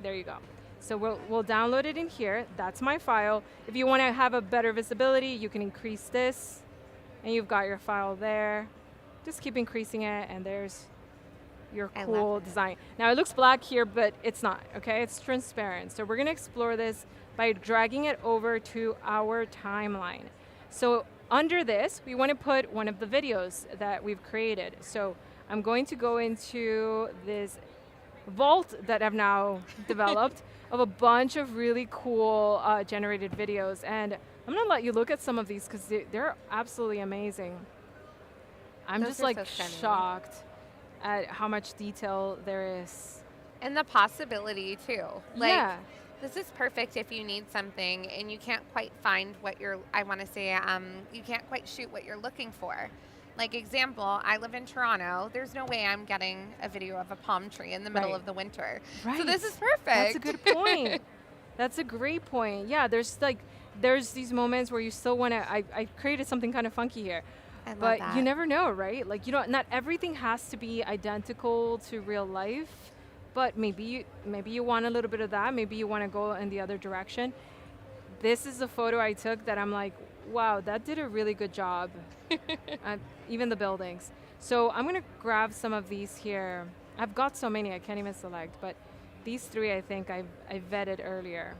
there you go. So we'll download it in here. That's my file. If you want to have a better visibility, you can increase this, and you've got your file there. Just keep increasing it, and there's your cool design. Now it looks black here, but it's not, okay? It's transparent. So we're gonna explore this by dragging it over to our timeline. So under this, we wanna put one of the videos that we've created. So I'm going to go into this vault that I've now developed of a bunch of really cool generated videos. And I'm gonna let you look at some of these because they're absolutely amazing. I'm just like shocked at how much detail there is. And the possibility too. Like, this is perfect if you need something and you can't quite find what you can't quite shoot what you're looking for. Like example, I live in Toronto. There's no way I'm getting a video of a palm tree in the middle of the winter. So this is perfect. That's a good point. That's a great point. Yeah, there's these moments where you still want to, I created something kind of funky here. But you never know, right? Like not everything has to be identical to real life, but maybe you want a little bit of that. Maybe you want to go in the other direction. This is a photo I took that I'm like, wow, that did a really good job. Even the buildings. So I'm gonna grab some of these here. I've got so many I can't even select, but these three I think I vetted earlier.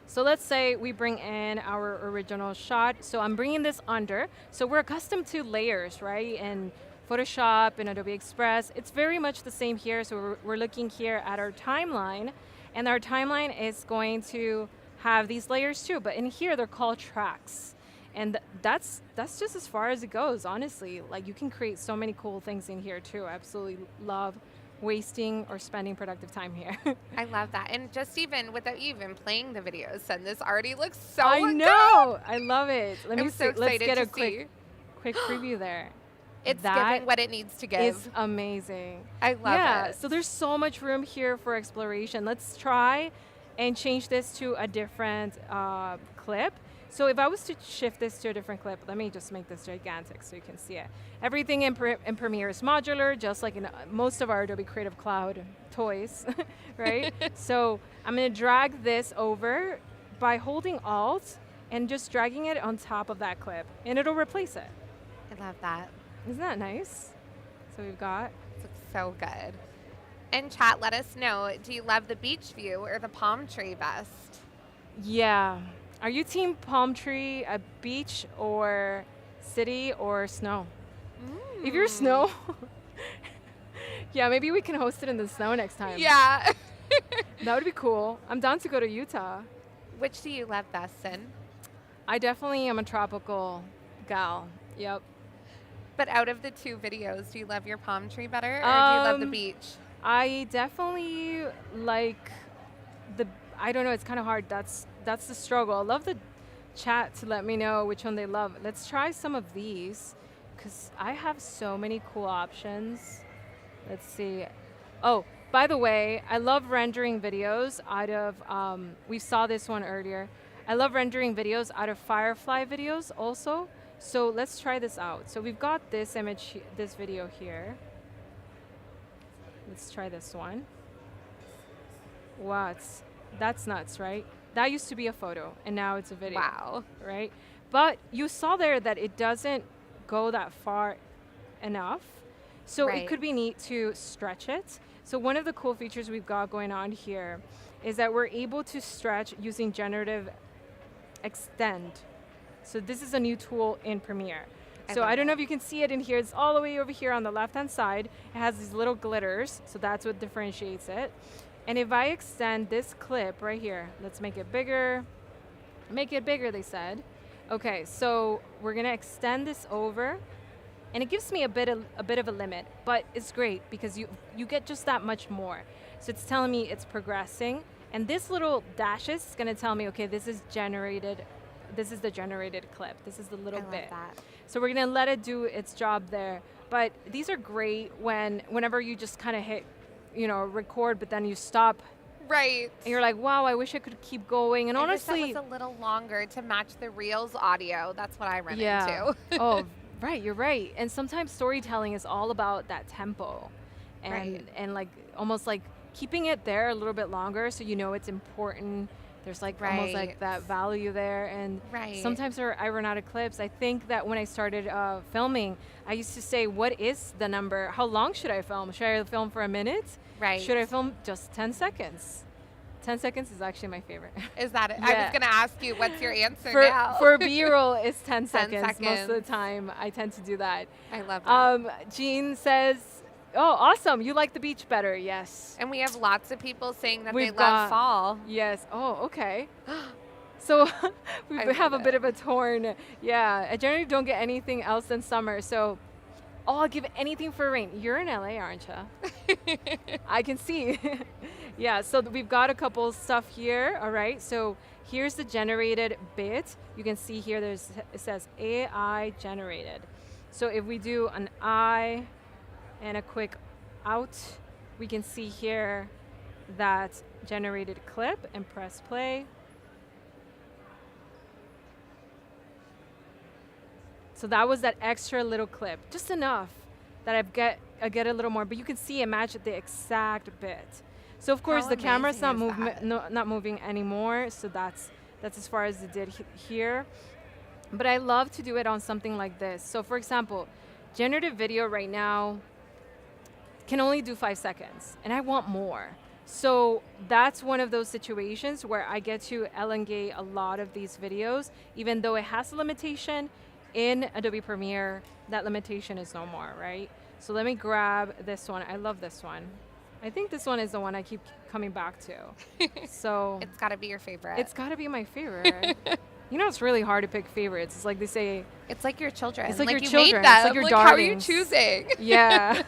So let's say we bring in our original shot. So I'm bringing this under. So we're accustomed to layers, right? In Photoshop and Adobe Express. It's very much the same here. So we're looking here at our timeline, and our timeline is going to have these layers too. But in here, they're called tracks. And that's just as far as it goes, honestly. Like you can create so many cool things in here too. I absolutely love wasting or spending productive time here. I love that. And just even without you even playing the videos, and this already looks so I know. I love it. Let me I'm so Let's excited get a to quick preview there. It's giving what it needs to give. It's amazing. I love it. So there's so much room here for exploration. Let's try and change this to a different clip. So if I was to shift this to a different clip, let me just make this gigantic so you can see it. Everything in Premiere is modular, just like in most of our Adobe Creative Cloud toys, right? So I'm gonna drag this over by holding Alt and just dragging it on top of that clip, and it'll replace it. I love that. Isn't that nice? So we've got. This looks so good. And chat, let us know, do you love the beach view or the palm tree best? Yeah. Are you team palm tree, a beach, or city, or snow? If you're snow, yeah, maybe we can host it in the snow next time. Yeah. That would be cool. I'm down to go to Utah. Which do you love best, Sin? I definitely am a tropical gal. Yep. But out of the two videos, do you love your palm tree better, or do you love the beach? I definitely like I don't know, it's kind of hard. That's the struggle. I love the chat to let me know which one they love. Let's try some of these, because I have so many cool options. Let's see. Oh, by the way, I love rendering videos out of, we saw this one earlier. I love rendering videos out of Firefly videos also. So let's try this out. So we've got this image, this video here. Let's try this one. Wow, that's nuts, right? That used to be a photo, and now it's a video. Wow. Right? But you saw there that it doesn't go that far enough. So it could be neat to stretch it. So one of the cool features we've got going on here is that we're able to stretch using generative extend. So this is a new tool in Premiere. So I don't know if you can see it in here. It's all the way over here on the left-hand side. It has these little glitters, so that's what differentiates it. And if I extend this clip right here, let's make it bigger. Make it bigger, they said. Okay, so we're gonna extend this over, and it gives me a bit of a limit, but it's great because you get just that much more. So it's telling me it's progressing, and this little dashes is gonna tell me, okay, this is generated. This is the generated clip. This is the little bit. That. So we're gonna let it do its job there. But these are great whenever you just kind of hit, record, but then you stop. Right. And you're like, wow, I wish I could keep going. And I honestly, wish that was a little longer to match the Reels audio. That's what I run into. Oh, right, you're right. And sometimes storytelling is all about that tempo, and like almost like keeping it there a little bit longer so it's important. There's like almost like that value there, and sometimes I run out of clips. I think that when I started filming, I used to say, what is the number? How long should I film? Should I film for a minute? Right. Should I film just 10 seconds? 10 seconds is actually my favorite. Is that it? Yeah. I was going to ask you, what's your answer now? For B-roll, it's 10 10 seconds. seconds. Most of the time, I tend to do that. I love that. Jean says, oh, awesome. You like the beach better. Yes. And we have lots of people saying that We've they love got- fall. Yes. Oh, okay. So we have a bit of a torn. Yeah, I generally don't get anything else than summer. So, I'll give anything for rain. You're in LA, aren't you? I can see. Yeah, so we've got a couple stuff here. All right, so here's the generated bit. You can see here it says AI generated. So if we do an I and a quick out, we can see here that generated clip and press play. So that was that extra little clip, just enough that I get a little more, but you can see it matched the exact bit. So of course the camera's not moving anymore, so that's as far as it did here. But I love to do it on something like this. So for example, generative video right now can only do 5 seconds, and I want more. So that's one of those situations where I get to elongate a lot of these videos, even though it has a limitation. In Adobe Premiere, that limitation is no more, right? So let me grab this one. I love this one. I think this one is the one I keep coming back to. So it's got to be your favorite. It's got to be my favorite. It's really hard to pick favorites. It's like they say. It's like your children. It's like your you children. Made them. It's like your like, darlings. how are you choosing? Yeah.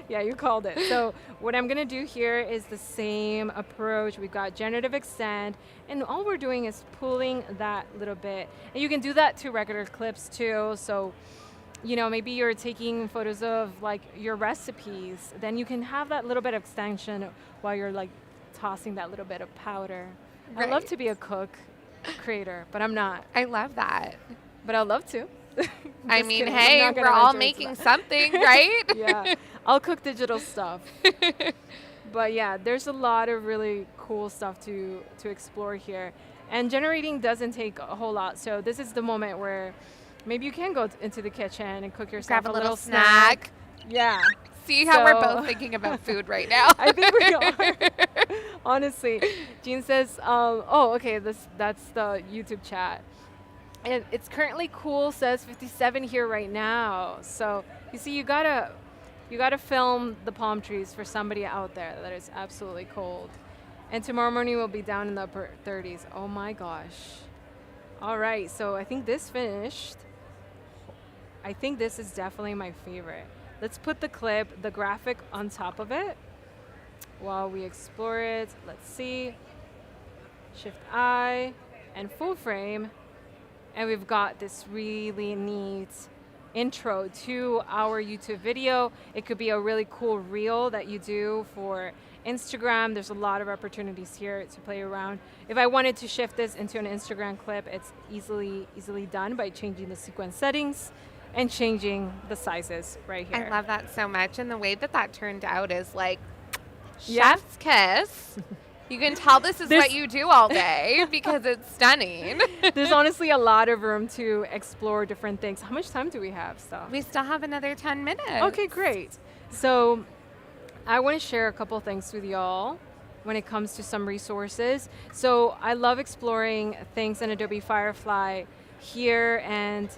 Yeah, you called it. So what I'm going to do here is the same approach. We've got generative extend, and all we're doing is pulling that little bit. And you can do that to regular clips too. So, maybe you're taking photos of like your recipes, then you can have that little bit of extension while you're like tossing that little bit of powder. I'd love to be a creator, but I'm not. I love that. But I'd love to. I mean, hey, we're all making something, right? Yeah, I'll cook digital stuff. But yeah, there's a lot of really cool stuff to explore here. And generating doesn't take a whole lot. So this is the moment where maybe you can go into the kitchen and cook yourself Grab a little snack. Yeah. See how we're both thinking about food right now. I think we are. Honestly. Jean says, okay, that's the YouTube chat. And it's currently cool, says 57 here right now. So you see, you gotta film the palm trees for somebody out there that is absolutely cold. And tomorrow morning we'll be down in the upper 30s. Oh my gosh. All right, so I think this finished. I think this is definitely my favorite. Let's put the graphic on top of it while we explore it. Let's see. Shift I and full frame. And we've got this really neat intro to our YouTube video. It could be a really cool reel that you do for Instagram. There's a lot of opportunities here to play around. If I wanted to shift this into an Instagram clip, it's easily done by changing the sequence settings and changing the sizes right here. I love that so much. And the way that turned out is like chef's kiss. You can tell this is what you do all day because it's stunning. There's honestly a lot of room to explore different things. How much time do we have still? We still have another 10 minutes. Okay, great. So I want to share a couple things with y'all when it comes to some resources. So I love exploring things in Adobe Firefly here and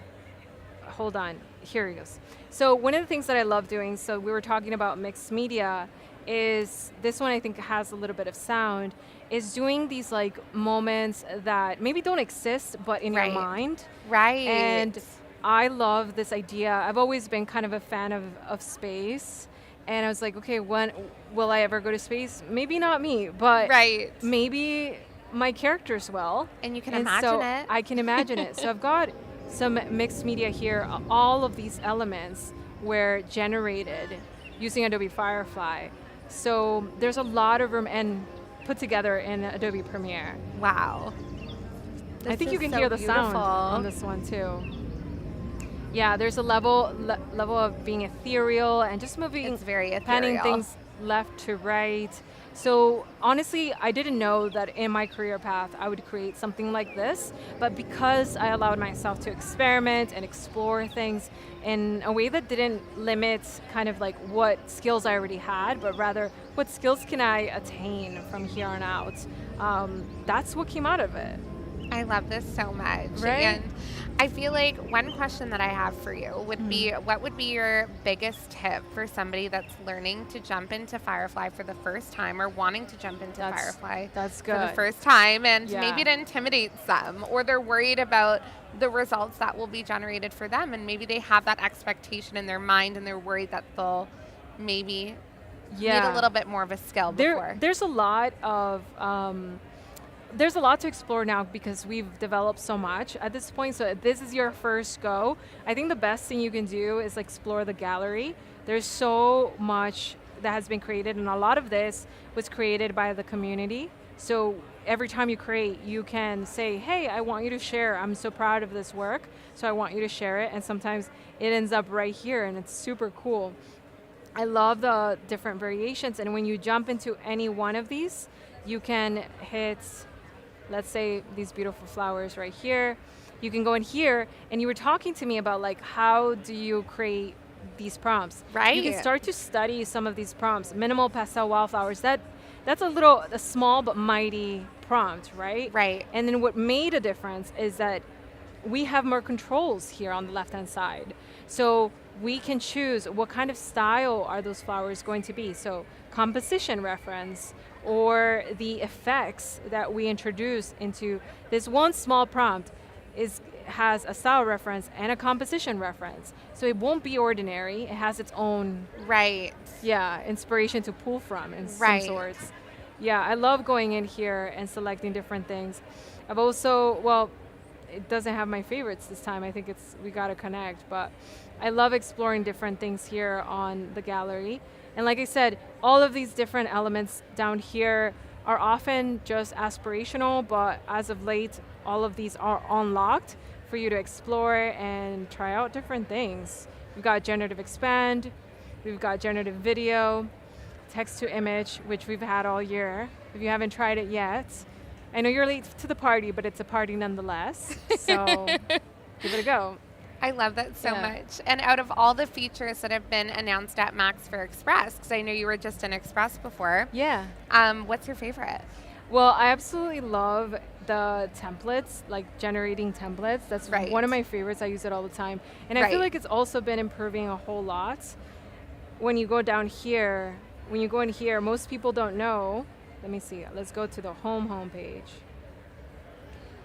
hold on, here it goes. So one of the things that I love doing, so we were talking about mixed media, is this one I think has a little bit of sound, is doing these like moments that maybe don't exist, but in your mind. Right. And I love this idea. I've always been kind of a fan of space. And I was like, okay, when will I ever go to space? Maybe not me, but maybe my characters will. And you can imagine it. I can imagine it. So I've got some mixed media here. All of these elements were generated using Adobe Firefly. So there's a lot of room and put together in Adobe Premiere. Wow. I think you can hear the sound on this one too. Yeah, there's a level of being ethereal and just moving, it's very ethereal. panning things left to right. So honestly, I didn't know that in my career path I would create something like this, but because I allowed myself to experiment and explore things in a way that didn't limit kind of like what skills I already had, but rather what skills can I attain from here on out, that's what came out of it. I love this so much. Right? And I feel like one question that I have for you would be, what would be your biggest tip for somebody that's learning to jump into Firefly for the first time, or wanting to jump into Firefly for the first time, and maybe it intimidates them, or they're worried about the results that will be generated for them, and maybe they have that expectation in their mind and they're worried that they'll maybe need a little bit more of a skill before. There's a lot of there's a lot to explore now because we've developed so much at this point. So if this is your first go, I think the best thing you can do is explore the gallery. There's so much that has been created, and a lot of this was created by the community. So every time you create, you can say, hey, I want you to share. I'm so proud of this work, so I want you to share it. And sometimes it ends up right here, and it's super cool. I love the different variations, and when you jump into any one of these, you can hit, let's say, these beautiful flowers right here. You can go in here, and you were talking to me about like, how do you create these prompts? Right. You can start to study some of these prompts. Minimal pastel wildflowers, that's a small but mighty prompt, right? Right. And then what made a difference is that we have more controls here on the left-hand side. So we can choose what kind of style are those flowers going to be. So composition reference, or the effects that we introduce into this one small prompt has a style reference and a composition reference. So it won't be ordinary. It has its own inspiration to pull from in some sorts. Yeah, I love going in here and selecting different things. I've also, well, it doesn't have my favorites this time. I think we gotta connect, but I love exploring different things here on the gallery. And like I said, all of these different elements down here are often just aspirational, but as of late, all of these are unlocked for you to explore and try out different things. We've got generative expand, we've got generative video, text to image, which we've had all year. If you haven't tried it yet, I know you're late to the party, but it's a party nonetheless. So give it a go. I love that so much. And out of all the features that have been announced at Max for Express, because I know you were just in Express before. Yeah. What's your favorite? Well, I absolutely love the templates, like generating templates. That's one of my favorites. I use it all the time. And I feel like it's also been improving a whole lot. When you go down here, when you go in here, most people don't know. Let me see. Let's go to the home page.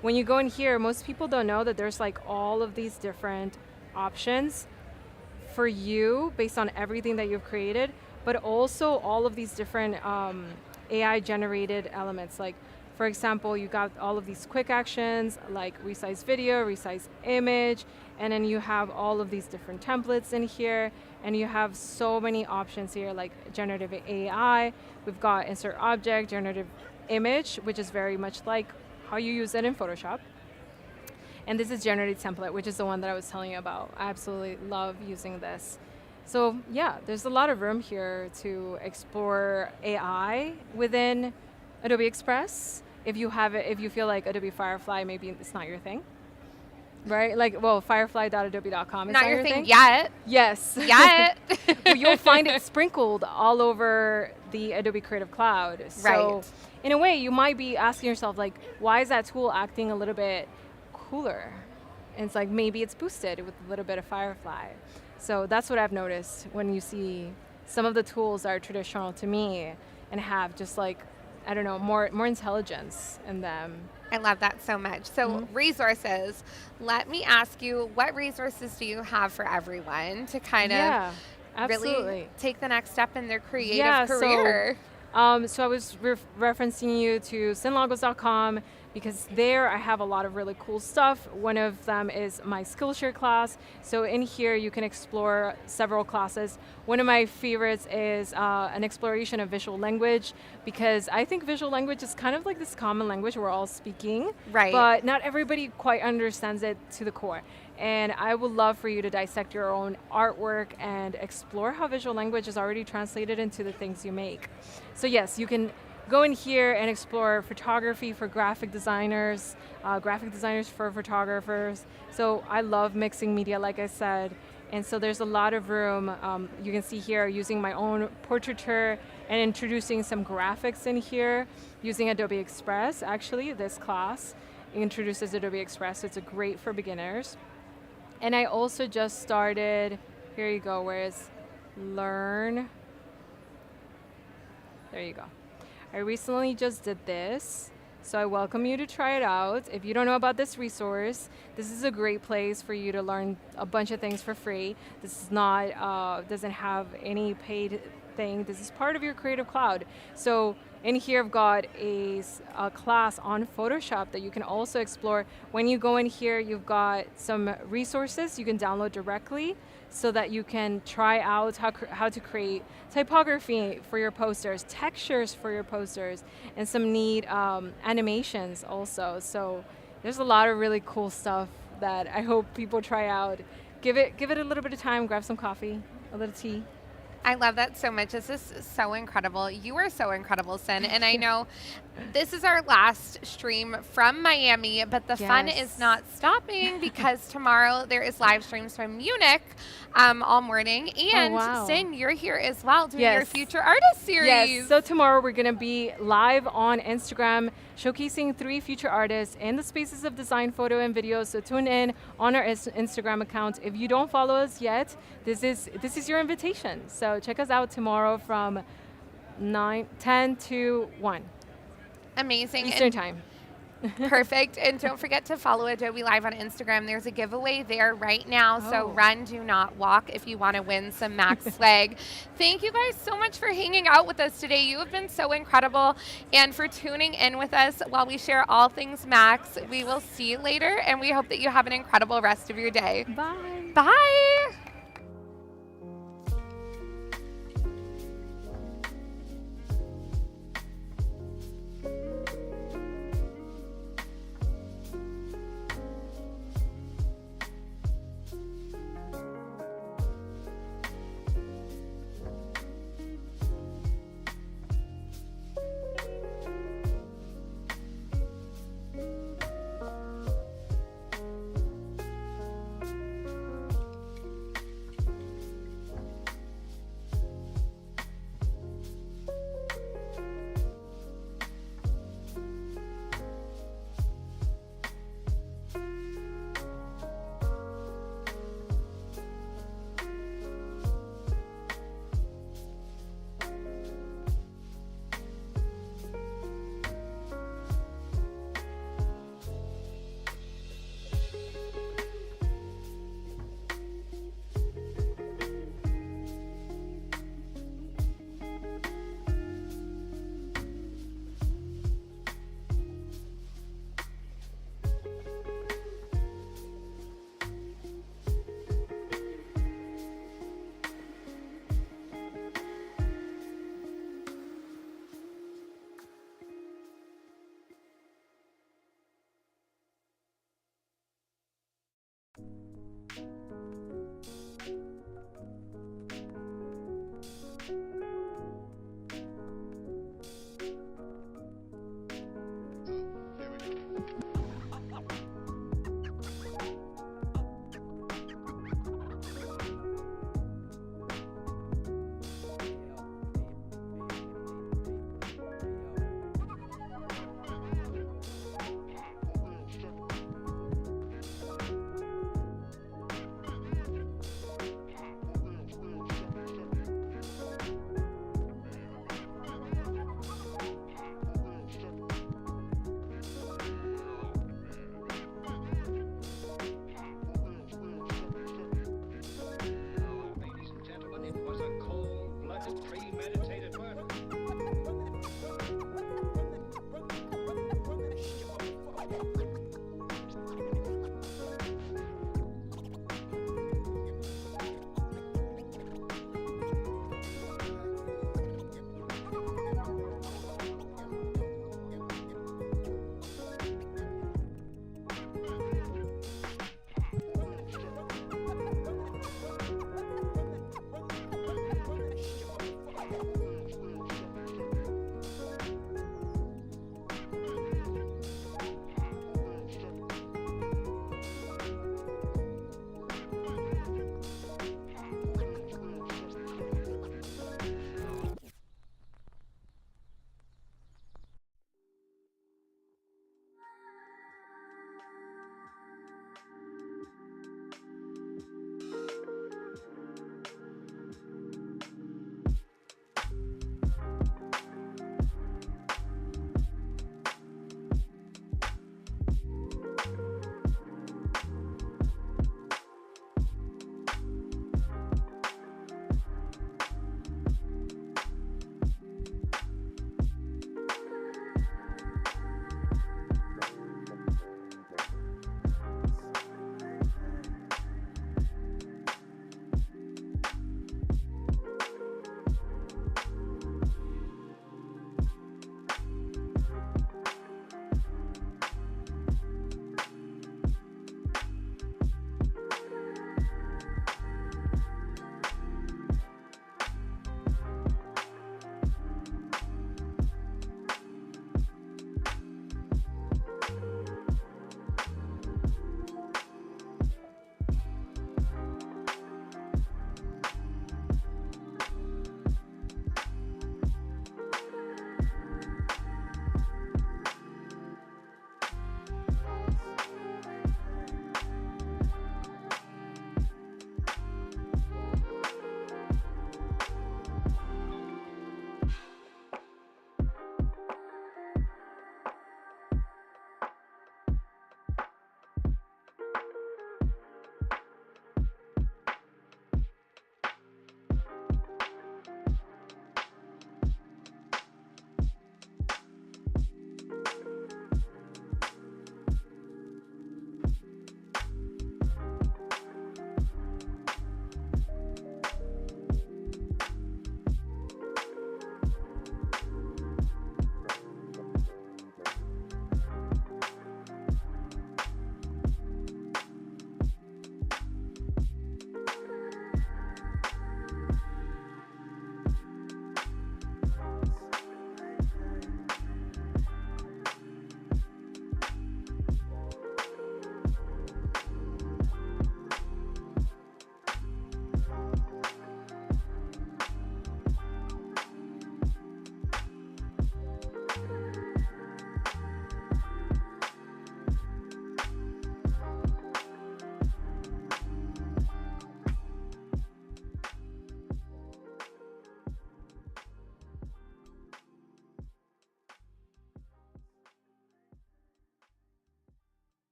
When you go in here, most people don't know that there's like all of these different options for you based on everything that you've created, but also all of these different AI generated elements. Like, for example, you got all of these quick actions like resize video, resize image, and then you have all of these different templates in here, and you have so many options here like generative AI. We've got insert object, generative image, which is very much like how you use it in Photoshop. And this is generative template, which is the one that I was telling you about. I absolutely love using this. So yeah, there's a lot of room here to explore AI within Adobe Express. If you have it, if you feel like Adobe Firefly, maybe it's not your thing. Right? Like, well, firefly.adobe.com is not your thing yet. Yes. Yet. Well, you'll find it sprinkled all over the Adobe Creative Cloud. So in a way, you might be asking yourself, like, why is that tool acting a little bit cooler? and it's like maybe it's boosted with a little bit of Firefly. So that's what I've noticed when you see some of the tools that are traditional to me and have just like, I don't know, more intelligence in them. I love that so much. So resources, let me ask you, what resources do you have for everyone to kind of really take the next step in their creative career? So I was referencing you to cinlogos.com because there I have a lot of really cool stuff. One of them is my Skillshare class. So in here you can explore several classes. One of my favorites is an exploration of visual language, because I think visual language is kind of like this common language we're all speaking, but not everybody quite understands it to the core. And I would love for you to dissect your own artwork and explore how visual language is already translated into the things you make. So yes, you can go in here and explore photography for graphic designers for photographers. So I love mixing media, like I said. And so there's a lot of room. You can see here using my own portraiture and introducing some graphics in here using Adobe Express. Actually, this class introduces Adobe Express, so it's great for beginners. And I also just started, here you go, where is Learn? There you go. I recently just did this, so I welcome you to try it out. If you don't know about this resource, this is a great place for you to learn a bunch of things for free. This is not, doesn't have any paid thing. This is part of your Creative Cloud. So in here I've got a class on Photoshop that you can also explore. When you go in here, you've got some resources you can download directly so that you can try out how to create typography for your posters, textures for your posters, and some neat animations also. So there's a lot of really cool stuff that I hope people try out. Give it a little bit of time, grab some coffee, a little tea. I love that so much. This is so incredible. You are so incredible, Sin. And I know this is our last stream from Miami, but the fun is not stopping because tomorrow there is live streams from Munich all morning. And Sin, you're here as well doing your Future Artist series. Yes, so tomorrow we're going to be live on Instagram showcasing 3 future artists in the spaces of design, photo, and video. So tune in on our Instagram account. If you don't follow us yet, this is your invitation. So check us out tomorrow from 10 to 1. Amazing. Eastern time. Perfect. And don't forget to follow Adobe Live on Instagram. There's a giveaway there right now. So run, do not walk if you want to win some Max swag. Thank you guys so much for hanging out with us today. You have been so incredible. And for tuning in with us while we share all things Max. We will see you later. And we hope that you have an incredible rest of your day. Bye. Bye.